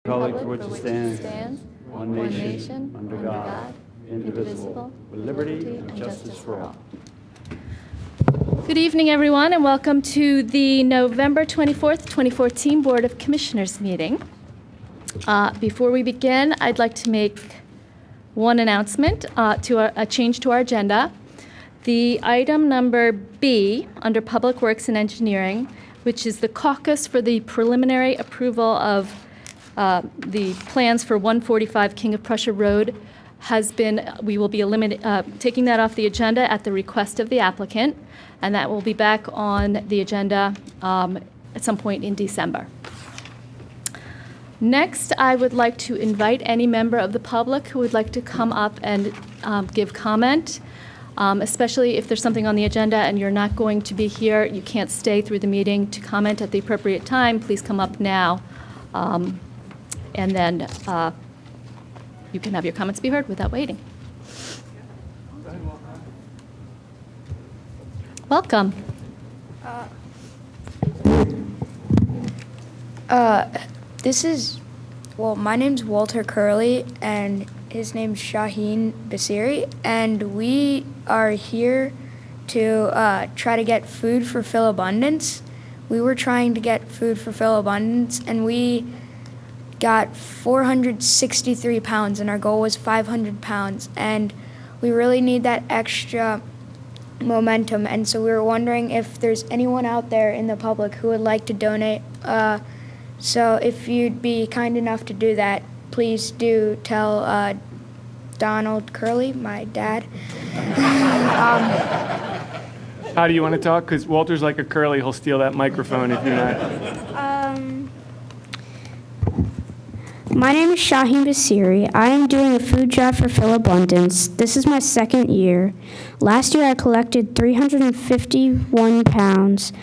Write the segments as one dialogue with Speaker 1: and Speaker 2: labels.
Speaker 1: Republic for which it stands, one nation, under God, indivisible, with liberty and justice for all.
Speaker 2: Good evening, everyone, and welcome to the November 24th, 2014 Board of Commissioners meeting. Before we begin, I'd like to make one announcement to a change to our agenda. The item number B under Public Works and Engineering, which is the caucus for the preliminary approval of the plans for 145 King of Prussia Road, we will be taking that off the agenda at the request of the applicant, and that will be back on the agenda at some point in December. Next, I would like to invite any member of the public who would like to come up and give comment, especially if there's something on the agenda and you're not going to be here, you can't stay through the meeting to comment at the appropriate time, please come up now, and then you can have your comments be heard without waiting. Welcome.
Speaker 3: My name's Walter Curley, and his name's Shaheen Basiri, and we are here to try to get food for Phil Abundance. We were trying to get food for Phil Abundance, and we got 463 pounds, and our goal was 500 pounds, and we really need that extra momentum, and so we were wondering if there's anyone out there in the public who would like to donate. So if you'd be kind enough to do that, please do tell Donald Curley, my dad.
Speaker 4: How do you want to talk? Because Walter's like a curly. He'll steal that microphone if you're not.
Speaker 5: My name is Shaheen Basiri. I am doing a food drive for Phil Abundance. This is my second year. Last year I collected 351 pounds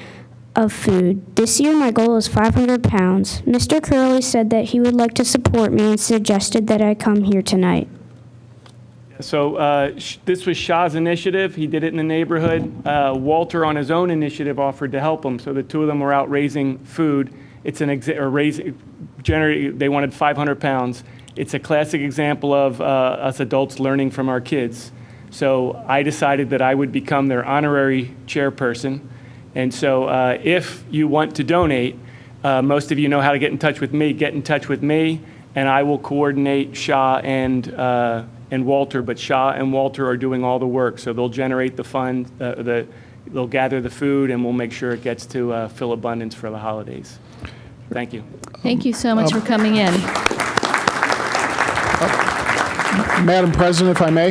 Speaker 5: of food. This year my goal is 500 pounds. Mr. Curley said that he would like to support me and suggested that I come here tonight.
Speaker 4: So this was Shah's initiative. He did it in the neighborhood. Walter, on his own initiative, offered to help him. So the two of them were out raising food. It's they wanted 500 pounds. It's a classic example of us adults learning from our kids. So I decided that I would become their honorary chairperson. And so if you want to donate, most of you know how to get in touch with me. Get in touch with me, and I will coordinate Shah and Walter. But Shah and Walter are doing all the work. So they'll generate the fund, they'll gather the food, and we'll make sure it gets to Phil Abundance for the holidays. Thank you.
Speaker 2: Thank you so much for coming in.
Speaker 6: Madam President, if I may,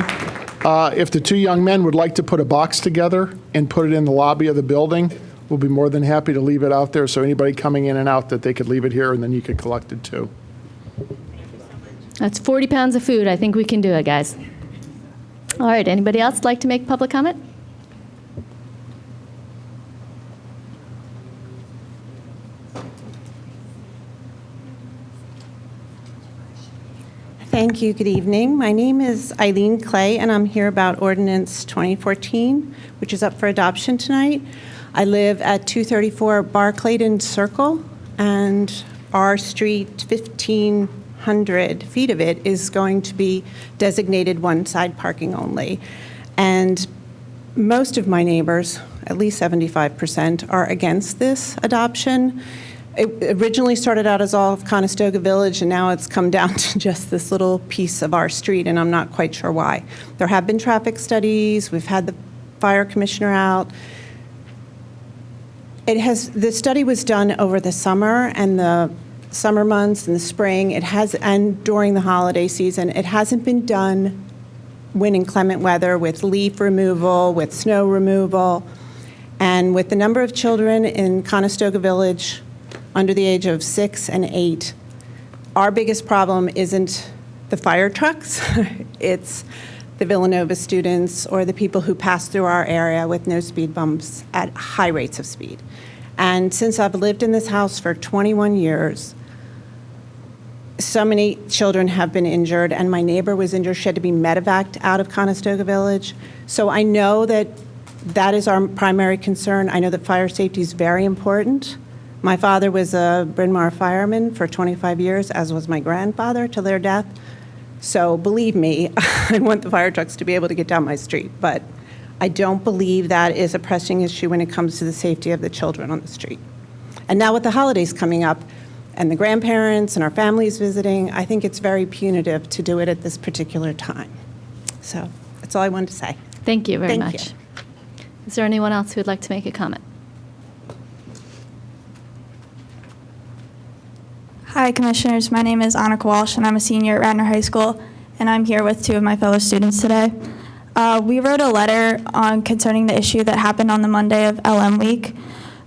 Speaker 6: if the two young men would like to put a box together and put it in the lobby of the building, we'll be more than happy to leave it out there so anybody coming in and out that they could leave it here and then you could collect it too.
Speaker 2: That's 40 pounds of food. I think we can do it, guys. All right, anybody else like to make public comment?
Speaker 7: Thank you. Good evening. My name is Eileen Clay, and I'm here about Ordinance 2014, which is up for adoption tonight. I live at 234 Barclayton Circle, and our street, 1,500 feet of it, is going to be designated one-side parking only. And most of my neighbors, at least 75%, are against this adoption. It originally started out as all of Conestoga Village, and now it's come down to just this little piece of our street, and I'm not quite sure why. There have been traffic studies. We've had the fire commissioner out. The study was done over the summer and the summer months and the spring. And during the holiday season. It hasn't been done when inclement weather with leaf removal, with snow removal, and with the number of children in Conestoga Village under the age of 6 and 8, our biggest problem isn't the fire trucks. It's the Villanova students or the people who pass through our area with no speed bumps at high rates of speed. And since I've lived in this house for 21 years, so many children have been injured, and my neighbor was injured. She had to be medevaced out of Conestoga Village. So I know that is our primary concern. I know that fire safety is very important. My father was a Bryn Mawr fireman for 25 years, as was my grandfather, till their death. So believe me, I want the fire trucks to be able to get down my street, but I don't believe that is a pressing issue when it comes to the safety of the children on the street. And now with the holidays coming up and the grandparents and our families visiting, I think it's very punitive to do it at this particular time. So that's all I wanted to say.
Speaker 2: Thank you very
Speaker 7: Thank
Speaker 2: much.
Speaker 7: you.
Speaker 2: Is there anyone else who would like to make a comment?
Speaker 8: Hi, Commissioners. My name is Annika Walsh, and I'm a senior at Radnor High School, and I'm here with two of my fellow students today. We wrote a letter concerning the issue that happened on the Monday of LM Week.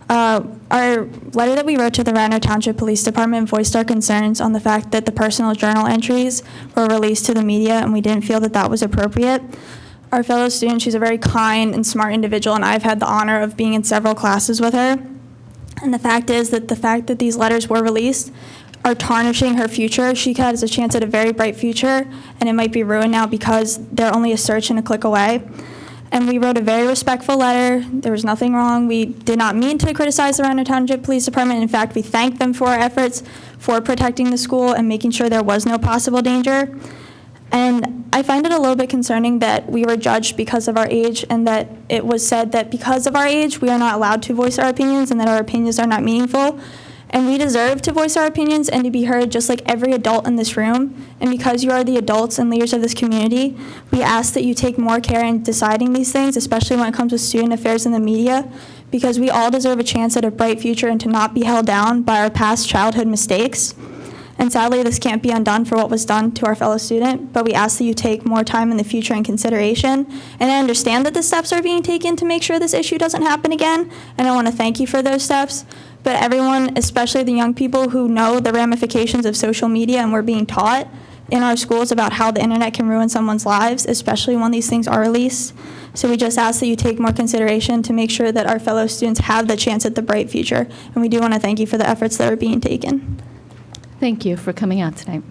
Speaker 8: Our letter that we wrote to the Radnor Township Police Department voiced our concerns on the fact that the personal journal entries were released to the media, and we didn't feel that that was appropriate. Our fellow student, she's a very kind and smart individual, and I've had the honor of being in several classes with her. And the fact is that the fact that these letters were released are tarnishing her future. She has a chance at a very bright future, and it might be ruined now because they're only a search and a click away. And we wrote a very respectful letter. There was nothing wrong. We did not mean to criticize the Radnor Township Police Department. In fact, we thanked them for our efforts for protecting the school and making sure there was no possible danger. And I find it a little bit concerning that we were judged because of our age, and that it was said that because of our age, we are not allowed to voice our opinions and that our opinions are not meaningful. And we deserve to voice our opinions and to be heard just like every adult in this room. And because you are the adults and leaders of this community, we ask that you take more care in deciding these things, especially when it comes to student affairs in the media, because we all deserve a chance at a bright future and to not be held down by our past childhood mistakes. And sadly, this can't be undone for what was done to our fellow student, but we ask that you take more time in the future in consideration. And I understand that the steps are being taken to make sure this issue doesn't happen again, and I want to thank you for those steps. But everyone, especially the young people who know the ramifications of social media, and we're being taught in our schools about how the internet can ruin someone's lives, especially when these things are released. So we just ask that you take more consideration to make sure that our fellow students have the chance at the bright future. And we do want to thank you for the efforts that are being taken.
Speaker 2: Thank you for coming out tonight.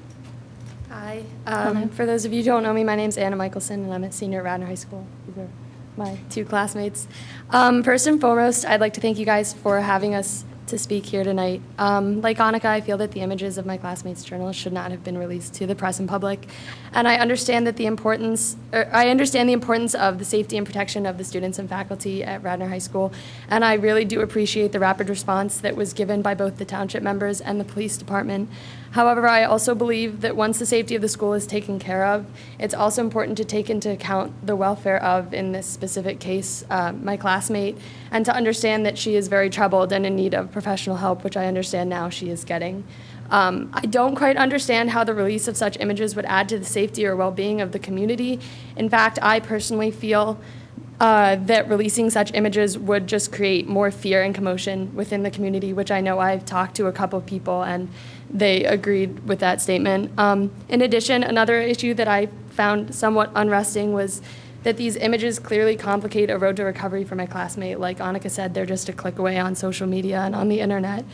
Speaker 9: Hi.
Speaker 2: Hello.
Speaker 9: For those of you who don't know me, my name's Anna Michelson, and I'm a senior at Radnor High School. These are my two classmates. First and foremost, I'd like to thank you guys for having us to speak here tonight. Like Annika, I feel that the images of my classmates' journals should not have been released to the press and public, and I understand the importance of the safety and protection of the students and faculty at Radnor High School, and I really do appreciate the rapid response that was given by both the township members and the police department. However, I also believe that once the safety of the school is taken care of, it's also important to take into account the welfare of, in this specific case, my classmate, and to understand that she is very troubled and in need of professional help, which I understand now she is getting. I don't quite understand how the release of such images would add to the safety or well-being of the community. In fact, I personally feel that releasing such images would just create more fear and commotion within the community, which I know I've talked to a couple of people and they agreed with that statement. In addition, another issue that I found somewhat unresting was that these images clearly complicate a road to recovery for my classmate. Like Annika said, they're just a click away on social media and on the internet.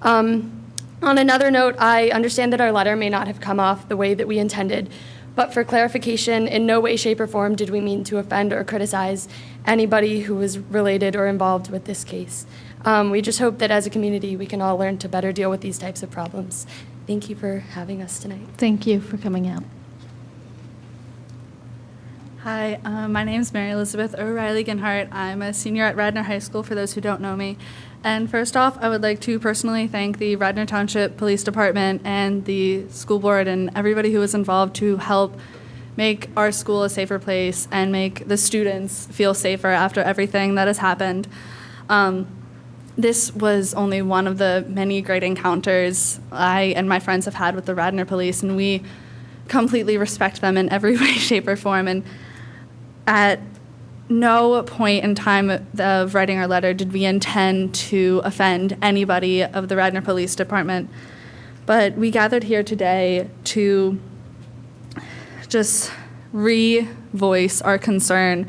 Speaker 9: On another note, I understand that our letter may not have come off the way that we intended, but for clarification, in no way, shape, or form did we mean to offend or criticize anybody who was related or involved with this case. We just hope that as a community, we can all learn to better deal with these types of problems. Thank you for having us tonight.
Speaker 2: Thank you for coming out.
Speaker 10: Hi, my name is Mary Elizabeth O'Reilly Ginhart. I'm a senior at Radnor High School, for those who don't know me. And first off, I would like to personally thank the Radnor Township Police Department and the school board and everybody who was involved to help make our school a safer place and make the students feel safer after everything that has happened. This was only one of the many great encounters I and my friends have had with the Radnor Police, and we completely respect them in every way, shape, or form. And at no point in time of writing our letter did we intend to offend anybody of the Radnor Police Department. But we gathered here today to just re-voice our concern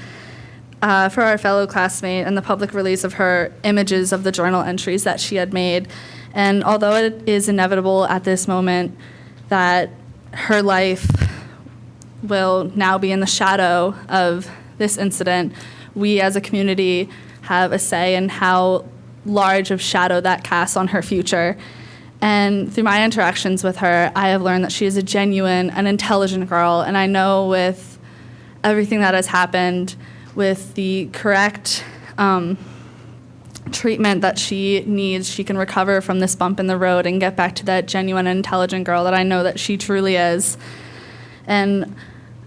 Speaker 10: for our fellow classmate and the public release of her images of the journal entries that she had made. And although it is inevitable at this moment that her life will now be in the shadow of this incident, we as a community have a say in how large of shadow that casts on her future. And through my interactions with her, I have learned that she is a genuine and intelligent girl. And I know with everything that has happened, with the correct treatment that she needs, she can recover from this bump in the road and get back to that genuine and intelligent girl that I know that she truly is. And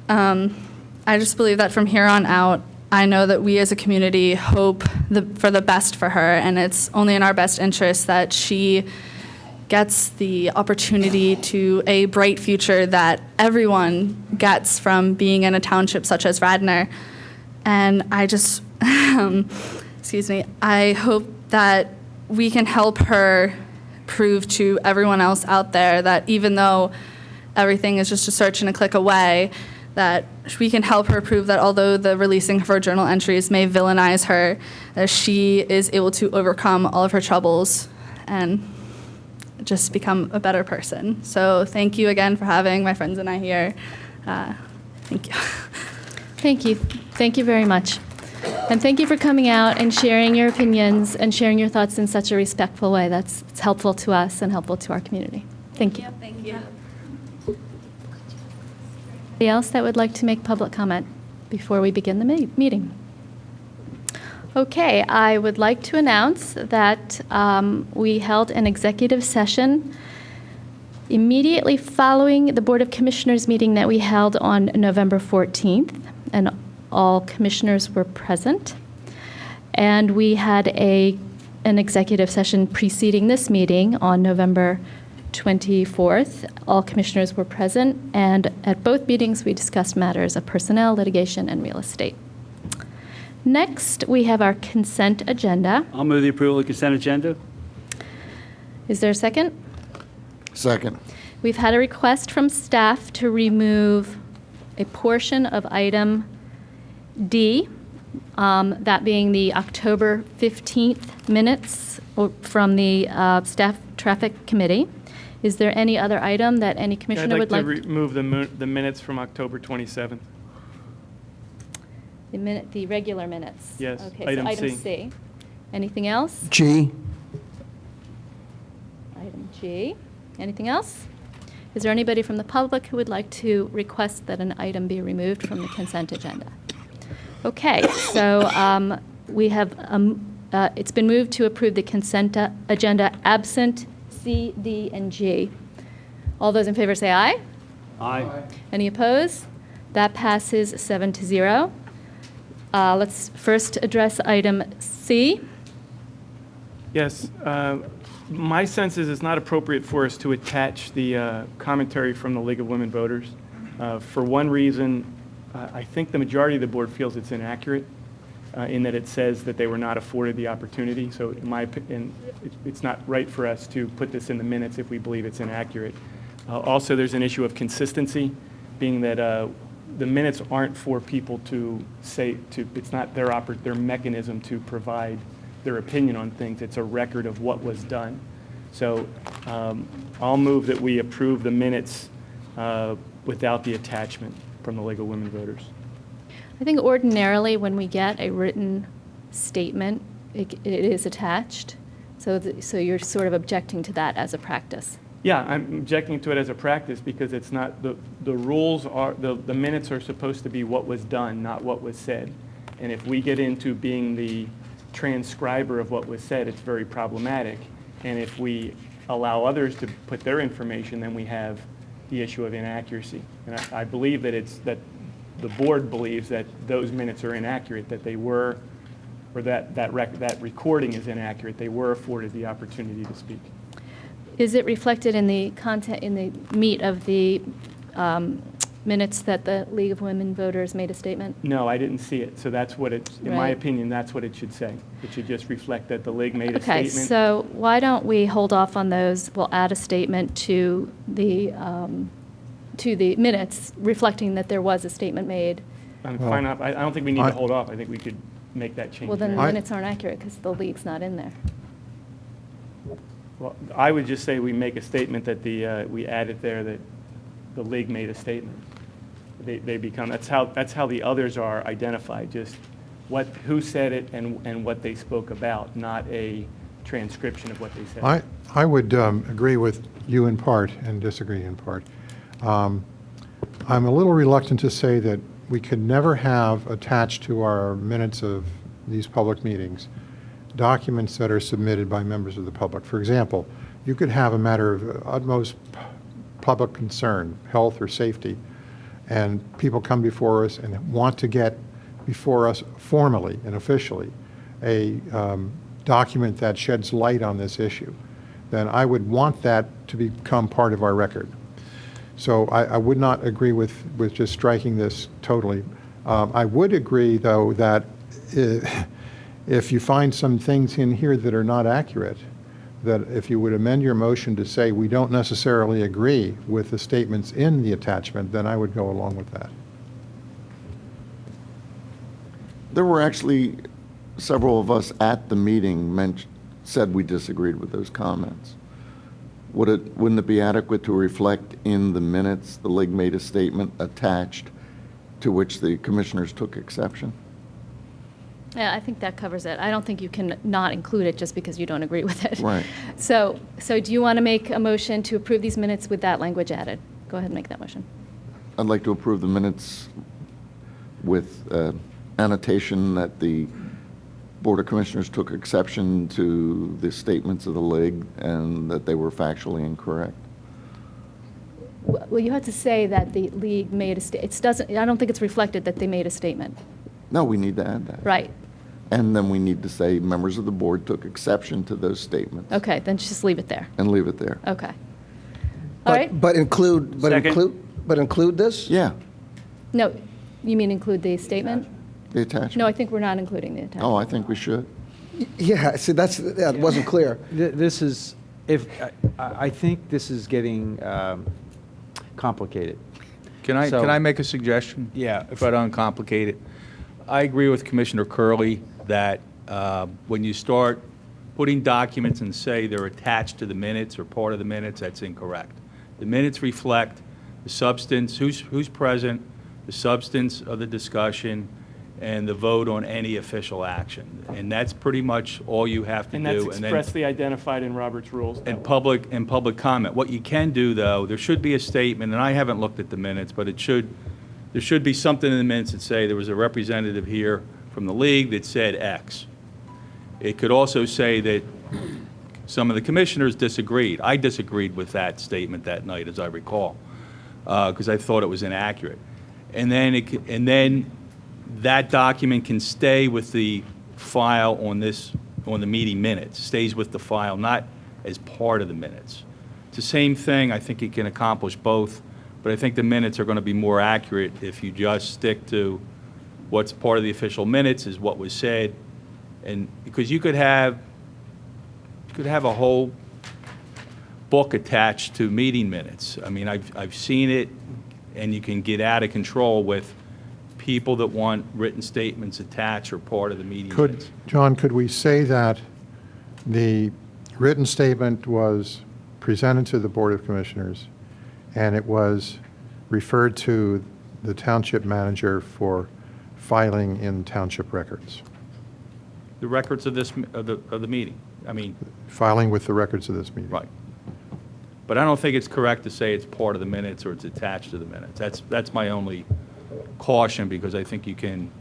Speaker 10: I just believe that from here on out, I know that we as a community hope for the best for her, and it's only in our best interest that she gets the opportunity to a bright future that everyone gets from being in a township such as Radnor. And I just, excuse me, I hope that we can help her prove to everyone else out there that even though everything is just a search and a click away, that we can help her prove that although the releasing of her journal entries may villainize her, that she is able to overcome all of her troubles and just become a better person. So thank you again for having my friends and I here. Thank you.
Speaker 2: Thank you. Thank you very much. And thank you for coming out and sharing your opinions and sharing your thoughts in such a respectful way. It's helpful to us and helpful to our community. Thank you.
Speaker 10: Thank you.
Speaker 2: Anybody else that would like to make public comment before we begin the meeting? Okay, I would like to announce that we held an executive session immediately following the Board of Commissioners meeting that we held on November 14th, and all commissioners were present. And we had an executive session preceding this meeting on November 24th. All commissioners were present, and at both meetings we discussed matters of personnel, litigation, and real estate. Next, we have our consent agenda.
Speaker 1: I'll move the approval of the consent agenda.
Speaker 2: Is there a second?
Speaker 11: Second.
Speaker 2: We've had a request from staff to remove a portion of item D, that being the October 15th minutes from the Staff Traffic Committee. Is there any other item that any commissioner would like?
Speaker 4: I'd like to remove the minutes from October 27th.
Speaker 2: The regular minutes?
Speaker 4: Yes,
Speaker 2: Okay,
Speaker 4: item
Speaker 2: so item
Speaker 4: C.
Speaker 2: C. Anything else?
Speaker 11: G.
Speaker 2: Item G. Anything else? Is there anybody from the public who would like to request that an item be removed from the consent agenda? Okay, so we have, it's been moved to approve the consent agenda absent C, D, and G. All those in favor say aye.
Speaker 1: Aye.
Speaker 2: Any opposed? That passes 7-0. Let's first address item C.
Speaker 4: Yes. My sense is it's not appropriate for us to attach the commentary from the League of Women Voters. For one reason, I think the majority of the board feels it's inaccurate in that it says that they were not afforded the opportunity. So in my opinion, it's not right for us to put this in the minutes if we believe it's inaccurate. Also, there's an issue of consistency, being that the minutes aren't for people to say, it's not their mechanism to provide their opinion on things. It's a record of what was done. So I'll move that we approve the minutes without the attachment from the League of Women Voters.
Speaker 2: I think ordinarily when we get a written statement, it is attached. So you're sort of objecting to that as a practice.
Speaker 4: Yeah, I'm objecting to it as a practice because it's not, the rules are, the minutes are supposed to be what was done, not what was said. And if we get into being the transcriber of what was said, it's very problematic. And if we allow others to put their information, then we have the issue of inaccuracy. And I believe that that the board believes that those minutes are inaccurate, that they were, or that recording is inaccurate. They were afforded the opportunity to speak.
Speaker 2: Is it reflected in the content, in the meat of the minutes that the League of Women Voters made a statement?
Speaker 4: No, I didn't see it. So that's what it, in my
Speaker 2: Right.
Speaker 4: opinion, that's what it should say. It should just reflect that the League made a
Speaker 2: Okay,
Speaker 4: statement.
Speaker 2: so why don't we hold off on those? We'll add a statement to the minutes reflecting that there was a statement made.
Speaker 4: I'm fine. I don't think we need to hold off. I think we could make that change.
Speaker 2: Well, then the
Speaker 4: now.
Speaker 2: minutes aren't accurate because the League's not in there.
Speaker 4: Well, I would just say we make a statement that we add it there that the League made a statement. They become, that's how the others are identified, just who said it and what they spoke about, not a transcription of what they said.
Speaker 12: I would agree with you in part and disagree in part. I'm a little reluctant to say that we could never have attached to our minutes of these public meetings documents that are submitted by members of the public. For example, you could have a matter of utmost public concern, health or safety, and people come before us and want to get before us formally and officially a document that sheds light on this issue, then I would want that to become part of our record. So I would not agree with just striking this totally. I would agree, though, that if you find some things in here that are not accurate, that if you would amend your motion to say we don't necessarily agree with the statements in the attachment, then I would go along with that.
Speaker 11: There were actually several of us at the meeting said we disagreed with those comments. Wouldn't it be adequate to reflect in the minutes the league made a statement attached to which the commissioners took exception?
Speaker 2: Yeah, I think that covers it. I don't think you can not include it just because you don't agree with it.
Speaker 11: Right.
Speaker 2: So do you want to make a motion to approve these minutes with that language added? Go ahead and make that motion.
Speaker 11: I'd like to approve the minutes with annotation that the Board of Commissioners took exception to the statements of the league and that they were factually incorrect.
Speaker 2: Well, you have to say that the league made a statement. I don't think it's reflected that they made a statement.
Speaker 11: No, we need to add that.
Speaker 2: Right.
Speaker 11: And then we need to say members of the board took exception to those statements.
Speaker 2: Okay, then just leave it there.
Speaker 11: And leave it there.
Speaker 2: Okay. All right.
Speaker 13: But include this?
Speaker 11: Yeah,
Speaker 2: No, you mean include the statement?
Speaker 11: the attachment.
Speaker 2: No, I think we're not including the attachment.
Speaker 11: Oh, I think we should.
Speaker 13: Yeah, see, it wasn't clear.
Speaker 14: This is, I think this is getting complicated.
Speaker 15: Can I make a suggestion?
Speaker 14: Yeah.
Speaker 15: If I don't complicate it. I agree with Commissioner Curley that when you start putting documents and say they're attached to the minutes or part of the minutes, that's incorrect. The minutes reflect the substance, who's present, the substance of the discussion, and the vote on any official action. And that's pretty much all you have to
Speaker 4: And
Speaker 15: do.
Speaker 4: that's expressly identified in Robert's rules.
Speaker 15: And public comment. What you can do, though, there should be a statement, and I haven't looked at the minutes, but there should be something in the minutes that say there was a representative here from the league that said X. It could also say that some of the commissioners disagreed. I disagreed with that statement that night, as I recall, because I thought it was inaccurate. And then that document can stay with the file on the meeting minutes, stays with the file, not as part of the minutes. It's the same thing. I think it can accomplish both, but I think the minutes are going to be more accurate if you just stick to what's part of the official minutes is what was said, and because you could have a whole book attached to meeting minutes. I mean, I've seen it, and you can get out of control with people that want written statements attached or part of the meeting minutes.
Speaker 12: John, could we say that the written statement was presented to the Board of Commissioners and it was referred to the township manager for filing in township records?
Speaker 15: The records of the meeting. I mean,
Speaker 12: filing with the records of this meeting.
Speaker 15: right. But I don't think it's correct to say it's part of the minutes or it's attached to the minutes. That's my only caution, because I think you can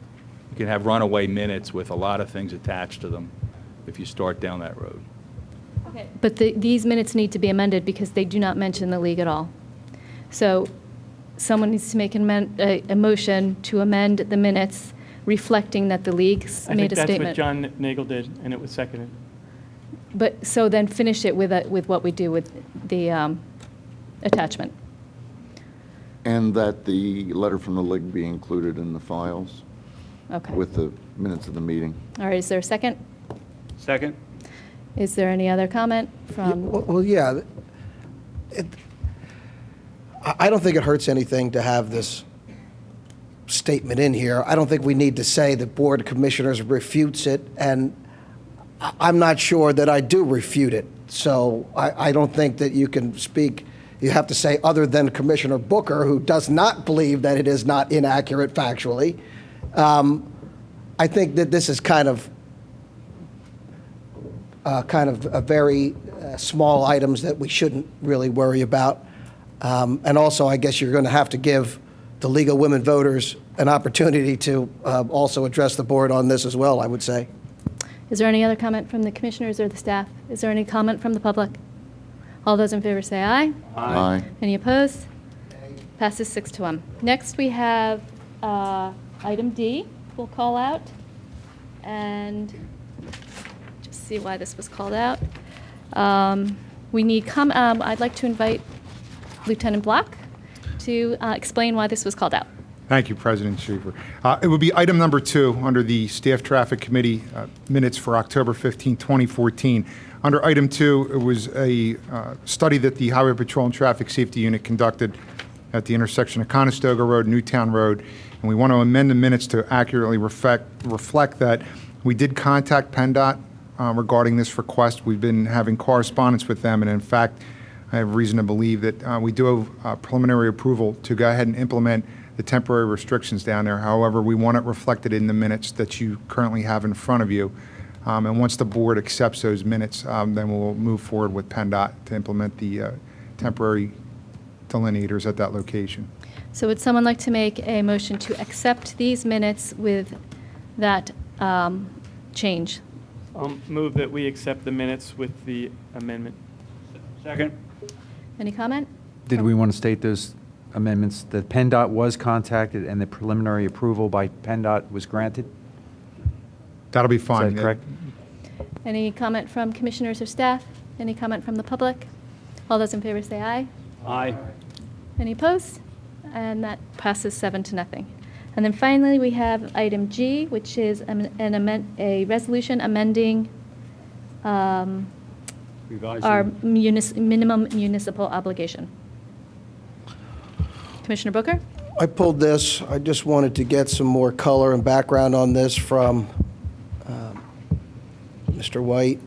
Speaker 15: have runaway minutes with a lot of things attached to them if you start down that road.
Speaker 2: Okay. But these minutes need to be amended because they do not mention the league at all. So someone needs to make a motion to amend the minutes reflecting that the league made a statement.
Speaker 4: I think that's what John Nagel did, and it was seconded.
Speaker 2: But, so then finish it with what we do with the attachment.
Speaker 11: And that the letter from the league be included in the files
Speaker 2: Okay.
Speaker 11: with the minutes of the meeting.
Speaker 2: All right, is there a second?
Speaker 15: Second?
Speaker 2: Is there any other comment from?
Speaker 13: Well, yeah. I don't think it hurts anything to have this statement in here. I don't think we need to say the Board of Commissioners refutes it, and I'm not sure that I do refute it. So I don't think that you can speak. You have to say, other than Commissioner Booker, who does not believe that it is not inaccurate factually. I think that this is kind of kind of very small items that we shouldn't really worry about. And also, I guess you're going to have to give the League of Women Voters an opportunity to also address the board on this as well, I would say.
Speaker 2: Is there any other comment from the commissioners or the staff? Is there any comment from the public? All those in favor say aye.
Speaker 11: Aye.
Speaker 2: Any opposed? Passes 6-1. Next, we have item D, we'll call out. And just see why this was called out. We need, I'd like to invite Lieutenant Block to explain why this was called out.
Speaker 16: Thank you, President Schaefer. It would be item number 2 under the Staff Traffic Committee minutes for October 15, 2014. Under item 2, it was a study that the Highway Patrol and Traffic Safety Unit conducted at the intersection of Conestoga Road, Newtown Road, and we want to amend the minutes to accurately reflect that. We did contact PennDOT regarding this request. We've been having correspondence with them, and in fact, I have reason to believe that we do have preliminary approval to go ahead and implement the temporary restrictions down there. However, we want it reflected in the minutes that you currently have in front of you. And once the board accepts those minutes, then we'll move forward with PennDOT to implement the temporary delineators at that location.
Speaker 2: So would someone like to make a motion to accept these minutes with that change?
Speaker 4: Move that we accept the minutes with the amendment.
Speaker 15: Second.
Speaker 2: Any comment?
Speaker 14: Did we want to state those amendments, that PennDOT was contacted and the preliminary approval by PennDOT was granted?
Speaker 16: That'll be fine.
Speaker 14: Is that correct?
Speaker 2: Any comment from commissioners or staff? Any comment from the public? All those in favor say aye.
Speaker 15: Aye.
Speaker 2: Any opposed? And that passes 7-0. And then finally, we have item G, which is a resolution amending our minimum municipal obligation. Commissioner Booker?
Speaker 13: I pulled this. I just wanted to get some more color and background on this from Mr. White.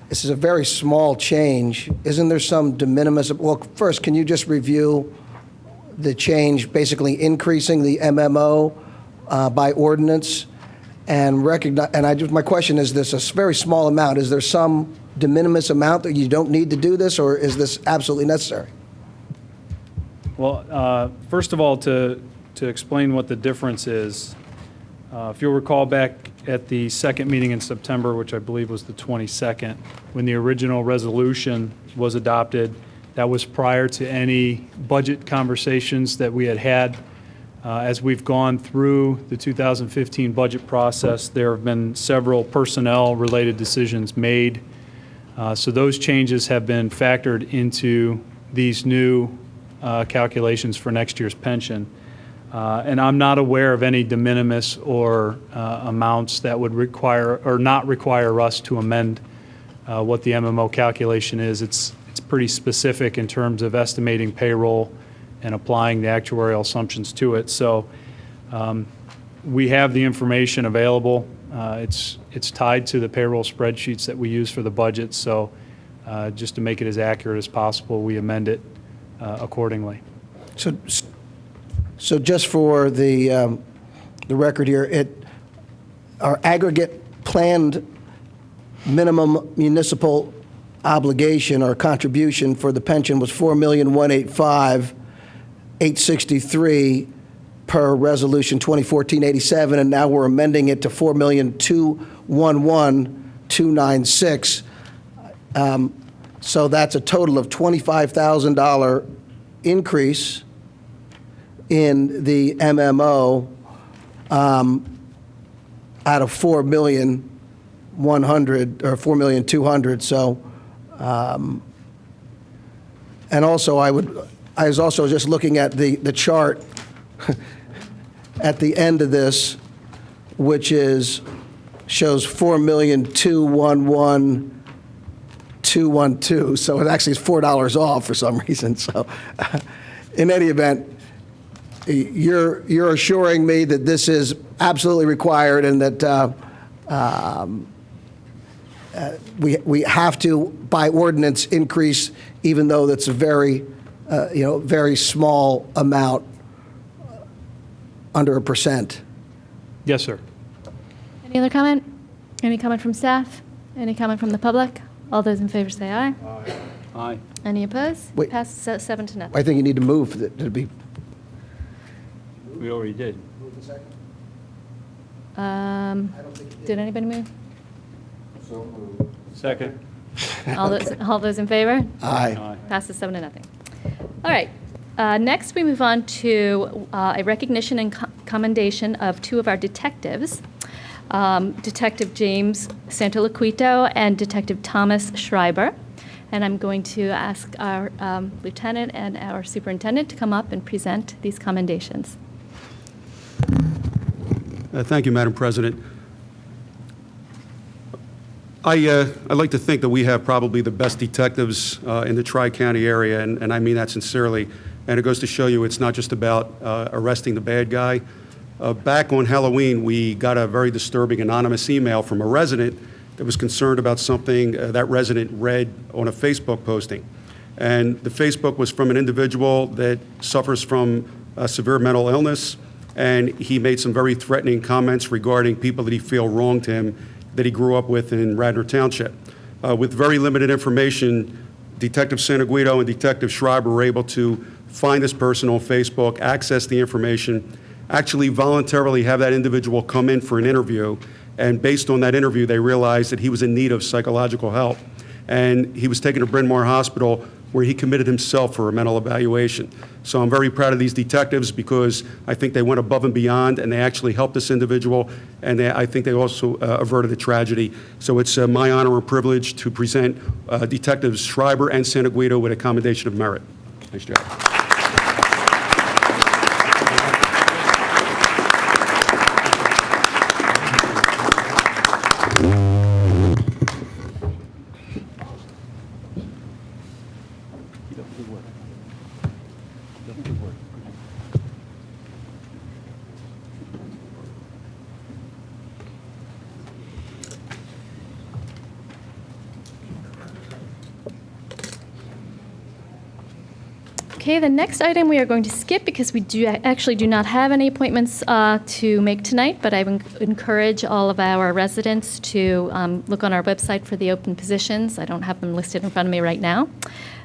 Speaker 13: This is a very small change. Isn't there some de minimis? Well, first, can you just review the change, basically increasing the MMO by ordinance? And recognize, and my question is this, a very small amount, is there some de minimis amount that you don't need to do this, or is this absolutely necessary?
Speaker 17: Well, first of all, to explain what the difference is, if you'll recall back at the second meeting in September, which I believe was the 22nd, when the original resolution was adopted, that was prior to any budget conversations that we had. As we've gone through the 2015 budget process, there have been several personnel-related decisions made. So those changes have been factored into these new calculations for next year's pension. And I'm not aware of any de minimis or amounts that would require or not require us to amend what the MMO calculation is. It's pretty specific in terms of estimating payroll and applying the actuarial assumptions to it. So we have the information available. It's tied to the payroll spreadsheets that we use for the budget. So just to make it as accurate as possible, we amend it accordingly.
Speaker 13: So just for the record here, our aggregate planned minimum municipal obligation or contribution for the pension was $4,185,863 per resolution 2014-87, and now we're amending it to $4,211,296. So that's a total of $25,000 increase in the MMO out of $4,100,000 or $4,200,000. So, and also I was also just looking at the chart at the end of this, which shows $4,211,212. So it actually is $4 off for some reason. So, in any event, you're assuring me that this is absolutely required and that we have to, by ordinance, increase, even though that's a very, very small amount, under 1%.
Speaker 17: Yes, sir.
Speaker 2: Any other comment? Any comment from staff? Any comment from the public? All those in favor say aye.
Speaker 15: Aye.
Speaker 2: Any opposed?
Speaker 13: Wait.
Speaker 2: Passes 7-0.
Speaker 13: I think you need to move that to be.
Speaker 15: We already did.
Speaker 2: Did anybody move?
Speaker 15: Second.
Speaker 2: All those in favor?
Speaker 13: Aye.
Speaker 2: Passes 7-0. All right. Next, we move on to a recognition and commendation of two of our detectives, Detective James Santoliquito and Detective Thomas Schreiber. And I'm going to ask our lieutenant and our superintendent to come up and present these commendations.
Speaker 18: Thank you, Madam President. I'd like to think that we have probably the best detectives in the Tri-County area, and I mean that sincerely. And it goes to show you it's not just about arresting the bad guy. Back on Halloween, we got a very disturbing anonymous email from a resident that was concerned about something that resident read on a Facebook posting. And the Facebook was from an individual that suffers from severe mental illness, and he made some very threatening comments regarding people that he feel wronged him that he grew up with in Radnor Township. With very limited information, Detective Santoliquito and Detective Schreiber were able to find this person on Facebook, access the information, actually voluntarily have that individual come in for an interview, and based on that interview, they realized that he was in need of psychological help. And he was taken to Bryn Mawr Hospital, where he committed himself for a mental evaluation. So I'm very proud of these detectives because I think they went above and beyond, and they actually helped this individual, and I think they also averted a tragedy. So it's my honor and privilege to present Detectives Schreiber and Santoliquito with a commendation of merit. Nice job.
Speaker 2: Okay, the next item we are going to skip because we actually do not have any appointments to make tonight, but I would encourage all of our residents to look on our website for the open positions. I don't have them listed in front of me right now,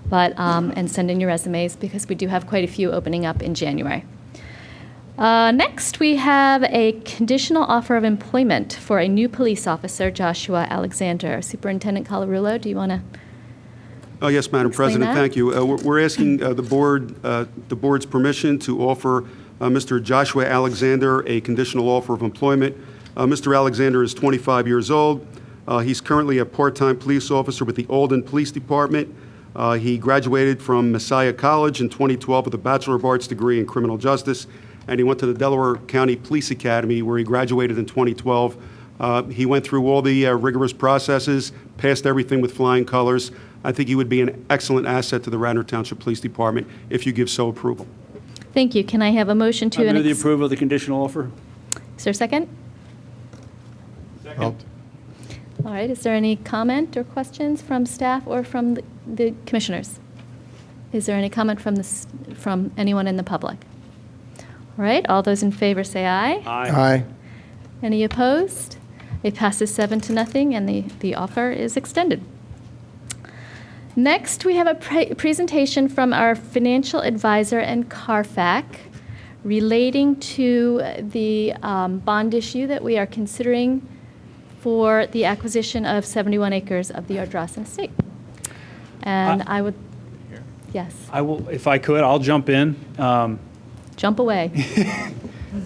Speaker 2: but and send in your resumes because we do have quite a few opening up in January. Next, we have a conditional offer of employment for a new police officer, Joshua Alexander. Superintendent Colarulo, do you want to?
Speaker 18: Oh, yes, Madam President,
Speaker 2: that?
Speaker 18: thank you. We're asking the board's permission to offer Mr. Joshua Alexander a conditional offer of employment. Mr. Alexander is 25 years old. He's currently a part-time police officer with the Alden Police Department. He graduated from Messiah College in 2012 with a Bachelor of Arts degree in criminal justice, and he went to the Delaware County Police Academy where he graduated in 2012. He went through all the rigorous processes, passed everything with flying colors. I think he would be an excellent asset to the Radnor Township Police Department if you give so approval.
Speaker 2: Thank you. Can I have a motion to?
Speaker 15: I move the approval of the conditional offer.
Speaker 2: Is there a second?
Speaker 15: Second.
Speaker 2: All right. Is there any comment or questions from staff or from the commissioners? Is there any comment from anyone in the public? All right. All those in favor say aye.
Speaker 15: Aye.
Speaker 13: Aye.
Speaker 2: Any opposed? It passes 7-0, and the offer is extended. Next, we have a presentation from our financial advisor and CARFAC relating to the bond issue that we are considering for the acquisition of 71 acres of the Ardrossan estate. And I would, yes,
Speaker 17: I will, if I could, I'll jump in.
Speaker 2: jump away.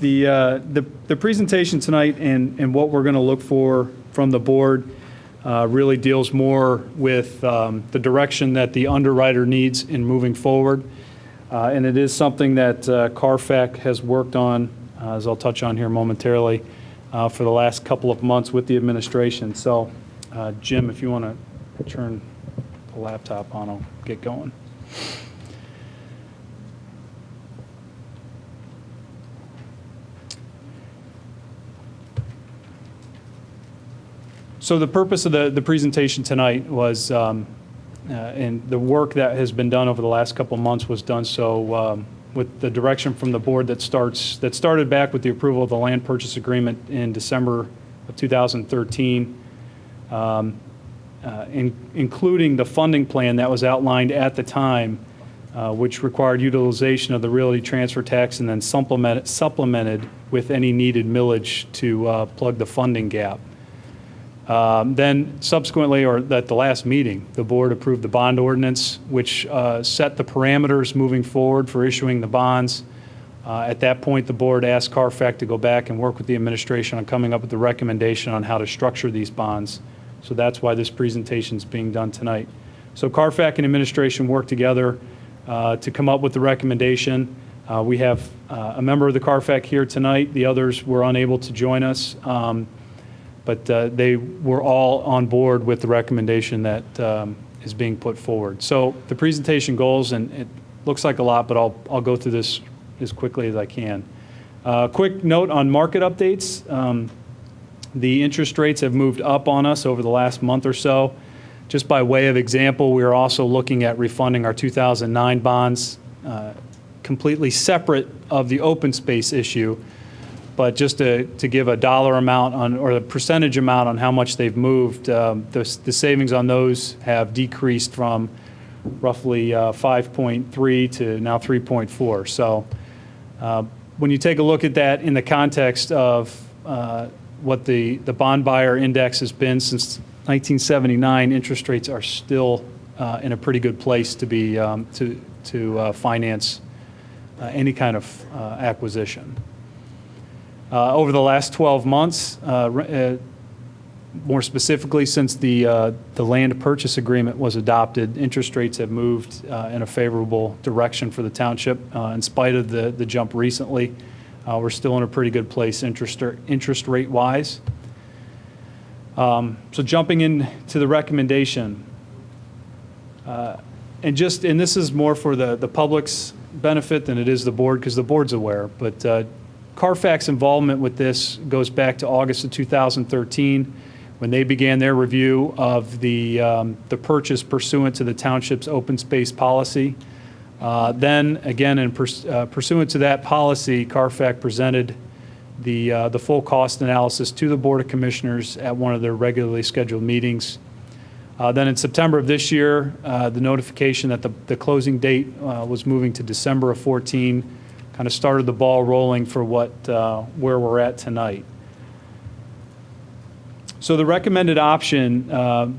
Speaker 17: The presentation tonight and what we're going to look for from the board really deals more with the direction that the underwriter needs in moving forward. And it is something that CARFAC has worked on, as I'll touch on here momentarily, for the last couple of months with the administration. So, Jim, if you want to turn the laptop on, I'll get going. So the purpose of the presentation tonight was, and the work that has been done over the last couple months was done so with the direction from the board that started back with the approval of the land purchase agreement in December of 2013. including the funding plan that was outlined at the time, which required utilization of the realty transfer tax and then supplemented with any needed millage to plug the funding gap. Then subsequently, or at the last meeting, the board approved the bond ordinance, which set the parameters moving forward for issuing the bonds. At that point, the board asked CARFAC to go back and work with the administration on coming up with a recommendation on how to structure these bonds. So that's why this presentation is being done tonight. So CARFAC and administration worked together to come up with the recommendation. We have a member of the CARFAC here tonight. The others were unable to join us, but they were all on board with the recommendation that is being put forward. So the presentation goals, and it looks like a lot, but I'll go through this as quickly as I can. Quick note on market updates. The interest rates have moved up on us over the last month or so. Just by way of example, we are also looking at refunding our 2009 bonds, completely separate of the open space issue, but just to give a dollar amount on, or a percentage amount on how much they've moved, the savings on those have decreased from roughly 5.3 to now 3.4. So when you take a look at that in the context of what the bond buyer index has been since 1979, interest rates are still in a pretty good place to be to finance any kind of acquisition. Over the last 12 months, more specifically since the land purchase agreement was adopted, interest rates have moved in a favorable direction for the township. In spite of the jump recently, we're still in a pretty good place interest rate wise. So jumping into the recommendation, and this is more for the public's benefit than it is the board, because the board's aware, but CARFAC's involvement with this goes back to August of 2013 when they began their review of the purchase pursuant to the township's open space policy. Then again, pursuant to that policy, CARFAC presented the full cost analysis to the Board of Commissioners at one of their regularly scheduled meetings. Then in September of this year, the notification that the closing date was moving to December of 14 kind of started the ball rolling for where we're at tonight. So the recommended option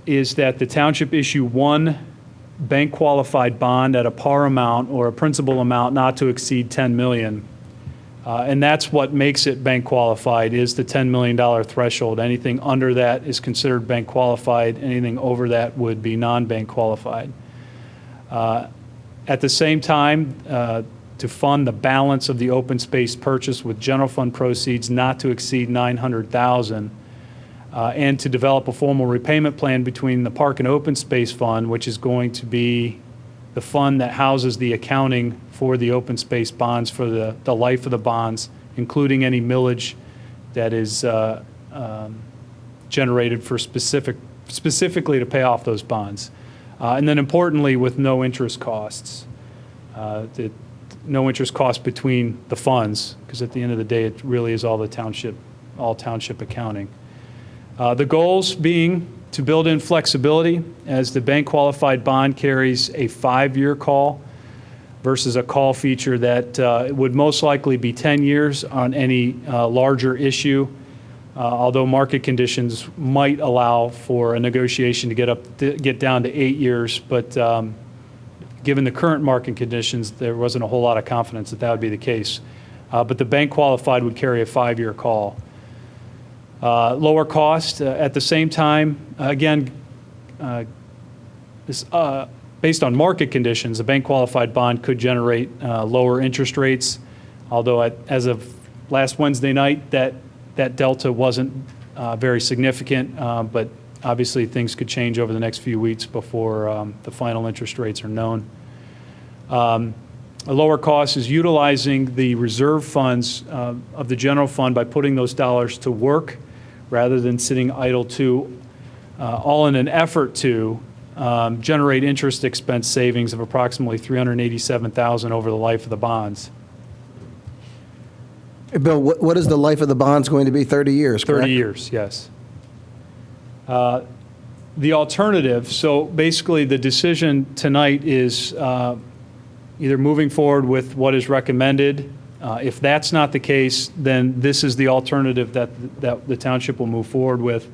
Speaker 17: is that the township issue one bank qualified bond at a par amount or a principal amount not to exceed $10 million. And that's what makes it bank qualified, is the $10 million threshold. Anything under that is considered bank qualified. Anything over that would be non-bank qualified. At the same time, to fund the balance of the open space purchase with general fund proceeds not to exceed $900,000, and to develop a formal repayment plan between the Park and Open Space Fund, which is going to be the fund that houses the accounting for the open space bonds for the life of the bonds, including any millage that is generated for specifically to pay off those bonds. And then importantly, with no interest costs. No interest cost between the funds, because at the end of the day, it really is all township accounting. The goals being to build in flexibility, as the bank qualified bond carries a 5-year call versus a call feature that would most likely be 10 years on any larger issue, although market conditions might allow for a negotiation to get down to 8 years, but given the current market conditions, there wasn't a whole lot of confidence that would be the case. But the bank qualified would carry a 5-year call. Lower cost at the same time, again, based on market conditions, a bank qualified bond could generate lower interest rates, although as of last Wednesday night, that delta wasn't very significant, but obviously things could change over the next few weeks before the final interest rates are known. A lower cost is utilizing the reserve funds of the general fund by putting those dollars to work rather than sitting idle too, all in an effort to generate interest expense savings of approximately $387,000 over the life of the bonds.
Speaker 13: Bill, what is the life of the bonds going to be? 30 years, correct?
Speaker 17: 30 years, yes. The alternative, so basically the decision tonight is either moving forward with what is recommended. If that's not the case, then this is the alternative that the township will move forward with.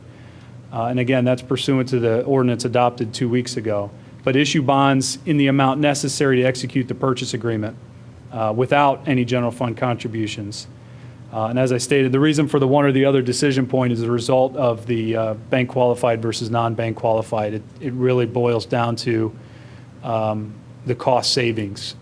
Speaker 17: And again, that's pursuant to the ordinance adopted 2 weeks ago. But issue bonds in the amount necessary to execute the purchase agreement without any general fund contributions. And as I stated, the reason for the one or the other decision point is the result of the bank qualified versus non-bank qualified. It really boils down to the cost savings.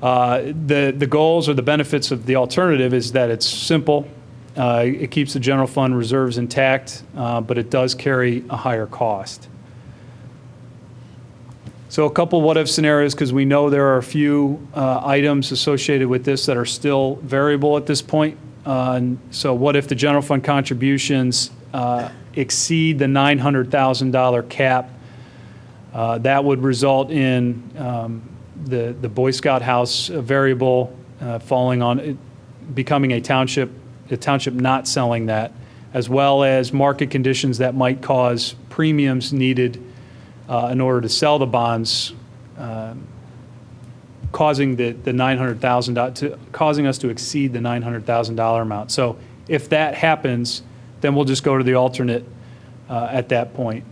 Speaker 17: The goals or the benefits of the alternative is that it's simple. It keeps the general fund reserves intact, but it does carry a higher cost. So a couple what-if scenarios, because we know there are a few items associated with this that are still variable at this point. So what if the general fund contributions exceed the $900,000 cap? That would result in the Boy Scout house variable falling on it, becoming a township, the township not selling that, as well as market conditions that might cause premiums needed in order to sell the bonds, causing the $900,000 causing us to exceed the $900,000 amount. So if that happens, then we'll just go to the alternate at that point,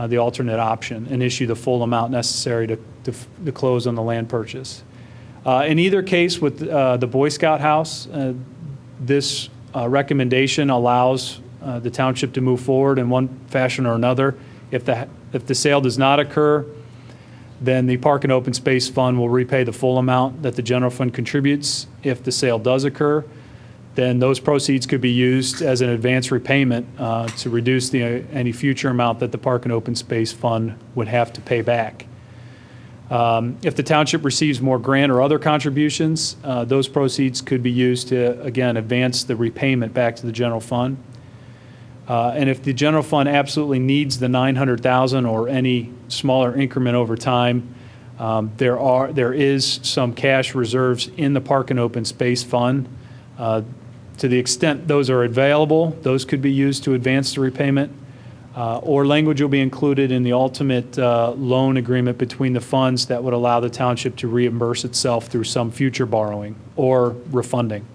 Speaker 17: the alternate option, and issue the full amount necessary to close on the land purchase. In either case, with the Boy Scout house, this recommendation allows the township to move forward in one fashion or another. If the sale does not occur, then the Park and Open Space Fund will repay the full amount that the general fund contributes. If the sale does occur, then those proceeds could be used as an advance repayment to reduce any future amount that the Park and Open Space Fund would have to pay back. If the township receives more grant or other contributions, those proceeds could be used to, again, advance the repayment back to the general fund. And if the general fund absolutely needs the $900,000 or any smaller increment over time, there is some cash reserves in the Park and Open Space Fund. To the extent those are available, those could be used to advance the repayment, or language will be included in the ultimate loan agreement between the funds that would allow the township to reimburse itself through some future borrowing or refunding.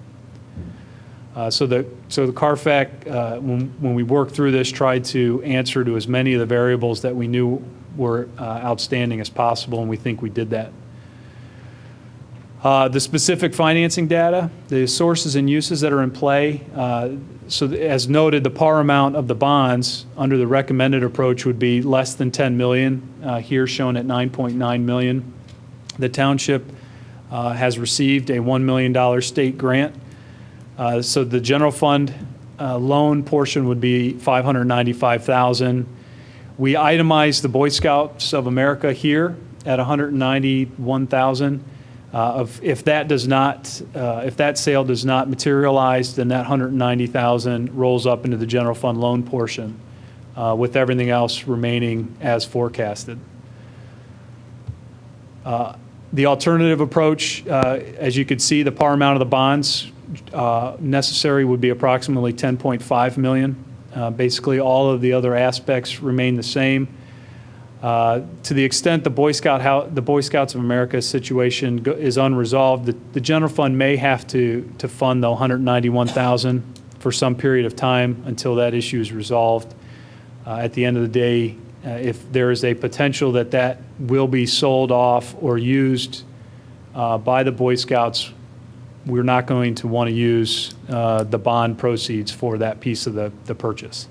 Speaker 17: So the CARFAC, when we worked through this, tried to answer to as many of the variables that we knew were outstanding as possible, and we think we did that. The specific financing data, the sources and uses that are in play. So as noted, the par amount of the bonds under the recommended approach would be less than $10 million, here shown at $9.9 million. The township has received a $1 million state grant. So the general fund loan portion would be $595,000. We itemized the Boy Scouts of America here at $191,000. If that sale does not materialize, then that $190,000 rolls up into the general fund loan portion, with everything else remaining as forecasted. The alternative approach, as you could see, the par amount of the bonds necessary would be approximately $10.5 million. Basically, all of the other aspects remain the same. To the extent the Boy Scouts of America situation is unresolved, the general fund may have to fund the $191,000 for some period of time until that issue is resolved. At the end of the day, if there is a potential that will be sold off or used by the Boy Scouts, we're not going to want to use the bond proceeds for that piece of the purchase.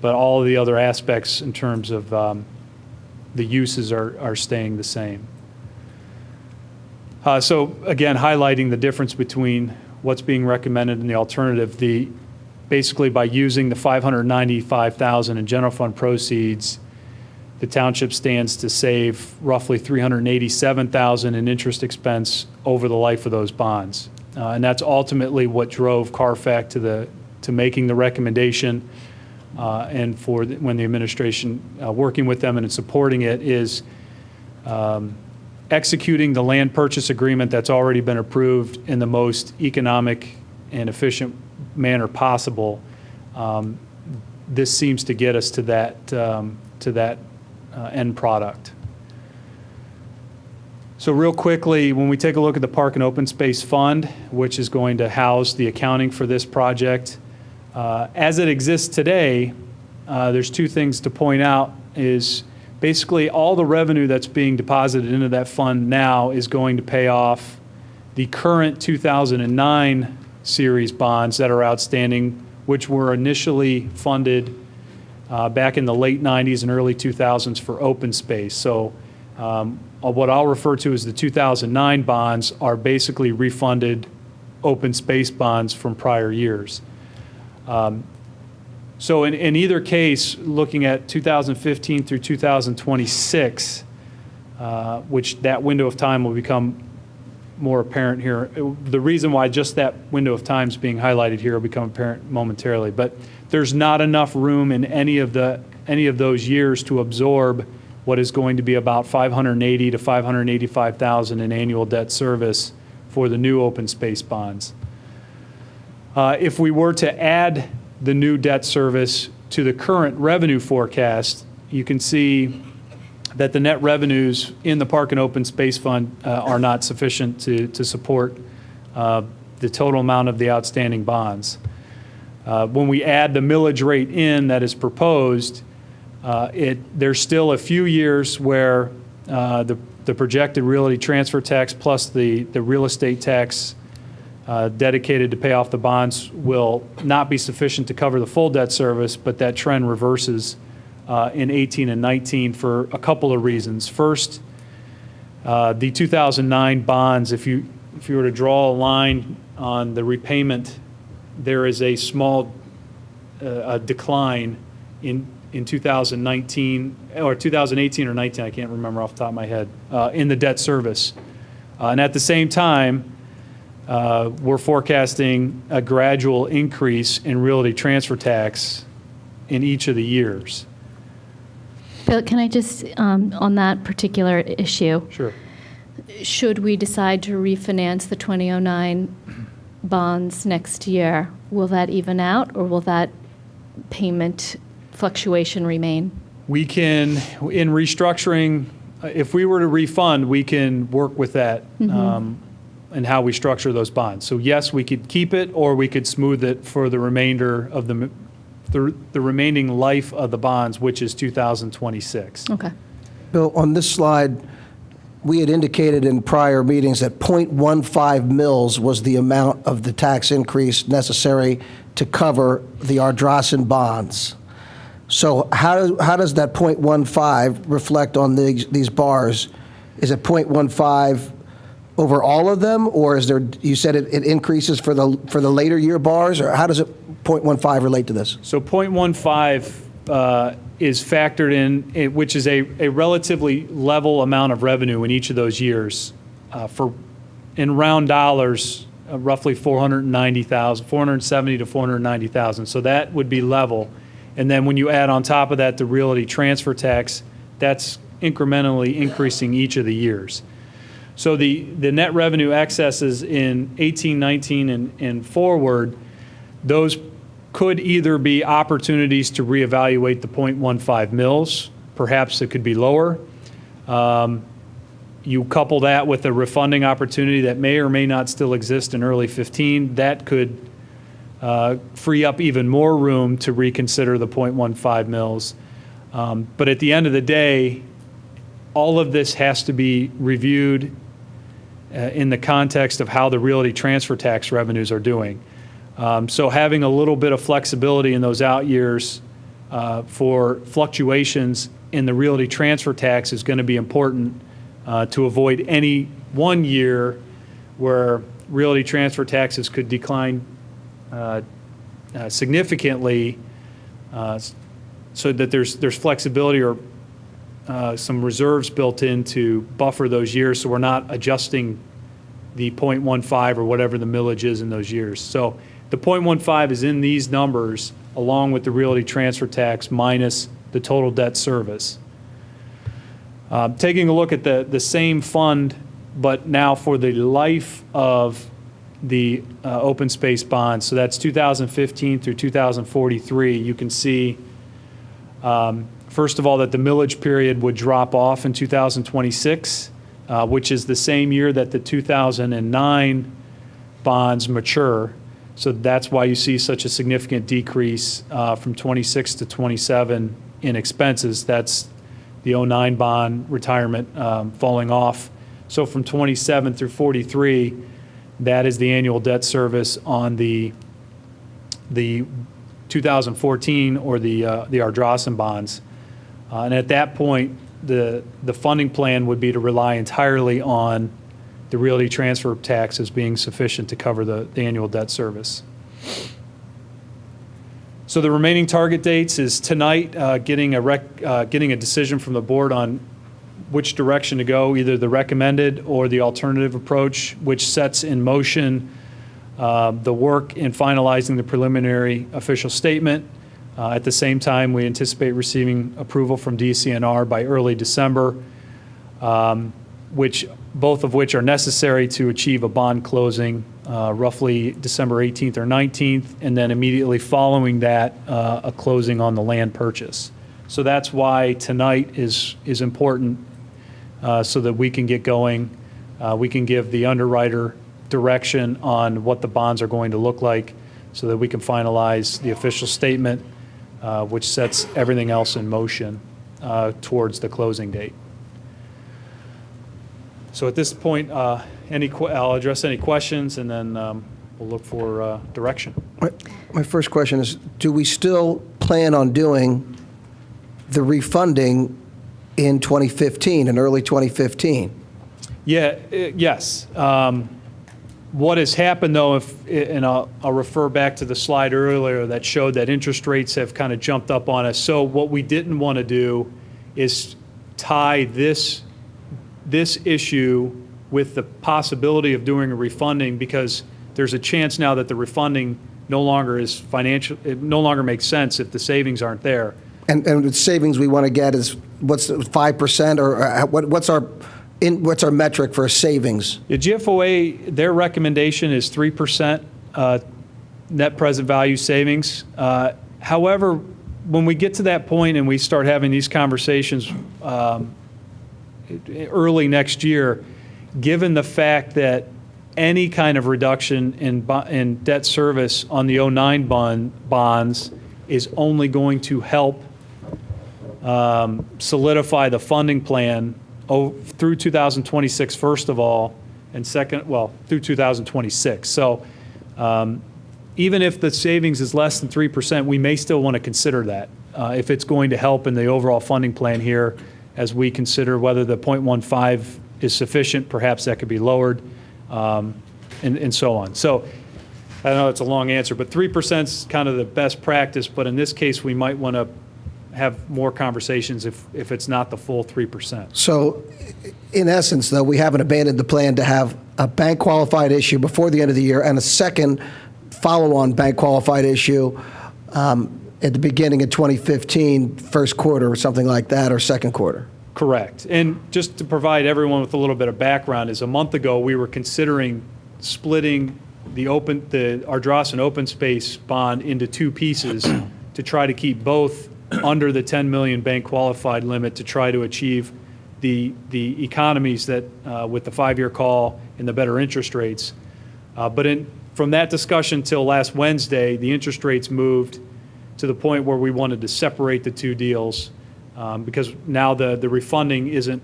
Speaker 17: But all of the other aspects in terms of the uses are staying the same. So again, highlighting the difference between what's being recommended and the alternative. Basically, by using the $595,000 in general fund proceeds, the township stands to save roughly $387,000 in interest expense over the life of those bonds, and that's ultimately what drove CARFAC to making the recommendation. And when the administration, working with them and supporting it, is executing the land purchase agreement that's already been approved in the most economic and efficient manner possible. this seems to get us to that end product. So real quickly, when we take a look at the Park and Open Space Fund, which is going to house the accounting for this project, as it exists today, there's two things to point out. Is basically all the revenue that's being deposited into that fund now is going to pay off the current 2009 series bonds that are outstanding, which were initially funded back in the late 90s and early 2000s for open space. So what I'll refer to as the 2009 bonds are basically refunded open space bonds from prior years. So in either case, looking at 2015 through 2026, which that window of time will become more apparent here. The reason why just that window of time is being highlighted here will become apparent momentarily. But there's not enough room in any of those years to absorb what is going to be about $580,000 to $585,000 in annual debt service for the new open space bonds. If we were to add the new debt service to the current revenue forecast, you can see that the net revenues in the Park and Open Space Fund are not sufficient to support the total amount of the outstanding bonds. When we add the millage rate in that is proposed, there's still a few years where the projected realty transfer tax plus the real estate tax dedicated to pay off the bonds will not be sufficient to cover the full debt service, but that trend reverses in 18 and 19 for a couple of reasons. First, the 2009 bonds, if you were to draw a line on the repayment, there is a small decline in 2019 or 2018 or 19, I can't remember off the top of my head, in the debt service. And at the same time, we're forecasting a gradual increase in realty transfer tax in each of the years.
Speaker 2: Bill, can I just, on that particular issue?
Speaker 17: Sure.
Speaker 2: Should we decide to refinance the 2009 bonds next year, will that even out, or will that payment fluctuation remain?
Speaker 17: We can, in restructuring, if we were to refund, we can work with that and how we structure those bonds. So yes, we could keep it, or we could smooth it for the remainder of the remaining life of the bonds, which is 2026.
Speaker 2: Okay.
Speaker 13: Bill, on this slide, we had indicated in prior meetings that 0.15 mils was the amount of the tax increase necessary to cover the Ardrossan bonds. So how does that 0.15 reflect on these bars? Is it 0.15 over all of them, or is there? You said it increases for the later year bars, or how does it 0.15 relate to this?
Speaker 17: So 0.15 is factored in, which is a relatively level amount of revenue in each of those years. In round dollars, roughly 470 to 490,000. So that would be level. And then when you add on top of that the realty transfer tax, that's incrementally increasing each of the years. So the net revenue excesses in 18, 19, and forward, those could either be opportunities to reevaluate the 0.15 mils. Perhaps it could be lower. You couple that with a refunding opportunity that may or may not still exist in early 15. That could free up even more room to reconsider the 0.15 mils. But at the end of the day, all of this has to be reviewed in the context of how the realty transfer tax revenues are doing. So having a little bit of flexibility in those out years for fluctuations in the realty transfer tax is going to be important to avoid any one year where realty transfer taxes could decline significantly, so that there's flexibility or some reserves built in to buffer those years, so we're not adjusting the 0.15 or whatever the millage is in those years. So the 0.15 is in these numbers along with the realty transfer tax minus the total debt service. Taking a look at the same fund, but now for the life of the open space bonds. So that's 2015 through 2043. You can see, first of all, that the millage period would drop off in 2026, which is the same year that the 2009 bonds mature. So that's why you see such a significant decrease from 26 to 27 in expenses. That's the 09 bond retirement falling off. So from 27 through 43, that is the annual debt service on the 2014 or the Ardrossan bonds. And at that point, the funding plan would be to rely entirely on the realty transfer tax as being sufficient to cover the annual debt service. So the remaining target dates is tonight, getting a decision from the board on which direction to go, either the recommended or the alternative approach, which sets in motion the work in finalizing the preliminary official statement. At the same time, we anticipate receiving approval from DCNR by early December, both of which are necessary to achieve a bond closing roughly December 18th or 19th, and then immediately following that, a closing on the land purchase. So that's why tonight is important, so that we can get going. We can give the underwriter direction on what the bonds are going to look like, so that we can finalize the official statement, which sets everything else in motion towards the closing date. So at this point, I'll address any questions, and then we'll look for direction.
Speaker 13: My first question is, do we still plan on doing the refunding in 2015, in early 2015?
Speaker 17: Yeah, yes. What has happened, though, and I'll refer back to the slide earlier that showed that interest rates have kind of jumped up on us. So what we didn't want to do is tie this issue with the possibility of doing a refunding, because there's a chance now that the refunding no longer is financial. It no longer makes sense if the savings aren't there.
Speaker 13: And the savings we want to get is, what's 5%, or what's our metric for savings?
Speaker 17: The GFOA, their recommendation is 3% net present value savings. However, when we get to that point and we start having these conversations early next year, given the fact that any kind of reduction in debt service on the 09 bonds is only going to help solidify the funding plan through 2026, first of all, and second, well, through 2026. So even if the savings is less than 3%, we may still want to consider that if it's going to help in the overall funding plan here, as we consider whether the 0.15 is sufficient. Perhaps that could be lowered, and so on. So I know it's a long answer, but 3% is kind of the best practice. But in this case, we might want to have more conversations if it's not the full 3%.
Speaker 13: So in essence, though, we haven't abandoned the plan to have a bank qualified issue before the end of the year and a second follow-on bank qualified issue at the beginning of 2015, first quarter or something like that, or second quarter.
Speaker 17: Correct. And just to provide everyone with a little bit of background, is a month ago we were considering splitting the Ardrossan open space bond into two pieces to try to keep both under the 10 million bank qualified limit, to try to achieve the economies that with the 5-year call and the better interest rates. But from that discussion till last Wednesday, the interest rates moved to the point where we wanted to separate the two deals, because now the refunding isn't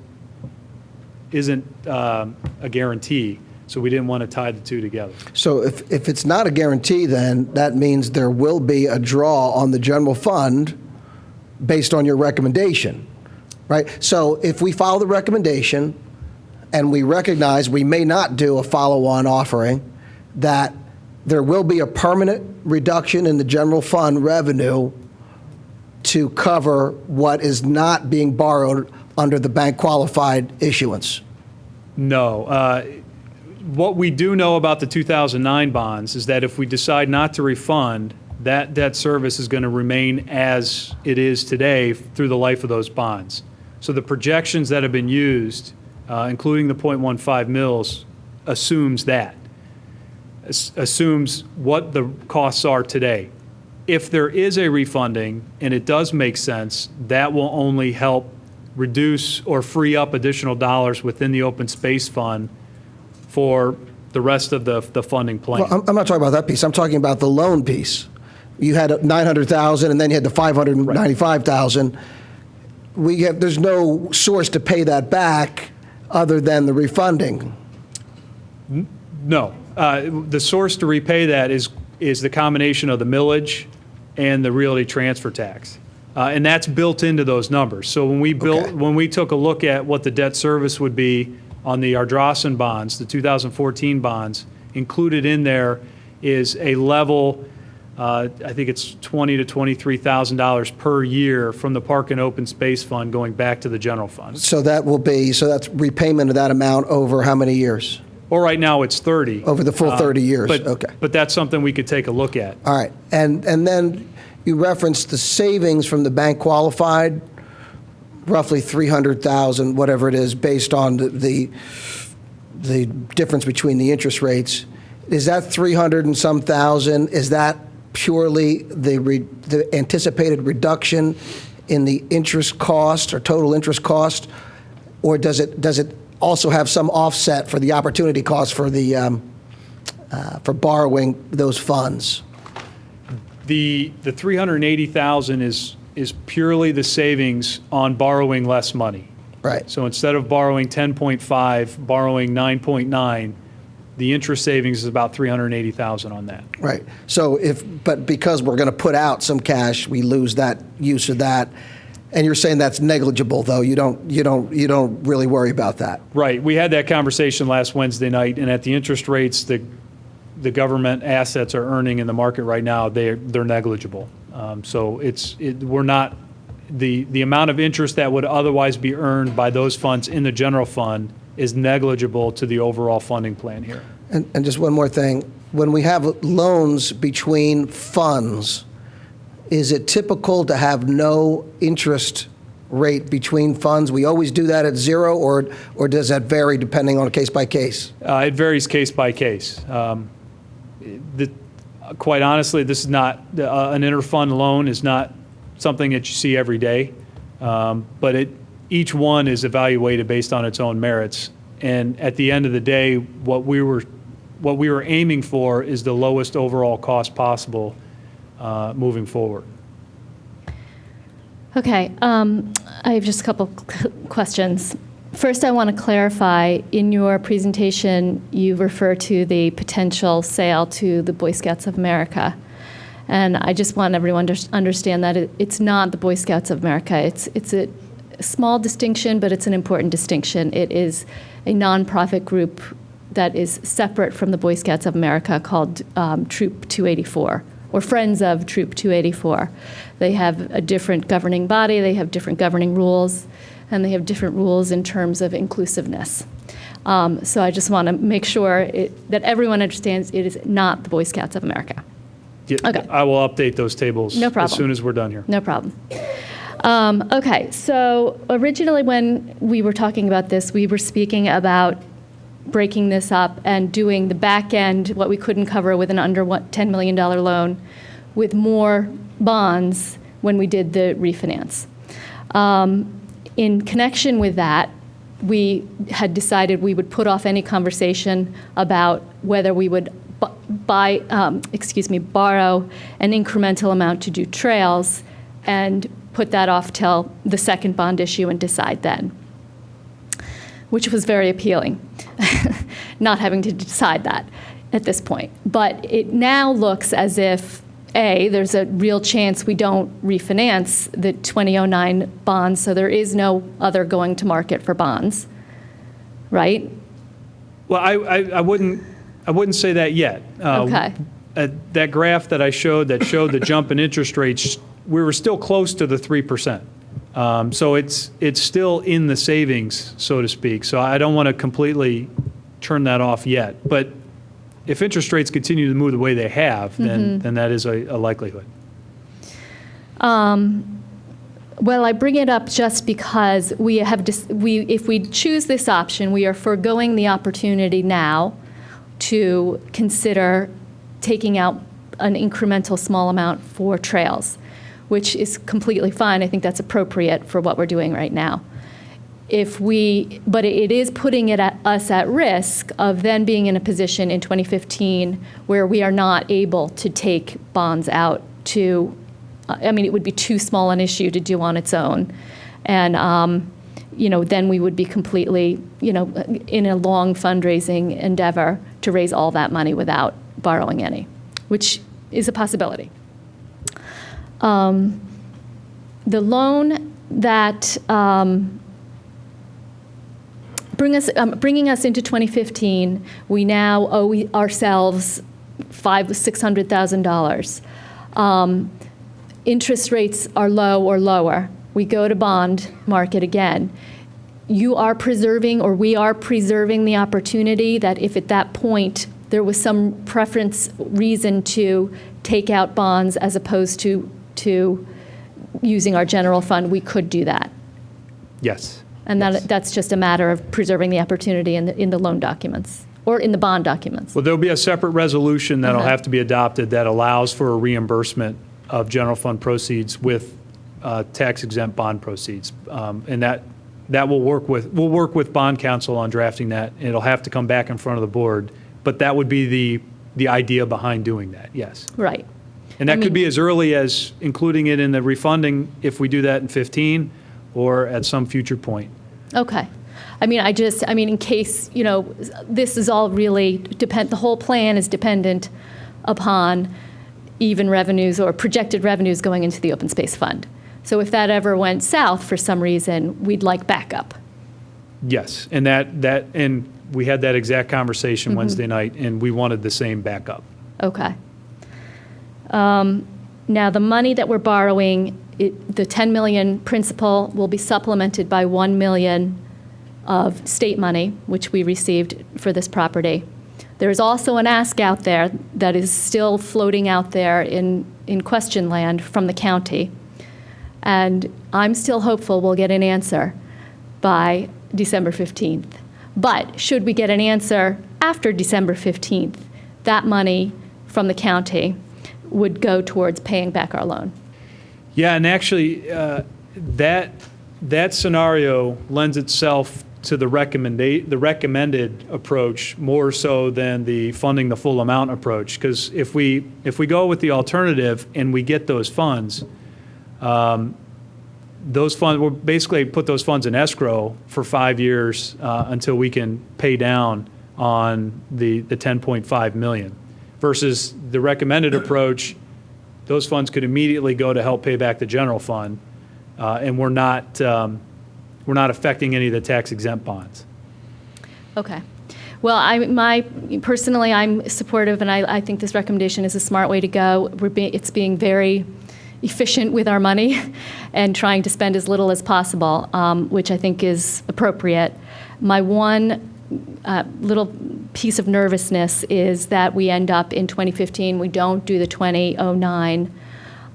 Speaker 17: a guarantee. So we didn't want to tie the two together.
Speaker 13: So if it's not a guarantee, then that means there will be a draw on the general fund based on your recommendation, right? So if we follow the recommendation and we recognize we may not do a follow-on offering, that there will be a permanent reduction in the general fund revenue to cover what is not being borrowed under the bank qualified issuance.
Speaker 17: No. What we do know about the 2009 bonds is that if we decide not to refund, that debt service is going to remain as it is today through the life of those bonds. So the projections that have been used, including the 0.15 mils, assumes that. assumes what the costs are today. If there is a refunding and it does make sense, that will only help reduce or free up additional dollars within the open space fund for the rest of the funding plan.
Speaker 13: Well, I'm not talking about that piece. I'm talking about the loan piece. You had $900,000 and then you had the $595,000. There's no source to pay that back other than the refunding.
Speaker 17: No. The source to repay that is the combination of the millage and the realty transfer tax. And that's built into those numbers. So when we took a look at what the debt service would be on the Ardrossan bonds, the 2014 bonds, included in there is a level, I think it's $20,000 to $23,000 per year from the Park and Open Space Fund going back to the general fund.
Speaker 13: So that's repayment of that amount over how many years?
Speaker 17: Well, right now it's 30.
Speaker 13: Over the full 30 years,
Speaker 17: but,
Speaker 13: okay.
Speaker 17: But that's something we could take a look at.
Speaker 13: All right, and then you referenced the savings from the bank qualified, roughly $300,000, whatever it is, based on the difference between the interest rates. Is that 300 and some thousand? Is that purely the anticipated reduction in the interest cost or total interest cost, or does it also have some offset for the opportunity cost for the for borrowing those funds?
Speaker 17: The $380,000 is purely the savings on borrowing less money.
Speaker 13: Right.
Speaker 17: So instead of borrowing 10.5, borrowing 9.9, the interest savings is about $380,000 on that.
Speaker 13: Right. So but because we're going to put out some cash, we lose that use of that. And you're saying that's negligible, though. You don't really worry about that.
Speaker 17: Right. We had that conversation last Wednesday night, and at the interest rates the government assets are earning in the market right now, they're negligible. So we're not the amount of interest that would otherwise be earned by those funds in the general fund is negligible to the overall funding plan here.
Speaker 13: And just one more thing. When we have loans between funds, is it typical to have no interest rate between funds? We always do that at zero, or does that vary depending on case by case?
Speaker 17: It varies case by case. Quite honestly, this is not an interfund loan is not something that you see every day, but each one is evaluated based on its own merits. And at the end of the day, what we were aiming for is the lowest overall cost possible moving forward.
Speaker 2: Okay, I have just a couple questions. First, I want to clarify, in your presentation, you refer to the potential sale to the Boy Scouts of America. And I just want everyone to understand that it's not the Boy Scouts of America. It's a small distinction, but it's an important distinction. It is a nonprofit group that is separate from the Boy Scouts of America called Troop 284, or Friends of Troop 284. They have a different governing body, they have different governing rules, and they have different rules in terms of inclusiveness. So I just want to make sure that everyone understands it is not the Boy Scouts of America.
Speaker 17: Yeah,
Speaker 2: okay.
Speaker 17: I will update those tables
Speaker 2: No problem.
Speaker 17: as soon as we're done here.
Speaker 2: No problem. Okay, so originally when we were talking about this, we were speaking about breaking this up and doing the back end, what we couldn't cover with an under $10 million loan, with more bonds when we did the refinance. In connection with that, we had decided we would put off any conversation about whether we would borrow an incremental amount to do trails and put that off till the second bond issue and decide then, which was very appealing, not having to decide that at this point. But it now looks as if, A, there's a real chance we don't refinance the 2009 bonds, so there is no other going to market for bonds, right?
Speaker 17: Well, I wouldn't say that yet.
Speaker 2: Okay.
Speaker 17: That graph that I showed that showed the jump in interest rates, we were still close to the 3%. So it's still in the savings, so to speak. So I don't want to completely turn that off yet. But if interest rates continue to move the way they have, then that is a likelihood.
Speaker 2: Well, I bring it up just because we have if we choose this option, we are foregoing the opportunity now to consider taking out an incremental small amount for trails, which is completely fine. I think that's appropriate for what we're doing right now. But it is putting us at risk of then being in a position in 2015 where we are not able to take bonds out to, it would be too small an issue to do on its own. And, then we would be completely, in a long fundraising endeavor to raise all that money without borrowing any, which is a possibility. The loan that bringing us into 2015, we now owe ourselves $600,000. Interest rates are low or lower. We go to bond market again. We are preserving the opportunity that if at that point there was some preference reason to take out bonds as opposed to using our general fund, we could do that.
Speaker 17: Yes.
Speaker 2: And that's just a matter of preserving the opportunity in the loan documents or in the bond documents.
Speaker 17: Well, there'll be a separate resolution that'll have to be adopted that allows for a reimbursement of general fund proceeds with tax-exempt bond proceeds, and that we'll work with bond counsel on drafting that. And it'll have to come back in front of the board, but that would be the idea behind doing that. Yes.
Speaker 2: Right.
Speaker 17: And that could be as early as including it in the refunding if we do that in 15 or at some future point.
Speaker 2: Okay. In case, this is all really the whole plan is dependent upon even revenues or projected revenues going into the open space fund. So if that ever went south for some reason, we'd like backup.
Speaker 17: Yes, and and we had that exact conversation Wednesday night, and we wanted the same backup.
Speaker 2: Okay. Now the money that we're borrowing, the $10 million principal will be supplemented by $1 million of state money, which we received for this property. There's also an ask out there that is still floating out there in question land from the county. And I'm still hopeful we'll get an answer by December 15th. But should we get an answer after December 15th, that money from the county would go towards paying back our loan.
Speaker 17: Yeah, and actually, that scenario lends itself to the recommended approach more so than the funding the full amount approach. Because if we go with the alternative and we get those funds, we'll basically put those funds in escrow for 5 years until we can pay down on the $10.5 million. Versus the recommended approach, those funds could immediately go to help pay back the general fund, and we're not affecting any of the tax-exempt bonds.
Speaker 2: Okay. Well, personally, I'm supportive, and I think this recommendation is a smart way to go. It's being very efficient with our money and trying to spend as little as possible, which I think is appropriate. My one little piece of nervousness is that we end up in 2015, we don't do the 2009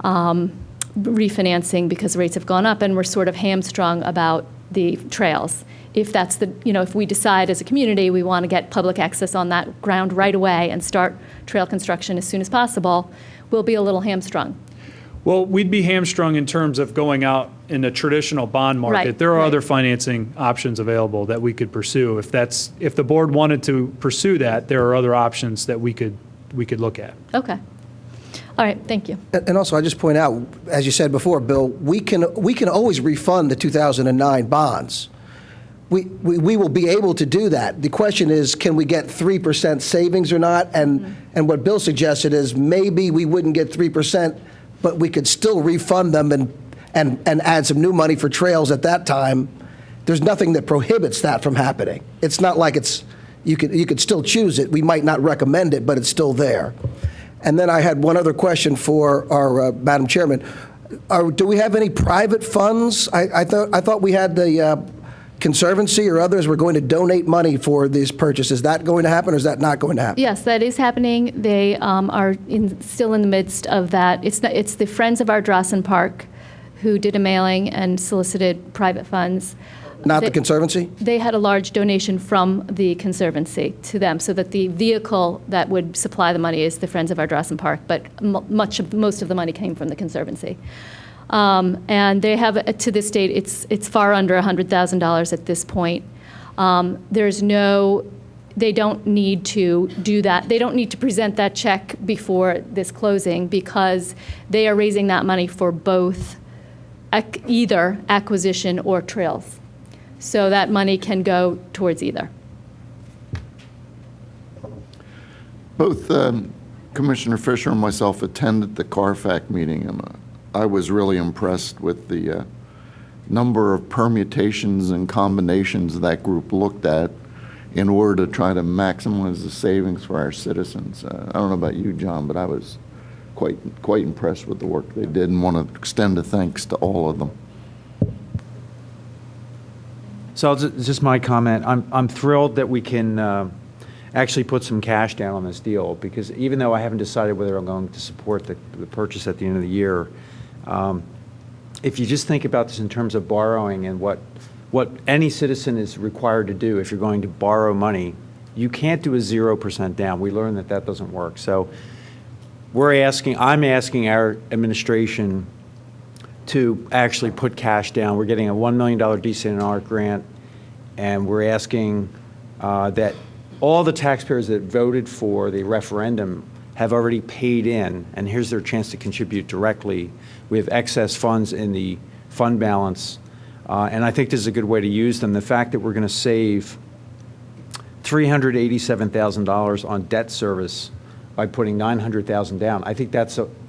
Speaker 2: refinancing because rates have gone up, and we're sort of hamstrung about the trails. If that's if we decide as a community we want to get public access on that ground right away and start trail construction as soon as possible, we'll be a little hamstrung.
Speaker 17: Well, we'd be hamstrung in terms of going out in the traditional bond market.
Speaker 2: Right,
Speaker 17: there are other financing options available that we could pursue. If the board wanted to pursue that, there are other options that we could look at.
Speaker 2: Okay. All right, thank you.
Speaker 13: And also, I just point out, as you said before, Bill, we can always refund the 2009 bonds. We will be able to do that. The question is, can we get 3% savings or not? And what Bill suggested is maybe we wouldn't get 3%, but we could still refund them and add some new money for trails at that time. There's nothing that prohibits that from happening. It's not like you could still choose it. We might not recommend it, but it's still there. And then I had one other question for our Madam Chairman. Do we have any private funds? I thought we had the Conservancy or others were going to donate money for these purchases. Is that going to happen, or is that not going to happen?
Speaker 2: Yes, that is happening. They are still in the midst of that. It's the Friends of Ardrossan Park who did a mailing and solicited private funds.
Speaker 13: Not the Conservancy?
Speaker 2: They had a large donation from the Conservancy to them, so that the vehicle that would supply the money is the Friends of Ardrossan Park, but most of the money came from the Conservancy. And they have, to this date, it's far under $100,000 at this point. They don't need to do that. They don't need to present that check before this closing because they are raising that money for both either acquisition or trails. So that money can go towards either.
Speaker 11: Both Commissioner Fisher and myself attended the CARFAC meeting, and I was really impressed with the number of permutations and combinations that group looked at in order to try to maximize the savings for our citizens. I don't know about you, John, but I was quite impressed with the work they did and want to extend a thanks to all of them.
Speaker 14: So just my comment, I'm thrilled that we can actually put some cash down on this deal, because even though I haven't decided whether I'm going to support the purchase at the end of the year, if you just think about this in terms of borrowing and what any citizen is required to do if you're going to borrow money, you can't do a 0% down. We learned that doesn't work. So I'm asking our administration to actually put cash down. We're getting a $1 million DCNR grant, and we're asking that all the taxpayers that voted for the referendum have already paid in, and here's their chance to contribute directly. We have excess funds in the fund balance, and I think this is a good way to use them. The fact that we're going to save $387,000 on debt service by putting $900,000 down, I think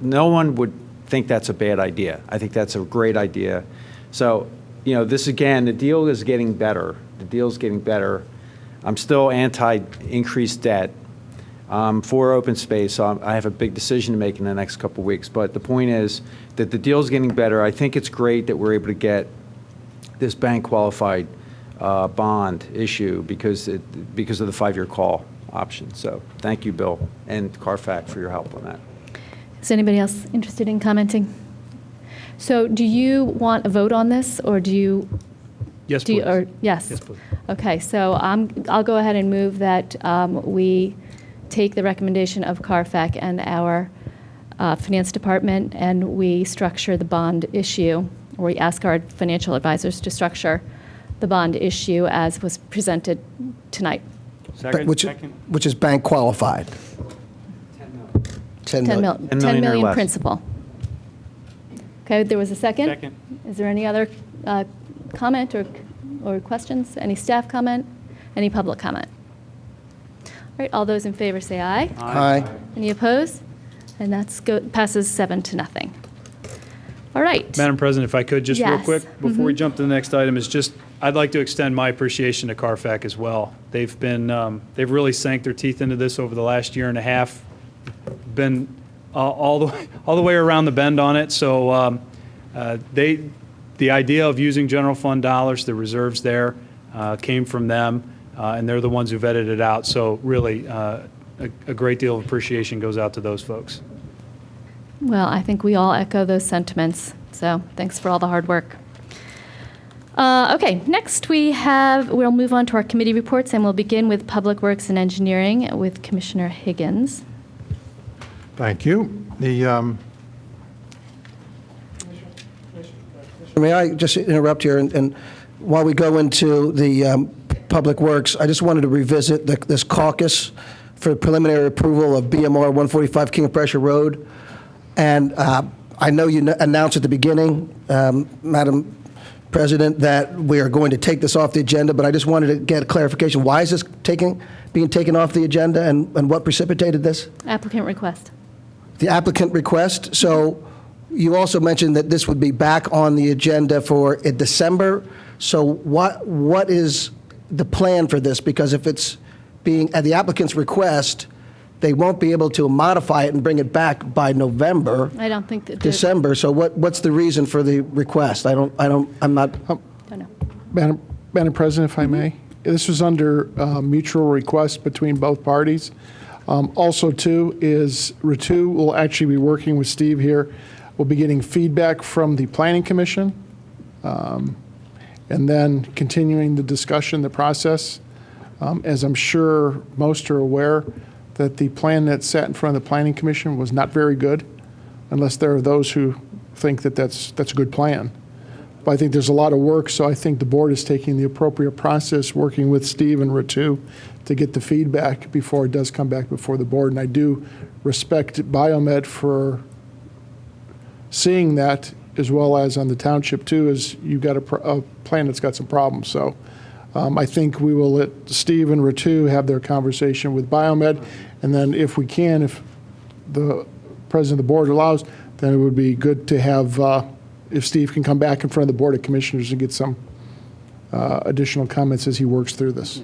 Speaker 14: no one would think that's a bad idea. I think that's a great idea. So, this again, the deal is getting better. The deal's getting better. I'm still anti-increased debt. For open space, so I have a big decision to make in the next couple of weeks. But the point is that the deal's getting better. I think it's great that we're able to get this bank-qualified bond issue because of the 5-year call option. So thank you, Bill, and CARFAC for your help on that.
Speaker 2: Is anybody else interested in commenting? So do you want a vote on this, or do you?
Speaker 17: Yes, please.
Speaker 2: Yes.
Speaker 17: Yes, please.
Speaker 2: Okay, so I'll go ahead and move that we take the recommendation of CARFAC and our finance department, and we structure the bond issue, or we ask our financial advisors to structure the bond issue as was presented tonight.
Speaker 13: Which is bank qualified. 10 million.
Speaker 2: 10 million principal. Okay, there was a second?
Speaker 17: Second.
Speaker 2: Is there any other comment or questions? Any staff comment? Any public comment? All right, all those in favor say aye.
Speaker 13: Aye.
Speaker 2: Any opposed? And that's passes 7-0. All right.
Speaker 17: Madam President, if I could, just real
Speaker 2: Yes.
Speaker 17: quick, before we jump to the next item, I'd like to extend my appreciation to CARFAC as well. They've really sank their teeth into this over the last year and a half, been all the way around the bend on it. So the idea of using general fund dollars, the reserves there, came from them, and they're the ones who vetted it out. So really, a great deal of appreciation goes out to those folks.
Speaker 2: Well, I think we all echo those sentiments. So thanks for all the hard work. Okay, next we'll move on to our committee reports, and we'll begin with Public Works and Engineering with Commissioner Higgins.
Speaker 12: Thank you.
Speaker 13: May I just interrupt here? And while we go into the Public Works, I just wanted to revisit this caucus for preliminary approval of BMR 145 King of Prussia Road. And I know you announced at the beginning, Madam President, that we are going to take this off the agenda, but I just wanted to get a clarification. Why is this being taken off the agenda, and what precipitated this?
Speaker 2: Applicant request.
Speaker 13: The applicant request. So you also mentioned that this would be back on the agenda for December. So what is the plan for this? Because if it's being at the applicant's request, they won't be able to modify it and bring it back by November.
Speaker 2: I don't think that
Speaker 13: December. So what's the reason for the request? I'm not.
Speaker 2: Don't know.
Speaker 6: Madam President, if I may, this was under mutual request between both parties. Also, too, is Ritu will actually be working with Steve here. We'll be getting feedback from the Planning Commission, and then continuing the discussion, the process. As I'm sure most are aware, that the plan that sat in front of the Planning Commission was not very good, unless there are those who think that that's a good plan. But I think there's a lot of work, so I think the board is taking the appropriate process, working with Steve and Ritu to get the feedback before it does come back before the board. And I do respect Biomed for seeing that, as well as on the township too, is you've got a plan that's got some problems. So I think we will let Steve and Ritu have their conversation with Biomed, and then if we can, if the president of the board allows, then it would be good to have, if Steve can come back in front of the Board of Commissioners and get some additional comments as he works through this.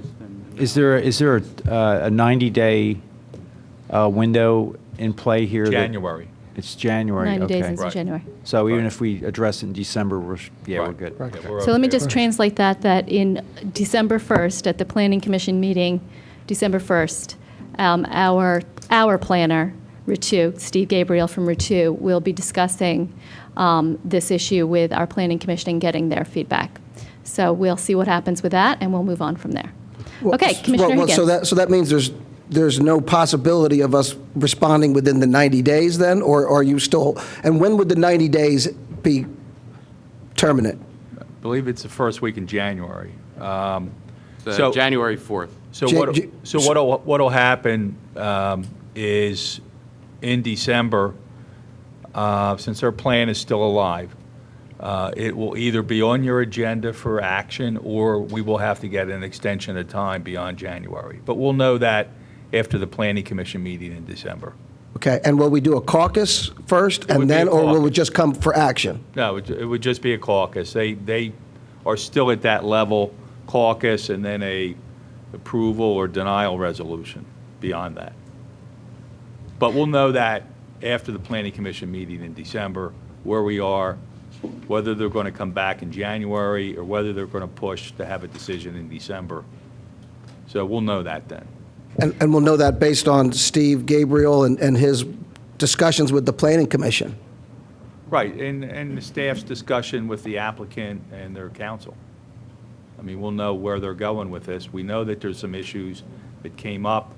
Speaker 14: Is there a 90-day window in play here?
Speaker 15: January.
Speaker 14: It's January.
Speaker 2: 90
Speaker 14: okay.
Speaker 2: days into January.
Speaker 14: So even if we address it in December, we're good.
Speaker 6: Right.
Speaker 2: So let me just translate that in December 1st, at the Planning Commission meeting, December 1st, our planner, Ritu, Steve Gabriel from Ritu, will be discussing this issue with our Planning Commission and getting their feedback. So we'll see what happens with that, and we'll move on from there. Okay, Commissioner Higgins.
Speaker 13: So that means there's no possibility of us responding within the 90 days then, or are you still, and when would the 90 days be terminate?
Speaker 15: I believe it's the first week in January.
Speaker 19: So January 4th.
Speaker 15: So what'll happen is in December, since our plan is still alive, it will either be on your agenda for action, or we will have to get an extension of time beyond January. But we'll know that after the Planning Commission meeting in December.
Speaker 13: Okay, and will we do a caucus first, and then, or will it just come for action?
Speaker 15: No, it would just be a caucus. They are still at that level, caucus, and then a approval or denial resolution beyond that. But we'll know that after the Planning Commission meeting in December, where we are, whether they're going to come back in January or whether they're going to push to have a decision in December. So we'll know that then.
Speaker 13: And we'll know that based on Steve Gabriel and his discussions with the Planning Commission.
Speaker 15: Right, and the staff's discussion with the applicant and their counsel. I mean, we'll know where they're going with this. We know that there's some issues that came up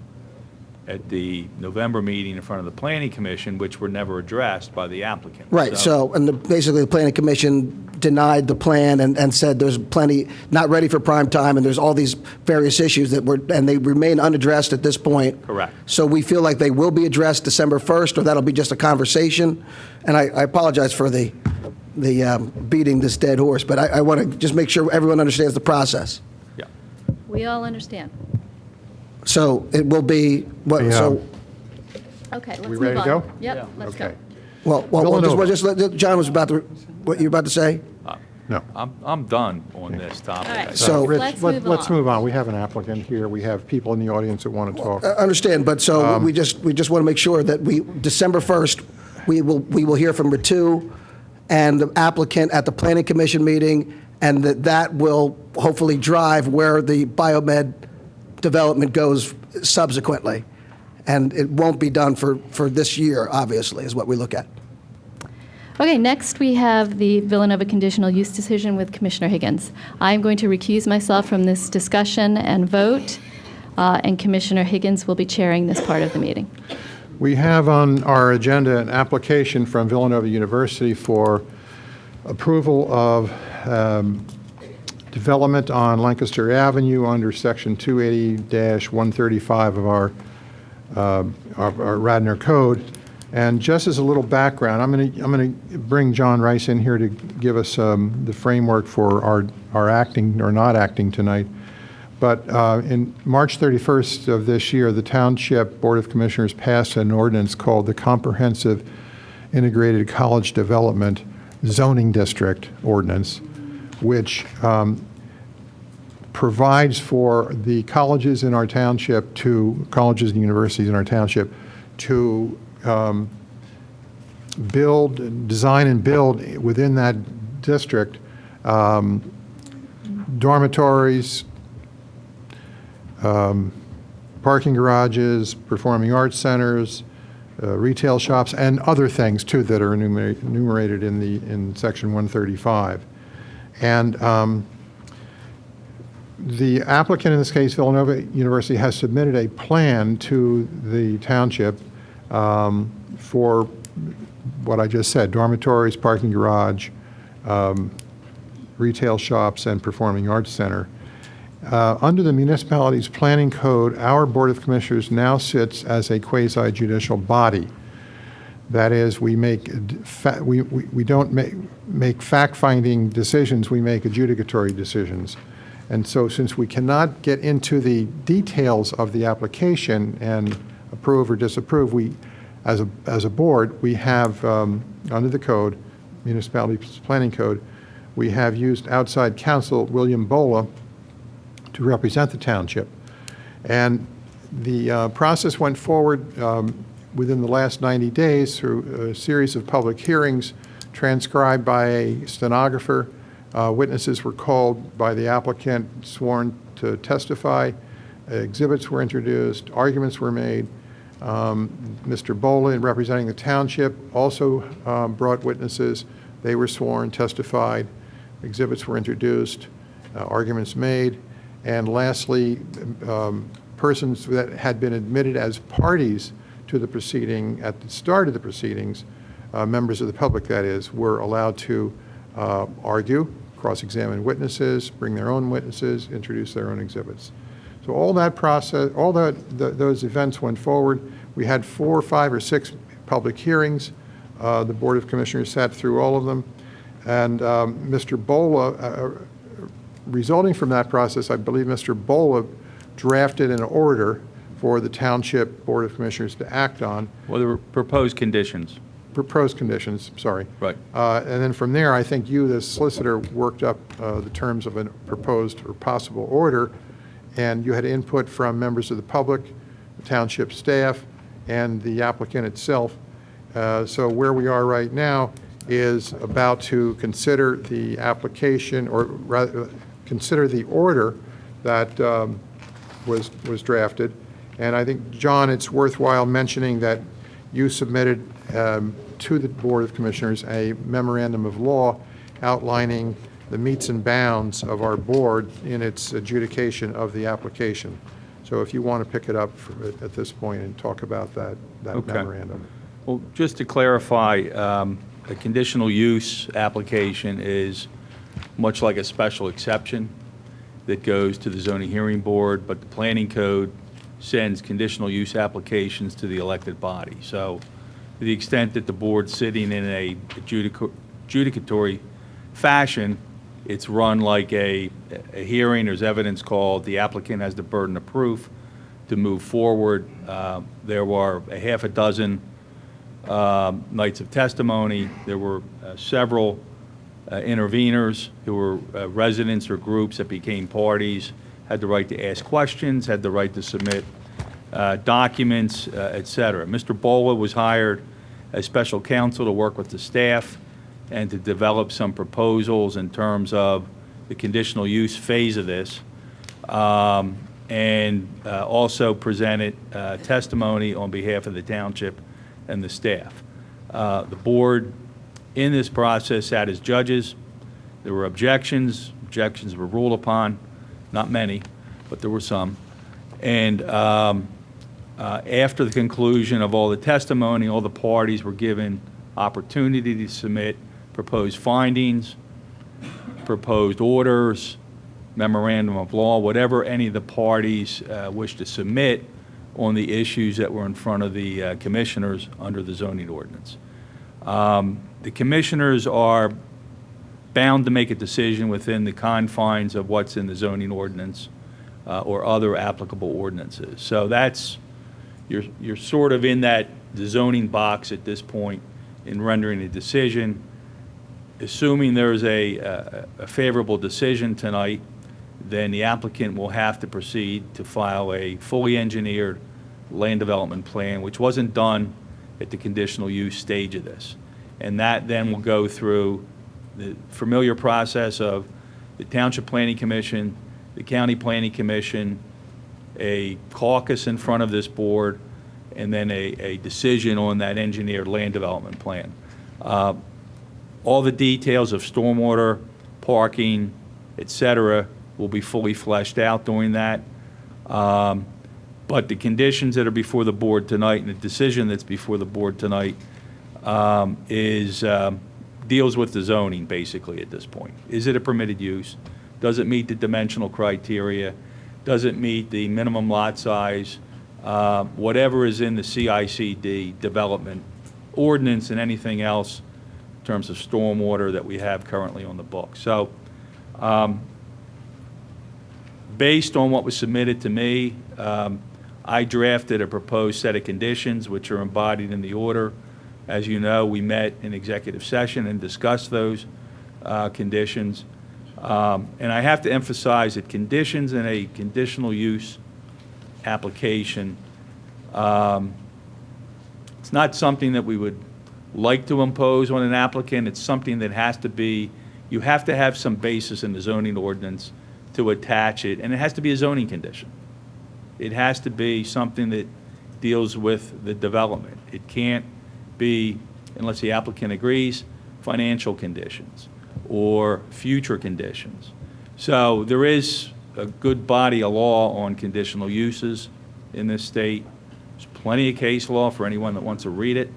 Speaker 15: at the November meeting in front of the Planning Commission, which were never addressed by the applicant.
Speaker 13: Right, basically the Planning Commission denied the plan and said there's plenty, not ready for prime time, and there's all these various issues and they remain unaddressed at this point.
Speaker 15: Correct.
Speaker 13: So we feel like they will be addressed December 1st, or that'll be just a conversation. And I apologize for the beating this dead horse, but I want to just make sure everyone understands the process.
Speaker 15: Yeah.
Speaker 2: We all understand.
Speaker 13: So it will be, what,
Speaker 2: Okay, let's
Speaker 12: we
Speaker 2: move
Speaker 12: ready
Speaker 2: on.
Speaker 12: to go?
Speaker 2: Yep, let's go.
Speaker 13: just let John was about to, what you were about to say?
Speaker 12: No.
Speaker 15: I'm done on this topic.
Speaker 2: All right.
Speaker 13: So
Speaker 12: Rich,
Speaker 2: let's move on.
Speaker 12: We have an applicant here. We have people in the audience that want to talk.
Speaker 13: I understand, but so we just want to make sure that December 1st, we will hear from Ritu and the applicant at the Planning Commission meeting, and that will hopefully drive where the Biomed development goes subsequently. And it won't be done for this year, obviously, is what we look at.
Speaker 2: Okay, next we have the Villanova conditional use decision with Commissioner Higgins. I'm going to recuse myself from this discussion and vote, and Commissioner Higgins will be chairing this part of the meeting.
Speaker 12: We have on our agenda an application from Villanova University for approval of development on Lancaster Avenue under Section 280-135 of our Radnor Code. And just as a little background, I'm going to bring John Rice in here to give us the framework for our acting or not acting tonight. But in March 31st of this year, the Township Board of Commissioners passed an ordinance called the Comprehensive Integrated College Development Zoning District Ordinance, which provides for the colleges in our township colleges and universities in our township to design and build within that district dormitories, parking garages, performing arts centers, retail shops, and other things too that are enumerated in Section 135. And The applicant, in this case, Villanova University, has submitted a plan to the township for what I just said: dormitories, parking garage, retail shops, and performing arts center. Under the municipality's planning code, our Board of Commissioners now sits as a quasi-judicial body. That is, we don't make fact-finding decisions, we make adjudicatory decisions. And so since we cannot get into the details of the application and approve or disapprove, we, as a board, we have, under the code, municipality planning code, we have used outside counsel, William Bola, to represent the township. And the process went forward within the last 90 days through a series of public hearings transcribed by a stenographer. Witnesses were called by the applicant, sworn to testify. Exhibits were introduced, arguments were made. Mr. Bola, in representing the township, also brought witnesses. They were sworn, testified, exhibits were introduced, arguments made. And lastly, persons that had been admitted as parties to the proceeding at the start of the proceedings, members of the public that is, were allowed to argue, cross-examine witnesses, bring their own witnesses, introduce their own exhibits. So all that process, those events went forward. We had 4, 5, or 6 public hearings. The Board of Commissioners sat through all of them. And Mr. Bola, resulting from that process, I believe Mr. Bola drafted an order for the Township Board of Commissioners to act on.
Speaker 15: Well, there were proposed conditions.
Speaker 12: Proposed conditions, sorry.
Speaker 15: Right.
Speaker 12: And then from there, I think you, the solicitor, worked up the terms of a proposed or possible order, and you had input from members of the public, the township staff, and the applicant itself. So where we are right now is about to consider the application, or rather consider the order that was drafted. And I think, John, it's worthwhile mentioning that you submitted to the Board of Commissioners a memorandum of law outlining the metes and bounds of our board in its adjudication of the application. So if you want to pick it up at this point and talk about that
Speaker 15: Okay.
Speaker 12: memorandum.
Speaker 15: Well, just to clarify, a conditional use application is much like a special exception that goes to the zoning hearing board, but the planning code sends conditional use applications to the elected body. So to the extent that the board's sitting in a adjudicatory fashion, it's run like a hearing. There's evidence called. The applicant has the burden of proof to move forward. There were a half a dozen nights of testimony. There were several interveners who were residents or groups that became parties, had the right to ask questions, had the right to submit documents, et cetera. Mr. Bola was hired as special counsel to work with the staff and to develop some proposals in terms of the conditional use phase of this, and also presented testimony on behalf of the township and the staff. The board in this process sat as judges. There were objections. Objections were ruled upon. Not many, but there were some. And after the conclusion of all the testimony, all the parties were given opportunity to submit proposed findings, proposed orders, memorandum of law, whatever any of the parties wish to submit on the issues that were in front of the commissioners under the zoning ordinance. The commissioners are bound to make a decision within the confines of what's in the zoning ordinance or other applicable ordinances. So that's, you're sort of in that zoning box at this point in rendering a decision. Assuming there's a favorable decision tonight, then the applicant will have to proceed to file a fully engineered land development plan, which wasn't done at the conditional use stage of this. And that then will go through the familiar process of the Township Planning Commission, the County Planning Commission, a caucus in front of this board, and then a decision on that engineered land development plan. All the details of stormwater, parking, et cetera, will be fully fleshed out during that. But the conditions that are before the board tonight and the decision that's before the board tonight deals with the zoning, basically, at this point. Is it a permitted use? Does it meet the dimensional criteria? Does it meet the minimum lot size? Whatever is in the CICD development ordinance and anything else in terms of stormwater that we have currently on the book. So based on what was submitted to me, I drafted a proposed set of conditions which are embodied in the order. As you know, we met in executive session and discussed those conditions. And I have to emphasize that conditions in a conditional use application, it's not something that we would like to impose on an applicant. It's something that has to be, you have to have some basis in the zoning ordinance to attach it, and it has to be a zoning condition. It has to be something that deals with the development. It can't be, unless the applicant agrees, financial conditions or future conditions. So there is a good body of law on conditional uses in this state. There's plenty of case law for anyone that wants to read it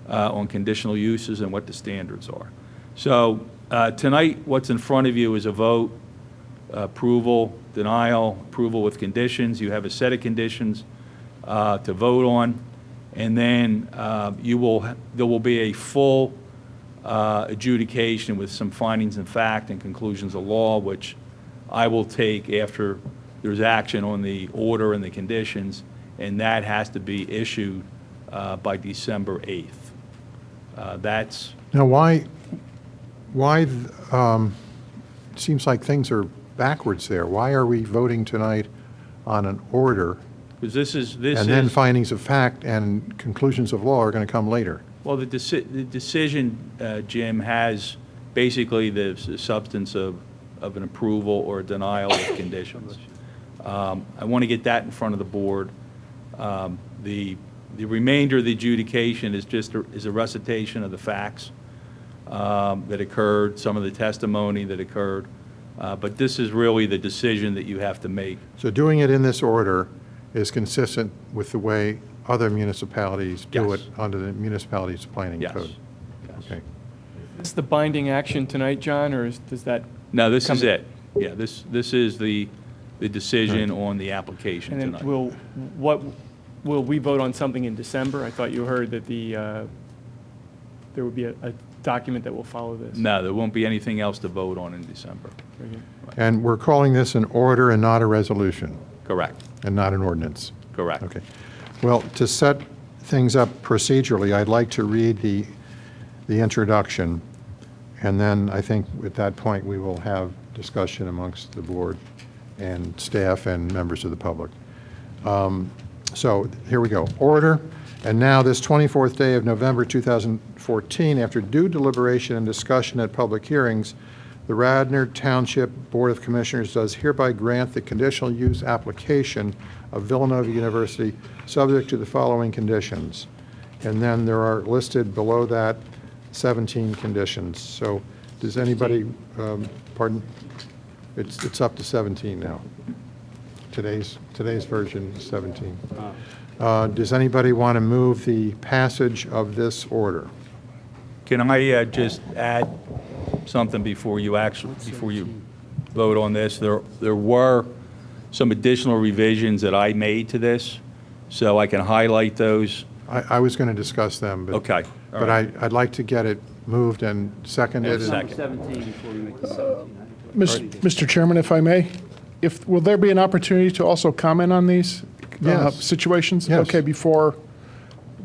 Speaker 15: on conditional uses and what the standards are. So tonight, what's in front of you is a vote, approval, denial, approval with conditions. You have a set of conditions to vote on, and then there will be a full adjudication with some findings in fact and conclusions of law, which I will take after there's action on the order and the conditions, and that has to be issued by December 8th. That's
Speaker 12: Now, why, it seems like things are backwards there. Why are we voting tonight on an order?
Speaker 15: because this
Speaker 12: And then findings of fact and conclusions of law are going to come later.
Speaker 15: Well, the decision, Jim, has basically the substance of an approval or a denial with conditions. I want to get that in front of the board. The remainder of the adjudication is just a recitation of the facts that occurred, some of the testimony that occurred. But this is really the decision that you have to make.
Speaker 12: So doing it in this order is consistent with the way other municipalities do it under the municipalities planning code? Okay.
Speaker 20: Is this the binding action tonight, John, or does that?
Speaker 15: No, this is it. Yeah, this is the decision on the application
Speaker 20: And
Speaker 15: tonight.
Speaker 20: then will we vote on something in December? I thought you heard that there would be a document that will follow this.
Speaker 15: No, there won't be anything else to vote on in December.
Speaker 20: Very good.
Speaker 12: And we're calling this an order and not a resolution?
Speaker 15: Correct.
Speaker 12: And not an ordinance?
Speaker 15: Correct.
Speaker 12: Okay. Well, to set things up procedurally, I'd like to read the introduction, and then I think at that point we will have discussion amongst the board and staff and members of the public. So here we go. Order. And now, this 24th day of November 2014, after due deliberation and discussion at public hearings, the Radnor Township Board of Commissioners does hereby grant the conditional use application of Villanova University subject to the following conditions. And then there are listed below that 17 conditions. So does anybody, pardon? It's up to 17 now. Today's version is 17. Does anybody want to move the passage of this order?
Speaker 15: Can I just add something before you vote on this? There were some additional revisions that I made to this, so I can highlight those.
Speaker 12: I was going to discuss them, but
Speaker 15: Okay. All
Speaker 12: but
Speaker 15: right.
Speaker 12: I'd like to get it moved and seconded.
Speaker 15: Second.
Speaker 1: 17 before we make the 17.
Speaker 6: Mr. Chairman, if I may, will there be an opportunity to also comment on these
Speaker 12: Yes.
Speaker 6: situations?
Speaker 12: Yes.
Speaker 6: Okay, before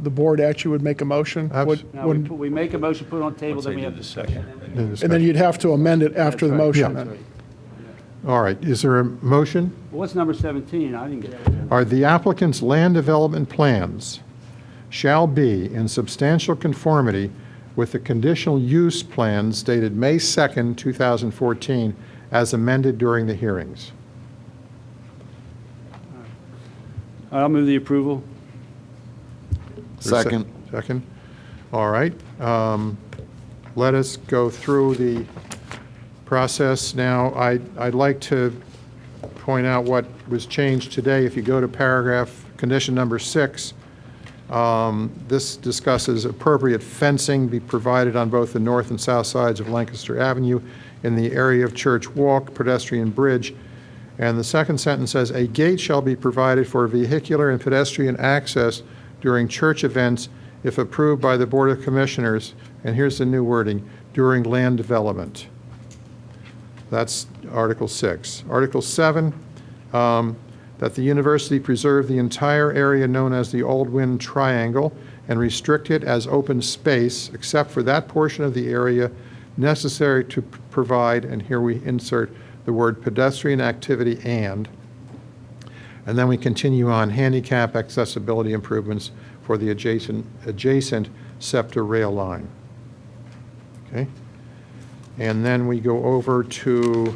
Speaker 6: the board actually would make a motion?
Speaker 1: Now, we make a motion, put it on the table, then we have discussion.
Speaker 6: And then you'd have to amend it after the motion.
Speaker 1: That's
Speaker 6: then.
Speaker 1: right.
Speaker 12: All right, is there a motion?
Speaker 1: What's number 17? I didn't get that.
Speaker 12: Are the applicant's land development plans shall be in substantial conformity with the conditional use plans dated May 2nd, 2014, as amended during the hearings?
Speaker 1: I'll move the approval.
Speaker 11: Second.
Speaker 12: Second. All right. Let us go through the process. Now, I'd like to point out what was changed today. If you go to paragraph, condition number 6, this discusses appropriate fencing be provided on both the north and south sides of Lancaster Avenue in the area of Church Walk, pedestrian bridge. And the second sentence says, a gate shall be provided for vehicular and pedestrian access during church events if approved by the Board of Commissioners, and here's the new wording, during land development. That's Article 6. Article 7, that the university preserve the entire area known as the Old Wind Triangle and restrict it as open space, except for that portion of the area necessary to provide, and here we insert the word pedestrian activity and then we continue on handicap accessibility improvements for the adjacent SEPTA rail line. Okay? And then we go over to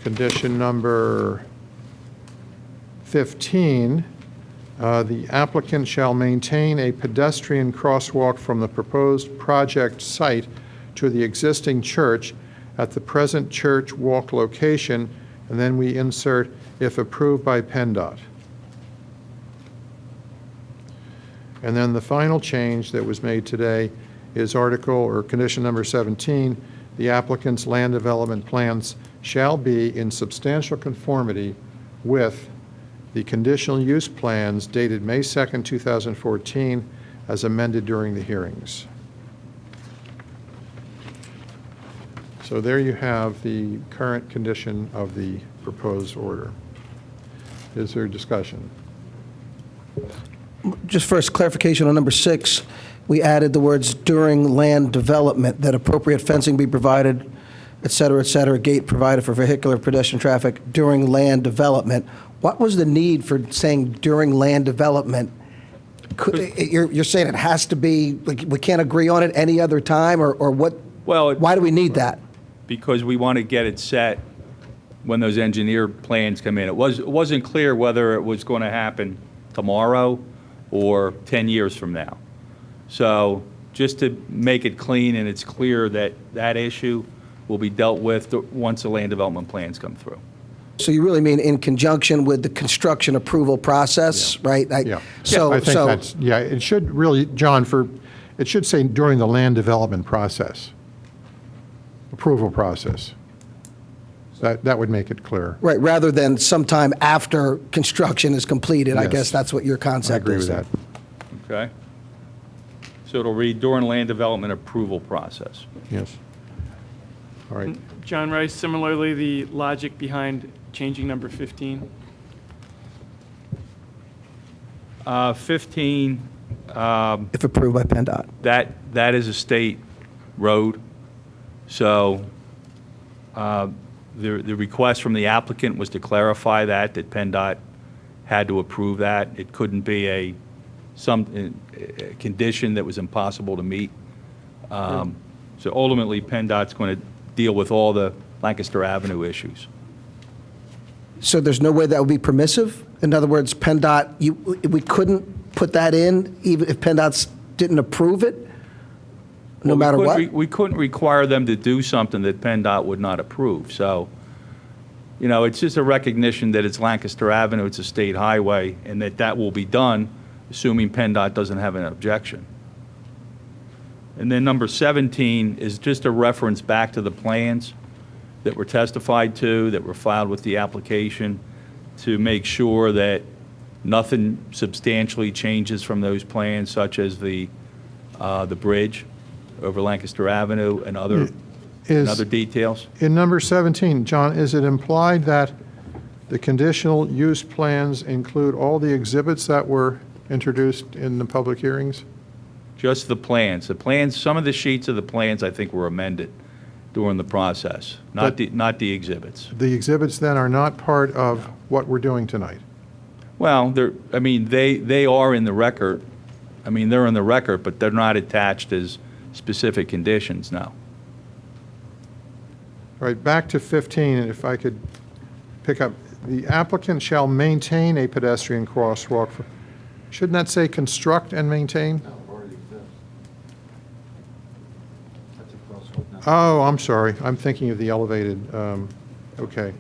Speaker 12: condition number 15. The applicant shall maintain a pedestrian crosswalk from the proposed project site to the existing church at the present church walk location, and then we insert if approved by PennDOT. And then the final change that was made today is article or condition number 17. The applicant's land development plans shall be in substantial conformity with the conditional use plans dated May 2nd, 2014, as amended during the hearings. So there you have the current condition of the proposed order. Is there discussion?
Speaker 13: Just first clarification on number 6, we added the words during land development, that appropriate fencing be provided, et cetera, gate provided for vehicular pedestrian traffic during land development. What was the need for saying during land development? You're saying it has to be, like, we can't agree on it any other time, or what?
Speaker 15: Well,
Speaker 13: why do we need that?
Speaker 15: Because we want to get it set when those engineer plans come in. It wasn't clear whether it was going to happen tomorrow or 10 years from now. So just to make it clean and it's clear that that issue will be dealt with once the land development plans come through.
Speaker 13: So you really mean in conjunction with the construction approval process, right?
Speaker 12: Yeah. I think that's, yeah, it should really, John, it should say during the land development process, approval process. That would make it clear.
Speaker 13: Right, rather than sometime after construction is completed. I
Speaker 12: Yes.
Speaker 13: guess that's what your concept is.
Speaker 12: I agree with that.
Speaker 15: Okay? So it'll read during land development approval process.
Speaker 12: Yes. All right.
Speaker 20: John Rice, similarly, the logic behind changing number 15?
Speaker 15: 15.
Speaker 13: If approved by PennDOT.
Speaker 15: That is a state road. So the request from the applicant was to clarify that PennDOT had to approve that. It couldn't be a condition that was impossible to meet. So ultimately, PennDOT's going to deal with all the Lancaster Avenue issues.
Speaker 13: So there's no way that would be permissive? In other words, PennDOT, we couldn't put that in even if PennDOT didn't approve it? No matter what?
Speaker 15: We couldn't require them to do something that PennDOT would not approve. So, you know, it's just a recognition that it's Lancaster Avenue, it's a state highway, and that will be done, assuming PennDOT doesn't have an objection. And then number 17 is just a reference back to the plans that were testified to, that were filed with the application, to make sure that nothing substantially changes from those plans, such as the bridge over Lancaster Avenue and other details.
Speaker 12: In number 17, John, is it implied that the conditional use plans include all the exhibits that were introduced in the public hearings?
Speaker 15: Just the plans. The plans, some of the sheets of the plans, I think, were amended during the process, not the exhibits.
Speaker 12: The exhibits then are not part of what we're doing tonight?
Speaker 15: Well, they are in the record. I mean, they're in the record, but they're not attached as specific conditions, no.
Speaker 12: All right, back to 15, and if I could pick up, the applicant shall maintain a pedestrian crosswalk. Shouldn't that say construct and maintain?
Speaker 14: No, it already exists. That's a crosswalk now.
Speaker 12: Oh, I'm sorry. I'm thinking of the elevated, okay,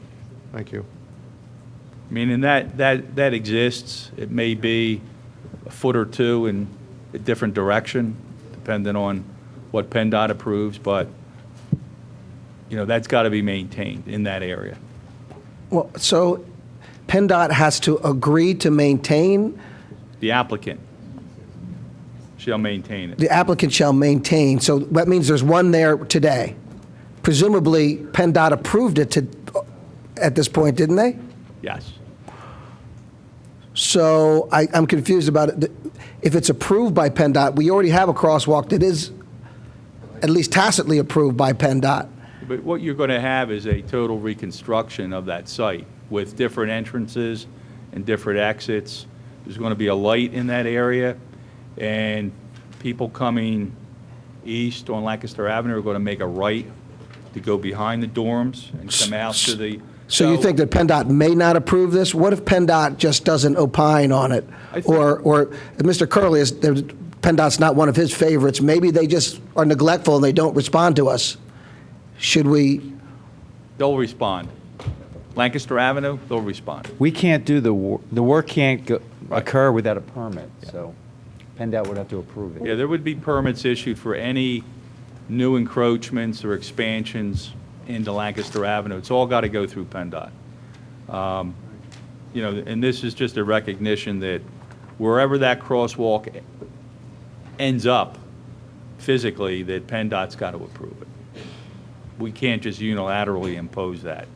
Speaker 12: thank you.
Speaker 15: Meaning that exists. It may be a foot or two in a different direction, depending on what PennDOT approves, but, that's got to be maintained in that area.
Speaker 13: Well, so PennDOT has to agree to maintain,
Speaker 15: The applicant shall maintain it.
Speaker 13: the applicant shall maintain, so that means there's one there today. Presumably, PennDOT approved it at this point, didn't they?
Speaker 15: Yes.
Speaker 13: So I'm confused about it. If it's approved by PennDOT, we already have a crosswalk that is at least tacitly approved by PennDOT.
Speaker 15: But what you're going to have is a total reconstruction of that site with different entrances and different exits. There's going to be a light in that area, and people coming east on Lancaster Avenue are going to make a right to go behind the dorms and come out to the...
Speaker 13: So you think that PennDOT may not approve this? What if PennDOT just doesn't opine on it? Or Mr. Curley, PennDOT's not one of his favorites. Maybe they just are neglectful and they don't respond to us. Should we?
Speaker 15: They'll respond. Lancaster Avenue, they'll respond.
Speaker 14: We can't do the work can't occur without a permit, so PennDOT would have to approve it.
Speaker 15: Yeah, there would be permits issued for any new encroachments or expansions into Lancaster Avenue. It's all got to go through PennDOT. And this is just a recognition that wherever that crosswalk ends up physically, that PennDOT's got to approve it. We can't just unilaterally impose that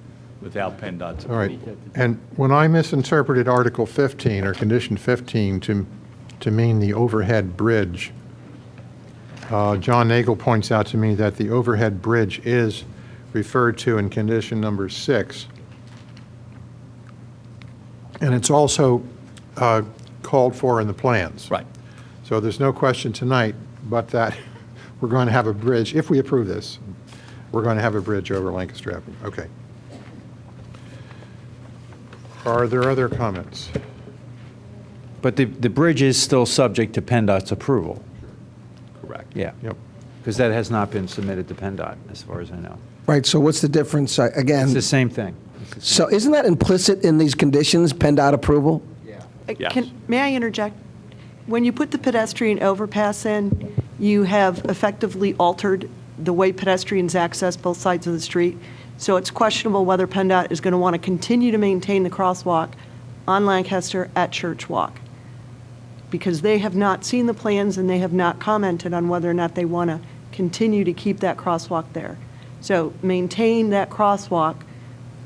Speaker 15: without PennDOT's
Speaker 12: All right,
Speaker 15: approval.
Speaker 12: and when I misinterpreted Article 15, or Condition 15, to mean the overhead bridge, John Nagel points out to me that the overhead bridge is referred to in condition number 6. And it's also called for in the plans.
Speaker 15: Right.
Speaker 12: So there's no question tonight but that we're going to have a bridge, if we approve this, we're going to have a bridge over Lancaster Avenue. Okay. Are there other comments?
Speaker 14: But the bridge is still subject to PennDOT's approval.
Speaker 15: Correct.
Speaker 14: Yeah.
Speaker 12: Yep.
Speaker 14: Because that has not been submitted to PennDOT, as far as I know.
Speaker 13: Right, so what's the difference? Again,
Speaker 14: It's the same thing.
Speaker 13: so isn't that implicit in these conditions, PennDOT approval?
Speaker 15: Yes.
Speaker 21: May I interject? When you put the pedestrian overpass in, you have effectively altered the way pedestrians access both sides of the street. So it's questionable whether PennDOT is going to want to continue to maintain the crosswalk on Lancaster at Church Walk, because they have not seen the plans and they have not commented on whether or not they want to continue to keep that crosswalk there. So maintain that crosswalk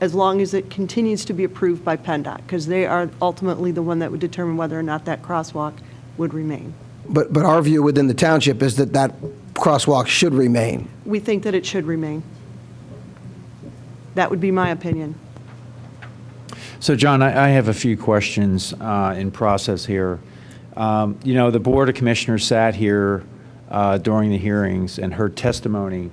Speaker 21: as long as it continues to be approved by PennDOT, because they are ultimately the one that would determine whether or not that crosswalk would remain.
Speaker 13: But our view within the township is that that crosswalk should remain.
Speaker 21: We think that it should remain. That would be my opinion.
Speaker 14: So, John, I have a few questions in process here. The Board of Commissioners sat here during the hearings and heard testimony,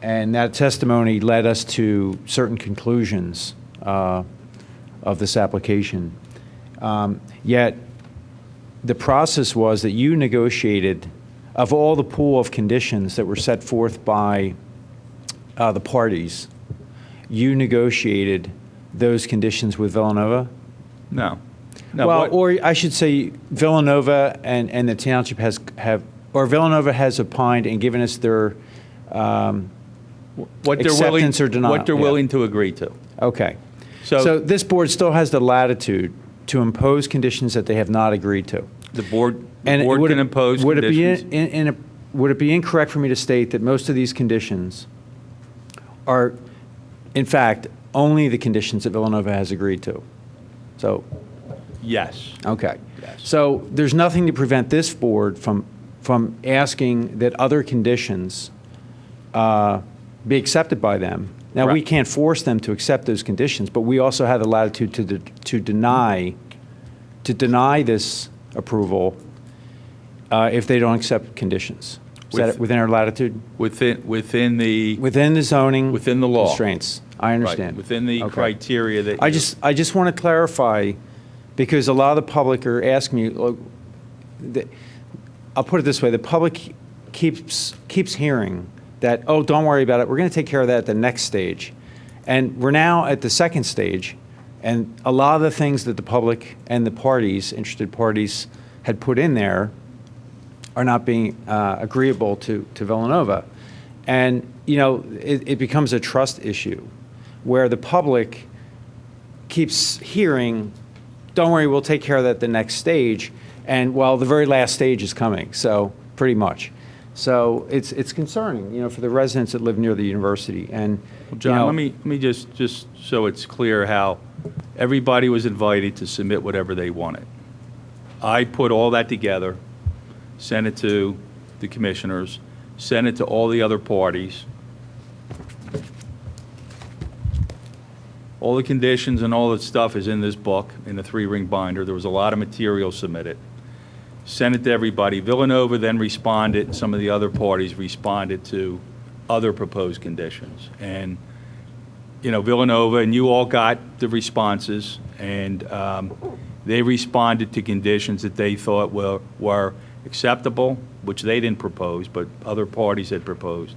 Speaker 14: and that testimony led us to certain conclusions of this application. Yet, the process was that you negotiated, of all the pool of conditions that were set forth by the parties, you negotiated those conditions with Villanova?
Speaker 15: No.
Speaker 14: Well, or I should say Villanova and the township Villanova has opined and given us their acceptance or denial.
Speaker 15: What they're willing to agree to.
Speaker 14: Okay. So this board still has the latitude to impose conditions that they have not agreed to.
Speaker 15: The board can impose conditions.
Speaker 14: Would it be incorrect for me to state that most of these conditions are, in fact, only the conditions that Villanova has agreed to? So.
Speaker 15: Yes.
Speaker 14: Okay. Yes. So there's nothing to prevent this board from asking that other conditions be accepted by them. Now, we can't force them to accept those conditions, but we also have the latitude to deny this approval if they don't accept conditions. Is that within our latitude?
Speaker 15: Within the
Speaker 14: zoning.
Speaker 15: Within the law.
Speaker 14: Constraints. I understand.
Speaker 15: Right. Within the criteria that
Speaker 14: I just want to clarify, because a lot of the public are asking me, I'll put it this way, the public keeps hearing that, oh, don't worry about it, we're going to take care of that at the next stage. And we're now at the second stage, and a lot of the things that the public and the parties, interested parties, had put in there are not being agreeable to Villanova. And, you know, it becomes a trust issue where the public keeps hearing, don't worry, we'll take care of that at the next stage. And, well, the very last stage is coming, so pretty much. So it's concerning, you know, for the residents that live near the university. And,
Speaker 15: Well, John,
Speaker 14: you know,
Speaker 15: let me just so it's clear how everybody was invited to submit whatever they wanted. I put all that together, sent it to the commissioners, sent it to all the other parties. All the conditions and all that stuff is in this book, in the 3-ring binder. There was a lot of material submitted. Sent it to everybody. Villanova then responded, some of the other parties responded to other proposed conditions. And, you know, Villanova, and you all got the responses, and they responded to conditions that they thought were acceptable, which they didn't propose, but other parties had proposed,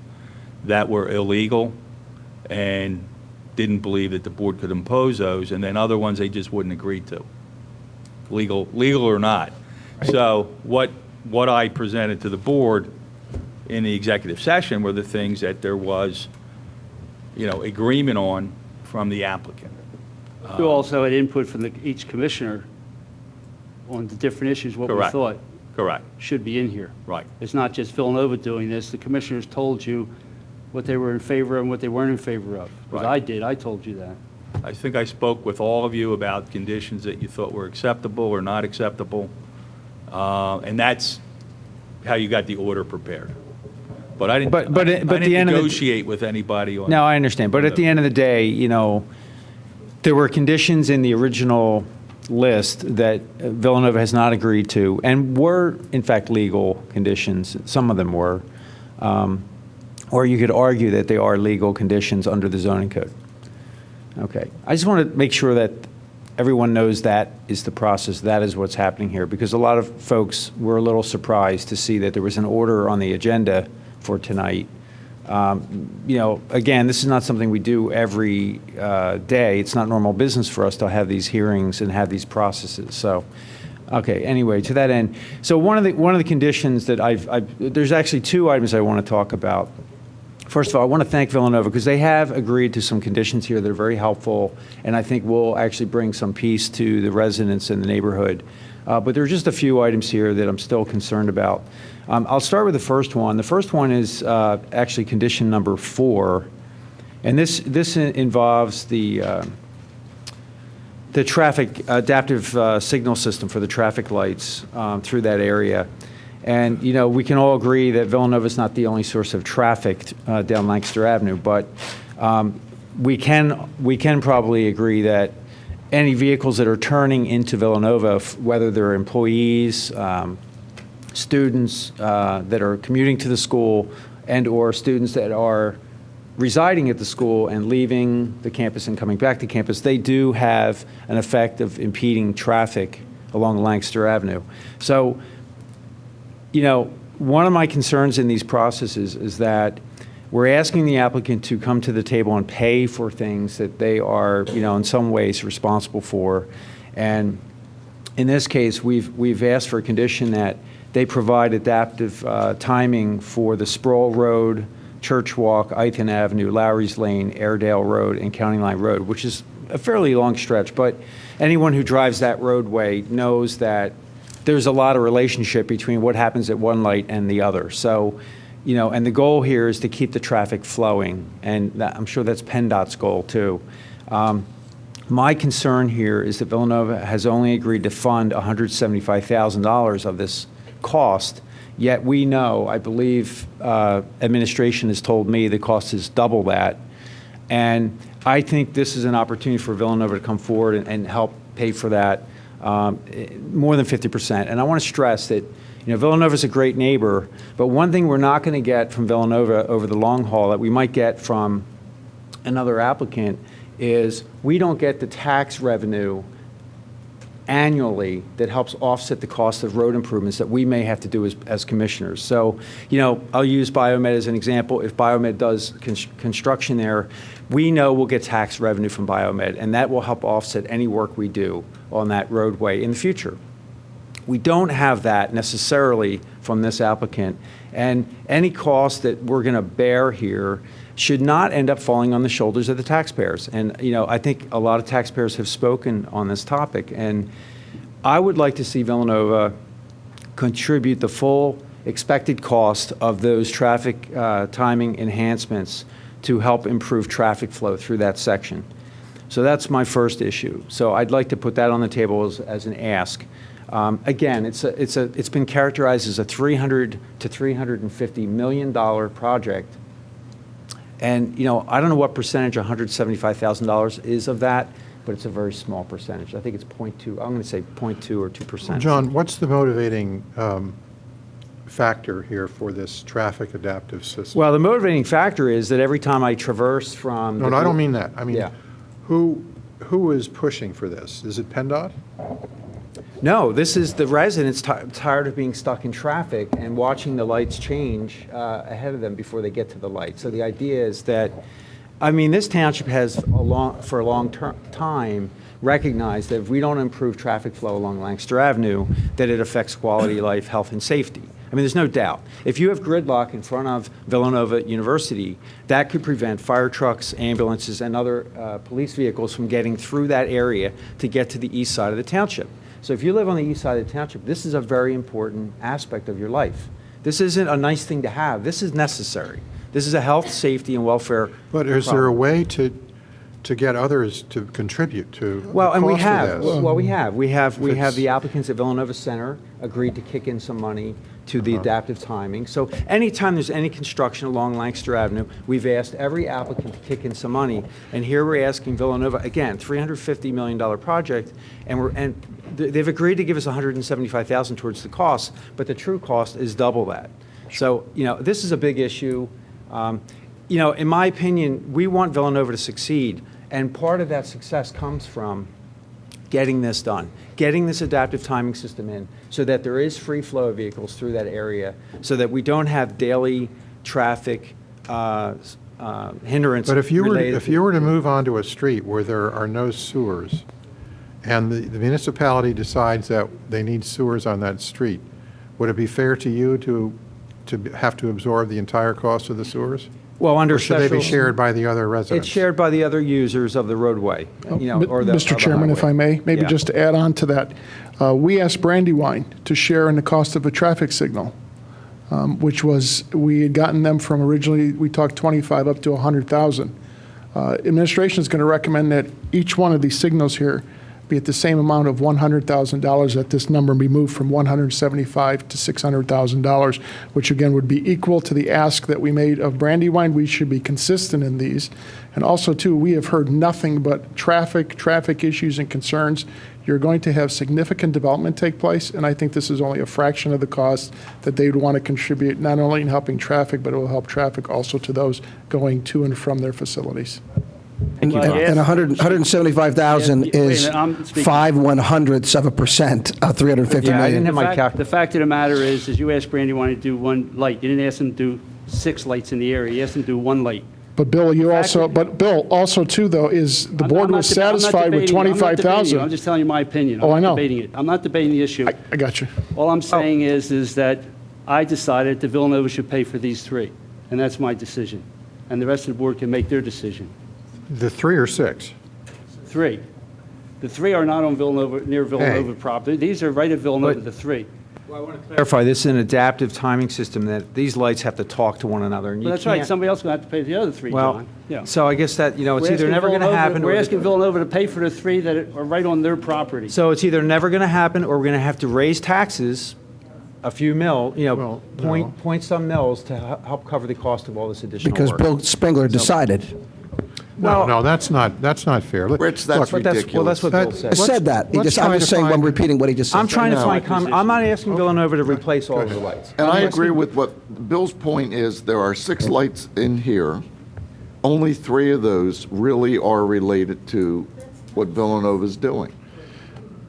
Speaker 15: that were illegal and didn't believe that the board could impose those, and then other ones they just wouldn't agree to, legal or not. So what I presented to the board in the executive session were the things that there was, you know, agreement on from the applicant.
Speaker 3: You also had input from each commissioner on the different issues, what we
Speaker 15: Correct.
Speaker 3: thought
Speaker 15: Correct.
Speaker 3: should be in here.
Speaker 15: Right.
Speaker 3: It's not just Villanova doing this. The commissioners told you what they were in favor of and what they weren't in favor of. Because
Speaker 15: Right.
Speaker 3: I did. I told you that.
Speaker 15: I think I spoke with all of you about conditions that you thought were acceptable or not acceptable, and that's how you got the order prepared. But I didn't,
Speaker 14: But
Speaker 15: I
Speaker 14: the
Speaker 15: didn't
Speaker 14: end of the-
Speaker 15: negotiate with anybody on.
Speaker 14: No, I understand. But at the end of the day, you know, there were conditions in the original list that Villanova has not agreed to, and were, in fact, legal conditions. Some of them were. Or you could argue that they are legal conditions under the zoning code. Okay. I just want to make sure that everyone knows that is the process, that is what's happening here, because a lot of folks were a little surprised to see that there was an order on the agenda for tonight. You know, again, this is not something we do every day. It's not normal business for us to have these hearings and have these processes. So, okay, anyway, to that end. So one of the conditions that there's actually 2 items I want to talk about. First of all, I want to thank Villanova because they have agreed to some conditions here that are very helpful, and I think will actually bring some peace to the residents in the neighborhood. But there are just a few items here that I'm still concerned about. I'll start with the first one. The first one is actually condition number 4, and this involves the traffic adaptive signal system for the traffic lights through that area. And, you know, we can all agree that Villanova is not the only source of traffic down Lancaster Avenue, but we can probably agree that any vehicles that are turning into Villanova, whether they're employees, students that are commuting to the school, and or students that are residing at the school and leaving the campus and coming back to campus, they do have an effect of impeding traffic along Lancaster Avenue. So, you know, one of my concerns in these processes is that we're asking the applicant to come to the table and pay for things that they are, you know, in some ways responsible for. And in this case, we've asked for a condition that they provide adaptive timing for the Sproul Road, Church Walk, Eichen Avenue, Lowry's Lane, Airedale Road, and County Line Road, which is a fairly long stretch. But anyone who drives that roadway knows that there's a lot of relationship between what happens at one light and the other. So, you know, and the goal here is to keep the traffic flowing, and I'm sure that's PennDOT's goal too. My concern here is that Villanova has only agreed to fund $175,000 of this cost, yet we know, I believe administration has told me the cost is double that. And I think this is an opportunity for Villanova to come forward and help pay for that more than 50%. And I want to stress that, you know, Villanova is a great neighbor, but one thing we're not going to get from Villanova over the long haul that we might get from another applicant is we don't get the tax revenue annually that helps offset the cost of road improvements that we may have to do as commissioners. So, I'll use Biomed as an example. If Biomed does construction there, we know we'll get tax revenue from Biomed, and that will help offset any work we do on that roadway in the future. We don't have that necessarily from this applicant, and any cost that we're going to bear here should not end up falling on the shoulders of the taxpayers. And, I think a lot of taxpayers have spoken on this topic, and I would like to see Villanova contribute the full expected cost of those traffic timing enhancements to help improve traffic flow through that section. So that's my first issue. So I'd like to put that on the table as an ask. Again, it's been characterized as a $300 to $350 million project. And, I don't know what percentage $175,000 is of that, but it's a very small percentage. I think it's 0.2. I'm going to say 0.2 or 2%.
Speaker 12: John, what's the motivating factor here for this traffic adaptive system?
Speaker 14: Well, the motivating factor is that every time I traverse from...
Speaker 12: No, I don't mean that. I mean,
Speaker 14: yeah.
Speaker 12: who is pushing for this? Is it PennDOT?
Speaker 14: No, this is the residents tired of being stuck in traffic and watching the lights change ahead of them before they get to the light. So the idea is that, this township has for a long time recognized that if we don't improve traffic flow along Lancaster Avenue, that it affects quality of life, health, and safety. There's no doubt. If you have gridlock in front of Villanova University, that could prevent fire trucks, ambulances, and other police vehicles from getting through that area to get to the east side of the township. So if you live on the east side of the township, this is a very important aspect of your life. This isn't a nice thing to have. This is necessary. This is a health, safety, and welfare
Speaker 12: But is there a way to get others to contribute to
Speaker 14: Well, and we
Speaker 12: cost of
Speaker 14: have.
Speaker 12: this?
Speaker 14: Well, we have. We have the applicants at Villanova Center agreed to kick in some money to the adaptive timing. So anytime there's any construction along Lancaster Avenue, we've asked every applicant to kick in some money. And here we're asking Villanova, again, $350 million project, and they've agreed to give us $175,000 towards the cost, but the true cost is double that. So, this is a big issue. In my opinion, we want Villanova to succeed, and part of that success comes from getting this done, getting this adaptive timing system in so that there is free flow of vehicles through that area so that we don't have daily traffic hindrance.
Speaker 12: But if you
Speaker 14: related
Speaker 12: were to move onto a street where there are no sewers and the municipality decides that they need sewers on that street, would it be fair to you to have to absorb the entire cost of the sewers?
Speaker 14: Well, under
Speaker 12: or should they be
Speaker 14: special-
Speaker 12: shared by the other residents?
Speaker 14: It's shared by the other users of the roadway, or the
Speaker 6: Mr.
Speaker 14: of the
Speaker 6: Chairman, if I
Speaker 14: highway.
Speaker 6: may, maybe
Speaker 14: Yeah.
Speaker 6: just to add on to that, we asked Brandywine to share in the cost of a traffic signal, which was, we had gotten them from originally, we talked 25 up to 100,000. Administration is going to recommend that each one of these signals here be at the same amount of $100,000, that this number be moved from $175,000 to $600,000, which again would be equal to the ask that we made of Brandywine. We should be consistent in these. And also, too, we have heard nothing but traffic issues and concerns. You're going to have significant development take place, and I think this is only a fraction of the cost that they would want to contribute, not only in helping traffic, but it will help traffic also to those going to and from their facilities.
Speaker 13: And 175,000 is 5/100ths of a percent of 350 million.
Speaker 3: The fact of the matter is you asked Brandywine to do one light. You didn't ask them to do 6 lights in the area. You asked them to do 1 light.
Speaker 6: But Bill, also too, though, is the board was satisfied with 25,000.
Speaker 3: I'm just telling you my opinion.
Speaker 6: Oh, I know.
Speaker 3: I'm not debating it. I'm not debating the issue.
Speaker 6: I got you.
Speaker 3: All I'm saying is that I decided that Villanova should pay for these 3, and that's my decision. And the rest of the board can make their decision.
Speaker 12: The 3 or 6?
Speaker 3: 3. The 3 are not on Villanova, near Villanova property. These are right at Villanova, the 3.
Speaker 14: Well, I want to clarify, this is an adaptive timing system that these lights have to talk to one another. And
Speaker 3: Well, that's right. Somebody else is going to have to pay the other 3,
Speaker 14: Well,
Speaker 3: John. Yeah.
Speaker 14: so I guess that, it's either never going to happen.
Speaker 3: We're
Speaker 14: or
Speaker 3: asking Villanova to pay for the 3 that are right on their property.
Speaker 14: So it's either never going to happen, or we're going to have to raise taxes a few point some mils to help cover the cost of all this additional
Speaker 13: Because
Speaker 14: work.
Speaker 13: Bill Spengler decided.
Speaker 12: No, that's not fair.
Speaker 11: Rich, that's ridiculous.
Speaker 14: Well, that's what Bill said.
Speaker 13: I said that. I'm just saying, I'm repeating what he just said.
Speaker 14: I'm trying to find comment. I'm not asking Villanova to replace all of the lights.
Speaker 11: And I agree with what Bill's point is. There are 6 lights in here. Only 3 of those really are related to what Villanova's doing.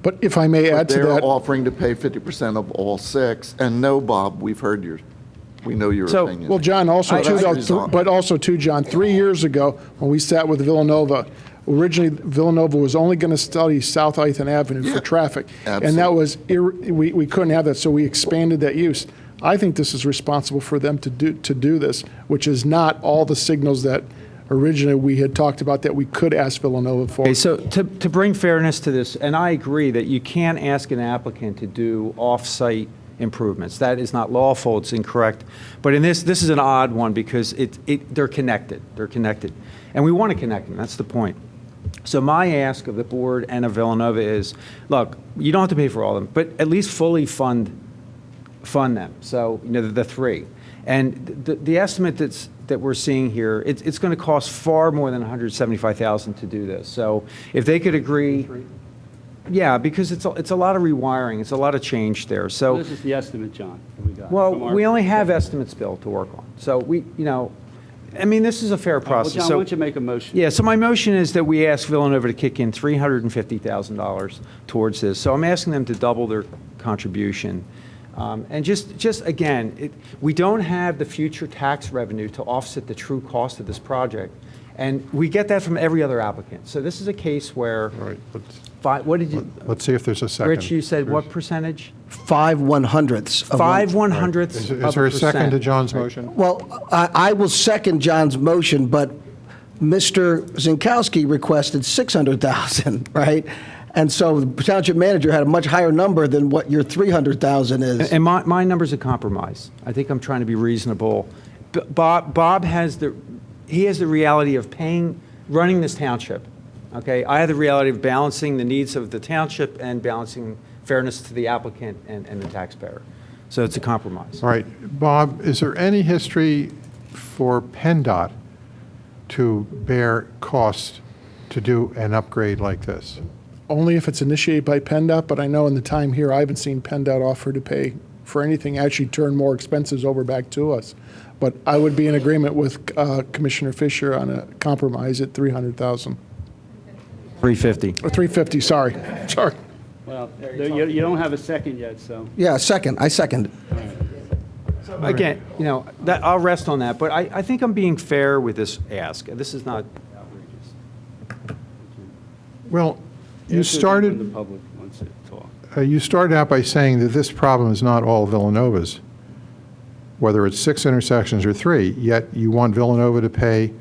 Speaker 6: But if I may add to
Speaker 11: They're
Speaker 6: that,
Speaker 11: offering to pay 50% of all 6. And no, Bob, we know your opinion.
Speaker 6: well, John, also too,
Speaker 11: That's
Speaker 6: though, but also too, John, 3 years ago, when we sat with Villanova, originally Villanova was only going to study South Ethan Avenue for traffic. And that was, we couldn't have that, so we expanded that use. I think this is responsible for them to do this, which is not all the signals that originally we had talked about that we could ask Villanova for.
Speaker 14: Okay, so to bring fairness to this, and I agree that you can't ask an applicant to do off-site improvements. That is not lawful, it's incorrect. But in this is an odd one because they're connected. They're connected. And we want to connect them, that's the point. So my ask of the board and of Villanova is, look, you don't have to pay for all of them, but at least fully fund them. So, the 3. And the estimate that we're seeing here, it's going to cost far more than $175,000 to do this. So if they could agree, yeah, because it's a lot of rewiring, it's a lot of change there. So
Speaker 3: This is the estimate, John, that we got.
Speaker 14: well,
Speaker 3: from our-
Speaker 14: we only have estimates, Bill, to work on. So this is a fair process.
Speaker 3: Well, John,
Speaker 14: So-
Speaker 3: why don't you make a motion?
Speaker 14: Yeah, so my motion is that we ask Villanova to kick in $350,000 towards this. So I'm asking them to double their contribution. And just again, we don't have the future tax revenue to offset the true cost of this project. And we get that from every other applicant. So this is a case where,
Speaker 12: All right,
Speaker 14: what did you,
Speaker 12: let's see if there's a second.
Speaker 14: Rich, you said what percentage?
Speaker 13: 5/100ths. of
Speaker 14: 5/100ths
Speaker 12: Is
Speaker 14: of
Speaker 12: there a second to
Speaker 14: percent.
Speaker 12: John's motion?
Speaker 13: Well, I will second John's motion, but Mr. Zinkowski requested 600,000, right? And so the township manager had a much higher number than what your 300,000 is.
Speaker 14: And my number's a compromise. I think I'm trying to be reasonable. Bob has the reality of running this township, okay? I have the reality of balancing the needs of the township and balancing fairness to the applicant and the taxpayer. So it's a compromise.
Speaker 12: All right, Bob, is there any history for PennDOT to bear cost to do an upgrade like this?
Speaker 6: Only if it's initiated by PennDOT, but I know in the time here, I haven't seen PennDOT offer to pay for anything, actually turn more expenses over back to us. But I would be in agreement with Commissioner Fisher on a compromise at 300,000.
Speaker 14: 350.
Speaker 6: Or 350, sorry. Sorry.
Speaker 3: Well, you don't have a second yet, so.
Speaker 13: Yeah, second. I second.
Speaker 14: Again, I'll rest on that, but I think I'm being fair with this ask. This is not outrageous.
Speaker 12: Well, you
Speaker 3: The
Speaker 12: started,
Speaker 3: public wants to talk.
Speaker 12: you started out by saying that this problem is not all Villanova's, whether it's 6 intersections or 3, yet you want Villanova to pay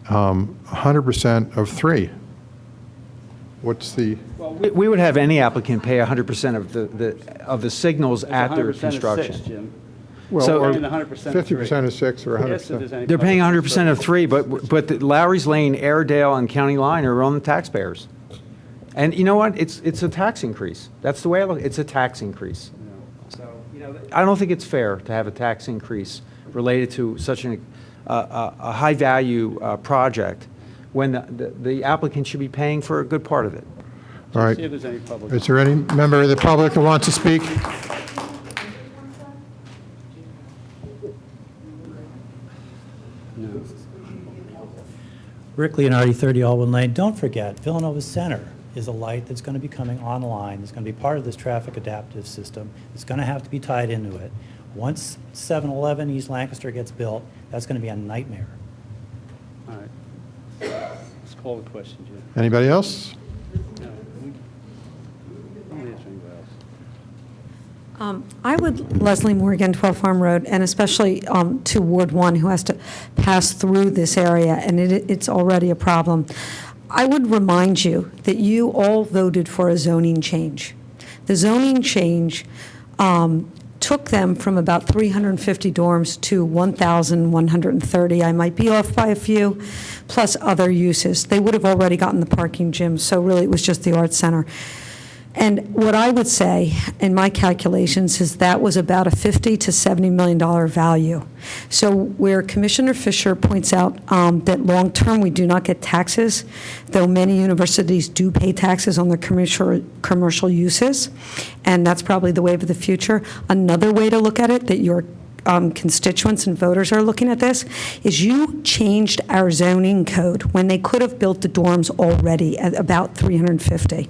Speaker 12: 100% of 3. What's the?
Speaker 14: We would have any applicant pay 100% of the signals at their
Speaker 3: 100% of
Speaker 14: construction.
Speaker 3: 6, Jim.
Speaker 12: Well,
Speaker 14: So-
Speaker 12: or
Speaker 3: And 100% of
Speaker 12: 50% of 6 or
Speaker 3: Yes, if
Speaker 12: 100%?
Speaker 3: there's any
Speaker 14: They're paying
Speaker 3: public
Speaker 14: 100% of 3, but the Lowry's Lane, Airedale, and County Line are on the taxpayers. And you know what? It's a tax increase. That's the way I look. It's a tax increase. So, I don't think it's fair to have a tax increase related to such a high-value project when the applicant should be paying for a good part of it.
Speaker 12: All right.
Speaker 3: See if there's any public.
Speaker 12: Is there any member of the public who wants to speak?
Speaker 5: Rick Leonardi, 30 Alwyn Lane. Don't forget, Villanova Center is a light that's going to be coming online. It's going to be part of this traffic adaptive system. It's going to have to be tied into it. Once 7-Eleven East Lancaster gets built, that's going to be a nightmare.
Speaker 3: All right. Let's call the question, Jim.
Speaker 12: Anybody else?
Speaker 3: No, don't answer anybody else.
Speaker 22: I would, Leslie Morgan, 12 Farm Road, and especially to Ward 1, who has to pass through this area, and it's already a problem. I would remind you that you all voted for a zoning change. The zoning change took them from about 350 dorms to 1,130. I might be off by a few, plus other uses. They would have already gotten the parking gym, so really it was just the Arts Center. And what I would say, in my calculations, is that was about a $50 to $70 million value. So where Commissioner Fisher points out that long-term we do not get taxes, though many universities do pay taxes on their commercial uses, and that's probably the wave of the future. Another way to look at it that your constituents and voters are looking at this, is you changed our zoning code when they could have built the dorms already at about 350.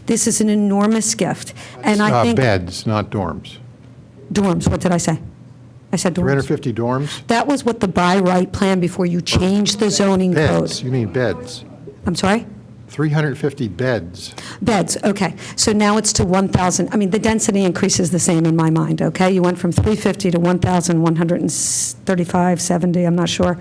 Speaker 22: This is an enormous gift, and I think
Speaker 12: Beds, not dorms.
Speaker 22: dorms. What did I say? I said dorms.
Speaker 12: 350 dorms?
Speaker 22: That was what the by right plan before you changed the zoning
Speaker 12: Beds,
Speaker 22: code.
Speaker 12: you mean beds.
Speaker 22: I'm sorry?
Speaker 12: 350 beds.
Speaker 22: Beds, okay. So now it's to 1,000. I mean, the density increases the same in my mind, okay? You went from 350 to 1,135, 70, I'm not sure,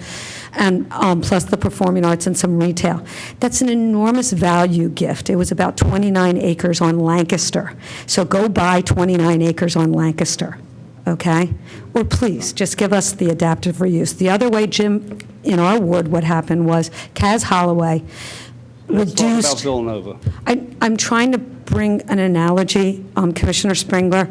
Speaker 22: and plus the performing arts and some retail. That's an enormous value gift. It was about 29 acres on Lancaster. So go buy 29 acres on Lancaster, okay? Or please, just give us the adaptive reuse. The other way, Jim, in our ward, what happened was Kaz Holloway
Speaker 3: Let's talk about
Speaker 22: reduced.
Speaker 3: Villanova.
Speaker 22: I'm trying to bring an analogy, Commissioner Springler,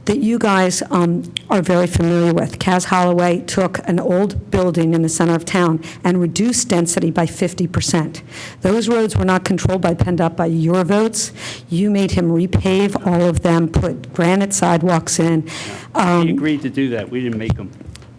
Speaker 22: that you guys are very familiar with. Kaz Holloway took an old building in the center of town and reduced density by 50%. Those roads were not controlled by PennDOT by your votes. You made him repave all of them, put granite sidewalks in.
Speaker 3: He agreed to do that. We didn't make him.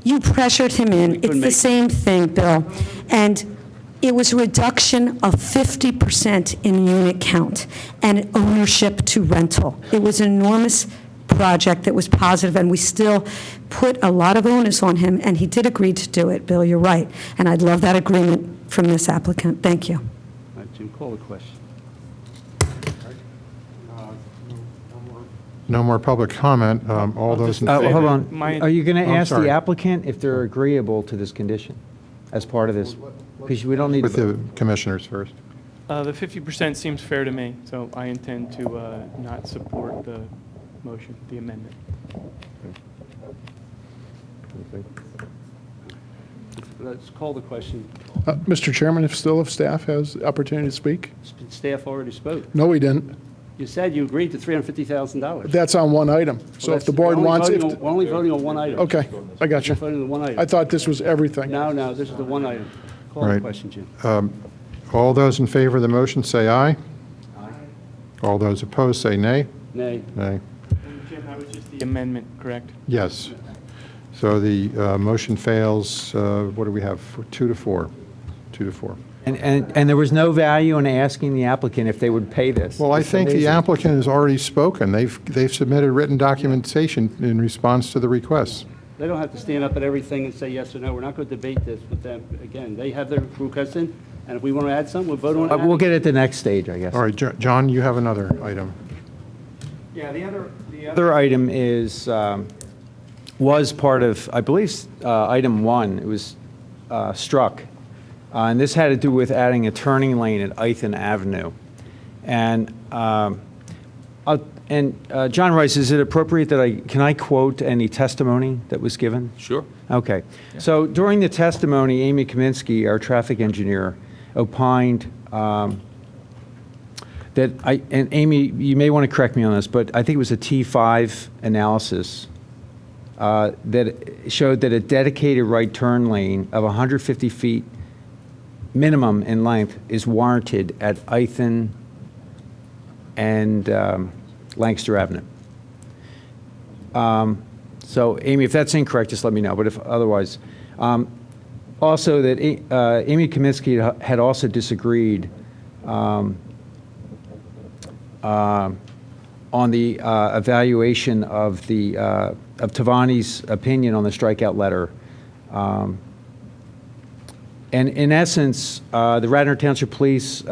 Speaker 22: You pressured him in. It's
Speaker 3: couldn't
Speaker 22: the
Speaker 3: make-
Speaker 22: same thing, Bill. And it was a reduction of 50% in unit count and ownership to rental. It was an enormous project that was positive, and we still put a lot of onus on him, and he did agree to do it. Bill, you're right. And I'd love that agreement from this applicant. Thank you.
Speaker 3: All right, Jim, call the question.
Speaker 12: No more public comment. All those in favor?
Speaker 14: Hold on.
Speaker 4: My-
Speaker 14: Are you going to
Speaker 12: Oh, I'm
Speaker 14: ask the
Speaker 12: sorry.
Speaker 14: applicant if they're agreeable to this condition as part of this? Because we don't need
Speaker 12: With
Speaker 14: to.
Speaker 12: the commissioners first.
Speaker 4: The 50% seems fair to me, so I intend to not support the motion, the amendment.
Speaker 3: Let's call the question.
Speaker 6: Mr. Chairman, if staff has the opportunity to speak?
Speaker 3: Staff already spoke.
Speaker 6: No, we didn't.
Speaker 3: You said you agreed to $350,000.
Speaker 6: That's on one item. So if the board wants,
Speaker 3: We're only voting on one item.
Speaker 6: okay, I got
Speaker 3: We're
Speaker 6: you.
Speaker 3: voting on one item.
Speaker 6: I thought this was everything.
Speaker 3: No, this is the one item. Call the
Speaker 12: Right.
Speaker 3: question, Jim.
Speaker 12: All those in favor of the motion say aye.
Speaker 3: Aye.
Speaker 12: All those opposed say nay.
Speaker 3: Nay.
Speaker 12: Nay.
Speaker 4: Jim, that was just the amendment, correct?
Speaker 12: Yes. So the motion fails, what do we have, 2 to 4? 2 to 4.
Speaker 14: And there was no value in asking the applicant if they would pay this.
Speaker 12: Well, I
Speaker 14: It's
Speaker 12: think the
Speaker 14: amazing.
Speaker 12: applicant has already spoken. They've submitted written documentation in response to the requests.
Speaker 3: They don't have to stand up at everything and say yes or no. We're not going to debate this with them. Again, they have their request in, and if we want to add something, we'll vote on it.
Speaker 14: We'll get it the next stage, I guess.
Speaker 12: All right, John, you have another item.
Speaker 14: Yeah, the other item is, was part of, I believe, item 1. It was struck. And this had to do with adding a turning lane at Ithan Avenue. And John Rice, is it appropriate that can I quote any testimony that was given?
Speaker 15: Sure.
Speaker 14: Okay. So during the testimony, Amy Kaminsky, our traffic engineer, opined that and Amy, you may want to correct me on this, but I think it was a T5 analysis that showed that a dedicated right turn lane of 150 feet minimum in length is warranted at Ithan and Lancaster Avenue. So, Amy, if that's incorrect, just let me know. But if otherwise, also that Amy Kaminsky had also disagreed on the evaluation of Tavani's opinion on the strikeout letter. And in essence, the Radnor Township Police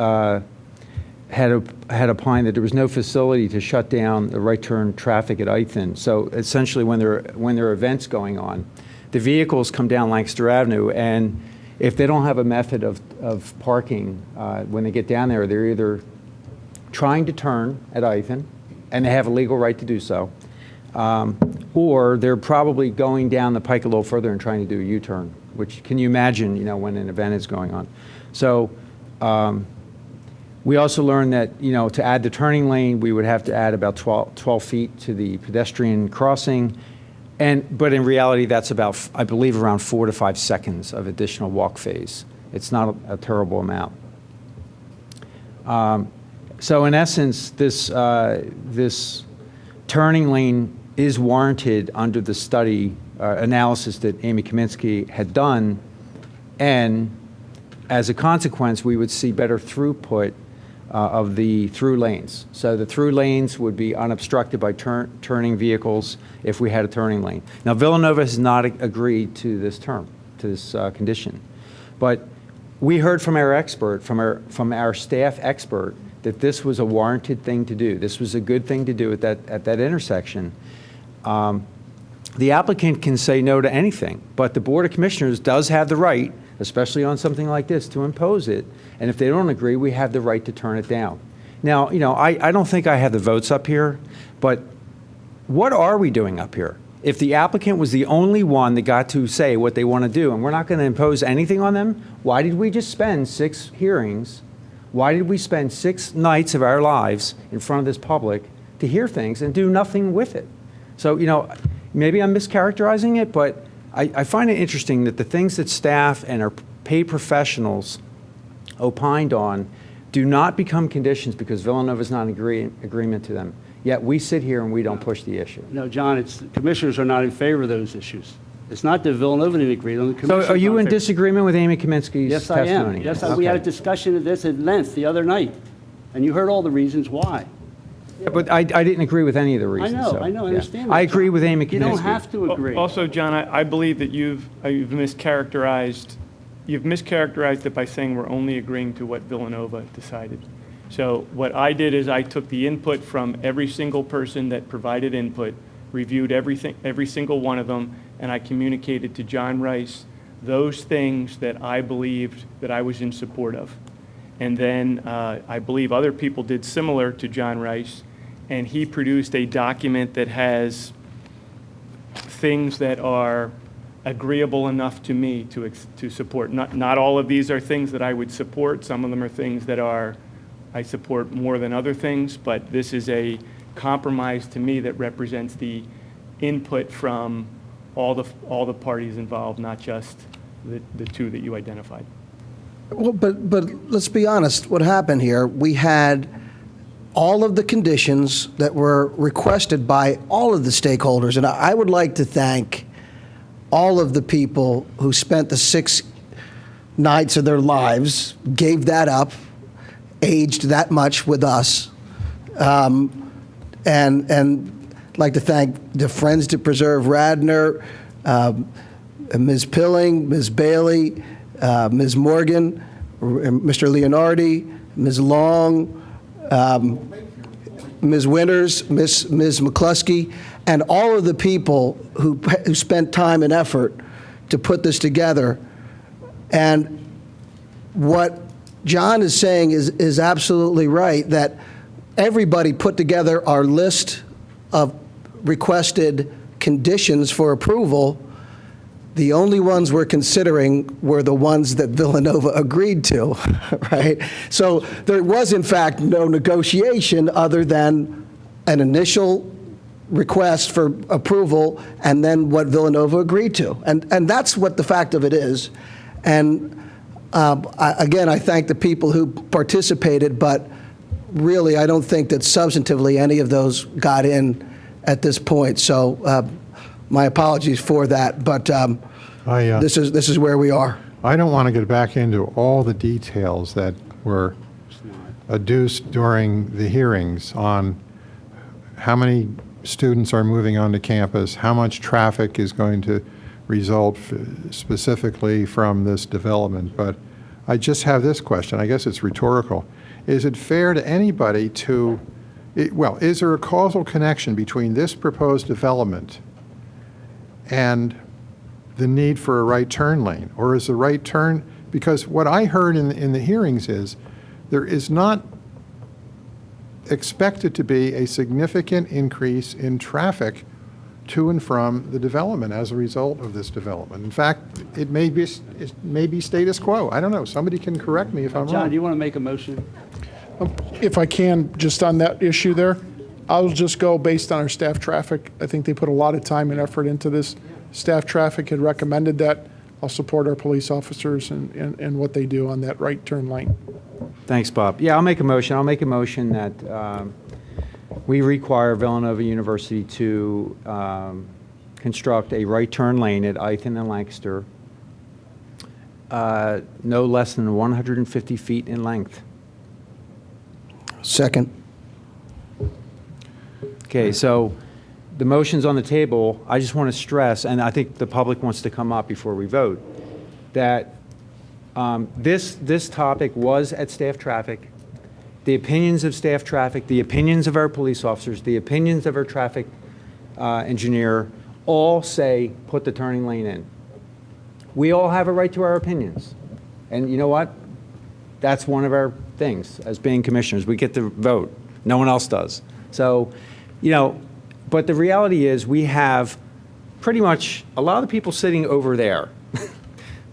Speaker 14: had opined that there was no facility to shut down the right turn traffic at Ithan. So essentially, when there are events going on, the vehicles come down Lancaster Avenue, and if they don't have a method of parking when they get down there, they're either trying to turn at Ithan, and they have a legal right to do so, or they're probably going down the pike a little further and trying to do a U-turn, which can you imagine, when an event is going on. So we also learned that, to add the turning lane, we would have to add about 12 feet to the pedestrian crossing. But in reality, that's about, I believe, around 4 to 5 seconds of additional walk phase. It's not a terrible amount. So in essence, this turning lane is warranted under the study analysis that Amy Kaminsky had done, and as a consequence, we would see better throughput of the through lanes. So the through lanes would be unobstructed by turning vehicles if we had a turning lane. Now, Villanova has not agreed to this condition. But we heard from our expert, from our staff expert, that this was a warranted thing to do. This was a good thing to do at that intersection. The applicant can say no to anything, but the Board of Commissioners does have the right, especially on something like this, to impose it. And if they don't agree, we have the right to turn it down. Now, I don't think I have the votes up here, but what are we doing up here? If the applicant was the only one that got to say what they want to do, and we're not going to impose anything on them, why did we just spend 6 hearings? Why did we spend 6 nights of our lives in front of this public to hear things and do nothing with it? So, maybe I'm mischaracterizing it, but I find it interesting that the things that staff and our paid professionals opined on do not become conditions because Villanova is not in agreement to them. Yet we sit here and we don't push the issue.
Speaker 3: No, John, commissioners are not in favor of those issues. It's not that Villanova didn't agree on the commission.
Speaker 14: So are you in disagreement with Amy Kaminsky's testimony?
Speaker 3: Yes, I am. Yes, we had a discussion of this at length the other night, and you heard all the reasons why.
Speaker 14: Yeah, but I didn't agree with any of the reasons.
Speaker 3: I know, I understand that.
Speaker 14: I agree with Amy Kaminsky.
Speaker 3: You don't have to agree.
Speaker 4: Also, John, I believe that you've mischaracterized it by saying we're only agreeing to what Villanova decided. So what I did is I took the input from every single person that provided input, reviewed every single one of them, and I communicated to John Rice those things that I believed that I was in support of. And then I believe other people did similar to John Rice, and he produced a document that has things that are agreeable enough to me to support. Not all of these are things that I would support. Some of them are things that I support more than other things, but this is a compromise to me that represents the input from all the parties involved, not just the 2 that you identified.
Speaker 13: Well, but let's be honest, what happened here, we had all of the conditions that were requested by all of the stakeholders, and I would like to thank all of the people who spent the 6 nights of their lives, gave that up, aged that much with us, and I'd like to thank the Friends to Preserve Radnor, Ms. Pilling, Ms. Bailey, Ms. Morgan, Mr. Leonardi, Ms. Long, Ms. Winters, Ms. McCluskey, and all of the people who spent time and effort to put this together. And what John is saying is absolutely right, that everybody put together our list of requested conditions for approval. The only ones we're considering were the ones that Villanova agreed to, right? So there was, in fact, no negotiation other than an initial request for approval and then what Villanova agreed to. And that's what the fact of it is. And again, I thank the people who participated, but really I don't think that substantively any of those got in at this point. So my apologies for that, but this is where we are.
Speaker 12: I don't want to get back into all the details that were adduced during the hearings on how many students are moving onto campus, how much traffic is going to result specifically from this development. But I just have this question. I guess it's rhetorical. Is it fair to anybody to, is there a causal connection between this proposed development and the need for a right turn lane? Or is the right turn, because what I heard in the hearings is there is not expected to be a significant increase in traffic to and from the development as a result of this development. In fact, it may be status quo. I don't know. Somebody can correct me if I'm wrong.
Speaker 3: John, do you want to make a motion?
Speaker 6: If I can, just on that issue there, I'll just go based on our staff traffic. I think they put a lot of time and effort into this. Staff traffic had recommended that. I'll support our police officers and what they do on that right turn lane.
Speaker 14: Thanks, Bob. Yeah, I'll make a motion. I'll make a motion that we require Villanova University to construct a right turn lane at Ithan and Lancaster no less than 150 feet in length.
Speaker 13: Second.
Speaker 14: Okay, so the motion's on the table. I just want to stress, and I think the public wants to come up before we vote, that this topic was at staff traffic. The opinions of staff traffic, the opinions of our police officers, the opinions of our traffic engineer all say put the turning lane in. We all have a right to our opinions. And you know what? That's one of our things as being commissioners. We get to vote. No one else does. So, you know, but the reality is we have pretty much a lot of the people sitting over there,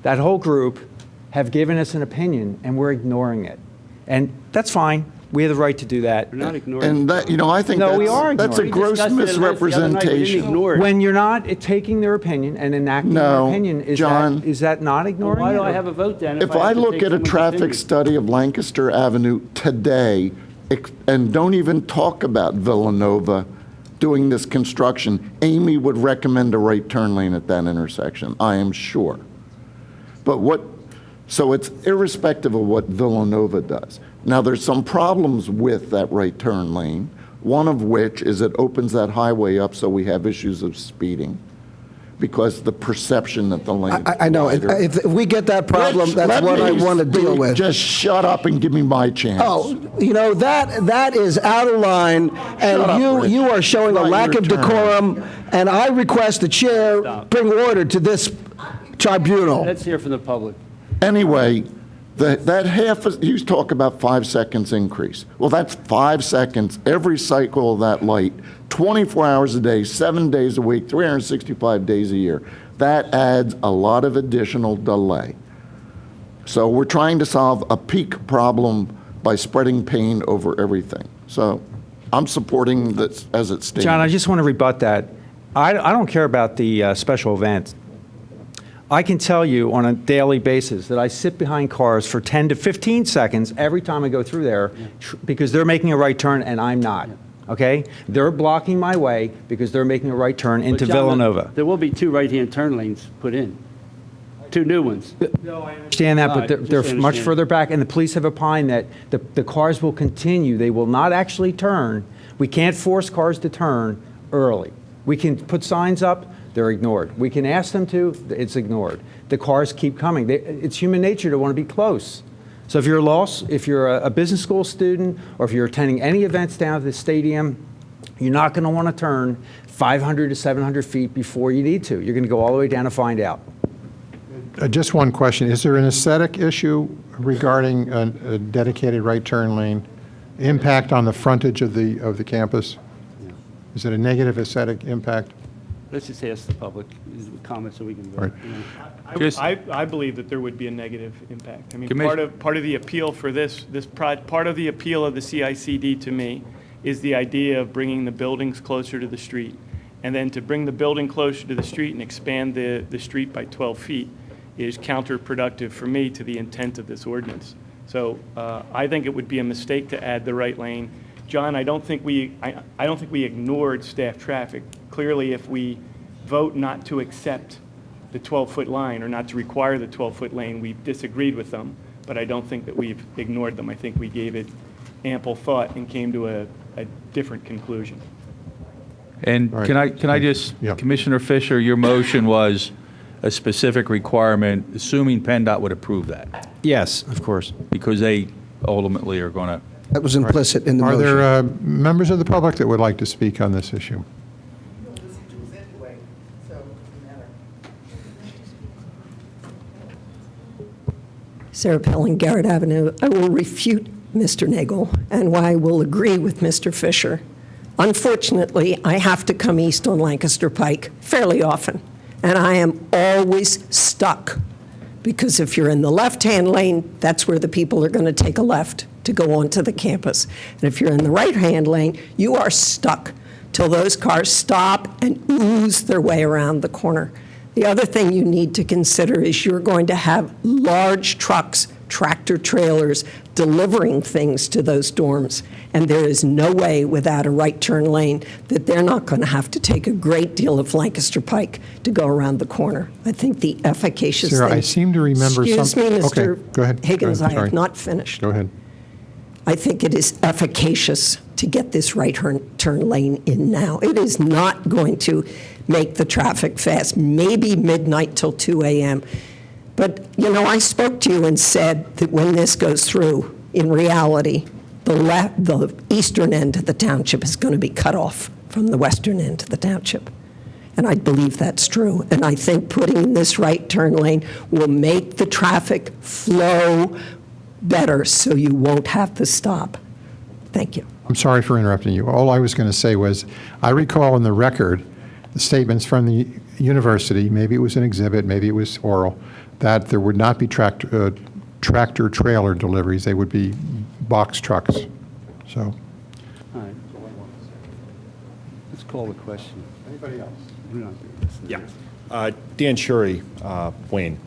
Speaker 14: that whole group, have given us an opinion and we're ignoring it. And that's fine. We have the right to do that.
Speaker 3: We're not ignoring.
Speaker 11: And that, you know, I think
Speaker 14: No, we are
Speaker 11: that's a
Speaker 14: ignoring.
Speaker 11: gross misrepresentation.
Speaker 14: When you're not taking their opinion and enacting their
Speaker 11: No,
Speaker 14: opinion,
Speaker 11: John.
Speaker 14: is that not ignoring
Speaker 3: Why
Speaker 14: it?
Speaker 3: do I have a vote then?
Speaker 11: If I
Speaker 3: have to
Speaker 11: look
Speaker 3: take
Speaker 11: at a
Speaker 3: someone's
Speaker 11: traffic
Speaker 3: opinion?
Speaker 11: study of Lancaster Avenue today, and don't even talk about Villanova doing this construction, Amy would recommend a right turn lane at that intersection, I am sure. But so it's irrespective of what Villanova does. Now, there's some problems with that right turn lane, one of which is it opens that highway up so we have issues of speeding because the perception that the lane.
Speaker 13: I know. If we get that problem,
Speaker 11: Rich,
Speaker 13: that's
Speaker 11: let
Speaker 13: what I
Speaker 11: me
Speaker 13: want to deal
Speaker 11: speak.
Speaker 13: with.
Speaker 11: Just shut up and give me my chance.
Speaker 13: Oh, you know, that is out of line, and
Speaker 11: up, Rich.
Speaker 13: you are showing a
Speaker 11: Not
Speaker 13: lack
Speaker 11: your
Speaker 13: of
Speaker 11: turn.
Speaker 13: decorum, and I request the chair bring order to this tribunal.
Speaker 3: Let's hear from the public.
Speaker 11: Anyway, that you talk about 5 seconds increase. Well, that's 5 seconds every cycle of that light, 24 hours a day, 7 days a week, 365 days a year. That adds a lot of additional delay. So we're trying to solve a peak problem by spreading pain over everything. So I'm supporting this as it stands.
Speaker 14: John, I just want to rebut that. I don't care about the special events. I can tell you on a daily basis that I sit behind cars for 10 to 15 seconds every time I go through there because they're making a right turn and I'm not. Okay? They're blocking my way because they're making a right turn into
Speaker 3: But John,
Speaker 14: Villanova.
Speaker 3: There will be 2 right-hand turn lanes put in. 2 new ones.
Speaker 14: Understand that, but
Speaker 3: Right,
Speaker 14: they're
Speaker 3: just
Speaker 14: much
Speaker 3: understand.
Speaker 14: further back, and the police have opined that the cars will continue. They will not actually turn. We can't force cars to turn early. We can put signs up, they're ignored. We can ask them to, it's ignored. The cars keep coming. It's human nature to want to be close. So if you're lost, if you're a business school student, or if you're attending any events down at the stadium, you're not going to want to turn 500 to 700 feet before you need to. You're going to go all the way down to find out.
Speaker 12: Just one question. Is there an aesthetic issue regarding a dedicated right turn lane? Impact on the frontage of the campus? Is it a negative aesthetic impact?
Speaker 3: Let's just ask the public comments so we can vote.
Speaker 12: Right.
Speaker 3: You know.
Speaker 4: I believe that there would be a negative impact. I mean,
Speaker 15: Commission-
Speaker 4: part of the appeal for part of the appeal of the CICD to me is the idea of bringing the buildings closer to the street. And then to bring the building closer to the street and expand the street by 12 feet is counterproductive for me to the intent of this ordinance. So I think it would be a mistake to add the right lane. John, I don't think we ignored staff traffic. Clearly, if we vote not to accept the 12-foot line or not to require the 12-foot lane, we've disagreed with them, but I don't think that we've ignored them. I think we gave it ample thought and came to a different conclusion.
Speaker 15: And
Speaker 12: All right.
Speaker 15: can I just,
Speaker 12: Yeah.
Speaker 15: Commissioner Fisher, your motion was a specific requirement, assuming PennDOT would approve that,
Speaker 14: Yes, of course.
Speaker 15: because they ultimately are going to.
Speaker 13: That was implicit in the
Speaker 12: Are
Speaker 13: motion.
Speaker 12: there members of the public that would like to speak on this issue?
Speaker 7: Sarah Pelling, Garrett Avenue. I will refute Mr. Nagel, and why I will agree with Mr. Fisher. Unfortunately, I have to come east on Lancaster Pike fairly often, and I am always stuck, because if you're in the left-hand lane, that's where the people are going to take a left to go onto the campus. And if you're in the right-hand lane, you are stuck till those cars stop and ooze their way around the corner. The other thing you need to consider is you're going to have large trucks tractor trailers delivering things to those dorms. And there is no way without a right turn lane that they're not going to have to take a great deal of Lancaster Pike to go around the corner. I think the efficacious
Speaker 12: Sarah,
Speaker 7: thing.
Speaker 12: I seem to remember
Speaker 7: Excuse me, Mr.
Speaker 12: Okay, go ahead.
Speaker 7: Higgins,
Speaker 12: Go ahead.
Speaker 7: I have
Speaker 12: Sorry.
Speaker 7: not finished.
Speaker 12: Go ahead.
Speaker 7: I think it is efficacious to get this right turn lane in now. It is not going to make the traffic fast, maybe midnight till 2 a.m. But, you know, I spoke to you and said that when this goes through, in reality, the eastern end of the township is going to be cut off from the western end of the township. And I believe that's true. And I think putting in this right turn lane will make the traffic flow better so you won't have to stop. Thank you.
Speaker 12: I'm sorry for interrupting you. All I was going to say was, I recall in the record, the statements from the university, maybe it was an exhibit, maybe it was oral, that there would not be tractor trailer deliveries. They would be box trucks. So.
Speaker 3: All right. Let's call the question.
Speaker 12: Anybody else?
Speaker 8: Yeah. Dan Shurey, Wayne.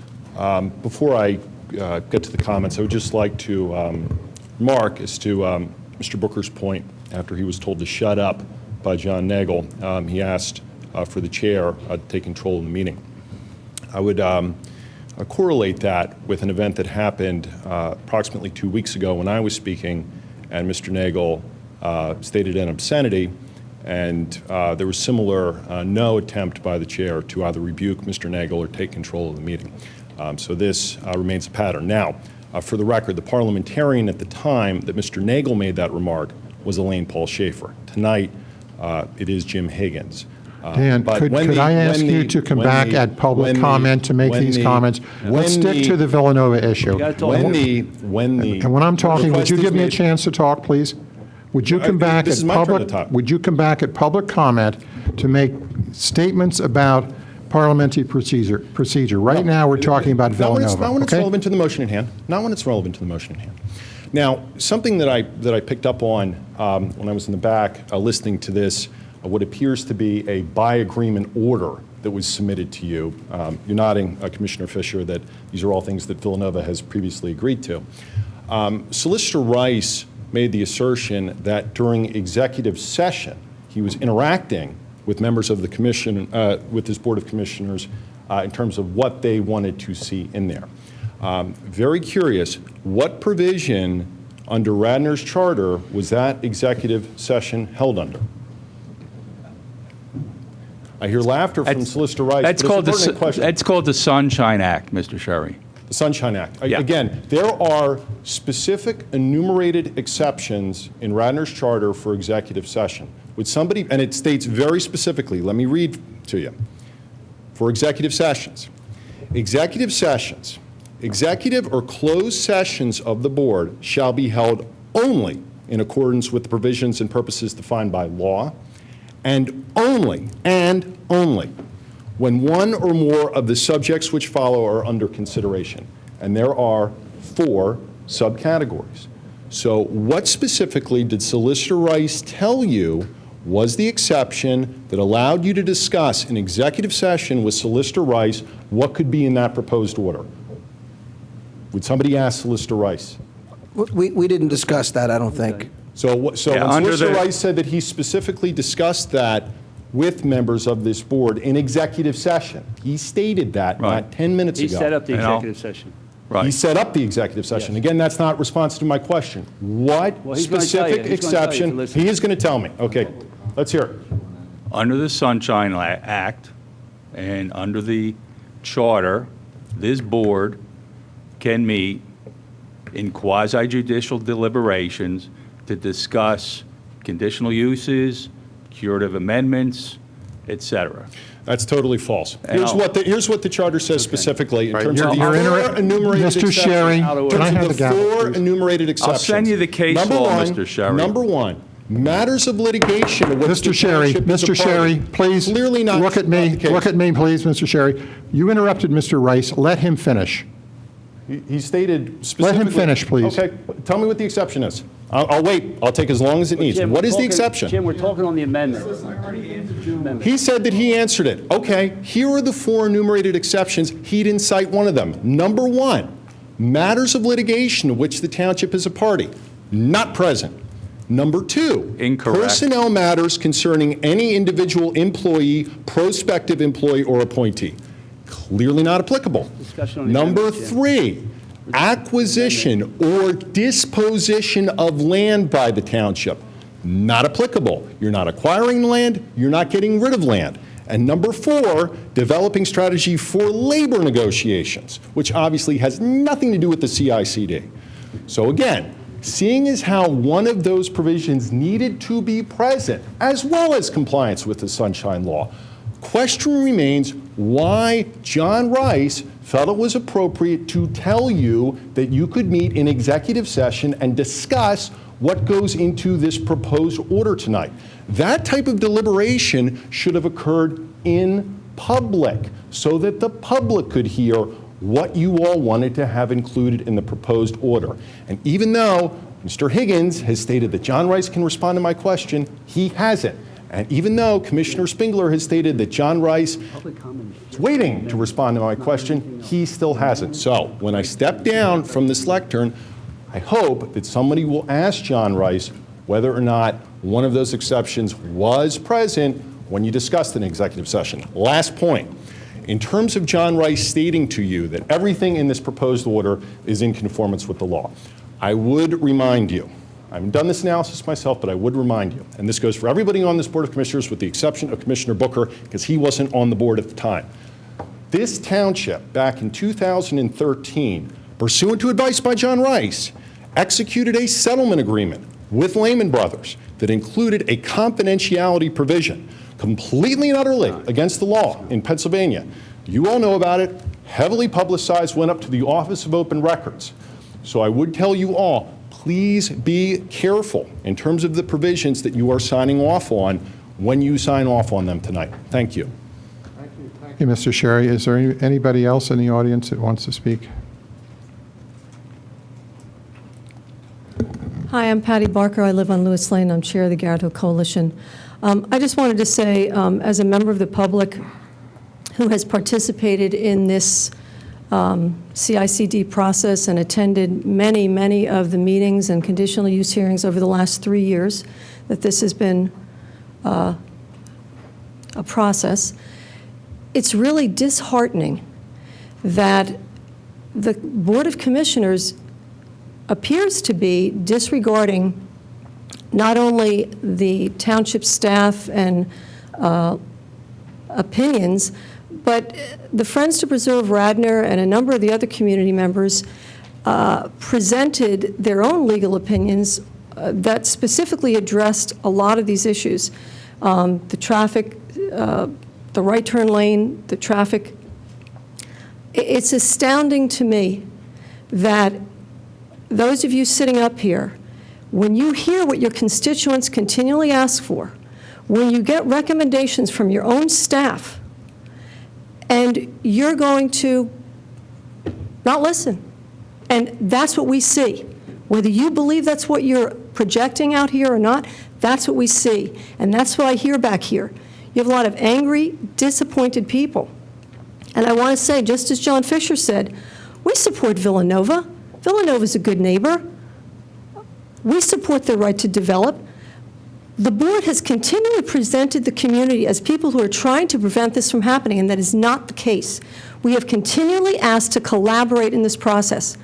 Speaker 8: Before I get to the comments, I would just like to remark as to Mr. Booker's point after he was told to shut up by John Nagel. He asked for the chair to take control of the meeting. I would correlate that with an event that happened approximately 2 weeks ago when I was speaking and Mr. Nagel stated an obscenity, and there was similar no attempt by the chair to either rebuke Mr. Nagel or take control of the meeting. So this remains a pattern. Now, for the record, the parliamentarian at the time that Mr. Nagel made that remark was Elaine Paul Schaefer. Tonight, it is Jim Higgins.
Speaker 12: Dan, could I ask you to come back at public comment to make these comments? Let's stick to the Villanova issue. When I'm talking, would you give me a chance to talk, please? Would you come back at public? Would you come back at public comment to make statements about parliamentary procedure? Right now, we're talking about Villanova.
Speaker 8: Not when it's relevant to the motion at hand. Not when it's relevant to the motion at hand. Now, something that I picked up on when I was in the back listening to this, what appears to be a by-agreement order that was submitted to you. You're nodding, Commissioner Fisher, that these are all things that Villanova has previously agreed to. Solicitor Rice made the assertion that during executive session, he was interacting with members of the commission, with his Board of Commissioners, in terms of what they wanted to see in there. Very curious, what provision under Radnor's charter was that executive session held under? I hear laughter from Solicitor Rice.
Speaker 15: That's called the Sunshine Act, Mr. Sherry.
Speaker 8: The Sunshine Act.
Speaker 15: Yeah.
Speaker 8: Again, there are specific enumerated exceptions in Radnor's charter for executive session. Would somebody, and it states very specifically, let me read to you, for executive sessions. Executive sessions, executive or closed sessions of the board shall be held only in accordance with the provisions and purposes defined by law, and only when one or more of the subjects which follow are under consideration. And there are 4 subcategories. So what specifically did Solicitor Rice tell you was the exception that allowed you to discuss in executive session with Solicitor Rice what could be in that proposed order? Would somebody ask Solicitor Rice?
Speaker 13: We didn't discuss that, I don't think.
Speaker 8: So when Solicitor Rice said that he specifically discussed that with members of this board in executive session, he stated that not 10 minutes ago.
Speaker 3: He set up the executive session.
Speaker 8: Right. He set up the executive session. Yes. Again, that's not response to my question. What specific exception? He is going to tell me. Okay, let's hear it.
Speaker 15: Under the Sunshine Act and under the charter, this board can meet in quasi-judicial deliberations to discuss conditional uses, curative amendments, etc.
Speaker 8: That's totally false. Here's what the charter says specifically in terms of the 4 enumerated
Speaker 12: Mr.
Speaker 8: exceptions.
Speaker 12: Sherry, can I have the gavel,
Speaker 8: 4 enumerated exceptions.
Speaker 15: I'll send you the case law, Mr. Sherry.
Speaker 8: Number 1, matters of litigation.
Speaker 12: Mr. Sherry, please
Speaker 8: clearly not
Speaker 12: look at me. Look at me, please, Mr. Sherry. You interrupted Mr. Rice. Let him finish.
Speaker 8: He stated specifically.
Speaker 12: Let him finish, please.
Speaker 8: Okay, tell me what the exception is. I'll wait. I'll take as long as it needs.
Speaker 3: Jim,
Speaker 8: what is the exception?
Speaker 3: Jim, we're talking on the amendment.
Speaker 8: He said that he answered it. Okay, here are the 4 enumerated exceptions. He didn't cite one of them. Number 1, matters of litigation of which the township is a party, not present. Number 2,
Speaker 15: Incorrect.
Speaker 8: personnel matters concerning any individual employee, prospective employee, or appointee. Clearly not applicable.
Speaker 3: Discussion on the
Speaker 8: Number
Speaker 3: amendment, Jim.
Speaker 8: 3, acquisition or disposition of land by the township. Not applicable. You're not acquiring land, you're not getting rid of land. And number 4, developing strategy for labor negotiations, which obviously has nothing to do with the CICD. So again, seeing as how one of those provisions needed to be present, as well as compliance with the Sunshine Law, question remains why John Rice felt it was appropriate to tell you that you could meet in executive session and discuss what goes into this proposed order tonight. That type of deliberation should have occurred in public so that the public could hear what you all wanted to have included in the proposed order. And even though Mr. Higgins has stated that John Rice can respond to my question, he hasn't. And even though Commissioner Spengler has stated that John Rice is waiting to respond to my question, he still hasn't. So when I step down from this lectern, I hope that somebody will ask John Rice whether or not one of those exceptions was present when you discussed an executive session. Last point. In terms of John Rice stating to you that everything in this proposed order is in conformance with the law, I would remind you, I haven't done this analysis myself, but I would remind you, and this goes for everybody on this Board of Commissioners with the exception of Commissioner Booker, because he wasn't on the board at the time. This township, back in 2013, pursuant to advice by John Rice, executed a settlement agreement with Lehman Brothers that included a confidentiality provision, completely and utterly against the law in Pennsylvania. You all know about it, heavily publicized, went up to the Office of Open Records. So I would tell you all, please be careful in terms of the provisions that you are signing off on when you sign off on them tonight. Thank you.
Speaker 12: Thank you, Mr. Sherry. Is there anybody else in the audience that wants to speak?
Speaker 22: Hi, I'm Patty Barker. I live on Lewis Lane. I'm chair of the Garrett Hill Coalition. I just wanted to say, as a member of the public who has participated in this CICD process and attended many, many of the meetings and conditional use hearings over the last 3 years, that this has been a process, it's really disheartening that the Board of Commissioners appears to be disregarding not only the township staff and opinions, but the Friends to Preserve Radnor and a number of the other community members presented their own legal opinions that specifically addressed a lot of these issues. The traffic, the right turn lane, the traffic. It's astounding to me that those of you sitting up here, when you hear what your constituents continually ask for, when you get recommendations from your own staff, and you're going to not listen. And that's what we see. Whether you believe that's what you're projecting out here or not, that's what we see. And that's what I hear back here. You have a lot of angry, disappointed people. And I want to say, just as John Fisher said, we support Villanova. Villanova's a good neighbor. We support their right to develop. The board has continually presented the community as people who are trying to prevent this from happening, and that is not the case. We have continually asked to collaborate in this process.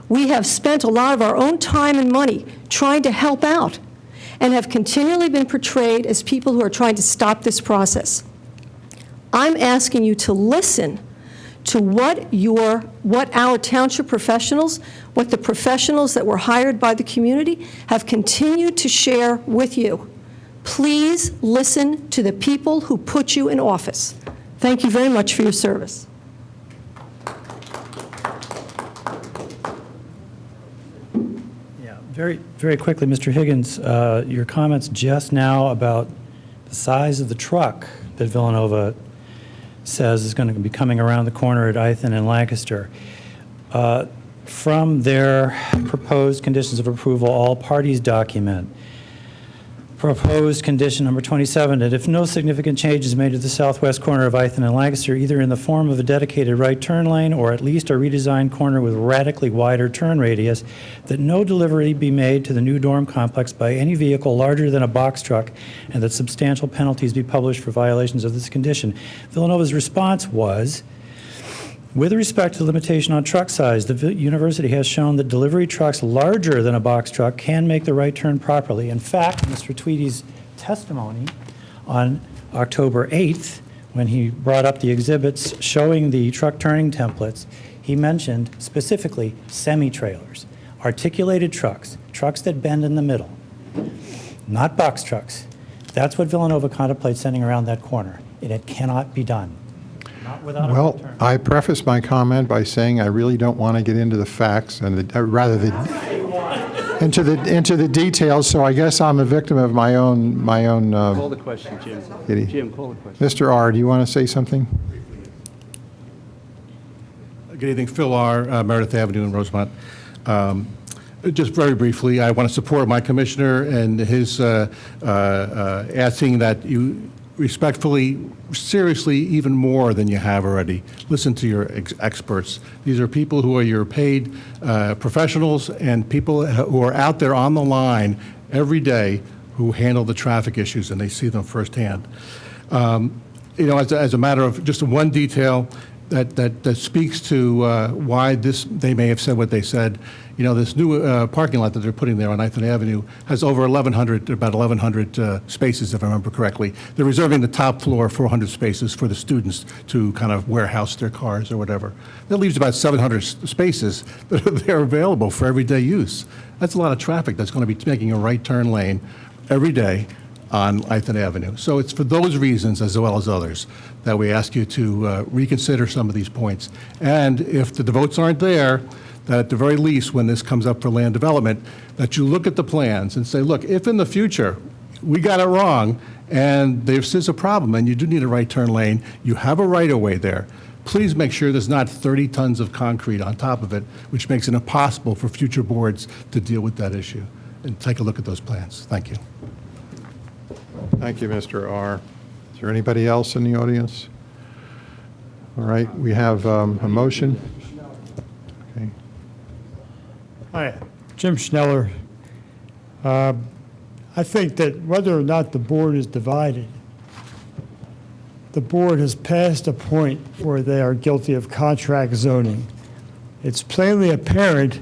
Speaker 22: We have spent a lot of our own time and money trying to help out and have continually been portrayed as people who are trying to stop this process. I'm asking you to listen to what our township professionals, what the professionals that were hired by the community have continued to share with you. Please listen to the people who put you in office. Thank you very much for your service.
Speaker 5: Yeah, very quickly, Mr. Higgins, your comments just now about the size of the truck that Villanova says is going to be coming around the corner at Ithan and Lancaster. From their proposed conditions of approval, all parties document, proposed condition number 27, that if no significant change is made to the southwest corner of Ithan and Lancaster, either in the form of a dedicated right turn lane or at least a redesigned corner with radically wider turn radius, that no delivery be made to the new dorm complex by any vehicle larger than a box truck, and that substantial penalties be published for violations of this condition. Villanova's response was, with respect to the limitation on truck size, the university has shown that delivery trucks larger than a box truck can make the right turn properly. In fact, Mr. Tweedy's testimony on October 8th, when he brought up the exhibits showing the truck turning templates, he mentioned specifically semi-trailers, articulated trucks, trucks that bend in the middle, not box trucks. That's what Villanova contemplates sending around that corner, and it cannot be done.
Speaker 12: Well, I preface my comment by saying I really don't want to get into the facts and into the details. So I guess I'm a victim of my own.
Speaker 3: Call the question, Jim. Jim, call the question.
Speaker 12: Mr. R., do you want to say something?
Speaker 9: Good evening, Phil R., Meredith Avenue in Rosemont. Just very briefly, I want to support my commissioner and his asking that you respectfully, seriously, even more than you have already, listen to your experts. These are people who are your paid professionals and people who are out there on the line every day who handle the traffic issues, and they see them firsthand. As a matter of just one detail that speaks to why they may have said what they said. This new parking lot that they're putting there on Ithan Avenue has over about 1,100 spaces, if I remember correctly. They're reserving the top floor, 400 spaces, for the students to kind of warehouse their cars or whatever. That leaves about 700 spaces that are there available for everyday use. That's a lot of traffic that's going to be making a right turn lane every day on Ithan Avenue. So it's for those reasons, as well as others, that we ask you to reconsider some of these points. And if the votes aren't there, that at the very least, when this comes up for land development, that you look at the plans and say, look, if in the future we got it wrong and this is a problem and you do need a right turn lane, you have a right-of-way there, please make sure there's not 30 tons of concrete on top of it, which makes it impossible for future boards to deal with that issue. And take a look at those plans. Thank you.
Speaker 12: Thank you, Mr. R. Is there anybody else in the audience? All right, we have a motion. Okay.
Speaker 10: Hi, Jim Schneller. I think that whether or not the board is divided, the board has passed a point where they are guilty of contract zoning. It's plainly apparent,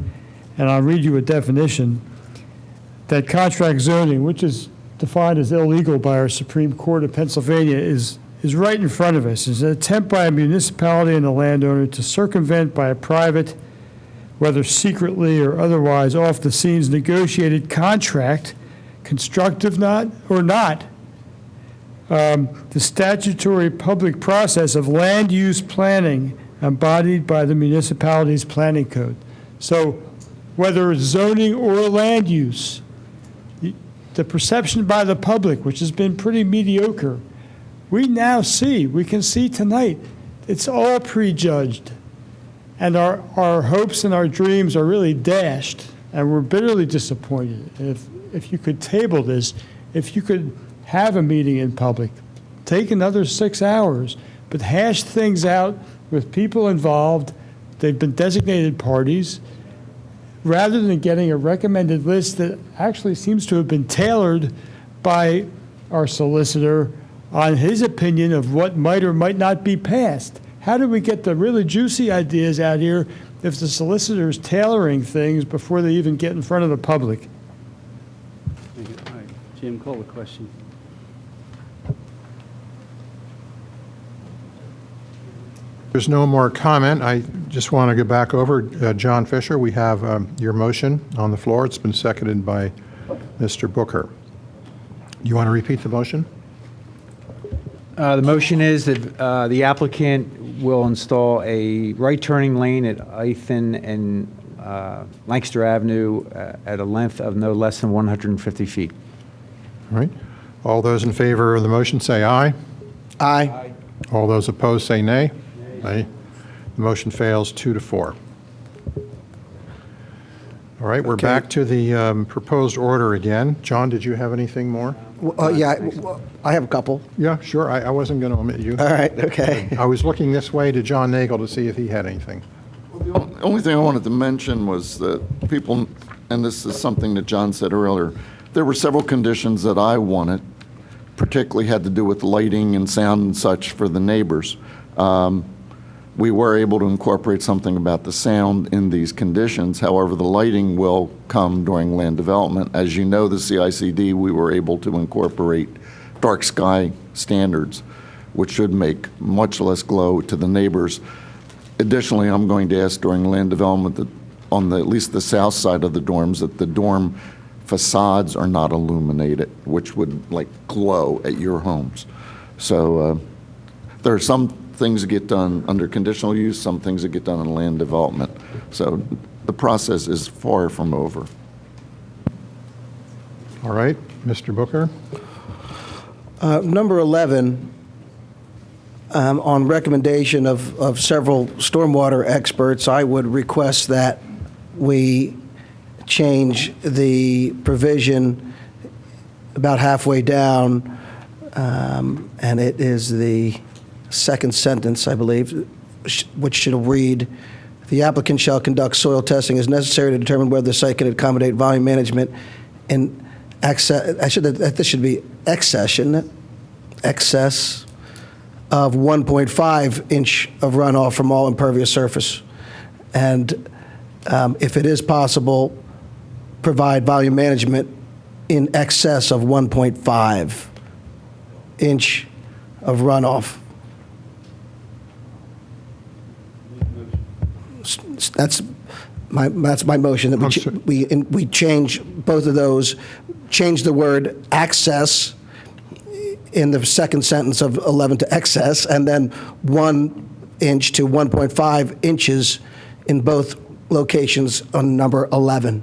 Speaker 10: and I'll read you a definition, that contract zoning, which is defined as illegal by our Supreme Court of Pennsylvania, is right in front of us. It's an attempt by a municipality and a landowner to circumvent by a private, whether secretly or otherwise off the scenes, negotiated contract, constructive or not, the statutory public process of land use planning embodied by the municipality's planning code. So whether it's zoning or land use, the perception by the public, which has been pretty mediocre, we can see tonight, it's all prejudged. And our hopes and our dreams are really dashed, and we're bitterly disappointed. If you could table this, if you could have a meeting in public, take another 6 hours, but hash things out with people involved. They've been designated parties, rather than getting a recommended list that actually seems to have been tailored by our solicitor on his opinion of what might or might not be passed. How do we get the really juicy ideas out here if the solicitor is tailoring things before they even get in front of the public?
Speaker 3: All right, Jim, call the question.
Speaker 12: There's no more comment. I just want to go back over. John Fisher, we have your motion on the floor. It's been seconded by Mr. Booker. You want to repeat the motion?
Speaker 14: The motion is that the applicant will install a right turning lane at Ithan and Lancaster Avenue at a length of no less than 150 feet.
Speaker 12: All right. All those in favor of the motion say aye.
Speaker 13: Aye.
Speaker 12: All those opposed say nay. Nay. The motion fails 2-4. All right, we're back to the proposed order again. John, did you have anything more?
Speaker 13: I have a couple.
Speaker 12: Yeah, sure. I wasn't going to omit you.
Speaker 13: All right, okay.
Speaker 12: I was looking this way to John Nagel to see if he had anything.
Speaker 11: The only thing I wanted to mention was that people, and this is something that John said earlier, there were several conditions that I wanted, particularly had to do with lighting and sound and such for the neighbors. We were able to incorporate something about the sound in these conditions. However, the lighting will come during land development. As you know, the CICD, we were able to incorporate dark sky standards, which should make much less glow to the neighbors. Additionally, I'm going to ask during land development that on at least the south side of the dorms, that the dorm facades are not illuminated, which would like glow at your homes. So there are some things that get done under conditional use, some things that get done in land development. So the process is far from over.
Speaker 12: All right, Mr. Booker.
Speaker 13: Number 11, on recommendation of several stormwater experts, I would request that we change the provision about halfway down, and it is the second sentence, I believe, which should read, "The applicant shall conduct soil testing as necessary to determine whether the site can accommodate volume management in excess." This should be excess, shouldn't it? Excess of 1.5 inch of runoff from all impervious surface, and if it is possible, provide volume management in excess of 1.5 inch of runoff. That's my motion, that we change both of those, change the word access in the second sentence of 11 to excess, and then 1 inch to 1.5 inches in both locations on number 11.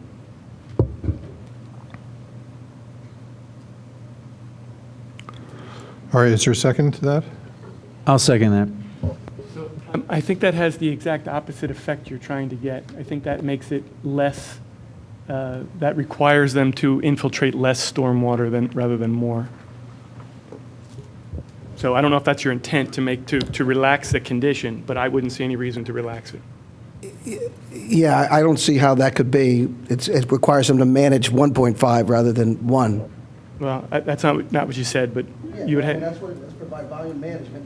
Speaker 12: All right, is there a second to that?
Speaker 14: I'll second that.
Speaker 4: I think that has the exact opposite effect you're trying to get. I think that makes it less, that requires them to infiltrate less stormwater rather than more. So I don't know if that's your intent to relax the condition, but I wouldn't see any reason to relax it.
Speaker 13: Yeah, I don't see how that could be. It requires them to manage 1.5 rather than 1.
Speaker 4: Well, that's not what you said, but you would have.
Speaker 13: That's provide volume management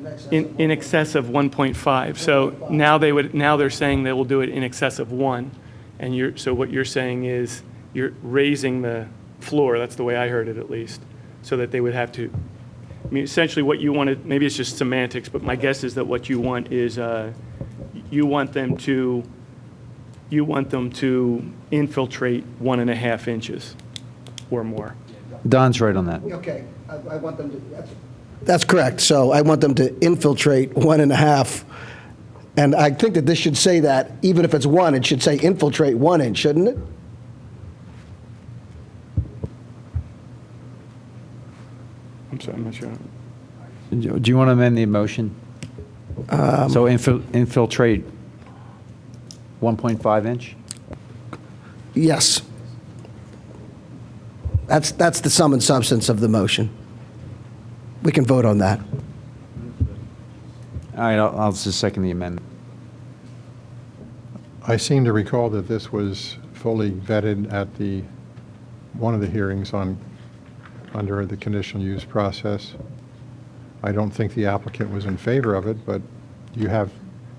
Speaker 4: in excess of 1.5. So now they're saying they will do it in excess of 1, and so what you're saying is you're raising the floor. That's the way I heard it, at least, so that they would have to. I mean, essentially, what you wanted, maybe it's just semantics, but my guess is that what you want is you want them to infiltrate 1.5 inches or more.
Speaker 14: Don's right on that.
Speaker 13: Okay, I want them to. That's correct. So I want them to infiltrate 1.5, and I think that this should say that even if it's 1, it should say infiltrate 1 inch, shouldn't it?
Speaker 4: I'm sorry, I'm not sure.
Speaker 14: Do you want to amend the motion? So infiltrate 1.5 inch?
Speaker 13: Yes. That's the sum and substance of the motion. We can vote on that.
Speaker 14: All right, I'll just second the amendment.
Speaker 12: I seem to recall that this was fully vetted at one of the hearings under the conditional use process. I don't think the applicant was in favor of it, but do you have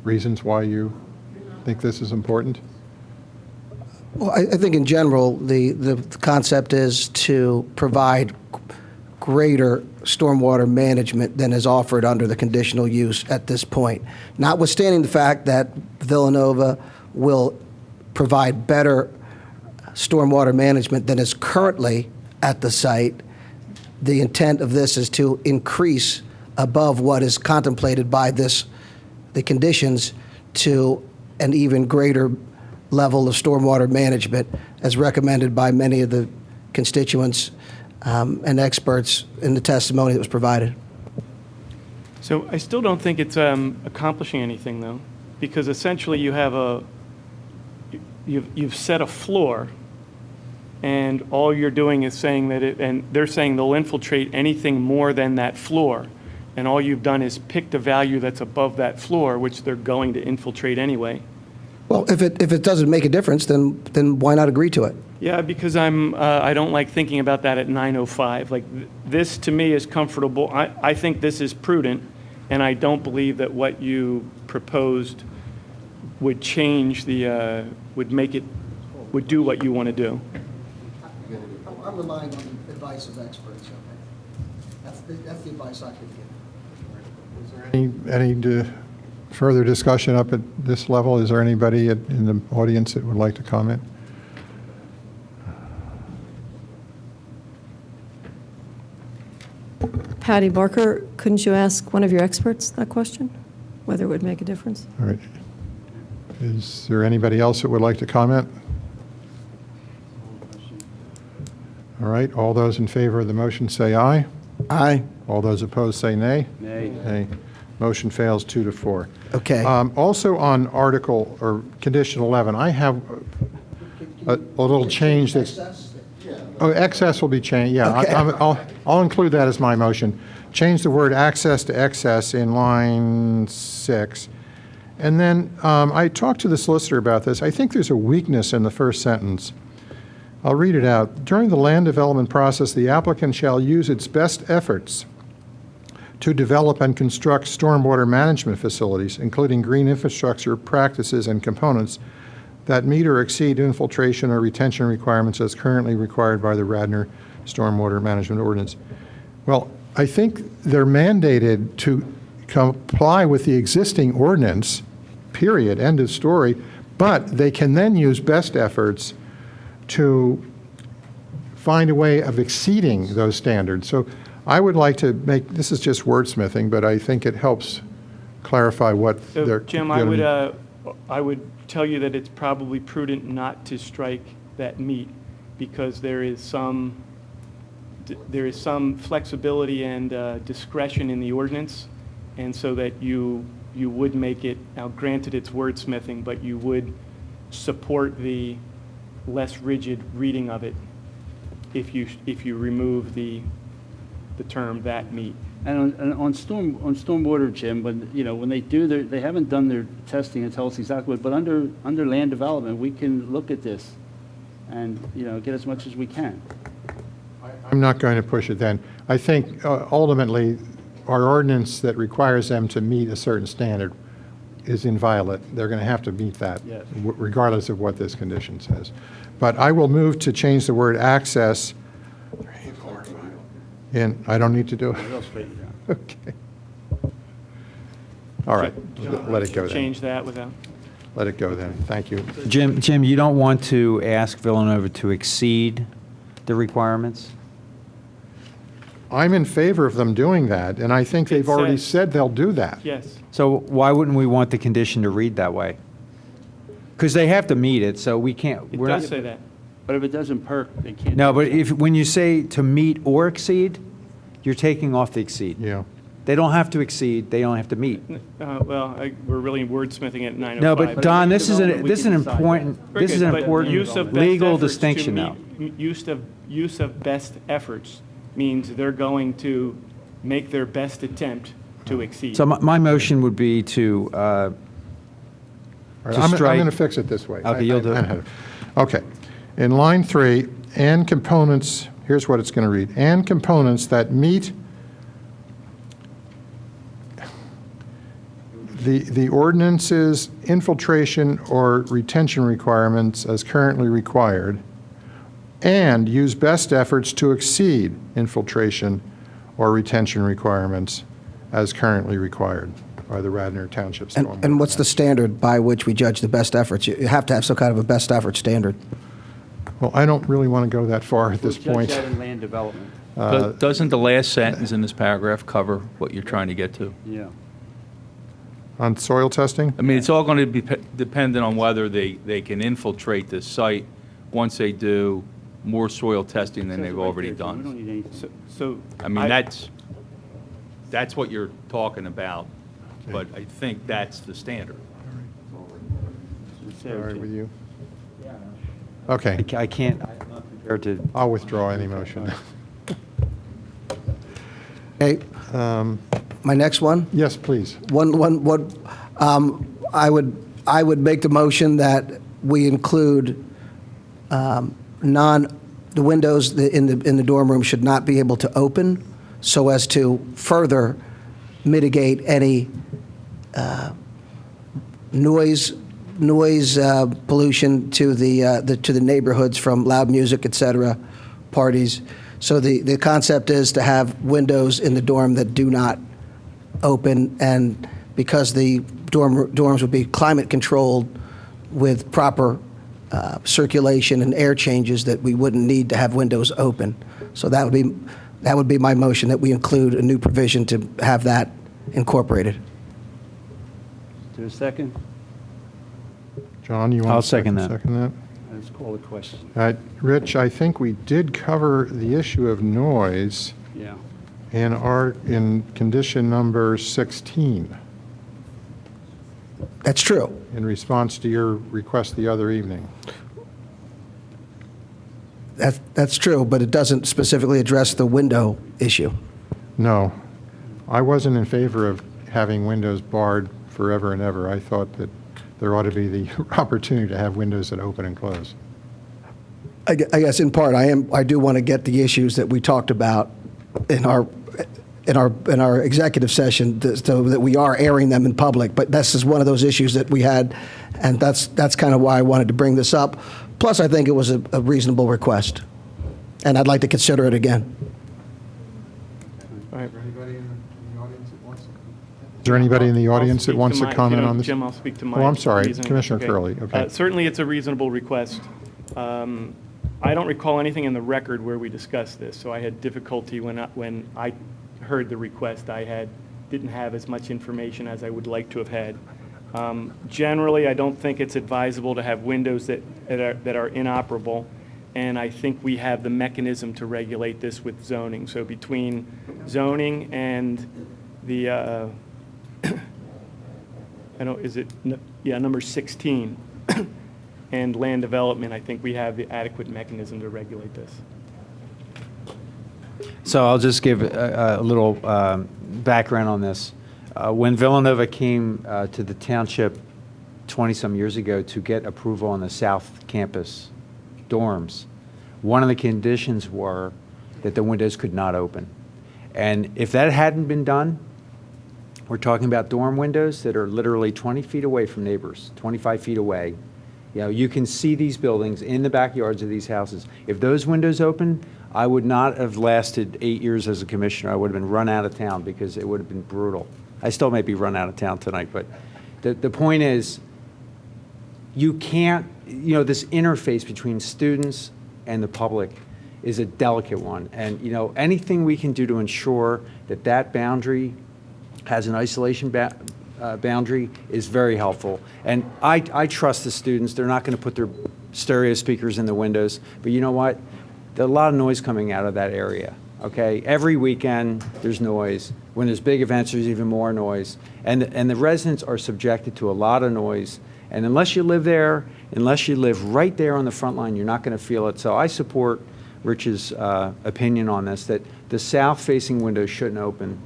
Speaker 12: reasons why you think this is important?
Speaker 13: Well, I think in general, the concept is to provide greater stormwater management than is offered under the conditional use at this point. Notwithstanding the fact that Villanova will provide better stormwater management than is currently at the site, the intent of this is to increase above what is contemplated by the conditions to an even greater level of stormwater management as recommended by many of the constituents and experts in the testimony that was provided.
Speaker 4: So I still don't think it's accomplishing anything, though, because essentially you have you've set a floor, and all you're doing is saying that and they're saying they'll infiltrate anything more than that floor. And all you've done is picked a value that's above that floor, which they're going to infiltrate anyway.
Speaker 13: Well, if it doesn't make a difference, then why not agree to it?
Speaker 4: Yeah, because I don't like thinking about that at 9:05. Like, this to me is comfortable. I think this is prudent, and I don't believe that what you proposed would change would do what you want to do.
Speaker 13: I'm relying on the advice of experts, okay? That's the advice I could give.
Speaker 12: Any further discussion up at this level? Is there anybody in the audience that would like to comment?
Speaker 22: Patty Barker, couldn't you ask one of your experts that question, whether it would make a difference?
Speaker 12: All right. Is there anybody else that would like to comment? All right, all those in favor of the motion say aye.
Speaker 13: Aye.
Speaker 12: All those opposed say nay.
Speaker 3: Nay.
Speaker 12: Nay. Motion fails 2-4.
Speaker 13: Okay.
Speaker 12: Also on article, or condition 11, I have a little change that's... Oh, excess will be changed, yeah.
Speaker 13: Okay.
Speaker 12: I'll include that as my motion. Change the word access to excess in line 6. And then I talked to the solicitor about this. I think there's a weakness in the first sentence. I'll read it out. During the land development process, the applicant shall use its best efforts to develop and construct stormwater management facilities, including green infrastructure practices and components that meet or exceed infiltration or retention requirements as currently required by the Radnor Stormwater Management Ordinance. Well, I think they're mandated to comply with the existing ordinance, period, end of story, but they can then use best efforts to find a way of exceeding those standards. So I would like to make, this is just wordsmithing, but I think it helps clarify what
Speaker 4: So,
Speaker 12: they're
Speaker 4: Jim,
Speaker 12: gonna be.
Speaker 4: I would tell you that it's probably prudent not to strike that meet, because there is some flexibility and discretion in the ordinance, and so that you would make it, now granted it's wordsmithing, but you would support the less rigid reading of it if you remove the term "that meet."
Speaker 3: And on stormwater, Jim, when they do they haven't done their testing and tell us exactly what, but under land development, we can look at this and, get as much as we can.
Speaker 12: I'm not going to push it then. I think ultimately our ordinance that requires them to meet a certain standard is inviolate. They're going to have to meet that,
Speaker 3: Yes.
Speaker 12: regardless of what this condition says. But I will move to change the word access. And I don't need to do it?
Speaker 3: I'll straighten it out.
Speaker 12: Okay. All right, let it go then.
Speaker 4: Change that without.
Speaker 12: Let it go then. Thank you.
Speaker 14: Jim, you don't want to ask Villanova to exceed the requirements?
Speaker 12: I'm in favor of them doing that, and I think they've already
Speaker 4: says-
Speaker 12: said they'll do that.
Speaker 4: Yes.
Speaker 14: So why wouldn't we want the condition to read that way? Because they have to meet it, so we can't.
Speaker 4: It
Speaker 14: we're
Speaker 4: does
Speaker 14: not-
Speaker 4: say that.
Speaker 3: But if it doesn't perk, they can't.
Speaker 14: No, but when you say to meet or exceed, you're taking off the exceed.
Speaker 12: Yeah.
Speaker 14: They don't have to exceed, they only have to meet.
Speaker 4: We're really wordsmithing at 9:05.
Speaker 14: No, but Don, this is an
Speaker 4: We can decide
Speaker 14: important,
Speaker 4: that.
Speaker 14: this is
Speaker 4: Very
Speaker 14: an
Speaker 4: good, but
Speaker 14: important
Speaker 4: use of best
Speaker 14: legal
Speaker 4: efforts to
Speaker 14: distinction now.
Speaker 4: meet- Use of best efforts means they're going to make their best attempt to exceed.
Speaker 14: So my motion would be to
Speaker 12: All right, I'm
Speaker 14: strike.
Speaker 12: going to fix it this way.
Speaker 14: Okay, you'll do it.
Speaker 12: Okay. In line 3, and components, here's what it's going to read, and components that meet the ordinance's infiltration or retention requirements as currently required, and use best efforts to exceed infiltration or retention requirements as currently required by the Radnor Township Stormwater.
Speaker 13: And what's the standard by which we judge the best efforts? You have to have some kind of a best effort standard.
Speaker 12: Well, I don't really want to go that far at this point.
Speaker 3: Judge that in land development.
Speaker 15: Doesn't the last sentence in this paragraph cover what you're trying to get to?
Speaker 3: Yeah.
Speaker 12: On soil testing?
Speaker 15: I mean, it's all going to be dependent on whether they can infiltrate this site once they do more soil testing than they've already
Speaker 3: We
Speaker 15: done.
Speaker 3: don't need anything.
Speaker 4: So
Speaker 15: I mean, that's what you're talking about, but I think that's the standard.
Speaker 12: All right with you? Okay.
Speaker 14: I can't, Prepared to.
Speaker 12: I'll withdraw any motion.
Speaker 13: Okay. My next one?
Speaker 12: Yes, please.
Speaker 13: I would make the motion that we include the windows in the dorm room should not be able to open so as to further mitigate any noise pollution to the neighborhoods from loud music, et cetera, parties. So the concept is to have windows in the dorm that do not open, and because the dorms would be climate controlled with proper circulation and air changes, that we wouldn't need to have windows open. So that would be my motion, that we include a new provision to have that incorporated.
Speaker 3: Is there a second?
Speaker 12: John, you want
Speaker 14: I'll
Speaker 12: to
Speaker 14: second that.
Speaker 12: Second that?
Speaker 3: Let's call the question.
Speaker 12: Rich, I think we did cover the issue of noise
Speaker 3: Yeah.
Speaker 12: in condition number 16.
Speaker 13: That's true.
Speaker 12: In response to your request the other evening.
Speaker 13: That's true, but it doesn't specifically address the window issue.
Speaker 12: No, I wasn't in favor of having windows barred forever and ever. I thought that there ought to be the opportunity to have windows that open and close.
Speaker 13: I guess in part, I do want to get the issues that we talked about in our executive session, so that we are airing them in public. But this is one of those issues that we had, and that's kind of why I wanted to bring this up. Plus, I think it was a reasonable request, and I'd like to consider it again.
Speaker 3: All right.
Speaker 12: Is there anybody in the audience that
Speaker 4: I'll
Speaker 12: wants
Speaker 4: speak
Speaker 12: to
Speaker 4: to
Speaker 12: comment
Speaker 4: my-
Speaker 12: on this?
Speaker 4: Jim, I'll speak to my
Speaker 12: Oh, I'm sorry,
Speaker 4: reasoning.
Speaker 12: Commissioner
Speaker 4: Okay.
Speaker 12: Curley, okay.
Speaker 4: Certainly, it's a reasonable request. I don't recall anything in the record where we discussed this, so I had difficulty when I heard the request. Didn't have as much information as I would like to have had. Generally, I don't think it's advisable to have windows that are inoperable, and I think we have the mechanism to regulate this with zoning. So between zoning and the, number 16, and land development, I think we have the adequate mechanism to regulate this.
Speaker 14: So I'll just give a little background on this. When Villanova came to the township 20-some years ago to get approval on the South Campus dorms, one of the conditions were that the windows could not open. And if that hadn't been done, we're talking about dorm windows that are literally 20 feet away from neighbors, 25 feet away. You know, you can see these buildings in the backyards of these houses. If those windows open, I would not have lasted 8 years as a commissioner. I would have been run out of town because it would have been brutal. I still may be run out of town tonight, but the point is, you can't, this interface between students and the public is a delicate one. And, anything we can do to ensure that that boundary has an isolation boundary is very helpful. And I trust the students. They're not going to put their stereo speakers in the windows. But you know what? There's a lot of noise coming out of that area, okay? Every weekend, there's noise. When there's big events, there's even more noise. And the residents are subjected to a lot of noise. And unless you live there, unless you live right there on the front line, you're not going to feel it. So I support Rich's opinion on this, that the south-facing windows shouldn't open.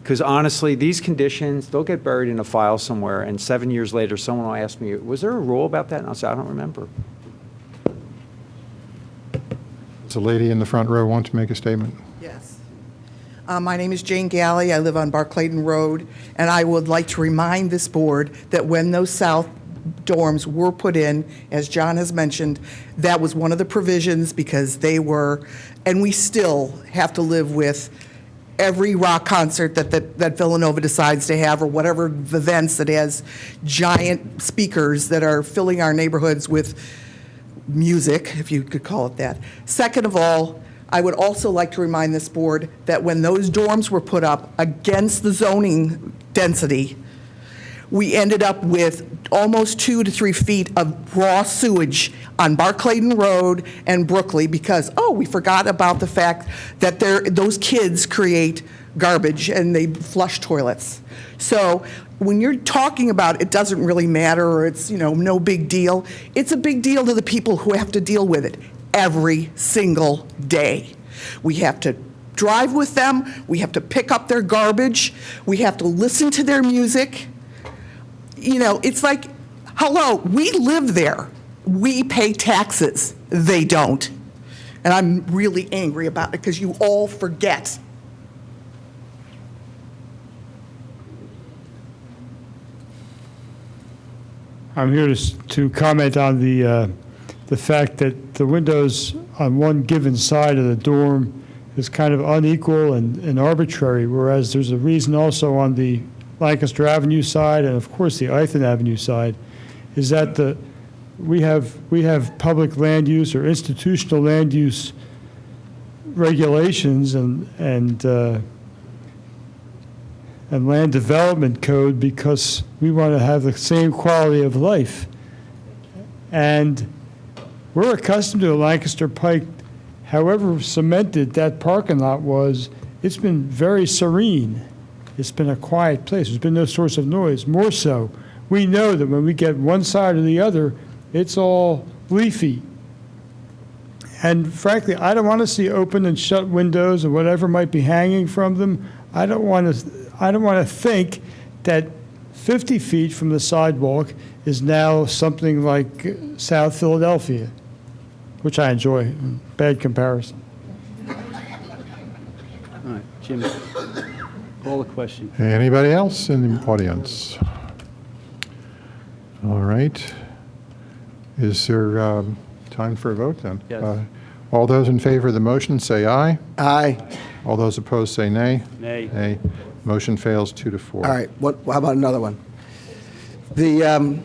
Speaker 14: Because honestly, these conditions, they'll get buried in a file somewhere, and 7 years later, someone will ask me, was there a rule about that? And I'll say, I don't remember.
Speaker 12: Does a lady in the front row want to make a statement?
Speaker 16: Yes. My name is Jane Galley. I live on Barclayton Road, and I would like to remind this board that when those south dorms were put in, as John has mentioned, that was one of the provisions because they were, and we still have to live with every rock concert that Villanova decides to have, or whatever events that has giant speakers that are filling our neighborhoods with music, if you could call it that. Second of all, I would also like to remind this board that when those dorms were put up against the zoning density, we ended up with almost 2 to 3 feet of raw sewage on Barclayton Road and Brookley because, we forgot about the fact that those kids create garbage and they flush toilets. So when you're talking about it doesn't really matter or it's, no big deal, it's a big deal to the people who have to deal with it. every single day. We have to drive with them, we have to pick up their garbage, we have to listen to their music. You know, it's like, hello, we live there. We pay taxes. They don't. And I'm really angry about it because you all forget.
Speaker 10: I'm here to comment on the fact that the windows on one given side of the dorm is kind of unequal and arbitrary, whereas there's a reason also on the Lancaster Avenue side and of course the Ithan Avenue side, is that we have public land use or institutional land use regulations and land development code because we want to have the same quality of life. And we're accustomed to Lancaster Pike, however cemented that parking lot was, it's been very serene. It's been a quiet place. There's been no source of noise. More so, we know that when we get one side or the other, it's all leafy. And frankly, I don't want to see open and shut windows or whatever might be hanging from them. I don't want to think that 50 feet from the sidewalk is now something like South Philadelphia, which I enjoy. Bad comparison.
Speaker 3: All right, Jim, call the question.
Speaker 12: Anybody else in the audience? All right. Is there time for a vote then?
Speaker 3: Yes.
Speaker 12: All those in favor of the motion say aye.
Speaker 13: Aye.
Speaker 12: All those opposed say nay.
Speaker 3: Nay.
Speaker 12: Nay. Motion fails 2-4.
Speaker 13: All right, how about another one? The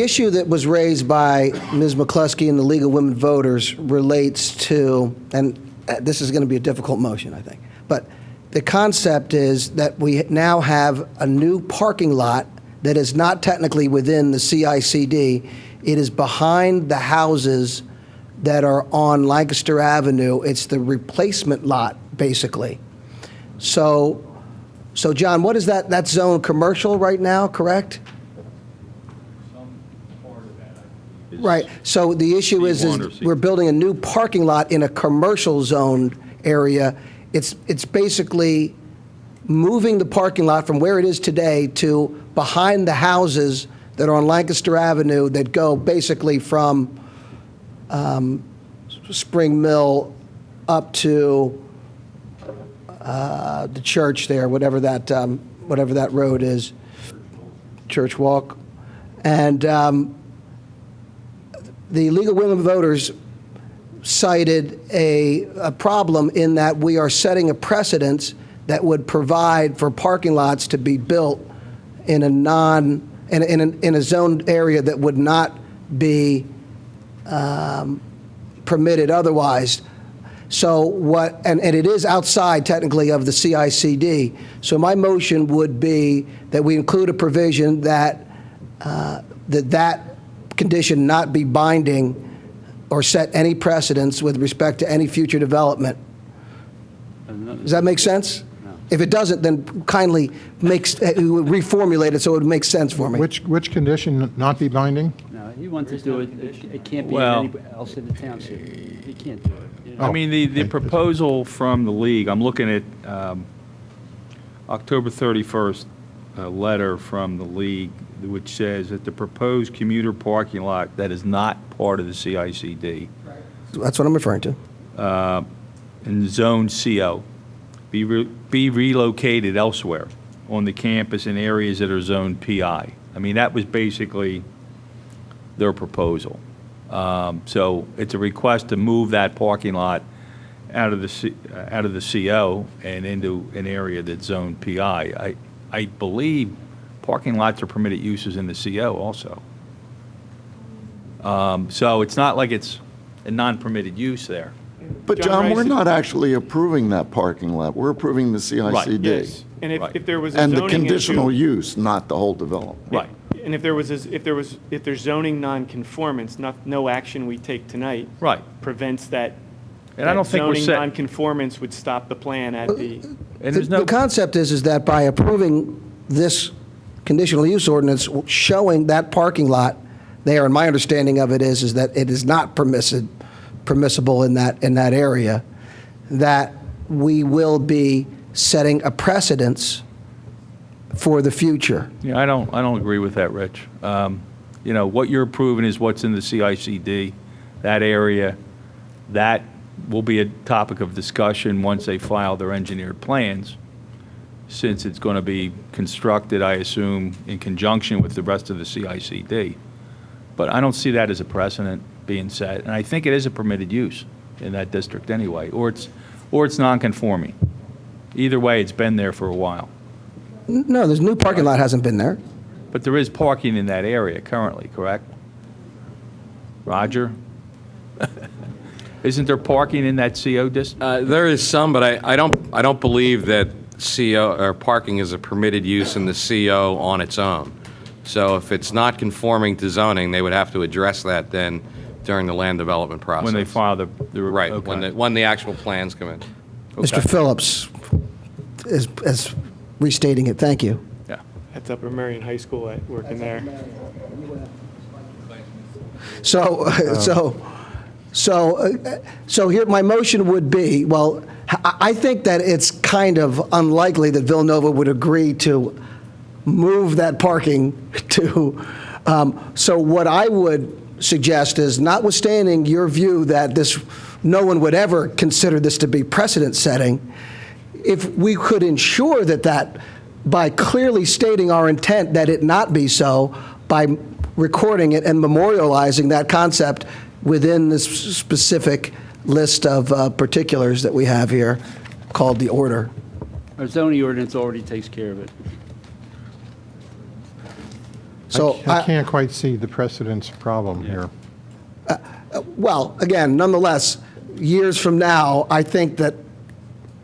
Speaker 13: issue that was raised by Ms. McCluskey and the League of Women Voters relates to, and this is going to be a difficult motion, I think, but the concept is that we now have a new parking lot that is not technically within the CICD. It is behind the houses that are on Lancaster Avenue. It's the replacement lot, basically. So John, what is that? That's zone commercial right now, correct? Right. So the issue is we're building a new parking lot in a commercial zoned area. It's basically moving the parking lot from where it is today to behind the houses that are on Lancaster Avenue that go basically from Spring Mill up to the church there, whatever that road is, Church Walk. And the League of Women Voters cited a problem in that we are setting a precedence that would provide for parking lots to be built in a zoned area that would not be permitted otherwise. So and it is outside technically of the CICD. So my motion would be that we include a provision that that condition not be binding or set any precedence with respect to any future development. Does that make sense?
Speaker 3: No.
Speaker 13: If it doesn't, then kindly reformulate it so it would make sense for me.
Speaker 12: Which condition not be binding?
Speaker 3: No, he wants to do it. It can't be
Speaker 15: Well-
Speaker 3: anybody else in the township. He can't do it. You know?
Speaker 15: I mean, the proposal from the league, I'm looking at October 31st, a letter from the league which says that the proposed commuter parking lot that is not part of the CICD
Speaker 13: That's what I'm referring to.
Speaker 15: in Zone CO be relocated elsewhere on the campus in areas that are Zone PI. I mean, that was basically their proposal. So it's a request to move that parking lot out of the CO and into an area that's Zone PI. I believe parking lots are permitted uses in the CO also. So it's not like it's a non-permitted use there.
Speaker 11: But John, we're not actually approving that parking lot. We're approving the CICD.
Speaker 20: Yes. And if there was a
Speaker 11: And the
Speaker 20: zoning
Speaker 11: conditional
Speaker 20: issue-
Speaker 11: use, not the whole development.
Speaker 20: Right. And if there's zoning nonconformance, no action we take tonight.
Speaker 15: Right.
Speaker 20: Prevents that.
Speaker 15: And I don't think we're
Speaker 20: zoning
Speaker 15: set.
Speaker 20: nonconformance would stop the plan at the.
Speaker 15: And there's no.
Speaker 13: The concept is that by approving this conditional use ordinance showing that parking lot there, and my understanding of it is that it is not permitted permissible in that area, that we will be setting a precedence for the future.
Speaker 15: Yeah, I don't agree with that, Rich. You know, what you're approving is what's in the CICD, that area. That will be a topic of discussion once they file their engineered plans, since it's going to be constructed, I assume, in conjunction with the rest of the CICD. But I don't see that as a precedent being set, and I think it is a permitted use in that district anyway, or it's non-conforming. Either way, it's been there for a while.
Speaker 13: No, there's new parking lot hasn't been there.
Speaker 15: But there is parking in that area currently, correct? Roger? Isn't there parking in that CO district?
Speaker 19: There is some, but I don't believe that CO or parking is a permitted use in the CO on its own. So if it's not conforming to zoning, they would have to address that then during the land development process.
Speaker 15: When they file the
Speaker 19: right,
Speaker 15: okay.
Speaker 19: when the actual plans come in.
Speaker 13: Mr. Phillips is restating it. Thank you.
Speaker 15: Yeah.
Speaker 20: That's Upper Marion High School working there.
Speaker 13: So here, my motion would be, well, I think that it's kind of unlikely that Villanova would agree to move that parking to, so what I would suggest is, notwithstanding your view that no one would ever consider this to be precedent-setting, if we could ensure that by clearly stating our intent that it not be so, by recording it and memorializing that concept within this specific list of particulars that we have here called the order.
Speaker 3: Our zoning ordinance already takes care of it.
Speaker 13: So
Speaker 12: I can't quite see the precedence problem here.
Speaker 13: Well, again, nonetheless, years from now, I think that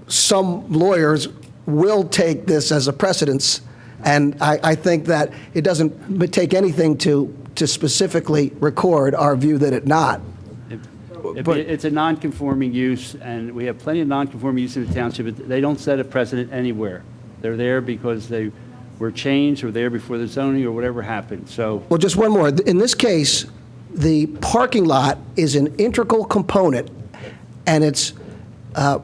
Speaker 13: some lawyers will take this as a precedence, and I think that it doesn't take anything to specifically record our view that it not.
Speaker 3: It's a non-conforming use, and we have plenty of non-conforming use in the township. They don't set a precedent anywhere. They're there because they were changed or there before the zoning or whatever happened. So,
Speaker 13: well, just one more. In this case, the parking lot is an integral component, and it's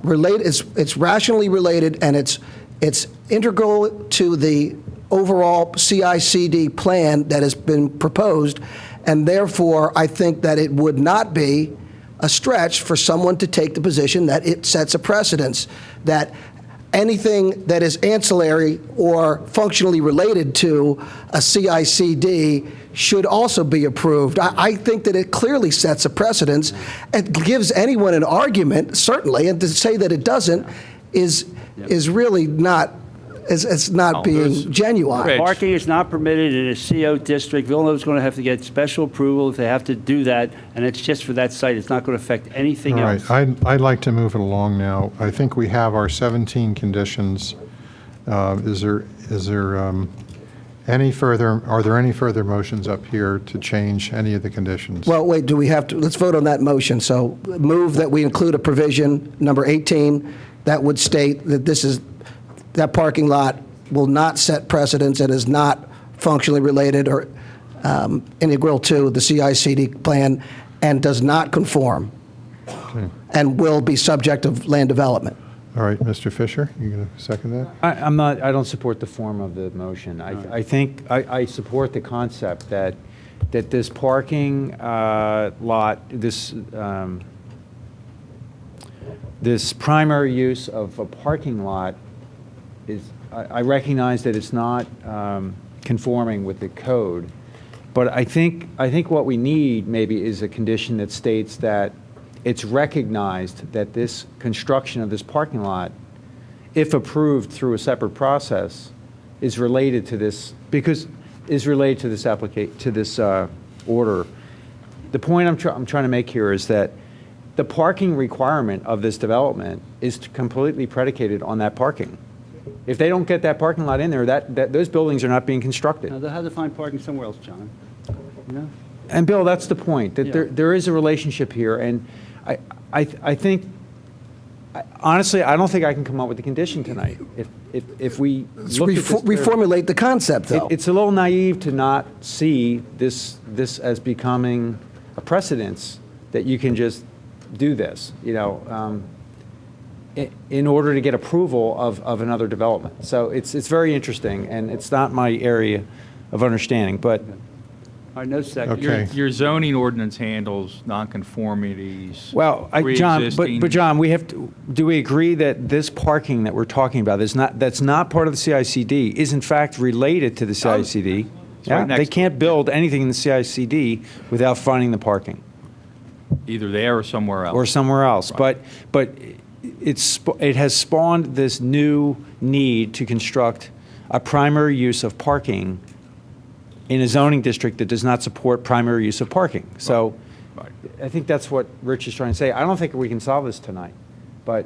Speaker 13: related. It's rationally related, and it's integral to the overall CICD plan that has been proposed, and therefore, I think that it would not be a stretch for someone to take the position that it sets a precedence, that anything that is ancillary or functionally related to a CICD should also be approved. I think that it clearly sets a precedence. It gives anyone an argument, certainly, and to say that it doesn't is really not. It's not being genuine.
Speaker 3: Parking is not permitted in a CO district. Villanova's going to have to get special approval if they have to do that, and it's just for that site. It's not going to affect anything else.
Speaker 12: All right, I'd like to move it along now. I think we have our 17 conditions. Is there any further, are there any further motions up here to change any of the conditions?
Speaker 13: Well, wait, do we have to, let's vote on that motion. So move that we include a provision, number 18, that would state that that parking lot will not set precedents and is not functionally related or integral to the CICD plan and does not conform and will be subject of land development.
Speaker 12: All right, Mr. Fisher, you going to second that?
Speaker 14: I don't support the form of the motion. I think I support the concept that this parking lot, this primary use of a parking lot is, I recognize that it's not conforming with the code, but I think what we need maybe is a condition that states that it's recognized that this construction of this parking lot, if approved through a separate process, is related to this, order. The point I'm trying to make here is that the parking requirement of this development is completely predicated on that parking. If they don't get that parking lot in there, those buildings are not being constructed.
Speaker 3: Now, they'll have to find parking somewhere else, John. You know?
Speaker 14: And Bill, that's the point, that there is a relationship here, and I think, honestly, I don't think I can come up with a condition tonight. If we look at this,
Speaker 13: reformulate the concept, though.
Speaker 14: It's a little naive to not see this as becoming a precedence that you can just do this, in order to get approval of another development. So it's very interesting, and it's not my area of understanding, but.
Speaker 3: All right, no second.
Speaker 12: Okay.
Speaker 15: Your zoning ordinance handles nonconformities.
Speaker 14: Well, John,
Speaker 15: pre-existing-
Speaker 14: but John, we have to, do we agree that this parking that we're talking about that's not part of the CICD is in fact related to the CICD? Yeah,
Speaker 15: right next
Speaker 14: they
Speaker 15: to
Speaker 14: can't build anything in the CICD without finding the parking.
Speaker 15: Either there or somewhere else.
Speaker 14: Or somewhere else. But it has spawned this new need to construct a primary use of parking in a zoning district that does not support primary use of parking. So I think that's what Rich is trying to say. I don't think we can solve this tonight, but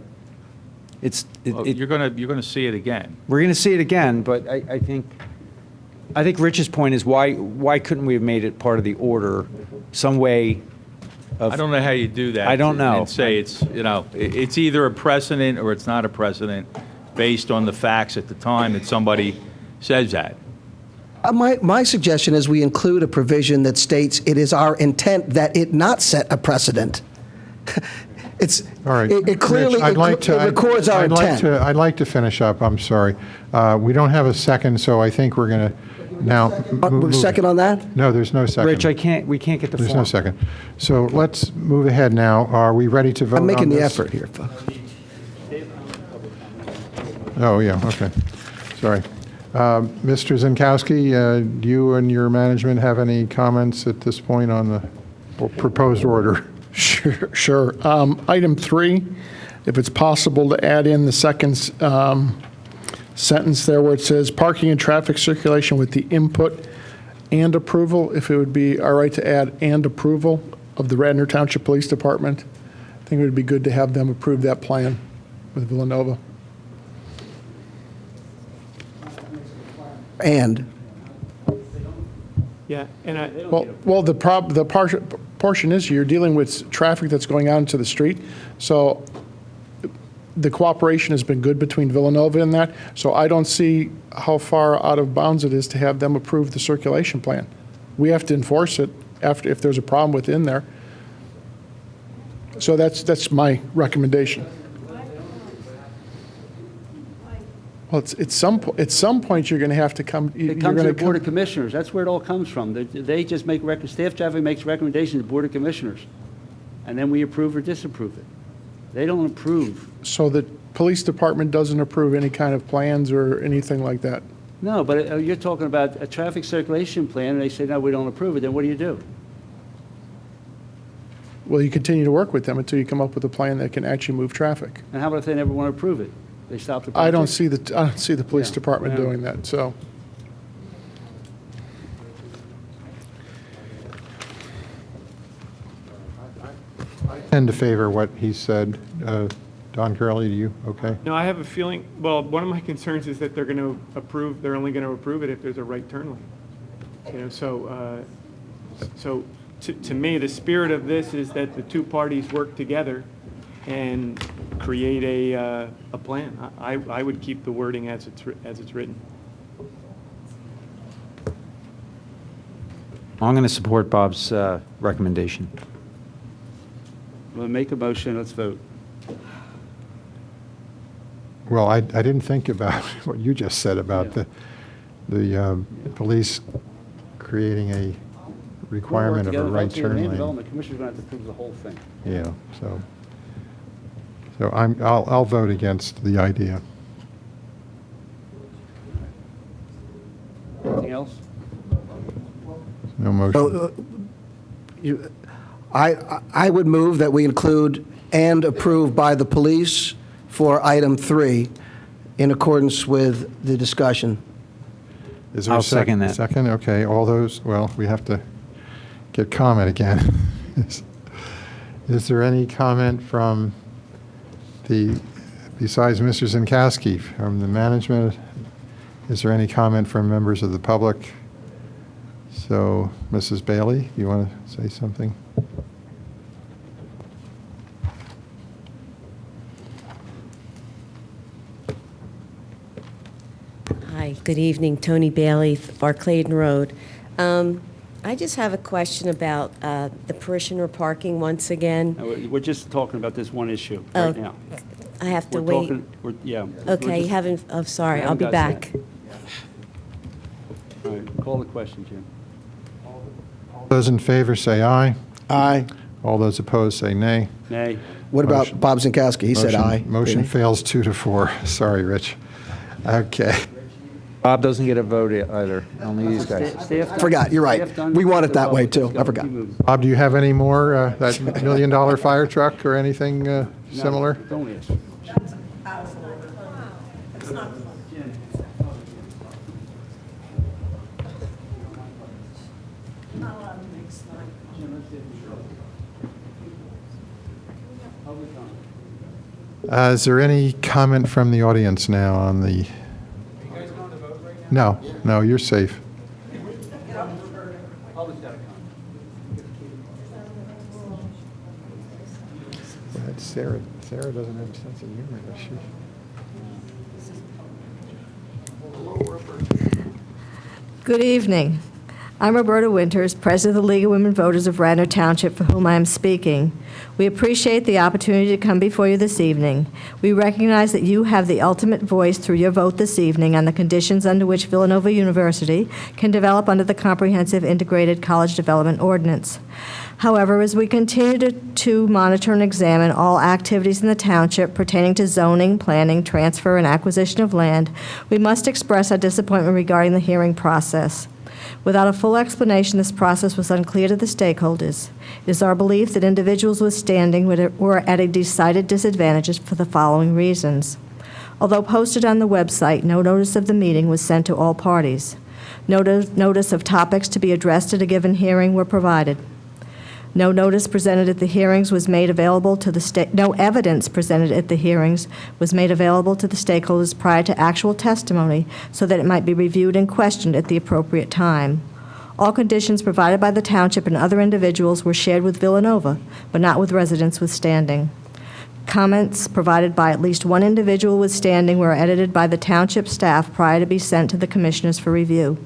Speaker 15: You're going to see it again.
Speaker 14: we're going to see it again, but I think Rich's point is why couldn't we have made it part of the order some way of.
Speaker 15: I don't know how you do that.
Speaker 14: I don't know.
Speaker 15: And say it's either a precedent or it's not a precedent based on the facts at the time that somebody says that.
Speaker 13: My suggestion is we include a provision that states it is our intent that it not set a precedent.
Speaker 12: All right.
Speaker 13: It clearly
Speaker 12: Rich,
Speaker 13: it records our intent.
Speaker 12: I'd like to finish up, I'm sorry. We don't have a second, so I think we're going to now.
Speaker 13: Second on that?
Speaker 12: No, there's no second.
Speaker 14: Rich, we can't get the
Speaker 12: There's
Speaker 14: form.
Speaker 12: no second. So let's move ahead now. Are we ready to vote on
Speaker 13: I'm making the
Speaker 12: this?
Speaker 13: effort here, folks.
Speaker 12: Oh, yeah, okay. Sorry. Mr. Zinkowski, do you and your management have any comments at this point on the proposed order?
Speaker 6: Sure. Item 3, if it's possible to add in the second sentence there where it says parking and traffic circulation with the input and approval, if it would be all right to add and approval of the Radnor Township Police Department. I think it would be good to have them approve that plan with Villanova.
Speaker 13: And
Speaker 20: Yeah, and
Speaker 6: Well, the portion is you're dealing with traffic that's going out into the street, so the cooperation has been good between Villanova and that, so I don't see how far out of bounds it is to have them approve the circulation plan. We have to enforce it if there's a problem within there. So that's my recommendation. Well, at some point, you're going to have to come.
Speaker 3: It comes to the Board of Commissioners. That's where it all comes from. They just make, staff traffic makes recommendations to the Board of Commissioners, and then we approve or disapprove it. They don't approve.
Speaker 6: So the police department doesn't approve any kind of plans or anything like that?
Speaker 3: No, but you're talking about a traffic circulation plan, and they say, no, we don't approve it. Then what do you do?
Speaker 6: Well, you continue to work with them until you come up with a plan that can actually move traffic.
Speaker 3: And how about if they never want to approve it? They stop the project?
Speaker 6: I don't see the police
Speaker 3: Yeah,
Speaker 6: department
Speaker 3: yeah.
Speaker 6: doing that, so.
Speaker 12: I tend to favor what he said. Don Curley, do you? Okay.
Speaker 20: no, I have a feeling, well, one of my concerns is that they're only going to approve it if there's a right turn lane. So to me, the spirit of this is that the two parties work together and create a plan. I would keep the wording as it's written.
Speaker 14: I'm going to support Bob's recommendation.
Speaker 3: Well, make a motion, let's vote.
Speaker 12: Well, I didn't think about what you just said about the police creating a requirement of a right turn lane.
Speaker 3: Development Commission's going to have to approve the whole thing.
Speaker 12: Yeah, so I'll vote against the idea.
Speaker 3: Anything else?
Speaker 12: No motion.
Speaker 13: I would move that we include and approve by the police for item 3 in accordance with the discussion.
Speaker 12: Is there
Speaker 14: I'll
Speaker 12: a
Speaker 14: second that.
Speaker 12: Second, okay. All those, well, we have to get comment again. Is there any comment from besides Mr. Zinkowski, from the management? Is there any comment from members of the public? So, Mrs. Bailey, you want to say something?
Speaker 17: Hi, good evening. Tony Bailey, Barclayton Road. I just have a question about the parishioner parking once again.
Speaker 3: We're just talking about this one issue
Speaker 17: Oh,
Speaker 3: right now.
Speaker 17: I have to
Speaker 3: We're
Speaker 17: wait.
Speaker 3: talking- yeah.
Speaker 17: Okay, you haven't, oh, sorry,
Speaker 3: we
Speaker 17: I'll be
Speaker 3: haven't got
Speaker 17: back.
Speaker 3: All right, call the question, Jim.
Speaker 12: Those in favor say aye.
Speaker 13: Aye.
Speaker 12: All those opposed say nay.
Speaker 3: Nay.
Speaker 13: What about Bob Zinkowski? He said
Speaker 12: Motion-
Speaker 13: aye.
Speaker 12: Motion
Speaker 13: didn't he?
Speaker 12: fails 2-4. Sorry, Rich. Okay.
Speaker 14: Bob doesn't get a vote either, only these guys.
Speaker 13: Forgot, you're right. We want it that way, too. I forgot.
Speaker 12: Bob, do you have any more, that $1 million fire truck or anything similar?
Speaker 3: Don't ask.
Speaker 12: Is there any comment from the audience now on the? No, no, you're safe. Sarah doesn't have a sense of humor, does she?
Speaker 18: Good evening. I'm Roberta Winters, President of the League of Women Voters of Radnor Township, for whom I am speaking. We appreciate the opportunity to come before you this evening. We recognize that you have the ultimate voice through your vote this evening on the conditions under which Villanova University can develop under the Comprehensive Integrated College Development Ordinance. However, as we continue to monitor and examine all activities in the township pertaining to zoning, planning, transfer, and acquisition of land, we must express our disappointment regarding the hearing process. Without a full explanation, this process was unclear to the stakeholders. It is our belief that individuals with standing were at a decided disadvantage for the following reasons. Although posted on the website, no notice of the meeting was sent to all parties. Notice of topics to be addressed at a given hearing were provided. No notice presented at the hearings was made available to the no evidence presented at the hearings was made available to the stakeholders prior to actual testimony so that it might be reviewed and questioned at the appropriate time. All conditions provided by the township and other individuals were shared with Villanova, but not with residents with standing. Comments provided by at least one individual with standing were edited by the township staff prior to be sent to the commissioners for review.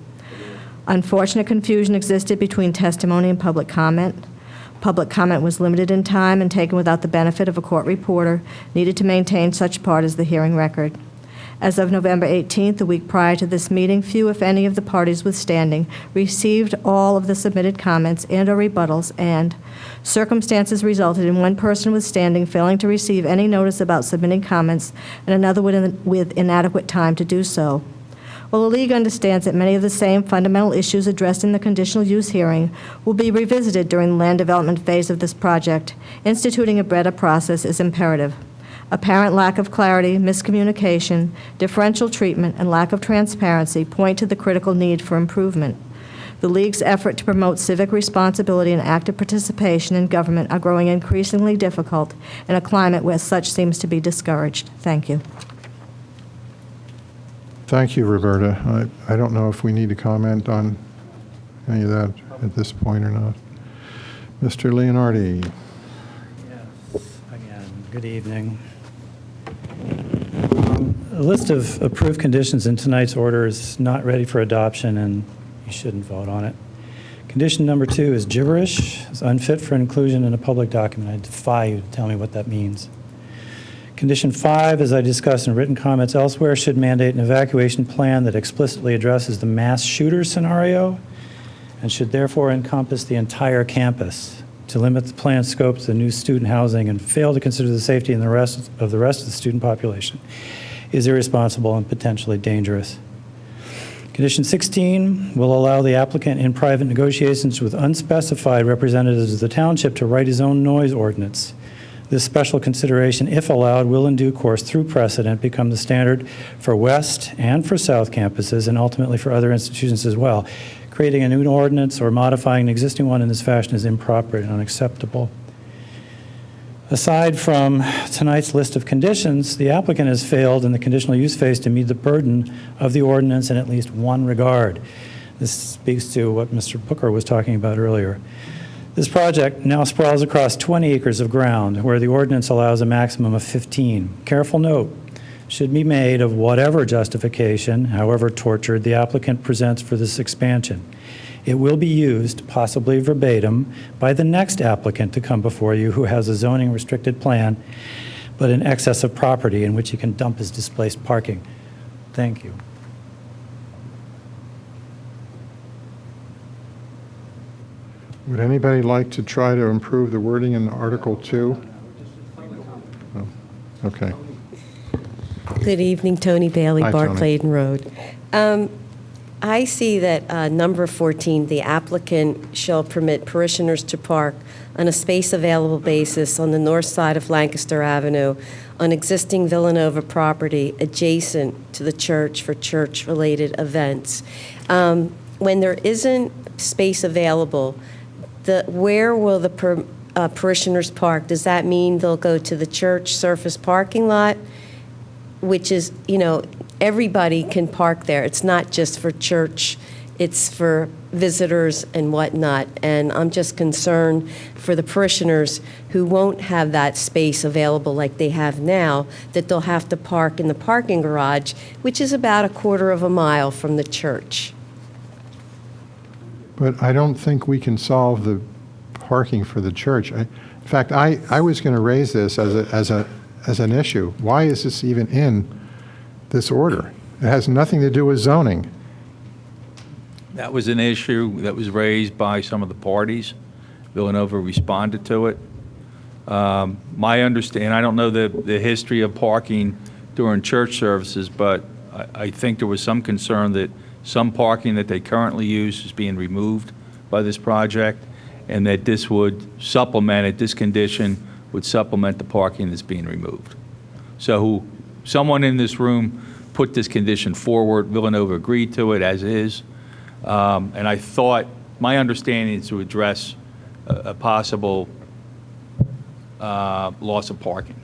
Speaker 18: Unfortunate confusion existed between testimony and public comment. Public comment was limited in time and taken without the benefit of a court reporter needed to maintain such part as the hearing record. As of November 18th, the week prior to this meeting, few, if any, of the parties with standing received all of the submitted comments and/or rebuttals, and circumstances resulted in one person with standing failing to receive any notice about submitting comments and another with inadequate time to do so. While the League understands that many of the same fundamental issues addressed in the conditional use hearing will be revisited during the land development phase of this project, instituting a better process is imperative. Apparent lack of clarity, miscommunication, differential treatment, and lack of transparency point to the critical need for improvement. The League's effort to promote civic responsibility and active participation in government are growing increasingly difficult in a climate where such seems to be discouraged. Thank you.
Speaker 12: Thank you, Roberta. I don't know if we need to comment on any of that at this point or not. Mr. Leonardi.
Speaker 5: Yes, again, good evening. A list of approved conditions in tonight's order is not ready for adoption, and you shouldn't vote on it. Condition number 2 is gibberish. It's unfit for inclusion in a public document. I defy you to tell me what that means. Condition 5, as I discussed in written comments elsewhere, should mandate an evacuation plan that explicitly addresses the mass shooter scenario and should therefore encompass the entire campus. To limit the planned scope to the new student housing and fail to consider the safety and the rest of the student population is irresponsible and potentially dangerous. Condition 16 will allow the applicant in private negotiations with unspecified representatives of the township to write his own noise ordinance. This special consideration, if allowed, will in due course, through precedent, become the standard for West and for South campuses and ultimately for other institutions as well. Creating a new ordinance or modifying an existing one in this fashion is improper and unacceptable. Aside from tonight's list of conditions, the applicant has failed in the conditional use phase to meet the burden of the ordinance in at least one regard. This speaks to what Mr. Booker was talking about earlier. This project now sprawls across 20 acres of ground, where the ordinance allows a maximum of 15. Careful note should be made of whatever justification, however tortured, the applicant presents for this expansion. It will be used, possibly verbatim, by the next applicant to come before you who has a zoning restricted plan, but in excess of property in which he can dump his displaced parking. Thank you.
Speaker 12: Would anybody like to try to improve the wording in Article 2? Oh, okay.
Speaker 17: Good evening, Tony Bailey,
Speaker 12: Hi, Tony.
Speaker 17: Barclayton Road. I see that number 14, the applicant shall permit parishioners to park on a space available basis on the north side of Lancaster Avenue on existing Villanova property adjacent to the church for church-related events. When there isn't space available, where will the parishioners park? Does that mean they'll go to the church surface parking lot, which is, everybody can park there. It's not just for church, it's for visitors and whatnot. And I'm just concerned for the parishioners who won't have that space available like they have now, that they'll have to park in the parking garage, which is about a quarter of a mile from the church.
Speaker 12: But I don't think we can solve the parking for the church. In fact, I was going to raise this as an issue. Why is this even in this order? It has nothing to do with zoning.
Speaker 15: That was an issue that was raised by some of the parties. Villanova responded to it. My understanding, I don't know the history of parking during church services, but I think there was some concern that some parking that they currently use is being removed by this project, and that this would supplement it, this condition would supplement the parking that's being removed. So someone in this room put this condition forward. Villanova agreed to it as is. And I thought, my understanding is to address a possible loss of parking.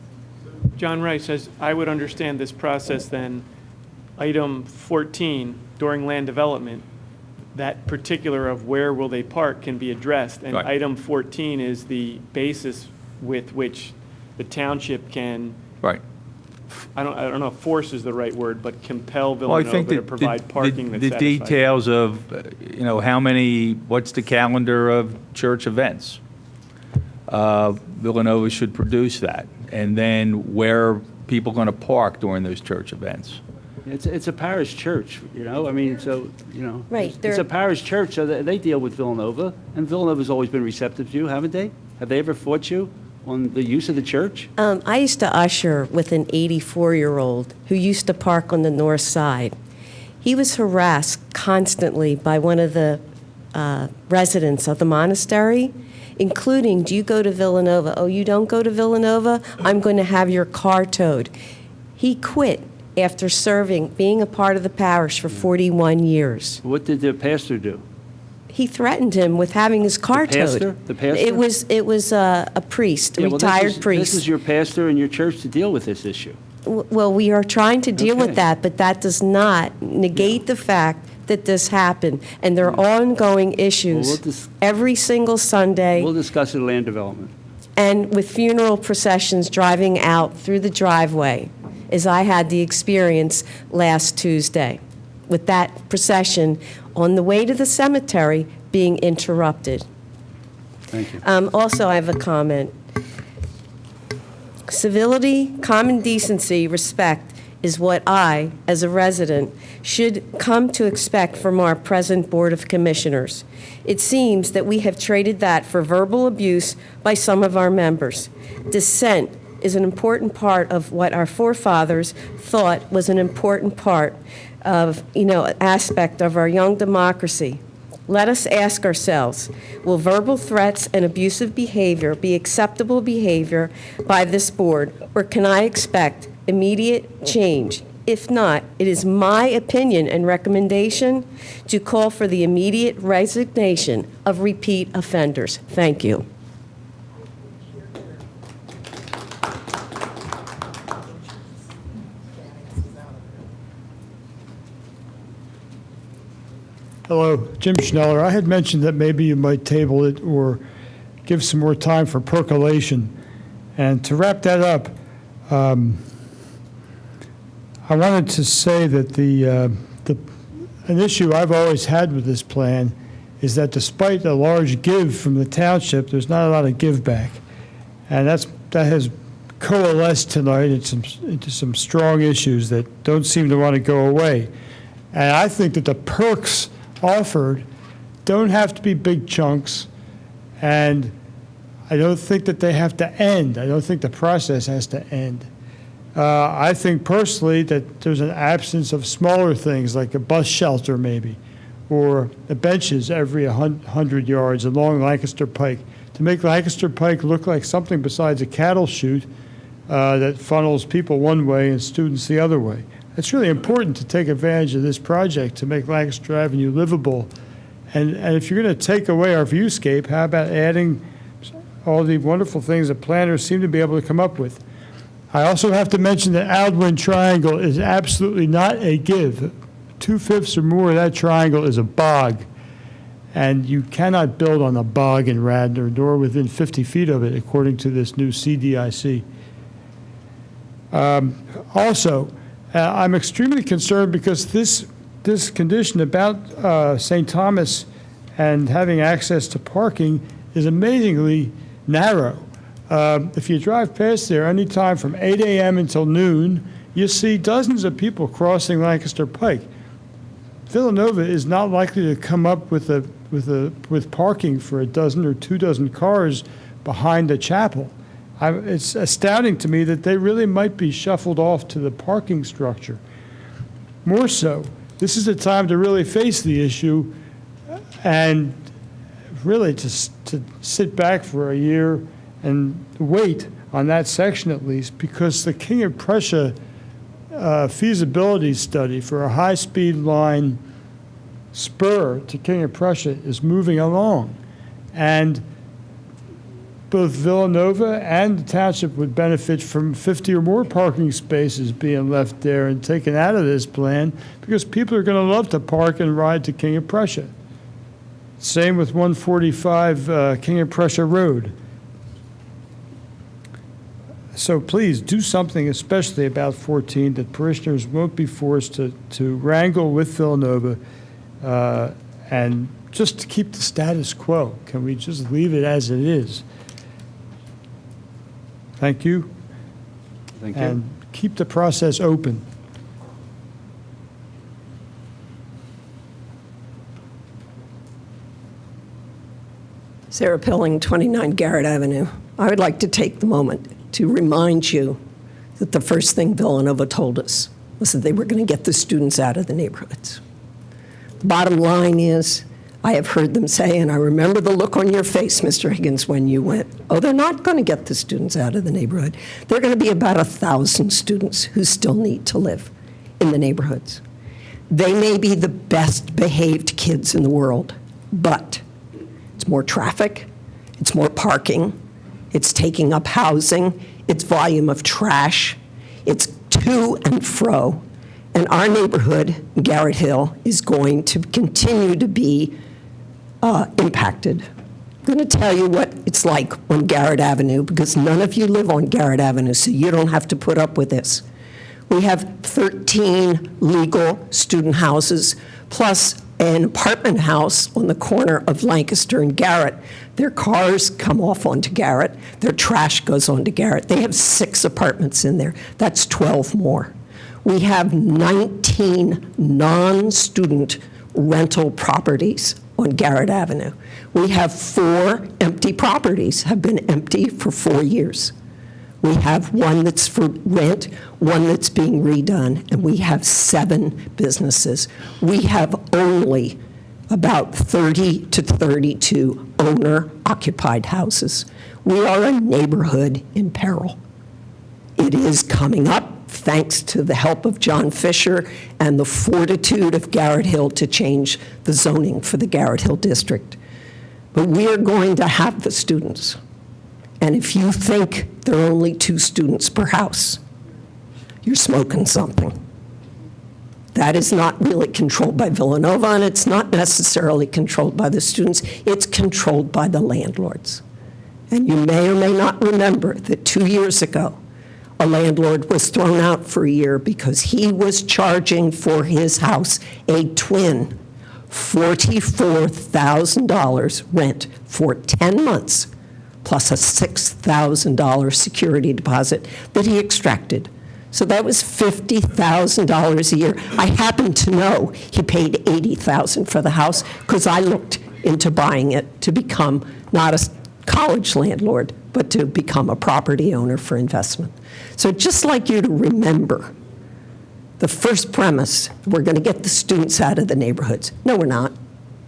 Speaker 20: John Rice says, I would understand this process then, item 14, during land development, that particular of where will they park can be addressed. And
Speaker 15: Right.
Speaker 20: item 14 is the basis with which the township can,
Speaker 15: Right.
Speaker 20: I don't know if force is the right word, but compel
Speaker 15: Well, I think
Speaker 20: Villanova to
Speaker 15: that
Speaker 20: provide parking that's
Speaker 15: the
Speaker 20: satisfied.
Speaker 15: details of, how many, what's the calendar of church events? Villanova should produce that. And then where are people going to park during those church events?
Speaker 3: It's a parish church, I mean, so,
Speaker 17: Right,
Speaker 3: it's a parish church, so they deal with Villanova, and Villanova's always been receptive to you, haven't they? Have they ever fought you on the use of the church?
Speaker 17: I used to usher with an 84-year-old who used to park on the north side. He was harassed constantly by one of the residents of the monastery, including, do you go to Villanova? Oh, you don't go to Villanova? I'm going to have your car towed. He quit after being a part of the parish for 41 years.
Speaker 3: What did the pastor do?
Speaker 17: He threatened him with having his car
Speaker 3: pastor?
Speaker 17: towed.
Speaker 3: The pastor?
Speaker 17: It was a priest, a
Speaker 3: Yeah, well,
Speaker 17: retired priest.
Speaker 3: This is your pastor and your church to deal with this issue.
Speaker 17: Well, we are trying to deal with
Speaker 3: Okay.
Speaker 17: that, but that does not negate the fact that this happened. And there are ongoing issues
Speaker 3: Well, we'll
Speaker 17: every single Sunday,
Speaker 3: We'll discuss it at land development.
Speaker 17: and with funeral processions driving out through the driveway, as I had the experience last Tuesday, with that procession on the way to the cemetery being interrupted.
Speaker 3: Thank you.
Speaker 17: Also, I have a comment. Civility, common decency, respect is what I, as a resident, should come to expect from our present Board of Commissioners. It seems that we have traded that for verbal abuse by some of our members. Dissent is an important part of what our forefathers thought was an important part of, aspect of our young democracy. Let us ask ourselves, will verbal threats and abusive behavior be acceptable behavior by this board, or can I expect immediate change? If not, it is my opinion and recommendation to call for the immediate resignation of repeat offenders. Thank you.
Speaker 10: Hello, Jim Schneller. I had mentioned that maybe you might table it or give some more time for percolation. And to wrap that up, I wanted to say that an issue I've always had with this plan is that despite a large give from the township, there's not a lot of give back. And that has coalesced tonight into some strong issues that don't seem to want to go away. And I think that the perks offered don't have to be big chunks, and I don't think that they have to end. I don't think the process has to end. I think personally that there's an absence of smaller things like a bus shelter maybe, or the benches every 100 yards along Lancaster Pike to make Lancaster Pike look like something besides a cattle chute that funnels people one way and students the other way. It's really important to take advantage of this project to make Lancaster Avenue livable. And if you're going to take away our viewscape, how about adding all the wonderful things that planners seem to be able to come up with? I also have to mention that Aldwyn Triangle is absolutely not a give. 2/5 or more of that triangle is a bog. And you cannot build on a bog in Radnor, nor within 50 feet of it, according to this new CDIC. Also, I'm extremely concerned because this condition about St. Thomas and having access to parking is amazingly narrow. If you drive past there anytime from 8 a.m. until noon, you see dozens of people crossing Lancaster Pike. Villanova is not likely to come up with parking for a dozen or 2 dozen cars behind the chapel. It's astounding to me that they really might be shuffled off to the parking structure. More so, this is a time to really face the issue and really to sit back for a year and wait on that section at least, because the King of Prussia feasibility study for a high-speed line spur to King of Prussia is moving along. And both Villanova and the township would benefit from 50 or more parking spaces being left there and taken out of this plan, because people are going to love to park and ride to King of Prussia. Same with 145 King of Prussia Road. So please do something, especially about 14, that parishioners won't be forced to wrangle with Villanova and just to keep the status quo. Can we just leave it as it is? Thank you.
Speaker 3: Thank you.
Speaker 10: And keep the process open.
Speaker 7: Sarah Pilling, 29 Garrett Avenue. I would like to take the moment to remind you that the first thing Villanova told us was that they were going to get the students out of the neighborhoods. The bottom line is, I have heard them say, and I remember the look on your face, Mr. Higgins, when you went, oh, they're not going to get the students out of the neighborhood. There are going to be about 1,000 students who still need to live in the neighborhoods. They may be the best behaved kids in the world, but it's more traffic, it's more parking, it's taking up housing, it's volume of trash, it's to and fro. And our neighborhood, Garrett Hill, is going to continue to be impacted. I'm going to tell you what it's like on Garrett Avenue, because none of you live on Garrett Avenue, so you don't have to put up with this. We have 13 legal student houses, plus an apartment house on the corner of Lancaster and Garrett. Their cars come off onto Garrett. Their trash goes onto Garrett. They have 6 apartments in there. That's 12 more. We have 19 non-student rental properties on Garrett Avenue. We have 4 empty properties, have been empty for 4 years. We have one that's for rent, one that's being redone, and we have 7 businesses. We have only about 30 to 32 owner-occupied houses. We are a neighborhood in peril. It is coming up, thanks to the help of John Fisher and the fortitude of Garrett Hill to change the zoning for the Garrett Hill district. But we are going to have the students. And if you think there are only 2 students per house, you're smoking something. That is not really controlled by Villanova, and it's not necessarily controlled by the students. It's controlled by the landlords. And you may or may not remember that 2 years ago, a landlord was thrown out for a year because he was charging for his house, a twin, $44,000 rent for 10 months, plus a $6,000 security deposit that he extracted. So that was $50,000 a year. I happen to know he paid $80,000 for the house because I looked into buying it to become not a college landlord, but to become a property owner for investment. So I'd just like you to remember the first premise, we're going to get the students out of the neighborhoods. No, we're not.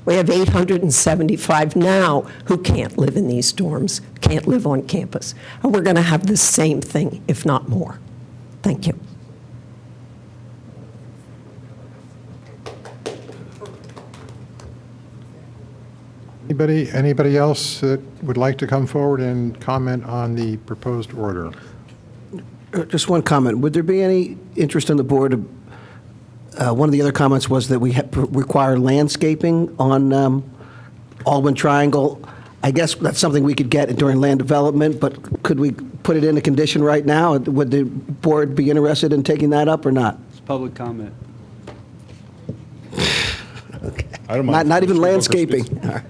Speaker 7: We have 875 now who can't live in these dorms, can't live on campus. And we're going to have the same thing, if not more. Thank you.
Speaker 12: Anybody else that would like to come forward and comment on the proposed order?
Speaker 13: Just one comment. Would there be any interest on the board? One of the other comments was that we require landscaping on Alban Triangle. I guess that's something we could get during land development, but could we put it in a condition right now? Would the board be interested in taking that up or not?
Speaker 3: It's public comment.
Speaker 13: Okay.
Speaker 8: I don't mind.
Speaker 13: Not even landscaping. All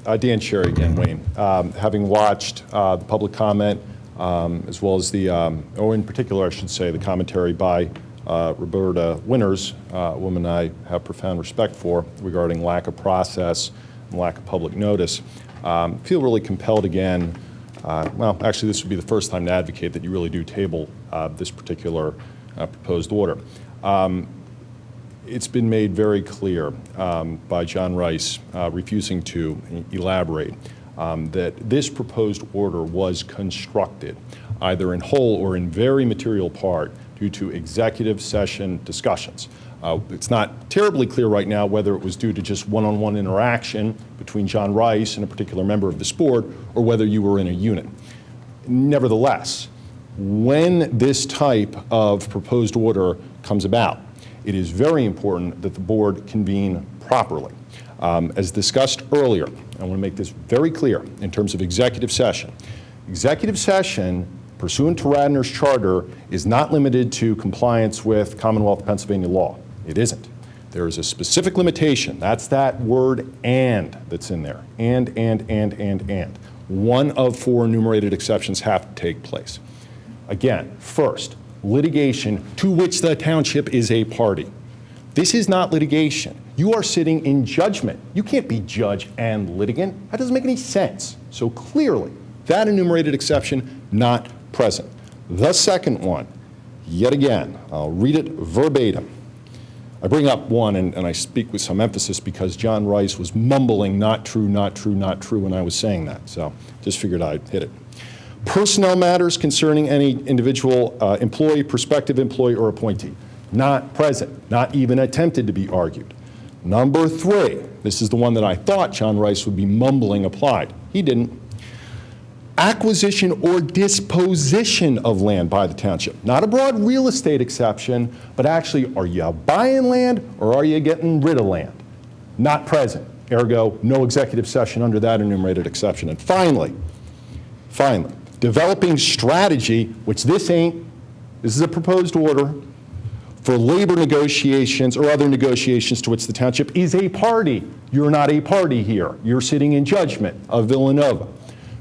Speaker 13: right.
Speaker 8: Dan Sherry again, Wayne. Having watched the public comment, as well as the, or in particular, I should say, the commentary by Roberta Winters, a woman I have profound respect for, regarding lack of process and lack of public notice, feel really compelled again. Well, actually, this would be the first time to advocate that you really do table this particular proposed order. It's been made very clear by John Rice, refusing to elaborate, that this proposed order was constructed either in whole or in very material part due to executive session discussions. It's not terribly clear right now whether it was due to just one-on-one interaction between John Rice and a particular member of this board, or whether you were in a unit. Nevertheless, when this type of proposed order comes about, it is very important that the board convene properly. As discussed earlier, I want to make this very clear in terms of executive session. Executive session, pursuant to Radnor's charter, is not limited to compliance with Commonwealth of Pennsylvania law. It isn't. There is a specific limitation. That's that word "and" that's in there. And. One of 4 enumerated exceptions have to take place. Again, first, litigation to which the township is a party. This is not litigation. You are sitting in judgment. You can't be judge and litigant. That doesn't make any sense. So clearly, that enumerated exception not present. The second one, yet again, I'll read it verbatim. I bring up one, and I speak with some emphasis because John Rice was mumbling "not true, not true, not true" when I was saying that. So just figured I'd hit it. Personnel matters concerning any individual employee, prospective employee, or appointee. Not present, not even attempted to be argued. Number 3, this is the one that I thought John Rice would be mumbling applied. He didn't. Acquisition or disposition of land by the township. Not a broad real estate exception, but actually, are you buying land or are you getting rid of land? Not present. Ergo, no executive session under that enumerated exception. And finally, developing strategy, which this ain't. This is a proposed order for labor negotiations or other negotiations to which the township is a party. You're not a party here. You're sitting in judgment of Villanova.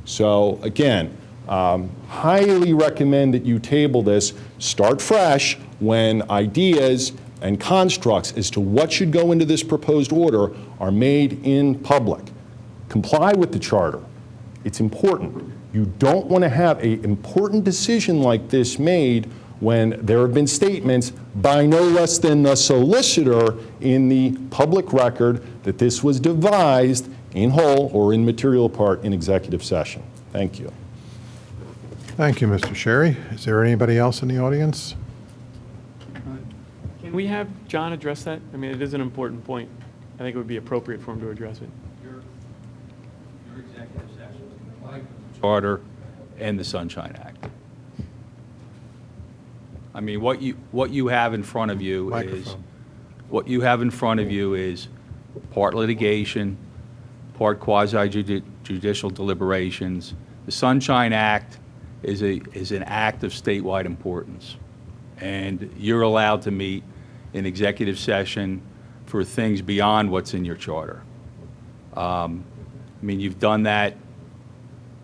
Speaker 8: So again, highly recommend that you table this, start fresh when ideas and constructs as to what should go into this proposed order are made in public. Comply with the charter. It's important. You don't want to have an important decision like this made when there have been statements by no less than the solicitor in the public record that this was devised in whole or in material part in executive session. Thank you.
Speaker 12: Thank you, Mr. Sherry. Is there anybody else in the audience?
Speaker 20: Can we have John address that? I mean, it is an important point. I think it would be appropriate for him to address it.
Speaker 15: Your executive session is compliant with the charter and the Sunshine Act. I mean, what you have in front of you is part litigation, part quasi-judicial deliberations. The Sunshine Act is an act of statewide importance, and you're allowed to meet in executive session for things beyond what's in your charter. I mean, you've done that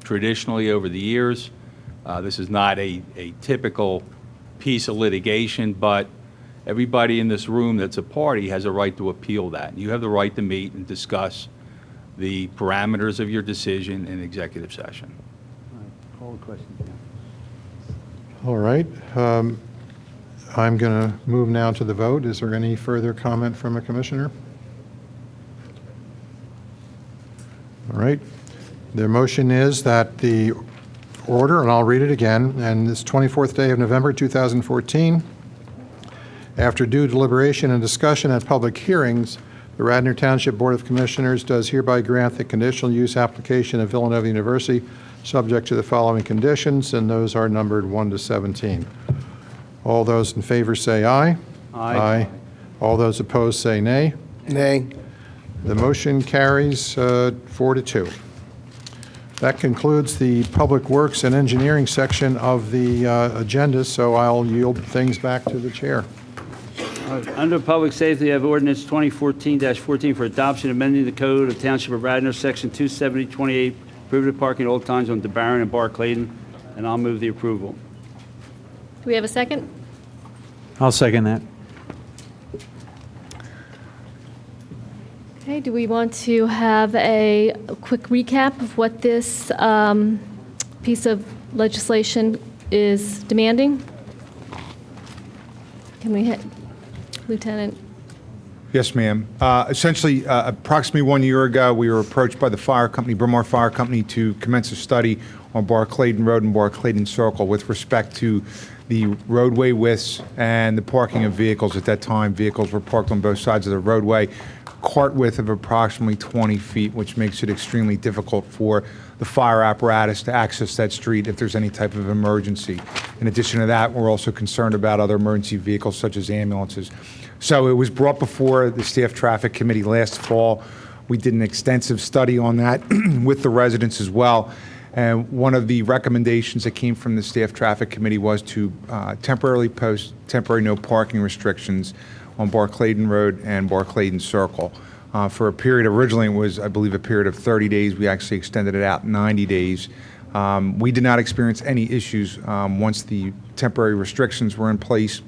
Speaker 15: traditionally over the years. This is not a typical piece of litigation, but everybody in this room that's a party has a right to appeal that. You have the right to meet and discuss the parameters of your decision in executive session.
Speaker 3: Call the question.
Speaker 12: All right. I'm going to move now to the vote. Is there any further comment from a commissioner? All right. The motion is that the order, and I'll read it again, and this 24th day of November 2014, after due deliberation and discussion at public hearings, the Radnor Township Board of Commissioners does hereby grant the conditional use application of Villanova University subject to the following conditions, and those are numbered 1 to 17. All those in favor say aye.
Speaker 3: Aye.
Speaker 12: All those opposed say nay.
Speaker 13: Nay.
Speaker 12: The motion carries 4 to 2. That concludes the Public Works and Engineering section of the agenda, so I'll yield things back to the chair.
Speaker 3: Under Public Safety, I have ordinance 2014-14 for adoption, amending the code of Township of Radnor, Section 270-28, prohibited parking at all times on DeBarron and Bar Clayton, and I'll move the approval.
Speaker 1: Do we have a second?
Speaker 14: I'll second that.
Speaker 1: Okay, do we want to have a quick recap of what this piece of legislation is demanding? Can we hit Lieutenant?
Speaker 2: Yes, ma'am. Essentially, approximately 1 year ago, we were approached by the fire company, Bryn Mawr Fire Company, to commence a study on Bar Clayton Road and Bar Clayton Circle with respect to the roadway widths and the parking of vehicles. At that time, vehicles were parked on both sides of the roadway, cart width of approximately 20 feet, which makes it extremely difficult for the fire apparatus to access that street if there's any type of emergency. In addition to that, we're also concerned about other emergency vehicles such as ambulances. So it was brought before the Staff Traffic Committee last fall. We did an extensive study on that with the residents as well. And one of the recommendations that came from the Staff Traffic Committee was to temporarily post temporary no parking restrictions on Bar Clayton Road and Bar Clayton Circle. For a period, originally it was, I believe, a period of 30 days. We actually extended it out 90 days. We did not experience any issues once the temporary restrictions were in place.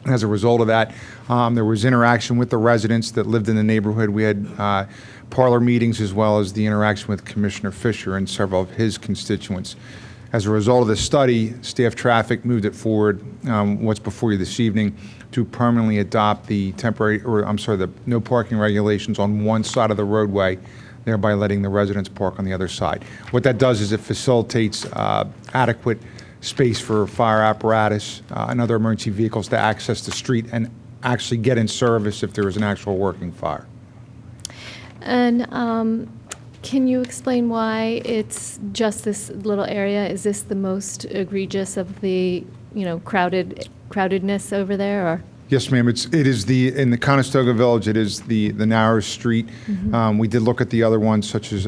Speaker 2: As a result of that, there was interaction with the residents that lived in the neighborhood. We had parlor meetings as well as the interaction with Commissioner Fisher and several of his constituents. As a result of the study, Staff Traffic moved it forward, what's before you this evening, to permanently adopt the the no parking regulations on one side of the roadway, thereby letting the residents park on the other side. What that does is it facilitates adequate space for fire apparatus and other emergency vehicles to access the street and actually get in service if there is an actual working fire.
Speaker 1: And can you explain why it's just this little area? Is this the most egregious of the, crowdedness over there, or?
Speaker 2: Yes, ma'am. It is in the Conestoga Village. It is the narrowest street.
Speaker 1: Mm-hmm.
Speaker 2: We did look at the other ones, such as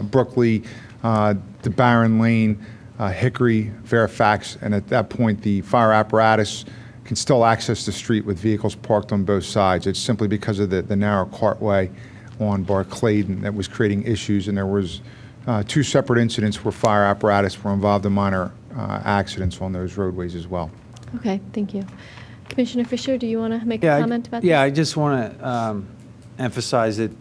Speaker 2: Brookley, DeBarron Lane, Hickory, Fairfax, and at that point, the fire apparatus can still access the street with vehicles parked on both sides. It's simply because of the narrow cartway on Bar Clayton that was creating issues, and there was 2 separate incidents where fire apparatus were involved in minor accidents on those roadways as well.
Speaker 1: Okay, thank you. Commissioner Fisher, do you want to make a comment about this?
Speaker 14: Yeah, I just want to emphasize that,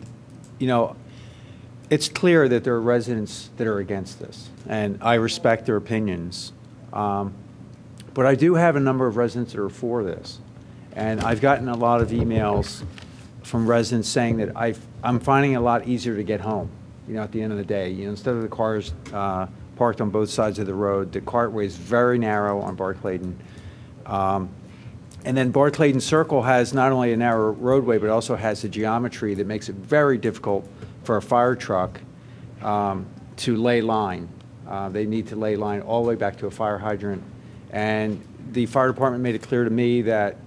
Speaker 14: it's clear that there are residents that are against this, and I respect their opinions. But I do have a number of residents that are for this, and I've gotten a lot of emails from residents saying that I'm finding it a lot easier to get home, at the end of the day. Instead of the cars parked on both sides of the road, the cartway is very narrow on Bar Clayton. And then Bar Clayton Circle has not only a narrow roadway, but also has a geometry that makes it very difficult for a fire truck to lay line. They need to lay line all the way back to a fire hydrant. And the fire department made it clear to me that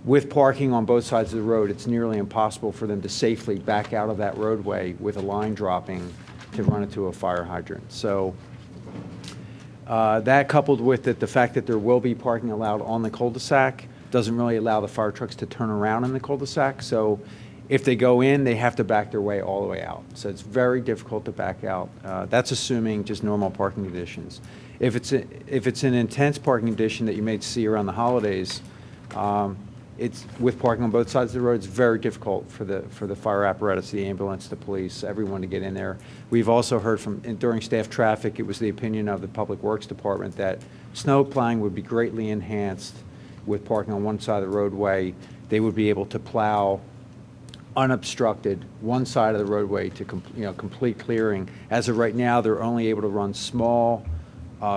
Speaker 14: with parking on both sides of the road, it's nearly impossible for them to safely back out of that roadway with a line dropping to run it to a fire hydrant. So that coupled with the fact that there will be parking allowed on the cul-de-sac, doesn't really allow the fire trucks to turn around in the cul-de-sac. So if they go in, they have to back their way all the way out. So it's very difficult to back out. That's assuming just normal parking conditions. If it's an intense parking condition that you may see around the holidays, it's with parking on both sides of the road. It's very difficult for the fire apparatus, the ambulance, the police, everyone to get in there. We've also heard from during staff traffic, it was the opinion of the Public Works Department that snow plowing would be greatly enhanced with parking on one side of the roadway. They would be able to plow unobstructed one side of the roadway to complete clearing. As of right now, they're only able to run small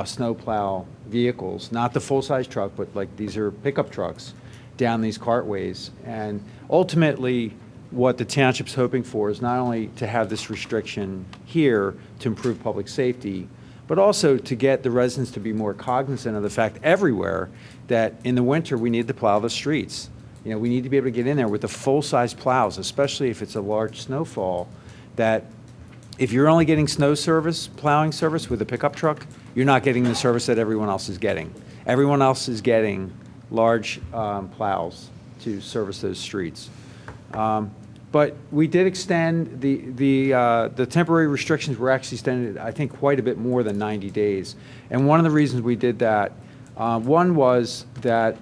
Speaker 14: snow plow vehicles, not the full-size truck, but like these are pickup trucks down these cartways. And ultimately, what the township's hoping for is not only to have this restriction here to improve public safety, but also to get the residents to be more cognizant of the fact everywhere that in the winter we need to plow the streets. You know, we need to be able to get in there with the full-size plows, especially if it's a large snowfall, that if you're only getting snow service, plowing service with a pickup truck, you're not getting the service that everyone else is getting. Everyone else is getting large plows to service those streets. But we did extend the temporary restrictions were actually extended, I think, quite a bit more than 90 days. And one of the reasons we did that, one was that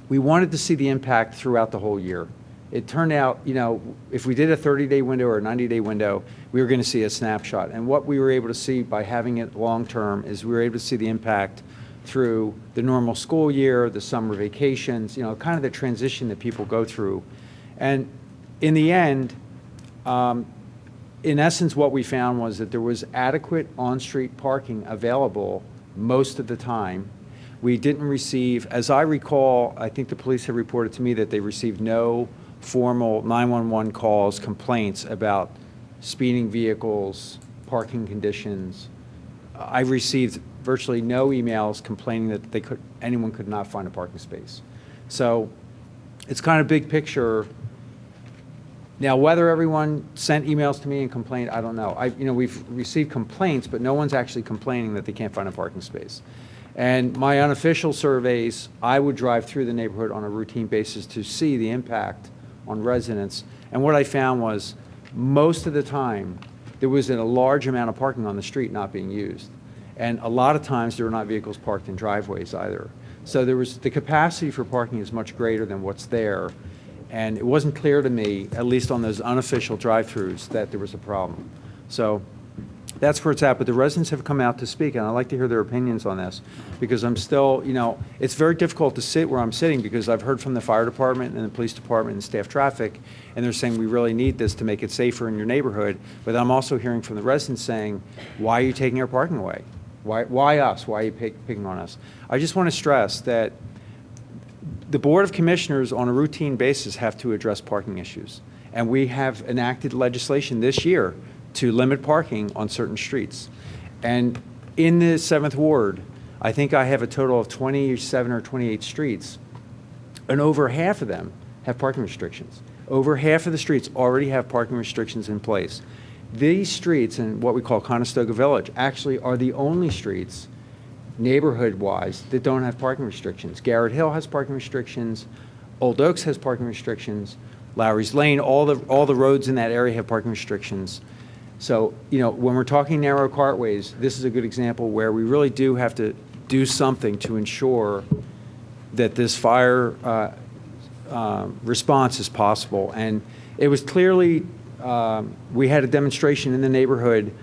Speaker 14: we wanted to see the impact throughout the whole year. It turned out, you know, if we did a 30-day window or a 90-day window, we were going to see a snapshot. And what we were able to see by having it long-term is we were able to see the impact through the normal school year, the summer vacations, you know, kind of the transition that people go through. And in the end, in essence, what we found was that there was adequate on-street parking available most of the time. We didn't receive, as I recall, I think the police have reported to me that they received no formal 911 calls, complaints about speeding vehicles, parking conditions. I received virtually no emails complaining that anyone could not find a parking space. So it's kind of big picture. Now, whether everyone sent emails to me and complained, I don't know. We've received complaints, but no one's actually complaining that they can't find a parking space. And my unofficial surveys, I would drive through the neighborhood on a routine basis to see the impact on residents. And what I found was most of the time, there was a large amount of parking on the street not being used. And a lot of times, there were not vehicles parked in driveways either. So the capacity for parking is much greater than what's there. And it wasn't clear to me, at least on those unofficial drive-throughs, that there was a problem. So that's where it's at. But the residents have come out to speak, and I'd like to hear their opinions on this, because I'm still, it's very difficult to sit where I'm sitting because I've heard from the fire department and the police department and staff traffic, and they're saying we really need this to make it safer in your neighborhood. But I'm also hearing from the residents saying, why are you taking our parking away? Why us? Why are you picking on us? I just want to stress that the Board of Commissioners on a routine basis have to address parking issues. And we have enacted legislation this year to limit parking on certain streets. And in the 7th Ward, I think I have a total of 27 or 28 streets, and over half of them have parking restrictions. Over half of the streets already have parking restrictions in place. These streets in what we call Conestoga Village actually are the only streets neighborhood-wise that don't have parking restrictions. Garrett Hill has parking restrictions, Old Oaks has parking restrictions, Lowry's Lane, all the roads in that area have parking restrictions. So, when we're talking narrow cartways, this is a good example where we really do have to do something to ensure that this fire response is possible. And it was clearly, we had a demonstration in the neighborhood,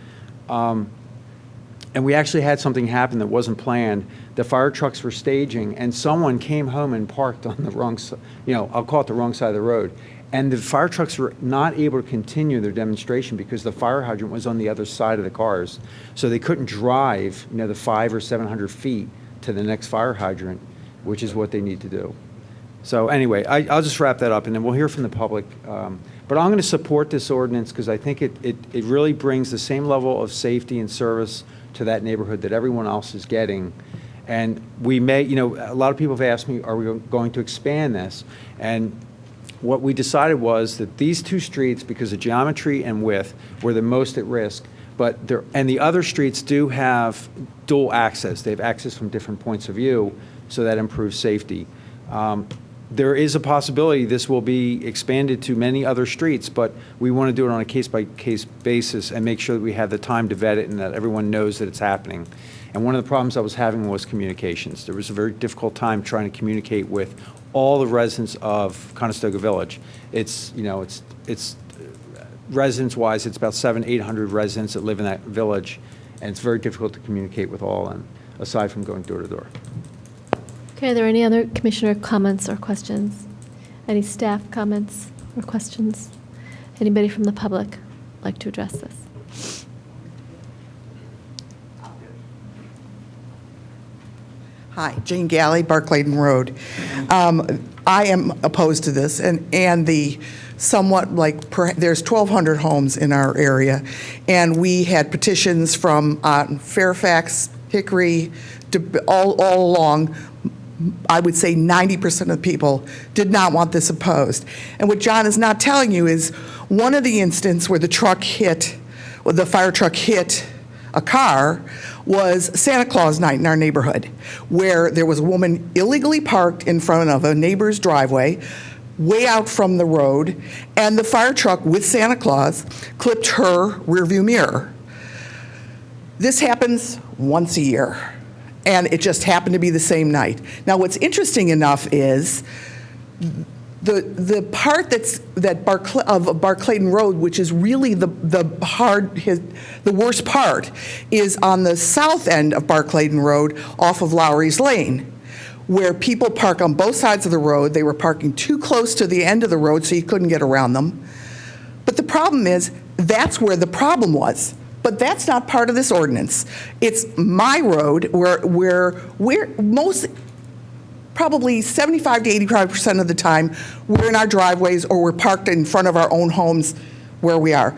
Speaker 14: and we actually had something happen that wasn't planned. The fire trucks were staging, and someone came home and parked on the wrong side, I'll call it the wrong side of the road. And the fire trucks were not able to continue their demonstration because the fire hydrant was on the other side of the cars. So they couldn't drive, the 500 or 700 feet to the next fire hydrant, which is what they need to do. So anyway, I'll just wrap that up, and then we'll hear from the public. But I'm going to support this ordinance because I think it really brings the same level of safety and service to that neighborhood that everyone else is getting. And we may, a lot of people have asked me, are we going to expand this? And what we decided was that these two streets, because of geometry and width, were the most at risk. And the other streets do have dual access. They have access from different points of view, so that improves safety. There is a possibility this will be expanded to many other streets, but we want to do it on a case-by-case basis and make sure that we have the time to vet it and that everyone knows that it's happening. And one of the problems I was having was communications. There was a very difficult time trying to communicate with all the residents of Conestoga Village. It's residents-wise, it's about 700-800 residents that live in that village, and it's very difficult to communicate with all of them, aside from going door to door.
Speaker 1: Okay, are there any other commissioner comments or questions? Any staff comments or questions? Anybody from the public like to address this?
Speaker 16: Hi, Jane Galley, Barclayton Road. I am opposed to this, and the somewhat there's 1,200 homes in our area, and we had petitions from Fairfax, Hickory, all along. I would say 90% of the people did not want this opposed. And what John is not telling you is one of the instances where the fire truck hit a car was Santa Claus night in our neighborhood, where there was a woman illegally parked in front of a neighbor's driveway, way out from the road, and the fire truck with Santa Claus clipped her rearview mirror. This happens once a year, and it just happened to be the same night. Now, what's interesting enough is the part of Barclayton Road, which is really the worst part, is on the south end of Barclayton Road off of Lowry's Lane, where people park on both sides of the road. They were parking too close to the end of the road, so you couldn't get around them. But the problem is, that's where the problem was. But that's not part of this ordinance. It's my road where most, probably 75 to 85% of the time, we're in our driveways or we're parked in front of our own homes where we are.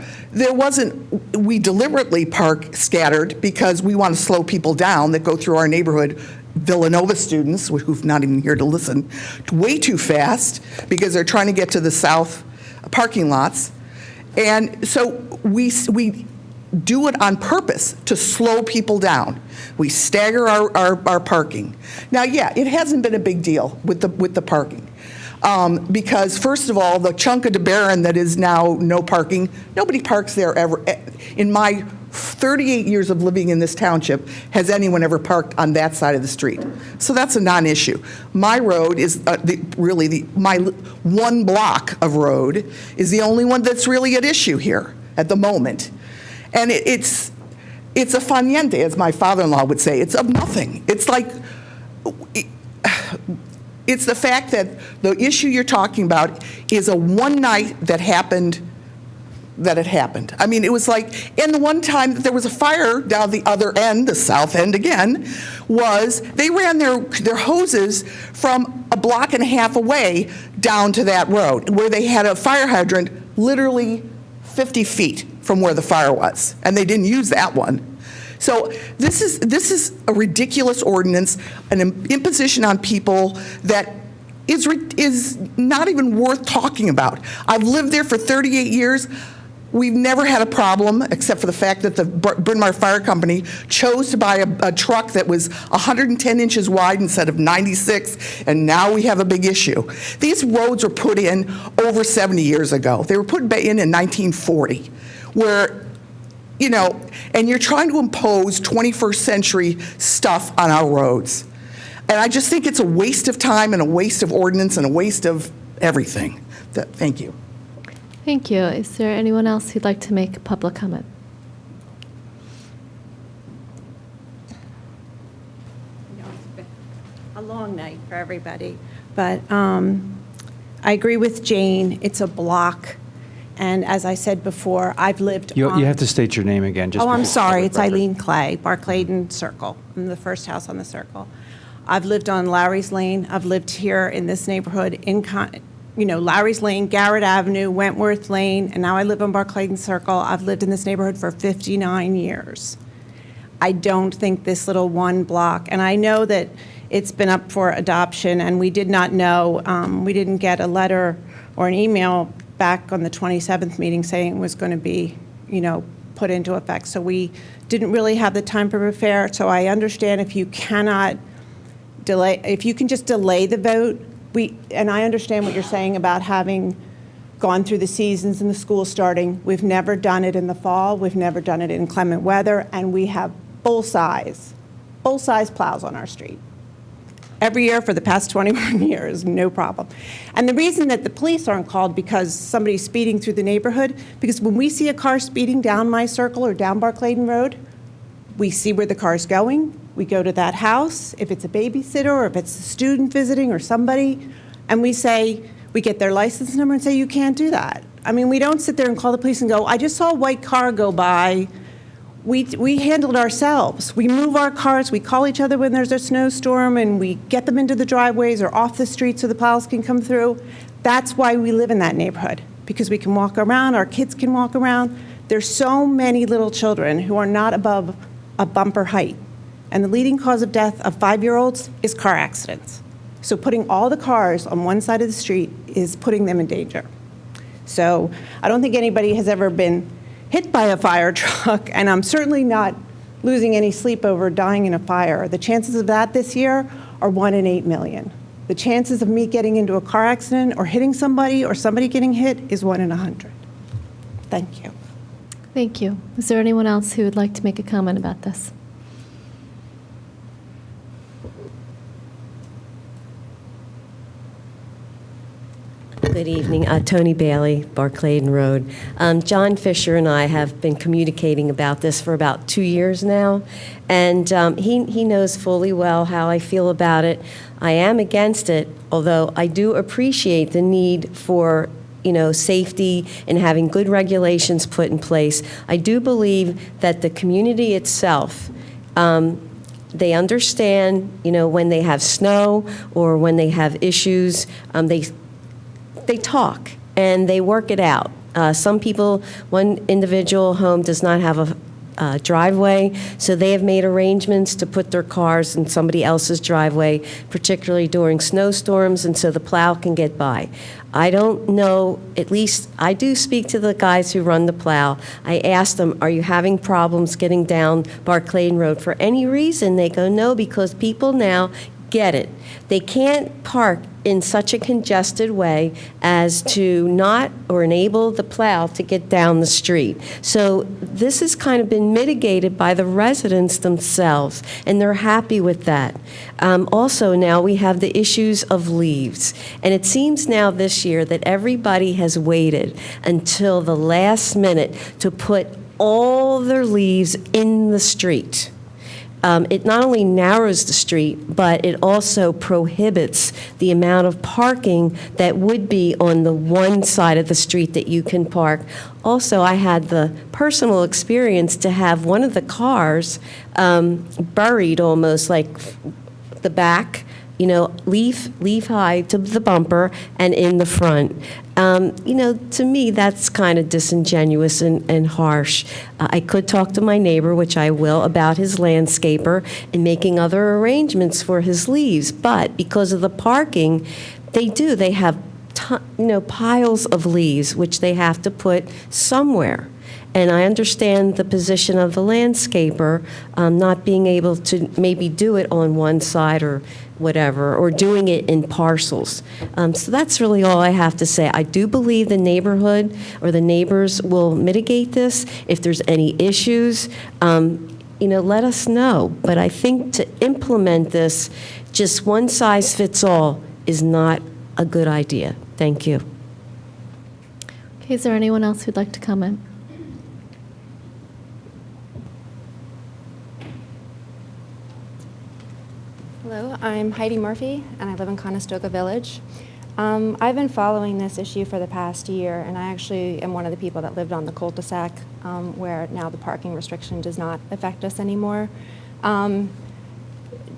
Speaker 16: We deliberately park scattered because we want to slow people down that go through our neighborhood, Villanova students, who've not even here to listen, way too fast because they're trying to get to the south parking lots. And so we do it on purpose to slow people down. We stagger our parking. Now, yeah, it hasn't been a big deal with the parking. Because first of all, the chunk of DeBarron that is now no parking, nobody parks there ever. In my 38 years of living in this township, has anyone ever parked on that side of the street? So that's a non-issue. My road is my one block of road is the only one that's really at issue here at the moment. And it's a faniente, as my father-in-law would say. It's of nothing. It's like, it's the fact that the issue you're talking about is a one night that it happened. I mean, it was like, and the one time that there was a fire down the other end, the south end again, was they ran their hoses from a block and a half away down to that road, where they had a fire hydrant literally 50 feet from where the fire was, and they didn't use that one. So this is a ridiculous ordinance, an imposition on people that is not even worth talking about. I've lived there for 38 years. We've never had a problem, except for the fact that the Bryn Mawr Fire Company chose to buy a truck that was 110 inches wide instead of 96, and now we have a big issue. These roads were put in over 70 years ago. They were put in 1940, where, and you're trying to impose 21st century stuff on our roads. And I just think it's a waste of time and a waste of ordinance and a waste of everything. Thank you.
Speaker 1: Thank you. Is there anyone else who'd like to make a public comment?
Speaker 9: It's been a long night for everybody, but I agree with Jane. It's a block, and as I said before, I've lived
Speaker 14: You have to state your name again.
Speaker 9: Oh, I'm sorry. It's Eileen Clay, Barclayton Circle. I'm the first house on the circle. I've lived on Lowry's Lane. I've lived here in this neighborhood Lowry's Lane, Garrett Avenue, Wentworth Lane, and now I live on Barclayton Circle. I've lived in this neighborhood for 59 years. I don't think this little one block, and I know that it's been up for adoption, and we did not know, we didn't get a letter or an email back on the 27th meeting saying it was going to be, put into effect. So we didn't really have the time to prepare. So I understand if you cannot delay, if you can just delay the vote and I understand what you're saying about having gone through the seasons and the school starting. We've never done it in the fall. We've never done it in inclement weather, and we have full-size plows on our street. Every year for the past 21 years, no problem. And the reason that the police aren't called because somebody's speeding through the neighborhood, because when we see a car speeding down my circle or down Barclayton Road, we see where the car's going. We go to that house, if it's a babysitter or if it's a student visiting or somebody, and we get their license number and say, you can't do that. I mean, we don't sit there and call the police and go, I just saw a white car go by. We handle it ourselves. We move our cars, we call each other when there's a snowstorm, and we get them into the driveways or off the street so the plows can come through. That's why we live in that neighborhood, because we can walk around, our kids can walk around. There's so many little children who are not above a bumper height, and the leading cause of death of 5-year-olds is car accidents. So putting all the cars on one side of the street is putting them in danger. So I don't think anybody has ever been hit by a fire truck, and I'm certainly not losing any sleep over dying in a fire. The chances of that this year are 1 in 8 million. The chances of me getting into a car accident or hitting somebody or somebody getting hit is 1 in 100. Thank you.
Speaker 1: Thank you. Is there anyone else who would like to make a comment about this?
Speaker 17: Good evening. Tony Bailey, Barclayton Road. John Fisher and I have been communicating about this for about 2 years now, and he knows fully well how I feel about it. I am against it, although I do appreciate the need for safety and having good regulations put in place. I do believe that the community itself, they understand, when they have snow or when they have issues, they talk and they work it out. Some people, one individual home does not have a driveway, so they have made arrangements to put their cars in somebody else's driveway, particularly during snowstorms, and so the plow can get by. I don't know, at least I do speak to the guys who run the plow. I ask them, are you having problems getting down Barclayton Road for any reason? They go, no, because people now get it. They can't park in such a congested way as to not or enable the plow to get down the street. So this has kind of been mitigated by the residents themselves, and they're happy with that. Also now we have the issues of leaves, and it seems now this year that everybody has waited until the last minute to put all their leaves in the street. It not only narrows the street, but it also prohibits the amount of parking that would be on the one side of the street that you can park. Also, I had the personal experience to have one of the cars buried almost like the back, leaf high to the bumper and in the front. To me, that's kind of disingenuous and harsh. I could talk to my neighbor, which I will, about his landscaper and making other arrangements for his leaves. But because of the parking, they have piles of leaves, which they have to put somewhere. And I understand the position of the landscaper, not being able to maybe do it on one side or whatever, or doing it in parcels. So that's really all I have to say. I do believe the neighborhood or the neighbors will mitigate this. If there's any issues, let us know. But I think to implement this, just one size fits all is not a good idea. Thank you.
Speaker 1: Okay, is there anyone else who'd like to comment?
Speaker 21: Hello, I'm Heidi Murphy, and I live in Conestoga Village. I've been following this issue for the past year, and I actually am one of the people that lived on the cul-de-sac where now the parking restriction does not affect us anymore.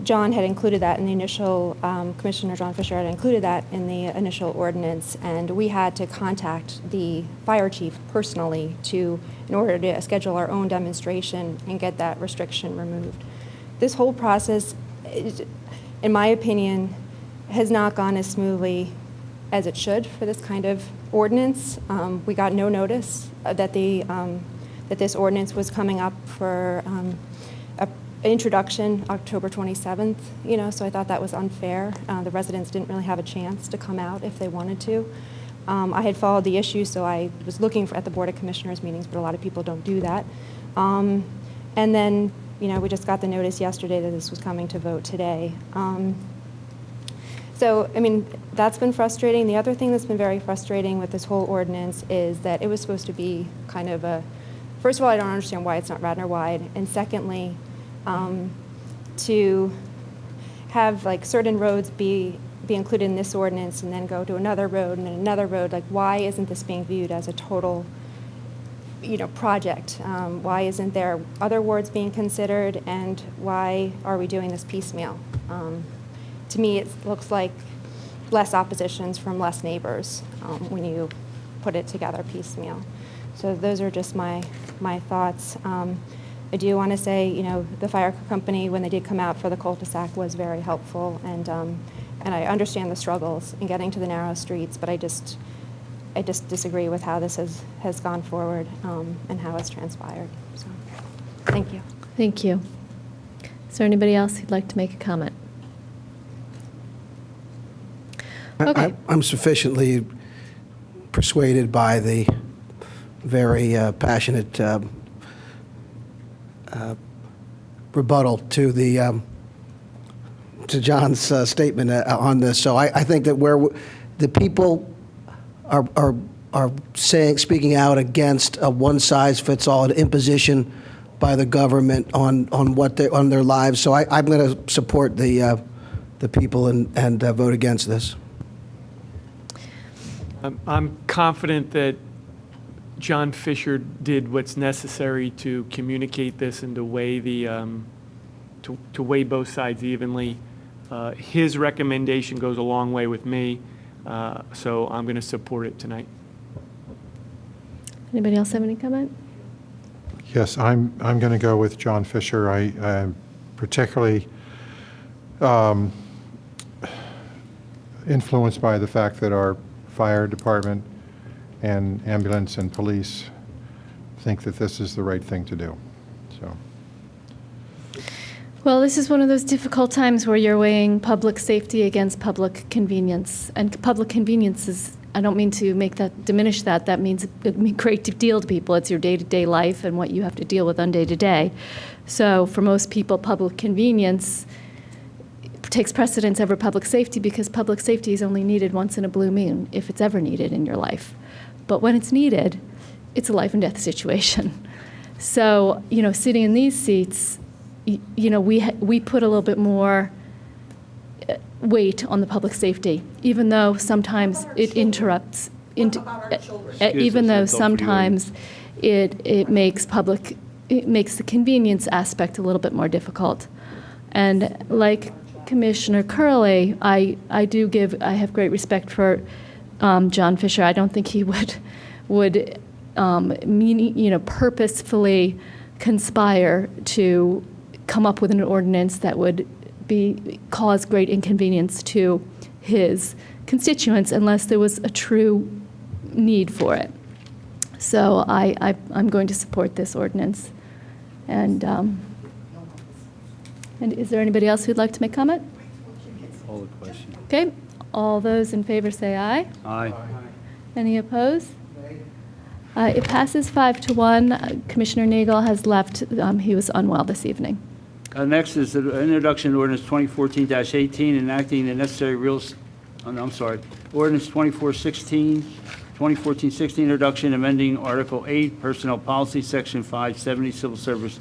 Speaker 21: John had included that in the initial, Commissioner John Fisher had included that in the initial ordinance, and we had to contact the fire chief personally in order to schedule our own demonstration and get that restriction removed. This whole process, in my opinion, has not gone as smoothly as it should for this kind of ordinance. We got no notice that this ordinance was coming up for introduction October 27th, so I thought that was unfair. The residents didn't really have a chance to come out if they wanted to. I had followed the issue, so I was looking at the Board of Commissioners meetings, but a lot of people don't do that. And then, we just got the notice yesterday that this was coming to vote today. So, that's been frustrating. The other thing that's been very frustrating with this whole ordinance is that it was supposed to be kind of first of all, I don't understand why it's not Radnor wide, and secondly, to have like certain roads be included in this ordinance and then go to another road and then another road, like why isn't this being viewed as a total, project? Why isn't there other wards being considered, and why are we doing this piecemeal? To me, it looks like less oppositions from less neighbors when you put it together piecemeal. So those are just my thoughts. I do want to say, the fire company, when they did come out for the cul-de-sac, was very helpful, and I understand the struggles in getting to the narrow streets, but I just disagree with how this has gone forward and how it's transpired. So, thank you.
Speaker 1: Thank you. Is there anybody else who'd like to make a comment? Okay.
Speaker 13: I'm sufficiently persuaded by the very passionate rebuttal to John's statement on this. So I think that where the people are speaking out against a one-size-fits-all, an imposition by the government on their lives. So I'm going to support the people and vote against this.
Speaker 20: I'm confident that John Fisher did what's necessary to communicate this and to weigh to weigh both sides evenly. His recommendation goes a long way with me, so I'm going to support it tonight.
Speaker 1: Anybody else have any comment?
Speaker 12: Yes, I'm going to go with John Fisher. I'm particularly influenced by the fact that our fire department and ambulance and police think that this is the right thing to do. So.
Speaker 1: Well, this is one of those difficult times where you're weighing public safety against public convenience. And public convenience is, I don't mean to diminish that. That means a great deal to people. It's your day-to-day life and what you have to deal with on day-to-day. So for most people, public convenience takes precedence over public safety, because public safety is only needed once in a blue moon, if it's ever needed in your life. But when it's needed, it's a life and death situation. So, sitting in these seats, we put a little bit more weight on the public safety, even though sometimes it interrupts, even though sometimes it makes the convenience aspect a little bit more difficult. And like Commissioner Curley, I have great respect for John Fisher. I don't think he would purposefully conspire to come up with an ordinance that would cause great inconvenience to his constituents unless there was a true need for it. So I'm going to support this ordinance. And is there anybody else who'd like to make comment?
Speaker 3: Call the question.
Speaker 1: Okay. All those in favor say aye.
Speaker 3: Aye.
Speaker 1: Any opposed? It passes 5-1. Commissioner Nagel has left. He was unwell this evening.
Speaker 3: Next is the introduction of ordinance 2014-18, enacting the necessary ordinance 2014-16, introduction, amending Article 8, Personnel Policy, Section 570, Civil Service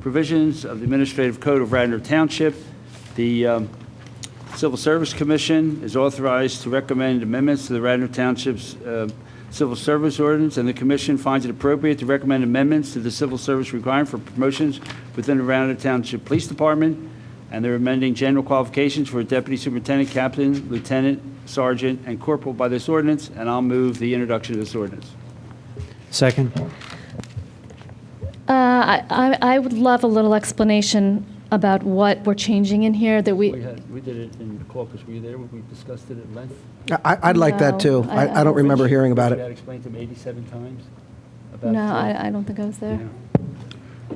Speaker 3: Provisions of the Administrative Code of Radnor Township. The Civil Service Commission is authorized to recommend amendments to the Radnor Township's Civil Service Ordinance, and the Commission finds it appropriate to recommend amendments to the civil service requirement for promotions within the Radnor Township Police Department, and they're amending general qualifications for Deputy Superintendent, Captain, Lieutenant, Sergeant, and Corporal by this ordinance, and I'll move the introduction of this ordinance.
Speaker 14: Second.
Speaker 1: I would love a little explanation about what we're changing in here. That we
Speaker 3: did it in the caucus. Were you there when we discussed it at length?
Speaker 13: I'd like that too. I don't remember hearing about
Speaker 3: You had
Speaker 13: it.
Speaker 3: explained to me 87 times?
Speaker 1: No, I don't think I was there.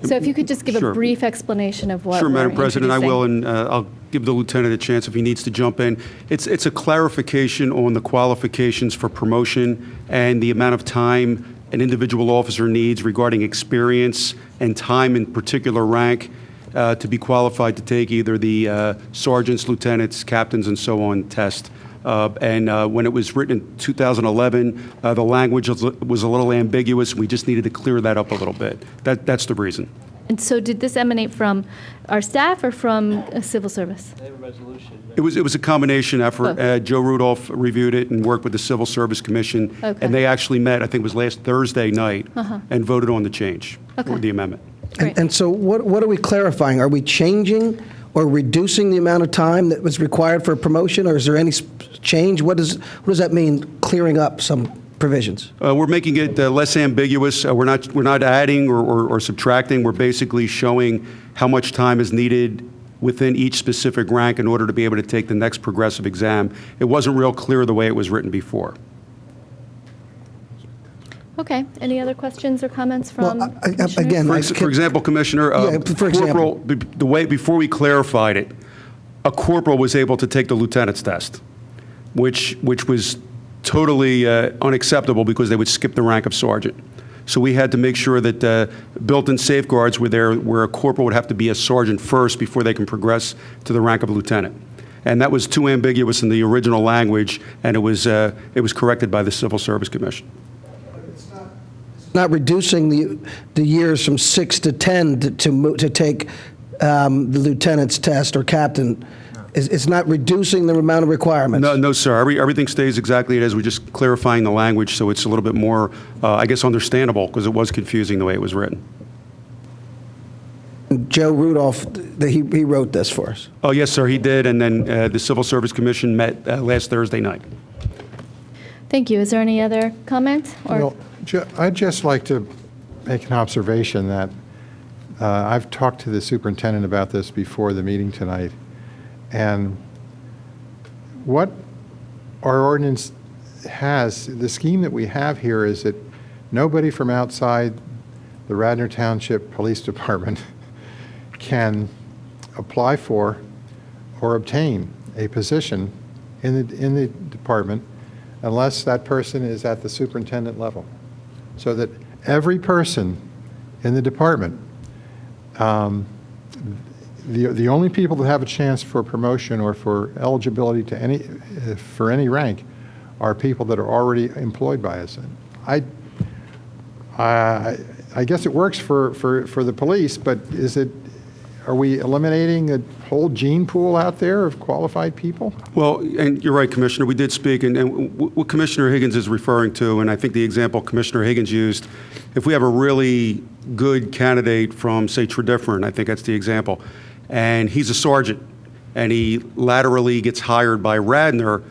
Speaker 1: So if you could just give a
Speaker 4: Sure.
Speaker 1: brief explanation of what
Speaker 4: Sure,
Speaker 1: we're
Speaker 4: Madam President, I will,
Speaker 1: introducing.
Speaker 4: and I'll give the lieutenant a chance if he needs to jump in. It's a clarification on the qualifications for promotion and the amount of time an individual officer needs regarding experience and time in particular rank to be qualified to take either the sergeants, lieutenants, captains, and so on test. When it was written in 2011, the language was a little ambiguous. We just needed to clear that up a little bit. That's the reason.
Speaker 1: And so did this emanate from our staff or from civil service?
Speaker 3: They have a resolution.
Speaker 4: It was a combination effort.
Speaker 1: Both.
Speaker 4: Joe Rudolph reviewed it and worked with the Civil Service Commission.
Speaker 1: Okay.
Speaker 4: And they actually met, I think it was last Thursday night, and voted on the change, or the amendment.
Speaker 13: And so what are we clarifying? Are we changing or reducing the amount of time that was required for a promotion, or is there any change? What does that mean, clearing up some provisions?
Speaker 4: We're making it less ambiguous. We're not adding or subtracting. We're basically showing how much time is needed within each specific rank in order to be able to take the next progressive exam. It wasn't real clear the way it was written before.
Speaker 1: Okay. Any other questions or comments from
Speaker 13: Well,
Speaker 1: commissioners?
Speaker 13: again,
Speaker 4: For example, Commissioner,
Speaker 13: for example.
Speaker 4: the way before we clarified it, a corporal was able to take the lieutenant's test, which was totally unacceptable because they would skip the rank of sergeant. So we had to make sure that built-in safeguards were there, where a corporal would have to be a sergeant first before they can progress to the rank of lieutenant. And that was too ambiguous in the original language, and it was corrected by the Civil Service Commission.
Speaker 13: Not reducing the years from 6 to 10 to take the lieutenant's test or captain. It's not reducing the amount of requirements.
Speaker 4: No, sir. Everything stays exactly as we're just clarifying the language, so it's a little bit more, I guess, understandable, because it was confusing the way it was written.
Speaker 13: Joe Rudolph, he wrote this for us.
Speaker 4: Oh, yes, sir, he did, and then the Civil Service Commission met last Thursday night.
Speaker 1: Thank you. Is there any other comment? Or
Speaker 12: Well, I'd just like to make an observation that I've talked to the superintendent about this before the meeting tonight, and what our ordinance has, the scheme that we have here is that nobody from outside the Radnor Township Police Department can apply for or obtain a position in the department unless that person is at the superintendent level. So that every person in the department, the only people that have a chance for promotion or for eligibility to for any rank are people that are already employed by us. And I guess it works for the police, but are we eliminating a whole gene pool out there of qualified people?
Speaker 4: Well, and you're right, Commissioner, we did speak, and what Commissioner Higgins is referring to, and I think the example Commissioner Higgins used, if we have a really good candidate from, say, Tredyffrin, I think that's the example, and he's a sergeant, and he laterally gets hired by Radnor,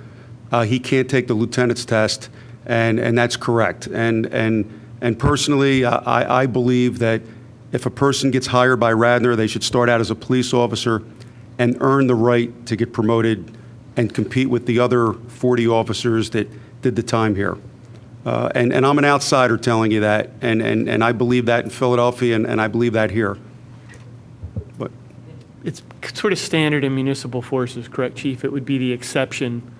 Speaker 4: he can't take the lieutenant's test, and that's correct. And personally, I believe that if a person gets hired by Radnor, they should start out as a police officer and earn the right to get promoted and compete with the other 40 officers that did the time here. And I'm an outsider telling you that, and I believe that in Philadelphia, and I believe that here. But
Speaker 20: It's sort of standard in municipal forces, correct, Chief? It would be the exception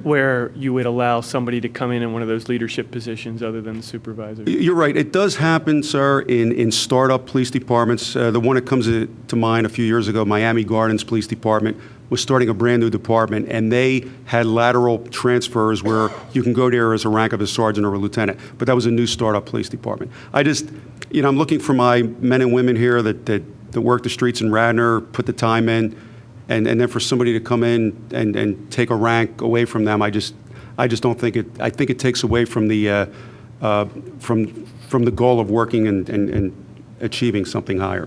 Speaker 20: where you would allow somebody to come in one of those leadership positions other than the supervisor.
Speaker 4: You're right. It does happen, sir, in startup police departments. The one that comes to mind a few years ago, Miami Gardens Police Department, was starting a brand new department, and they had lateral transfers where you can go there as a rank of a sergeant or a lieutenant. But that was a new startup police department. I'm looking for my men and women here that work the streets in Radnor, put the time in, and then for somebody to come in and take a rank away from them, I just don't think it. I think it takes away from the from the goal of working and achieving something higher.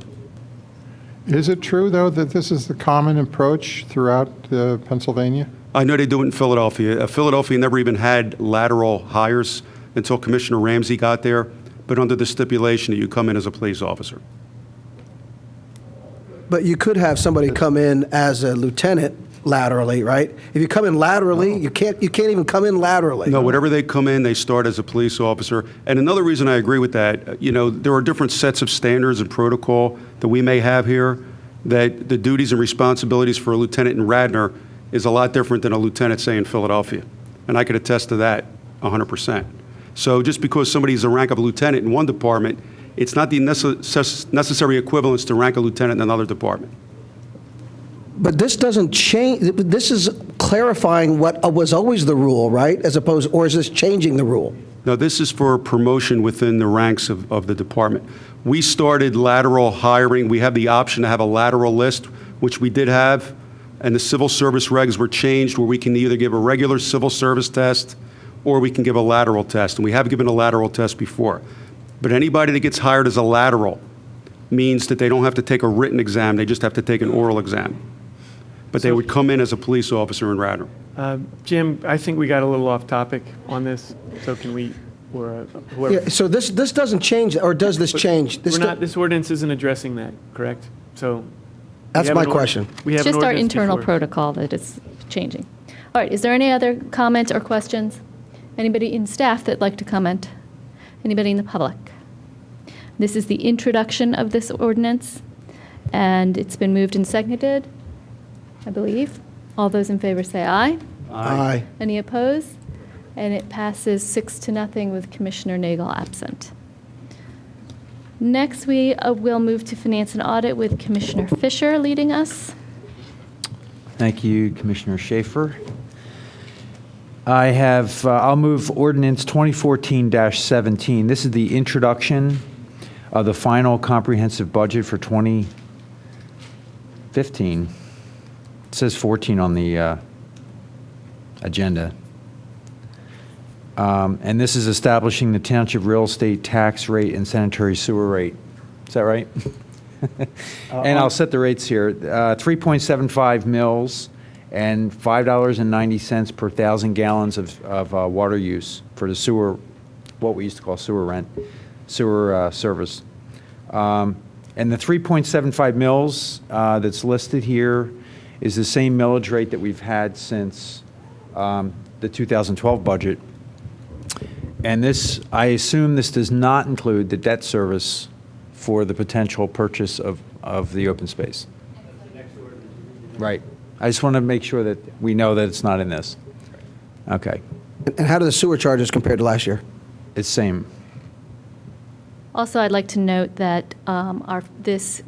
Speaker 12: Is it true, though, that this is the common approach throughout Pennsylvania?
Speaker 4: I know they do it in Philadelphia. Philadelphia never even had lateral hires until Commissioner Ramsey got there, but under the stipulation that you come in as a police officer.
Speaker 13: But you could have somebody come in as a lieutenant laterally, right? If you come in laterally, you can't even come in laterally.
Speaker 4: No, whatever they come in, they start as a police officer. And another reason I agree with that, there are different sets of standards and protocol that we may have here, that the duties and responsibilities for a lieutenant in Radnor is a lot different than a lieutenant, say, in Philadelphia. And I could attest to that 100%. So just because somebody's the rank of a lieutenant in one department, it's not the necessary equivalence to rank a lieutenant in another department.
Speaker 13: But this doesn't change, this is clarifying what was always the rule, right? Or is this changing the rule?
Speaker 4: No, this is for promotion within the ranks of the department. We started lateral hiring. We have the option to have a lateral list, which we did have, and the civil service regs were changed where we can either give a regular civil service test or we can give a lateral test, and we have given a lateral test before. But anybody that gets hired as a lateral means that they don't have to take a written exam, they just have to take an oral exam. But they would come in as a police officer in Radnor.
Speaker 20: Jim, I think we got a little off topic on this, so can we, or whoever.
Speaker 13: Yeah, so this doesn't change, or does this change?
Speaker 20: This ordinance isn't addressing that, correct? So.
Speaker 13: That's my question.
Speaker 1: It's just our internal protocol that is changing. All right, is there any other comment or questions? Anybody in staff that'd like to comment? Anybody in the public? This is the introduction of this ordinance, and it's been moved and seconded, I believe. All those in favor say aye.
Speaker 13: Aye.
Speaker 1: Any opposed? And it passes 6-0 with Commissioner Nagel absent. Next, we will move to Finance and Audit with Commissioner Fisher leading us.
Speaker 14: Thank you, Commissioner Schaefer. I'll move ordinance 2014-17. This is the introduction of the final comprehensive budget for 2015. It says 14 on the agenda. And this is establishing the township real estate tax rate and sanitary sewer rate. Is that right? And I'll set the rates here. 3.75 mils and $5.90 per 1,000 gallons of water use for the sewer, what we used to call sewer rent, sewer service. And the 3.75 mils that's listed here is the same millage rate that we've had since the 2012 budget. And this, I assume this does not include the debt service for the potential purchase of the open space. Right. I just want to make sure that we know that it's not in this. Okay.
Speaker 13: And how do the sewer charges compare to last year?
Speaker 14: It's same.
Speaker 1: Also, I'd like to note that this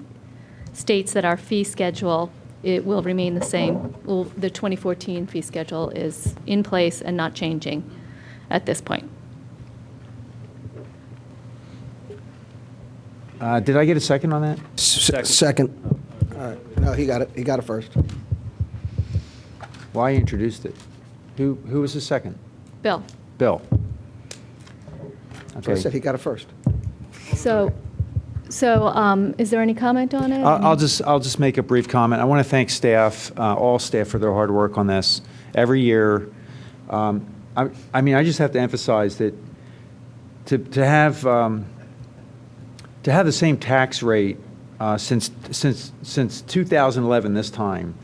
Speaker 1: states that our fee schedule, it will remain the same. The 2014 fee schedule is in place and not changing at this point.
Speaker 14: Did I get a second on that?
Speaker 13: Second. All right. No, he got it. He got it first.
Speaker 14: Well, I introduced it. Who was the second?
Speaker 1: Bill.
Speaker 14: Bill.
Speaker 13: So I said he got it first.
Speaker 1: So is there any comment on it?
Speaker 14: I'll just make a brief comment. I want to thank staff, all staff, for their hard work on this. Every year, I mean, I just have to emphasize that to have the same tax rate since 2011, this time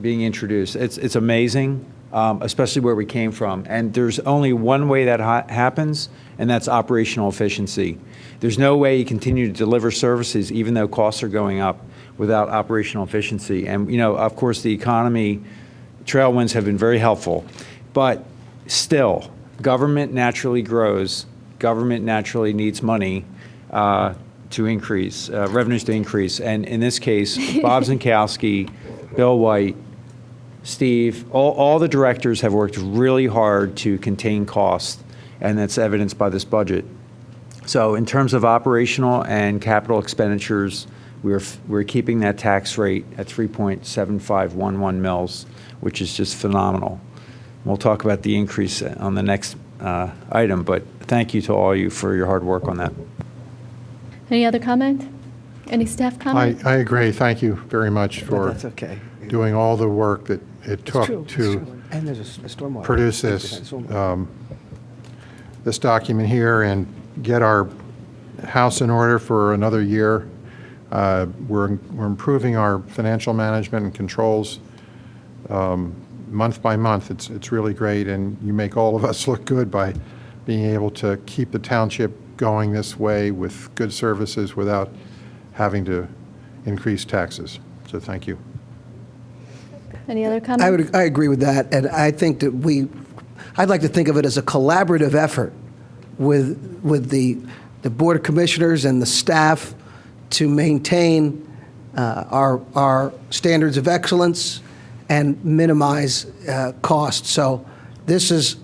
Speaker 14: being introduced, it's amazing, especially where we came from. And there's only one way that happens, and that's operational efficiency. There's no way you continue to deliver services, even though costs are going up, without operational efficiency. And, of course, the economy, trailwinds have been very helpful. But still, government naturally grows. Government naturally needs money to increase, revenues to increase. And in this case, Bob Zinkowski, Bill White, Steve, all the directors have worked really hard to contain costs, and that's evidenced by this budget. So in terms of operational and capital expenditures, we're keeping that tax rate at 3.7511 mils, which is just phenomenal. We'll talk about the increase on the next item, but thank you to all you for your hard work on that.
Speaker 1: Any other comment? Any staff comment?
Speaker 12: I agree. Thank you very much for
Speaker 13: That's okay.
Speaker 12: doing all the work that it took to
Speaker 13: And there's a stormwater.
Speaker 12: produce this document here and get our house in order for another year. We're improving our financial management and controls month by month. It's really great, and you make all of us look good by being able to keep the township going this way with good services without having to increase taxes. So thank you.
Speaker 1: Any other comments?
Speaker 13: I agree with that, and I think that I'd like to think of it as a collaborative effort with the Board of Commissioners and the staff to maintain our standards of excellence and minimize costs. So this is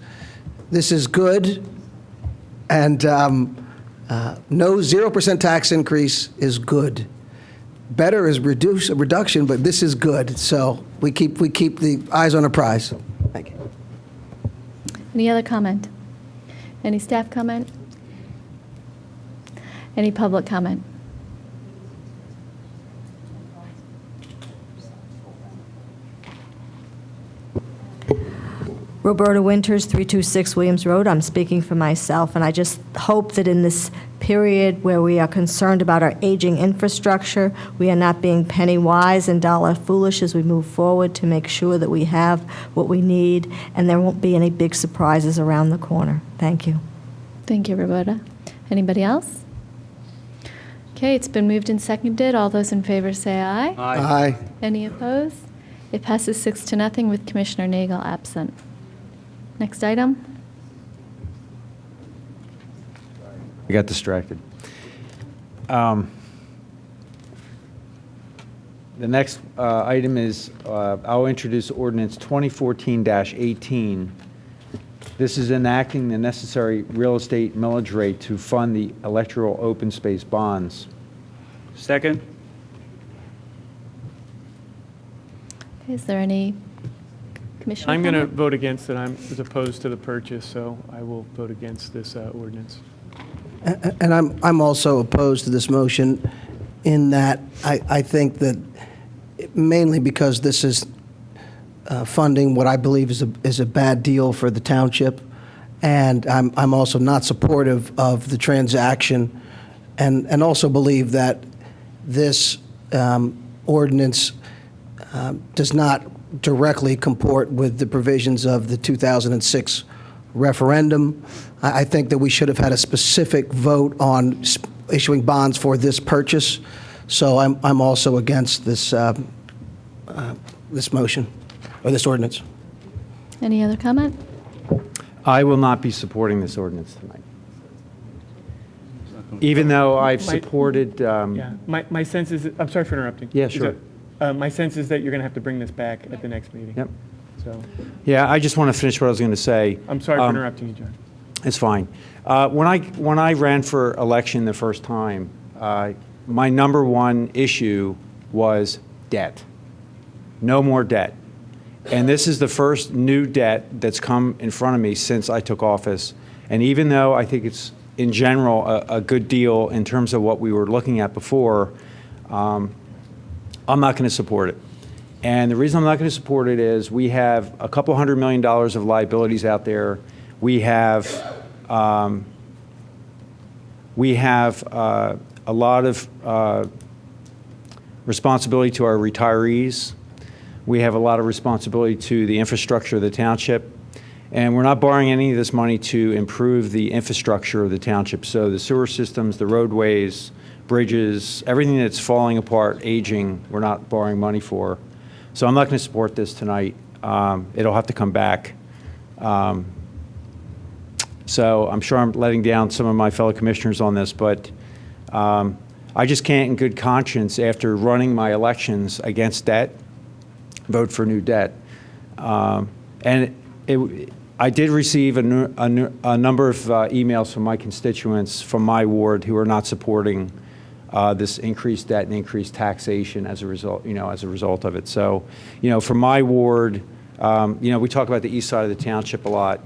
Speaker 13: good, and no 0% tax increase is good. Better is reduction, but this is good. So we keep the eyes on the prize. Thank you.
Speaker 1: Any other comment? Any staff comment? Any public comment?
Speaker 18: Roberta Winters, 326 Williams Road. I'm speaking for myself, and I just hope that in this period where we are concerned about our aging infrastructure, we are not being penny wise and dollar foolish as we move forward to make sure that we have what we need and there won't be any big surprises around the corner. Thank you.
Speaker 1: Thank you, Roberta. Anybody else? Okay, it's been moved and seconded. All those in favor say aye.
Speaker 13: Aye.
Speaker 1: Any opposed? It passes 6-0 with Commissioner Nagel absent. Next item.
Speaker 14: I got distracted. The next item is, I'll introduce ordinance 2014-18. This is enacting the necessary real estate millage rate to fund the electoral open space bonds.
Speaker 3: Second?
Speaker 1: Okay, is there any commissioner
Speaker 20: I'm going to
Speaker 1: comment?
Speaker 20: vote against it. I'm as opposed to the purchase, so I will vote against this ordinance.
Speaker 13: And I'm also opposed to this motion in that I think that mainly because this is funding what I believe is a bad deal for the township, and I'm also not supportive of the transaction, and also believe that this ordinance does not directly comport with the provisions of the 2006 referendum. I think that we should have had a specific vote on issuing bonds for this purchase. So I'm also against this this motion or this ordinance.
Speaker 1: Any other comment?
Speaker 14: I will not be supporting this ordinance tonight. Even though I've supported...
Speaker 20: Yeah, my sense is, I'm sorry for interrupting.
Speaker 14: Yeah, sure.
Speaker 20: My sense is that you're going to have to bring this back at the next meeting.
Speaker 14: Yep.
Speaker 20: So,
Speaker 14: Yeah, I just want to finish what I was going to say.
Speaker 20: I'm sorry for interrupting you, John.
Speaker 14: It's fine. When I ran for election the first time, my number one issue was debt. No more debt. And this is the first new debt that's come in front of me since I took office. And even though I think it's, in general, a good deal in terms of what we were looking at before, I'm not going to support it. And the reason I'm not going to support it is we have a couple $100 million of liabilities out there. We have a lot of responsibility to our retirees. We have a lot of responsibility to the infrastructure of the township. And we're not borrowing any of this money to improve the infrastructure of the township. So the sewer systems, the roadways, bridges, everything that's falling apart, aging, we're not borrowing money for. So I'm not going to support this tonight. It'll have to come back. So I'm sure I'm letting down some of my fellow commissioners on this, but I just can't in good conscience, after running my elections against debt, vote for new debt. And I did receive a number of emails from my constituents from my ward who are not supporting this increased debt and increased taxation as a result, as a result of it. So, from my ward, we talk about the east side of the township a lot.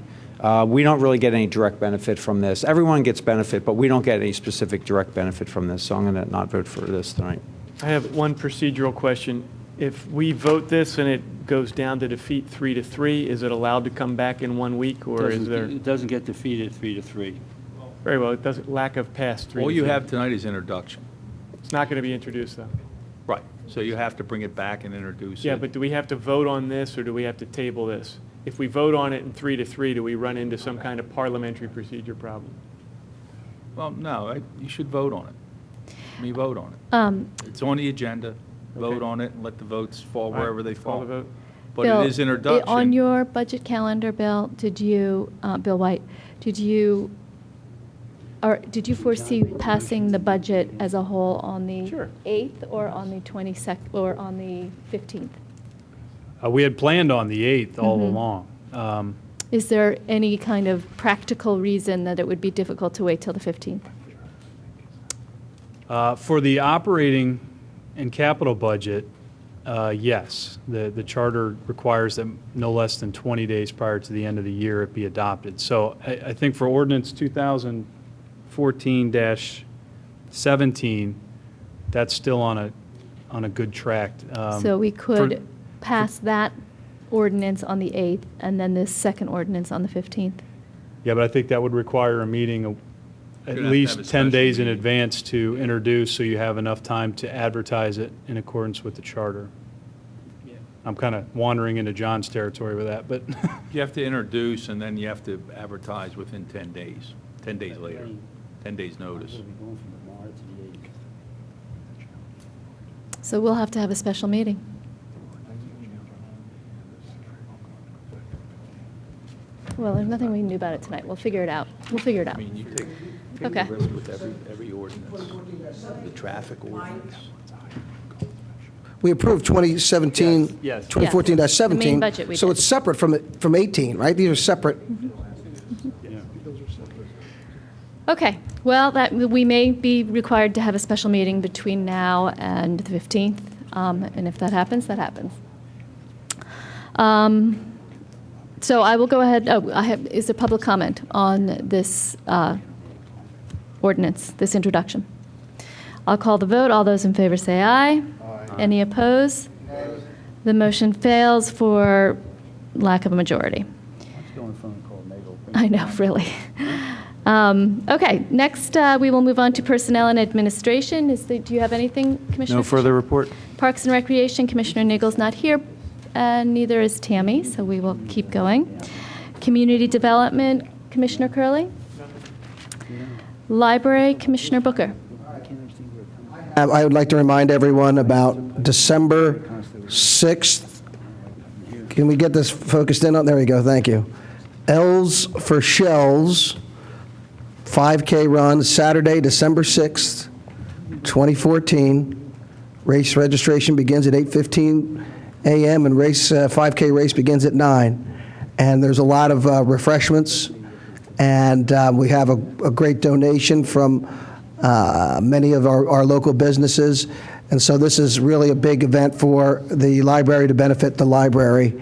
Speaker 14: We don't really get any direct benefit from this. Everyone gets benefit, but we don't get any specific direct benefit from this. So I'm going to not vote for this tonight.
Speaker 20: I have one procedural question. If we vote this and it goes down to defeat 3-3, is it allowed to come back in 1 week, or is there?
Speaker 3: It doesn't get defeated 3-3.
Speaker 20: Very well. It doesn't. Lack of pass 3.
Speaker 15: All you have tonight is introduction.
Speaker 20: It's not going to be introduced, though.
Speaker 15: Right. So you have to bring it back and introduce it.
Speaker 20: Yeah, but do we have to vote on this, or do we have to table this? If we vote on it in 3-3, do we run into some kind of parliamentary procedure problem?
Speaker 15: Well, no, you should vote on it. I mean, vote on it. It's on the agenda. Vote
Speaker 20: Okay.
Speaker 15: on it and let the votes fall
Speaker 20: All right,
Speaker 15: where they
Speaker 20: call
Speaker 15: fall.
Speaker 20: the vote.
Speaker 15: But
Speaker 1: Bill,
Speaker 15: it is introduction.
Speaker 1: On your budget calendar, Bill, Bill White, did you foresee passing the budget as a whole on the
Speaker 20: Sure.
Speaker 1: 8th or on the 22nd or on the 15th?
Speaker 11: We had planned on the 8th all
Speaker 1: Mhm.
Speaker 11: along.
Speaker 1: Is there any kind of practical reason that it would be difficult to wait till the 15th?
Speaker 11: For the operating and capital budget, yes. The charter requires that no less than 20 days prior to the end of the year it be adopted. So I think for ordinance 2014-17, that's still on a good track.
Speaker 1: So we could pass that ordinance on the 8th and then this second ordinance on the 15th?
Speaker 11: Yeah, but I think that would require a meeting at
Speaker 15: You're gonna have to have
Speaker 11: least
Speaker 15: a
Speaker 11: 10
Speaker 15: special
Speaker 11: days in
Speaker 15: meeting.
Speaker 11: advance to introduce, so you have enough time to advertise it in accordance with the charter. I'm kind of wandering into John's territory with that, but
Speaker 15: You have to introduce, and then you have to advertise within 10 days, 10 days later, 10 days' notice.
Speaker 1: So we'll have to have a special meeting. Well, there's nothing we can do about it tonight. We'll figure it out. We'll figure it
Speaker 15: I
Speaker 1: out.
Speaker 15: mean, you take
Speaker 1: Okay.
Speaker 15: the risk with every ordinance, the traffic ordinance.
Speaker 13: We approved 2017,
Speaker 20: Yes.
Speaker 13: 2014-17.
Speaker 1: The main budget we
Speaker 13: So
Speaker 1: did.
Speaker 13: it's separate from 18, right? These are separate.
Speaker 1: Okay, well, we may be required to have a special meeting between now and the 15th, and if that happens, that happens. So I will go ahead, is there public comment on this ordinance, this introduction? I'll call the vote. All those in favor say aye. Any opposed? The motion fails for lack of a majority. I know, really. Okay, next we will move on to Personnel and Administration. Do you have anything, Commissioner?
Speaker 14: No further report?
Speaker 1: Parks and Recreation, Commissioner Nigel's not here, and neither is Tammy, so we will keep going. Community Development, Commissioner Curley? Library, Commissioner Booker?
Speaker 13: I would like to remind everyone about December 6th. Can we get this focused in on? There we go, thank you. L's for Shells, 5K run, Saturday, December 6th, 2014. Race registration begins at 8:15 a.m. and 5K race begins at 9. And there's a lot of refreshments, and we have a great donation from many of our local businesses. And so this is really a big event for the library to benefit the library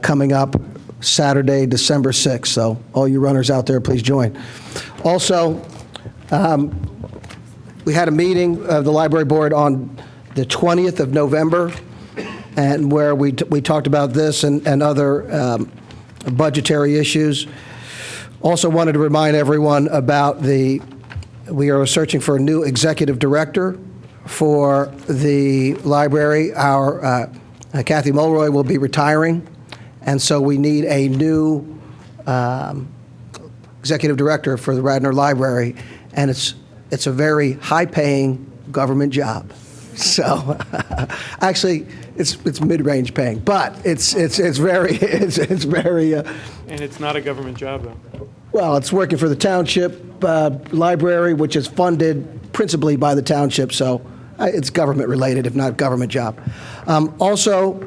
Speaker 13: coming up Saturday, December 6th. So all you runners out there, please join. Also, we had a meeting of the library board on the 20th of November, and where we talked about this and other budgetary issues. Also wanted to remind everyone about we are searching for a new executive director for the library. Our Kathy Mulroy will be retiring, and so we need a new executive director for the Radnor Library, and it's a very high-paying government job. So, actually, it's mid-range paying, but it's very.
Speaker 20: And it's not a government job, though.
Speaker 13: Well, it's working for the Township Library, which is funded principally by the Township, so it's government-related, if not government job. Also,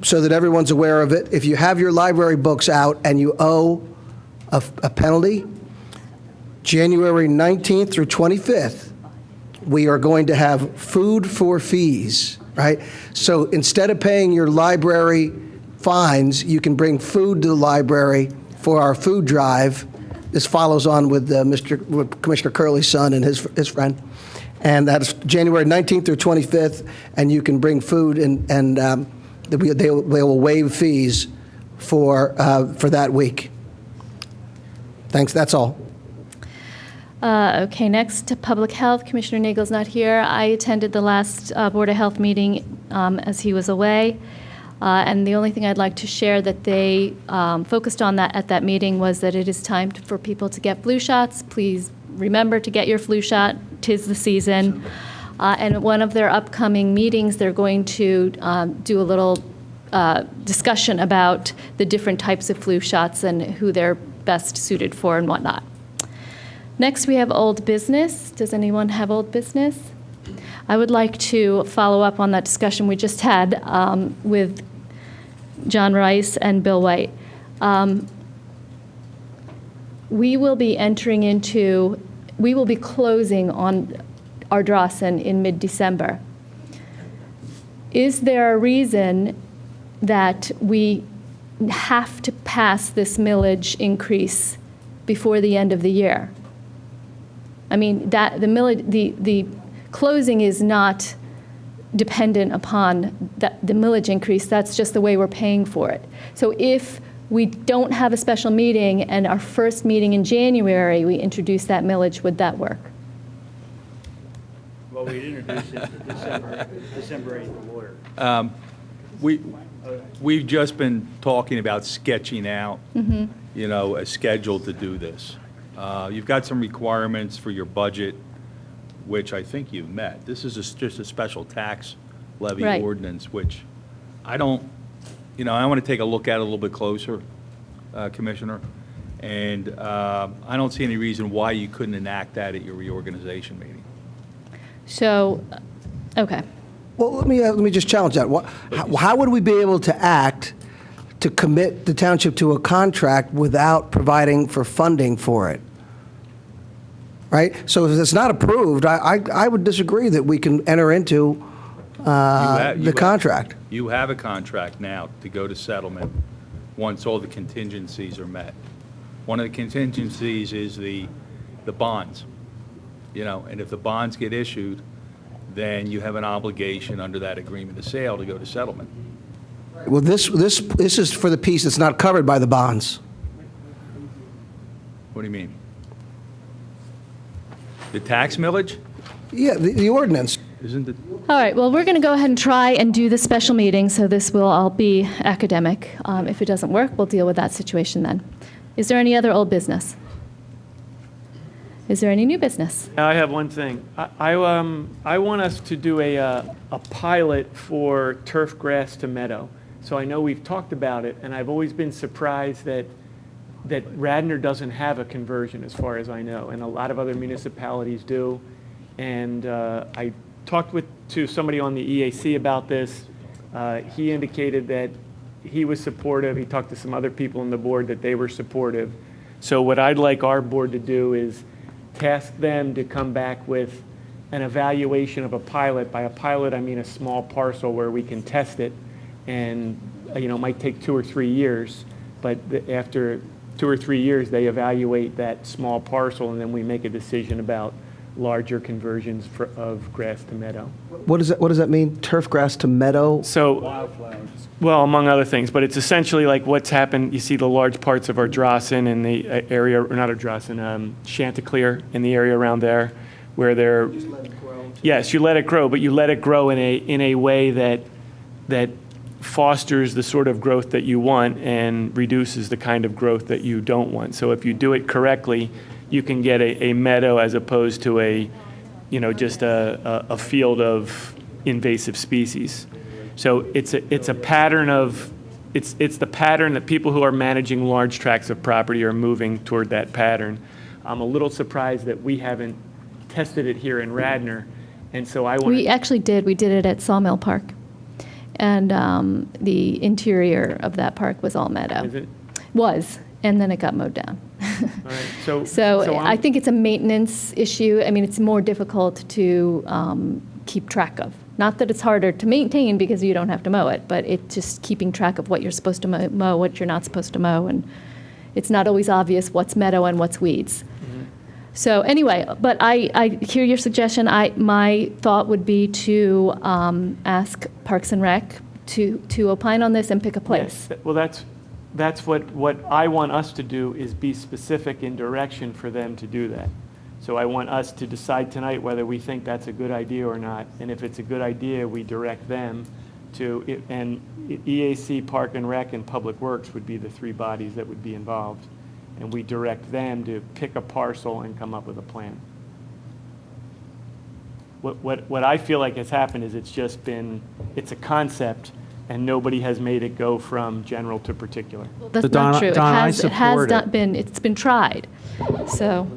Speaker 13: so that everyone's aware of it, if you have your library books out and you owe a penalty, January 19th through 25th, we are going to have food for fees, right? So instead of paying your library fines, you can bring food to the library for our food drive. This follows on with with Commissioner Curley's son and his friend. And that's January 19th through 25th, and you can bring food, and they will waive fees for that week. Thanks, that's all.
Speaker 1: Okay, next to Public Health. Commissioner Nagel's not here. I attended the last Board of Health meeting as he was away. And the only thing I'd like to share that they focused on at that meeting was that it is time for people to get flu shots. Please remember to get your flu shot. 'Tis the season. And at one of their upcoming meetings, they're going to do a little discussion about the different types of flu shots and who they're best suited for and whatnot. Next, we have old business. Does anyone have old business? I would like to follow up on that discussion we just had with John Rice and Bill White. We will be closing on Ardrossan in mid-December. Is there a reason that we have to pass this millage increase before the end of the year? I mean, that the closing is not dependent upon the millage increase. That's just the way we're paying for it. So if we don't have a special meeting and our first meeting in January, we introduce that millage, would that work?
Speaker 19: Well, we'd introduce it to December 8th order.
Speaker 15: We've just been talking about sketching out, you know, a schedule to do this. You've got some requirements for your budget, which I think you've met. This is just a special tax levy
Speaker 1: Right.
Speaker 15: ordinance, which I don't, you know, I want to take a look at it a little bit closer, Commissioner. And I don't see any reason why you couldn't enact that at your reorganization meeting.
Speaker 1: So, okay.
Speaker 13: Well, let me just challenge that. How would we be able to act to commit the township to a contract without providing for funding for it? Right? So if it's not approved, I would disagree that we can enter into the contract.
Speaker 15: You have a contract now to go to settlement once all the contingencies are met. One of the contingencies is the bonds, you know, and if the bonds get issued, then you have an obligation under that agreement of sale to go to settlement.
Speaker 13: Well, this is for the piece that's not covered by the bonds.
Speaker 15: What do you mean? The tax millage?
Speaker 13: Yeah, the ordinance.
Speaker 15: Isn't it?
Speaker 1: All right, well, we're going to go ahead and try and do the special meeting, so this will all be academic. If it doesn't work, we'll deal with that situation then. Is there any other old business? Is there any new business?
Speaker 20: I have one thing. I want us to do a pilot for turf grass to meadow. So I know we've talked about it, and I've always been surprised that Radnor doesn't have a conversion, as far as I know, and a lot of other municipalities do. And I talked to somebody on the EAC about this. He indicated that he was supportive. He talked to some other people on the board that they were supportive. So what I'd like our board to do is task them to come back with an evaluation of a pilot. By a pilot, I mean a small parcel where we can test it, and you know, it might take 2 or 3 years, but after 2 or 3 years, they evaluate that small parcel, and then we make a decision about larger conversions of grass to meadow.
Speaker 13: What does that mean? Turf grass to meadow?
Speaker 20: So, well, among other things, but it's essentially like what's happened. You see the large parts of Ardrossan and the area, or not Ardrossan, Chanticleer in the area around there, where they're. Just let it grow. Yes, you let it grow, but you let it grow in a way that fosters the sort of growth that you want and reduces the kind of growth that you don't want. So if you do it correctly, you can get a meadow as opposed to just a field of invasive species. So it's a pattern of, it's the pattern that people who are managing large tracts of property are moving toward that pattern. I'm a little surprised that we haven't tested it here in Radnor, and so I want.
Speaker 1: We actually did. We did it at Sawmill Park, and the interior of that park was all meadow.
Speaker 20: Is it?
Speaker 1: Was, and then it got mowed down.
Speaker 20: All right.
Speaker 1: So I think it's a maintenance issue. I mean, it's more difficult to keep track of. Not that it's harder to maintain because you don't have to mow it, but it's just keeping track of what you're supposed to mow, what you're not supposed to mow, and it's not always obvious what's meadow and what's weeds. Mm-hmm. So anyway, but I hear your suggestion. My thought would be to ask Parks and Rec to opine on this and pick a place.
Speaker 20: Yes. Well, that's what I want us to do, is be specific in direction for them to do that. So I want us to decide tonight whether we think that's a good idea or not. And if it's a good idea, we direct them to, and EAC, Park and Rec, and Public Works would be the three bodies that would be involved. And we direct them to pick a parcel and come up with a plan. What I feel like has happened is it's a concept, and nobody has made it go from general to particular.
Speaker 1: That's not true. It's been tried. So,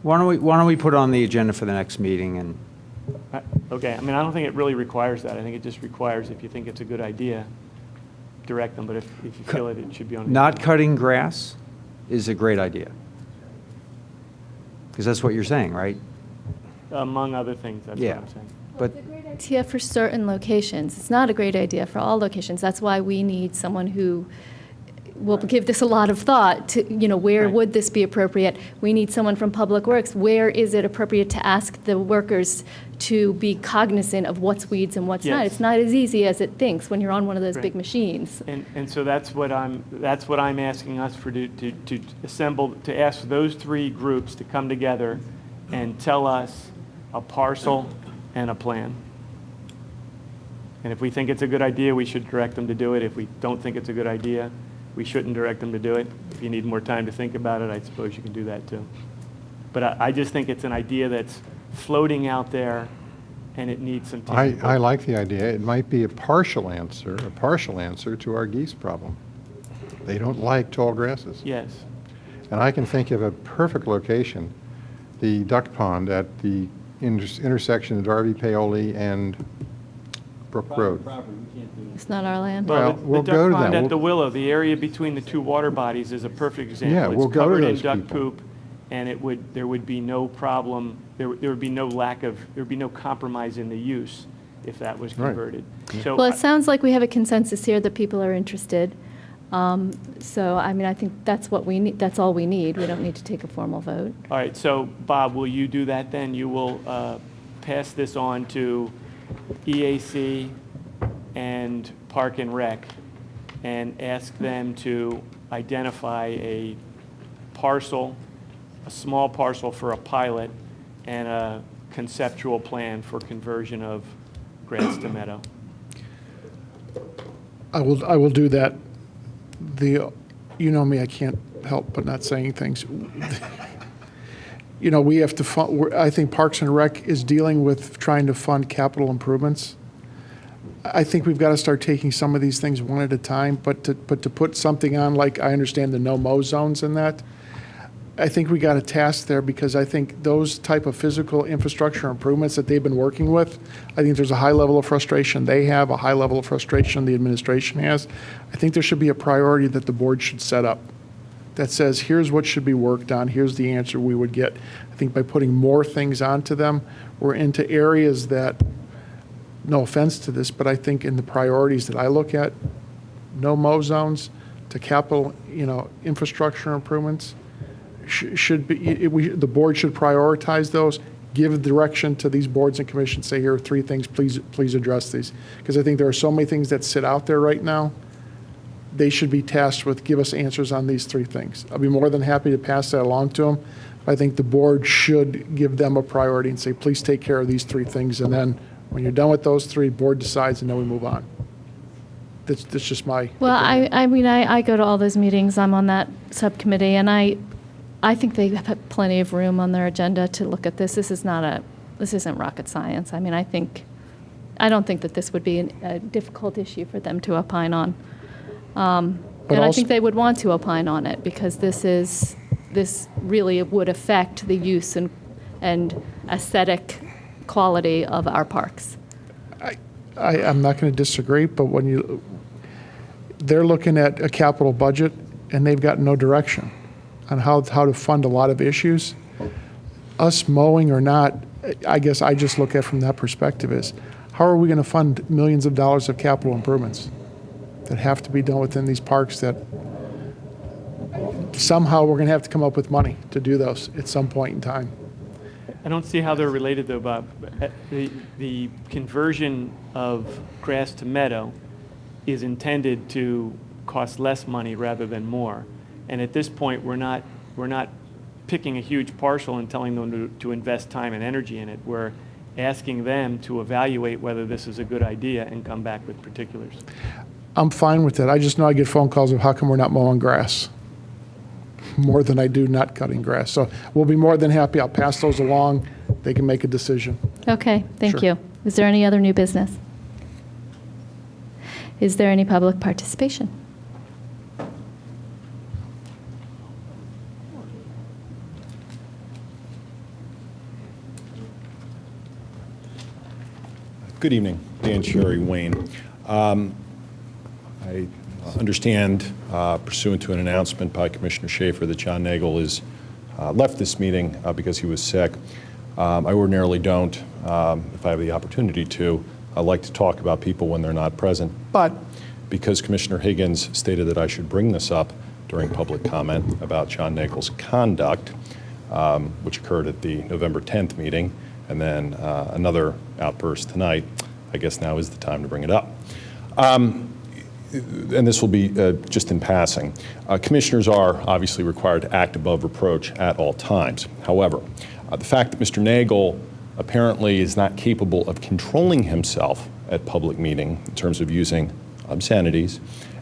Speaker 14: Why don't we put it on the agenda for the next meeting and
Speaker 20: Okay, I mean, I don't think it really requires that. I think it just requires, if you think it's a good idea, direct them, but if you feel it should be on.
Speaker 14: not cutting grass is a great idea? Because that's what you're saying, right?
Speaker 20: Among other things, that's what I'm saying.
Speaker 14: But
Speaker 1: idea for certain locations. It's not a great idea for all locations. That's why we need someone who will give this a lot of thought to, where would this be appropriate? We need someone from Public Works. Where is it appropriate to ask the workers to be cognizant of what's weeds and what's not? It's not as easy as it thinks when you're on one of those big machines.
Speaker 20: And so that's what I'm asking us to assemble, to ask those three groups to come together and tell us a parcel and a plan. And if we think it's a good idea, we should direct them to do it. If we don't think it's a good idea, we shouldn't direct them to do it. If you need more time to think about it, I suppose you can do that too. But I just think it's an idea that's floating out there, and it needs some time.
Speaker 12: I like the idea. It might be a partial answer to our geese problem. They don't like tall grasses.
Speaker 20: Yes.
Speaker 12: And I can think of a perfect location, the duck pond at the intersection of Darby Paoli and Brook Road.
Speaker 1: It's not our land.
Speaker 12: Well, we'll go to
Speaker 20: Duck pond
Speaker 12: that.
Speaker 20: at the Willow, the area between the two water bodies is a perfect example.
Speaker 12: Yeah, we'll go to those
Speaker 20: It's covered in duck
Speaker 12: people.
Speaker 20: poop, and there would be no problem, there would be no compromise in the use if that was
Speaker 12: Right.
Speaker 20: converted. So
Speaker 1: Well, it sounds like we have a consensus here that people are interested. So, I think that's what we need. That's all we need. We don't need to take a formal vote.
Speaker 20: All right, so Bob, will you do that then? You will pass this on to EAC and Park and Rec and ask them to identify a parcel, a small parcel for a pilot, and a conceptual plan for conversion of grass to meadow.
Speaker 6: I will do that. You know me, I can't help but not saying things. We have to fund, I think Parks and Rec is dealing with trying to fund capital improvements. I think we've got to start taking some of these things one at a time, but to put something on, like I understand the no-mow zones and that, I think we got a task there, because I think those type of physical infrastructure improvements that they've been working with, I think there's a high level of frustration they have, a high level of frustration the administration has. I think there should be a priority that the board should set up that says, here's what should be worked on, here's the answer we would get. I think by putting more things onto them, we're into areas that, no offense to this, but I think in the priorities that I look at, no mow zones to capital, infrastructure improvements, should be, the board should prioritize those, give direction to these boards and commissions, say, here are three things, please address these. Because I think there are so many things that sit out there right now, they should be tasked with, give us answers on these three things. I'll be more than happy to pass that along to them. I think the board should give them a priority and say, please take care of these three things, and then when you're done with those three, board decides, and then we move on. That's just my
Speaker 1: Well,
Speaker 6: opinion.
Speaker 1: I go to all those meetings. I'm on that subcommittee, and I think they have plenty of room on their agenda to look at this. This isn't rocket science. I don't think that this would be a difficult issue for them to opine on. I think they would want to opine on it, because this really would affect the use and aesthetic quality of our parks.
Speaker 6: I'm not going to disagree, but they're looking at a capital budget, and they've got no direction on how to fund a lot of issues. Us mowing or not, I guess I just look at it from that perspective is, how are we going to fund millions of dollars of capital improvements that have to be done within these parks, that somehow we're going to have to come up with money to do those at some point in time?
Speaker 20: I don't see how they're related, though, Bob. The conversion of grass to meadow is intended to cost less money rather than more. And at this point, we're not picking a huge parcel and telling them to invest time and energy in it. We're asking them to evaluate whether this is a good idea and come back with particulars.
Speaker 6: I'm fine with that. I just know I get phone calls of how come we're not mowing grass more than I do not cutting grass. So we'll be more than happy. I'll pass those along. They can make a decision.
Speaker 1: Okay, thank
Speaker 6: Sure.
Speaker 1: you. Is there any other new business? Is there any public participation?
Speaker 8: Good evening, Dan Cherry, Wayne. I understand, pursuant to an announcement by Commissioner Schaefer, that John Nagel has left this meeting because he was sick. I ordinarily don't, if I have the opportunity to, I like to talk about people when they're not present. But because Commissioner Higgins stated that I should bring this up during public comment about John Nagel's conduct, which occurred at the November 10th meeting, and then another outburst tonight, I guess now is the time to bring it up. And this will be just in passing. Commissioners are obviously required to act above reproach at all times. However, the fact that Mr. Nagel apparently is not capable of controlling himself at public meeting in terms of using obscenities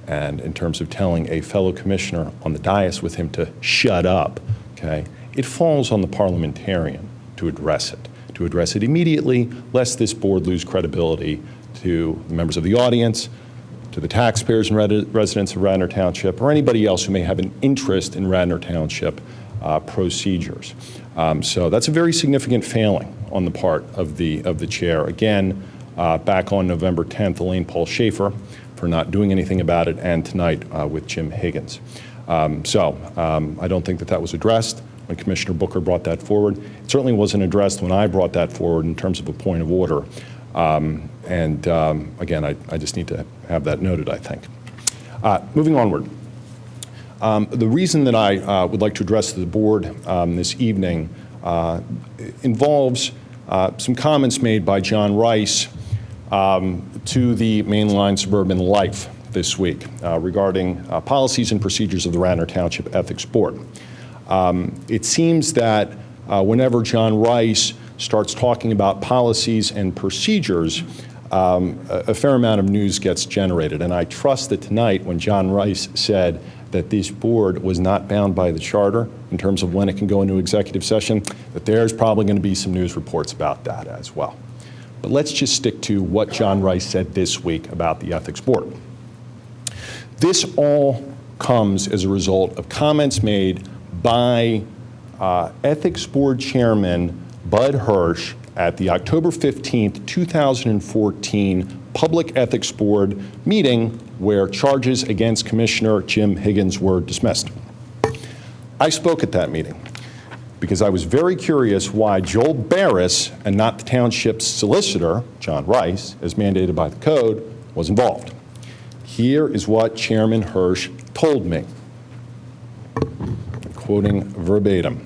Speaker 8: and in terms of telling a fellow commissioner on the dais with him to shut up, okay, it falls on the parliamentarian to address it immediately, lest this board lose credibility to members of the audience, to the taxpayers and residents of Radnor Township, or anybody else who may have an interest in Radnor Township procedures. So that's a very significant failing on the part of the chair. Again, back on November 10th, Elaine Paul Schaefer for not doing anything about it, and tonight with Jim Higgins. I don't think that was addressed when Commissioner Booker brought that forward. It certainly wasn't addressed when I brought that forward in terms of a point of order. Again, I just need to have that noted, I think. Moving onward. The reason that I would like to address the board this evening involves some comments made by John Rice to the Mainline Suburban Life this week regarding policies and procedures of the Radnor Township Ethics Board. It seems that whenever John Rice starts talking about policies and procedures, a fair amount of news gets generated. And I trust that tonight, when John Rice said that this board was not bound by the charter in terms of when it can go into executive session, that there's probably going to be some news reports about that as well. But let's just stick to what John Rice said this week about the Ethics Board. This all comes as a result of comments made by Ethics Board Chairman Bud Hirsch at the October 15th, 2014 Public Ethics Board meeting where charges against Commissioner Jim Higgins were dismissed. I spoke at that meeting because I was very curious why Joel Barris, and not the township's solicitor, John Rice, as mandated by the code, was involved. Here is what Chairman Hirsch told me, quoting verbatim.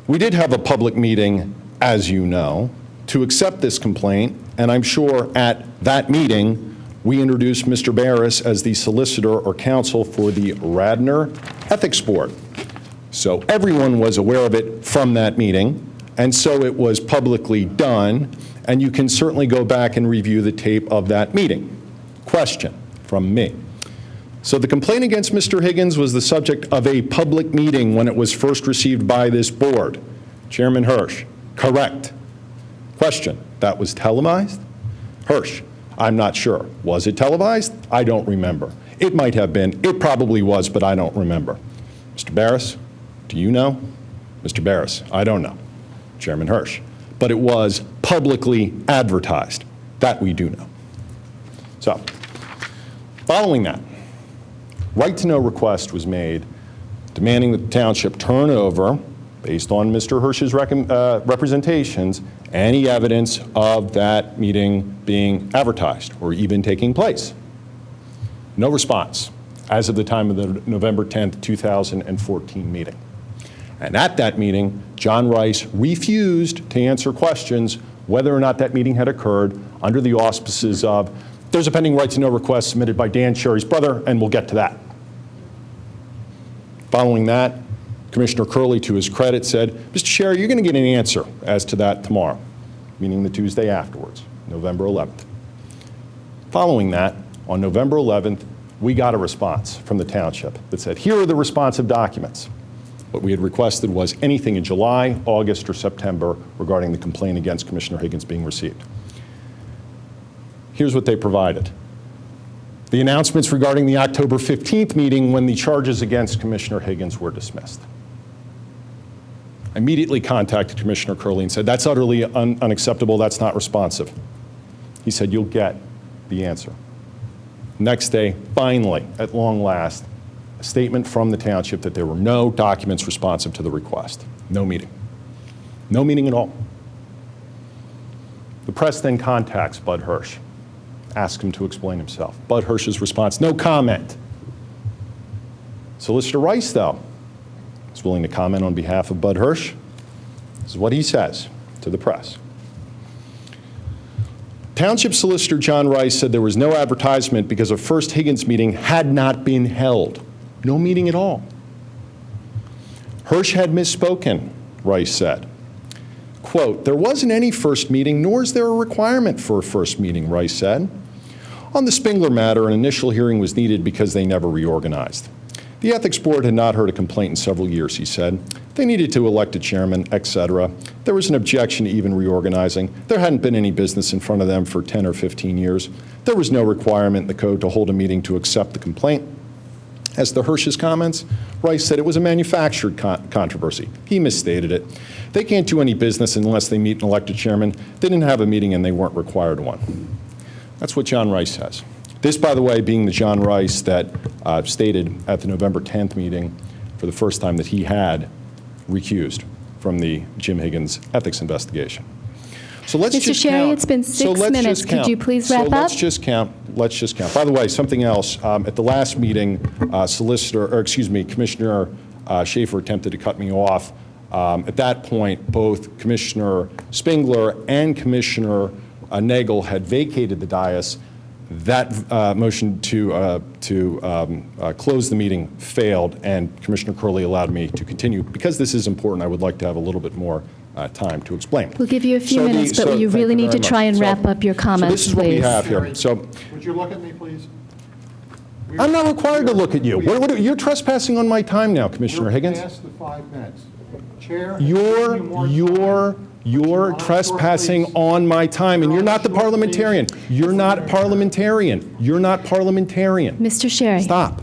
Speaker 8: We did have a public meeting, as you know, to accept this complaint, and I'm sure at that meeting we introduced Mr. Barris as the solicitor or counsel for the Radnor Ethics Board. So everyone was aware of it from that meeting, and so it was publicly done, and you can certainly go back and review the tape of that meeting. Question from me. So the complaint against Mr. Higgins was the subject of a public meeting when it was first received by this board. Chairman Hirsch, correct. Question, that was televised? Hirsch, I'm not sure. Was it televised? I don't remember. It might have been. It probably was, but I don't remember. Mr. Barris, do you know? Mr. Barris, I don't know. Chairman Hirsch, but it was publicly advertised. That we do know. So, following that, right-to-know request was made demanding that the township turn over, based on Mr. Hirsch's representations, any evidence of that meeting being advertised or even taking place. No response as of the time of the November 10th, 2014 meeting. And at that meeting, John Rice refused to answer questions whether or not that meeting had occurred under the auspices of, there's a pending right-to-know request submitted by Dan Cherry's brother, and we'll get to that. Following that, Commissioner Curley, to his credit, said, Mr. Sherry, you're going to get an answer as to that tomorrow, meaning the Tuesday afterwards, November 11th. Following that, on November 11th, we got a response from the township that said, here are the responsive documents. What we had requested was anything in July, August, or September regarding the complaint against Commissioner Higgins being received. Here's what they provided. The announcements regarding the October 15th meeting when the charges against Commissioner Higgins were dismissed. I immediately contacted Commissioner Curley and said, that's utterly unacceptable, that's not responsive. He said, you'll get the answer. Next day, finally, at long last, a statement from the township that there were no documents responsive to the request. No meeting. No meeting at all. The press then contacts Bud Hirsch, asks him to explain himself. Bud Hirsch's response, no comment. Solicitor Rice, though, is willing to comment on behalf of Bud Hirsch. This is what he says to the press. Township Solicitor John Rice said there was no advertisement because a first Higgins meeting had not been held. No meeting at all. Hirsch had misspoken, Rice said. Quote, there wasn't any first meeting, nor is there a requirement for a first meeting, Rice said. On the Spingler matter, an initial hearing was needed because they never reorganized. The Ethics Board had not heard a complaint in several years, he said. They needed to elect a chairman, etc. There was an objection to even reorganizing. There hadn't been any business in front of them for 10 or 15 years. There was no requirement in the code to hold a meeting to accept the complaint. As to Hirsch's comments, Rice said it was a manufactured controversy. He misstated it. They can't do any business unless they meet an elected chairman. They didn't have a meeting and they weren't required one. That's what John Rice says. This, by the way, being the John Rice that stated at the November 10th meeting for the first time that he had recused from the Jim Higgins ethics investigation. So let's
Speaker 1: Mr.
Speaker 8: just
Speaker 1: Sherry,
Speaker 8: count.
Speaker 1: it's been
Speaker 8: So
Speaker 1: 6
Speaker 8: let's
Speaker 1: minutes.
Speaker 8: just
Speaker 1: Could
Speaker 8: count.
Speaker 1: you please wrap
Speaker 8: So
Speaker 1: up?
Speaker 8: let's just count. Let's just count. By the way, something else. At the last meeting, Commissioner Schaefer attempted to cut me off. At that point, both Commissioner Spingler and Commissioner Nagel had vacated the dais. That motion to close the meeting failed, and Commissioner Curley allowed me to continue. Because this is important, I would like to have a little bit more time to explain.
Speaker 1: We'll give you a few minutes, but you really need to try and wrap up your comments,
Speaker 8: So this is what we
Speaker 1: please.
Speaker 8: have here. So
Speaker 12: Would you look at me, please?
Speaker 8: I'm not required to look at you. You're trespassing on my time now, Commissioner Higgins.
Speaker 12: You're past the 5 minutes. Chair.
Speaker 8: You're trespassing on my time, and you're not the parliamentarian. You're not parliamentarian. You're not parliamentarian.
Speaker 1: Mr. Sherry.
Speaker 8: Stop.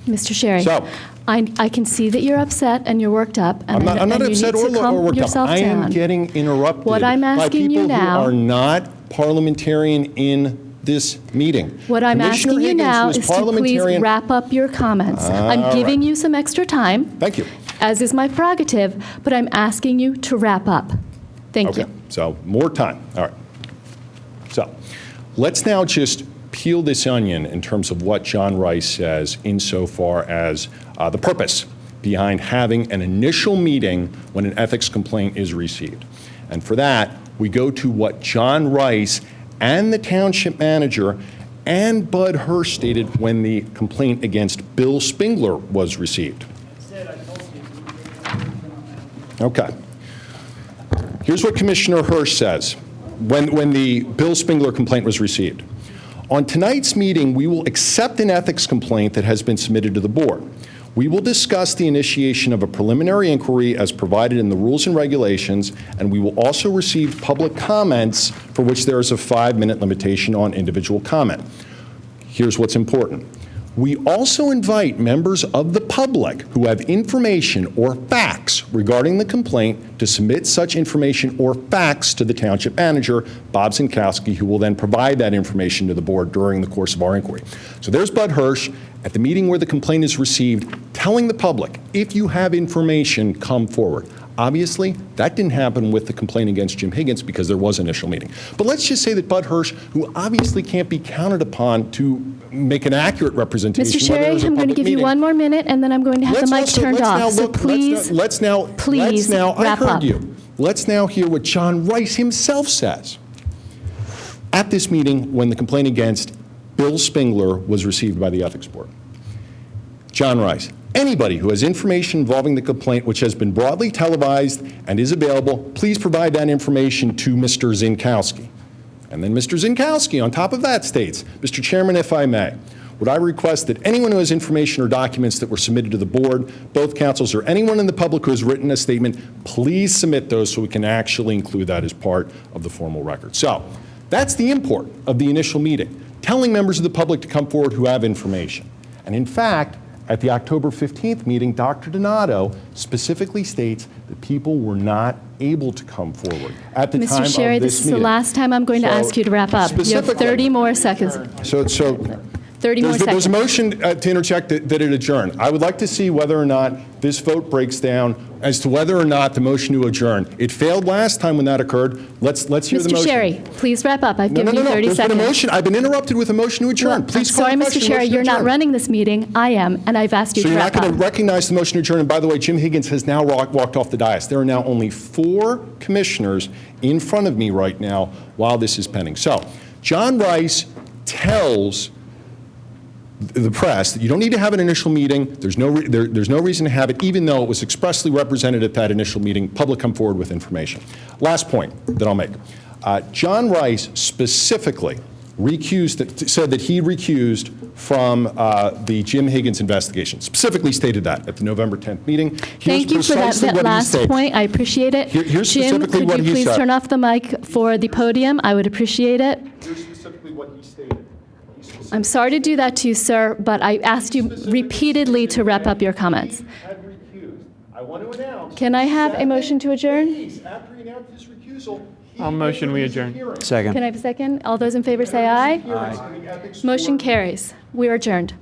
Speaker 1: Mr. Sherry.
Speaker 8: So-
Speaker 1: I can see that you're upset and you're worked up, and
Speaker 8: I'm not
Speaker 1: you
Speaker 8: upset
Speaker 1: need
Speaker 8: or
Speaker 1: to calm
Speaker 8: worked up.
Speaker 1: yourself
Speaker 8: I am
Speaker 1: down.
Speaker 8: getting interrupted
Speaker 1: What I'm asking you
Speaker 8: by people
Speaker 1: now-
Speaker 8: who are not parliamentarian in this meeting.
Speaker 1: What I'm
Speaker 8: Commissioner
Speaker 1: asking you
Speaker 8: Higgins
Speaker 1: now
Speaker 8: was
Speaker 1: is to please
Speaker 8: parliamentarian-
Speaker 1: wrap up your comments. I'm
Speaker 8: All
Speaker 1: giving
Speaker 8: right.
Speaker 1: you some extra time,
Speaker 8: Thank you.
Speaker 1: as is my prerogative, but I'm asking you to wrap up. Thank
Speaker 8: Okay,
Speaker 1: you.
Speaker 8: so more time. All right. So let's now just peel this onion in terms of what John Rice says insofar as the purpose behind having an initial meeting when an ethics complaint is received. And for that, we go to what John Rice and the township manager and Bud Hirsch stated when the complaint against Bill Spingler was received. Okay. Here's what Commissioner Hirsch says when the Bill Spingler complaint was received. On tonight's meeting, we will accept an ethics complaint that has been submitted to the board. We will discuss the initiation of a preliminary inquiry as provided in the rules and regulations, and we will also receive public comments for which there is a 5-minute limitation on individual comment. Here's what's important. We also invite members of the public who have information or facts regarding the complaint to submit such information or facts to the township manager, Bob Zinkowski, who will then provide that information to the board during the course of our inquiry. So there's Bud Hirsch at the meeting where the complaint is received, telling the public, if you have information, come forward. Obviously, that didn't happen with the complaint against Jim Higgins because there was an initial meeting. But let's just say that Bud Hirsch, who obviously can't be counted upon to make an accurate representation.
Speaker 1: Mr. Sherry, I'm going to give you 1 more minute, and then I'm going to have the mic turned off. So please, please
Speaker 8: I
Speaker 1: wrap
Speaker 8: heard
Speaker 1: up.
Speaker 8: you. Let's now hear what John Rice himself says. At this meeting, when the complaint against Bill Spingler was received by the Ethics Board. John Rice, Anybody who has information involving the complaint which has been broadly televised and is available, please provide that information to Mr. Zinkowski. And then Mr. Zinkowski, on top of that, states, Mr. Chairman, if I may, would I request that anyone who has information or documents that were submitted to the board, both councils or anyone in the public who has written a statement, please submit those so we can actually include that as part of the formal record. So that's the import of the initial meeting, telling members of the public to come forward who have information. And in fact, at the October 15th meeting, Dr. Donato specifically states that people were not able to come forward at the time of
Speaker 1: Mr.
Speaker 8: this
Speaker 1: Sherry, this is the
Speaker 8: meeting.
Speaker 1: last time I'm going to
Speaker 8: So,
Speaker 1: ask you to wrap up. You have
Speaker 8: specifically-
Speaker 1: 30 more seconds.
Speaker 8: So
Speaker 1: 30 more
Speaker 8: there's
Speaker 1: seconds.
Speaker 8: a motion to interject that it adjourn. I would like to see whether or not this vote breaks down as to whether or not the motion to adjourn. It failed last time when that occurred. Let's hear the
Speaker 1: Mr.
Speaker 8: motion.
Speaker 1: Sherry, please wrap up. I've
Speaker 8: No,
Speaker 1: given you 30
Speaker 8: There's
Speaker 1: seconds.
Speaker 8: been a motion. I've been interrupted with a motion to adjourn. Please call
Speaker 1: Sorry,
Speaker 8: the
Speaker 1: Mr.
Speaker 8: question.
Speaker 1: Sherry,
Speaker 8: Motion to
Speaker 1: you're not
Speaker 8: adjourn.
Speaker 1: running this meeting. I am, and I've asked you
Speaker 8: So
Speaker 1: to
Speaker 8: you're
Speaker 1: wrap
Speaker 8: not going
Speaker 1: up.
Speaker 8: to recognize the motion to adjourn. And by the way, Jim Higgins has now walked off the dais. There are now only 4 commissioners in front of me right now while this is pending. So John Rice tells the press that you don't need to have an initial meeting. There's no reason to have it, even though it was expressly represented at that initial meeting. Public come forward with information. Last point that I'll make. John Rice specifically said that he recused from the Jim Higgins investigation. Specifically stated that at the November 10th meeting.
Speaker 1: Thank you for that last point. I appreciate it.
Speaker 8: Here's
Speaker 1: Jim,
Speaker 8: specifically
Speaker 1: could
Speaker 8: what
Speaker 1: you
Speaker 8: he
Speaker 1: please
Speaker 8: said.
Speaker 1: turn off the mic for the podium? I would appreciate it.
Speaker 8: Here's specifically what he stated.
Speaker 1: I'm sorry to do that to you, sir, but I asked you repeatedly to wrap up your comments.
Speaker 8: I want to announce.
Speaker 1: Can I have a motion to adjourn?
Speaker 8: After he announced his recusal,
Speaker 20: I'll motion we adjourn.
Speaker 14: Second.
Speaker 1: Can I have a second? All those in favor say aye.
Speaker 8: Aye.
Speaker 1: Motion carries. We are adjourned.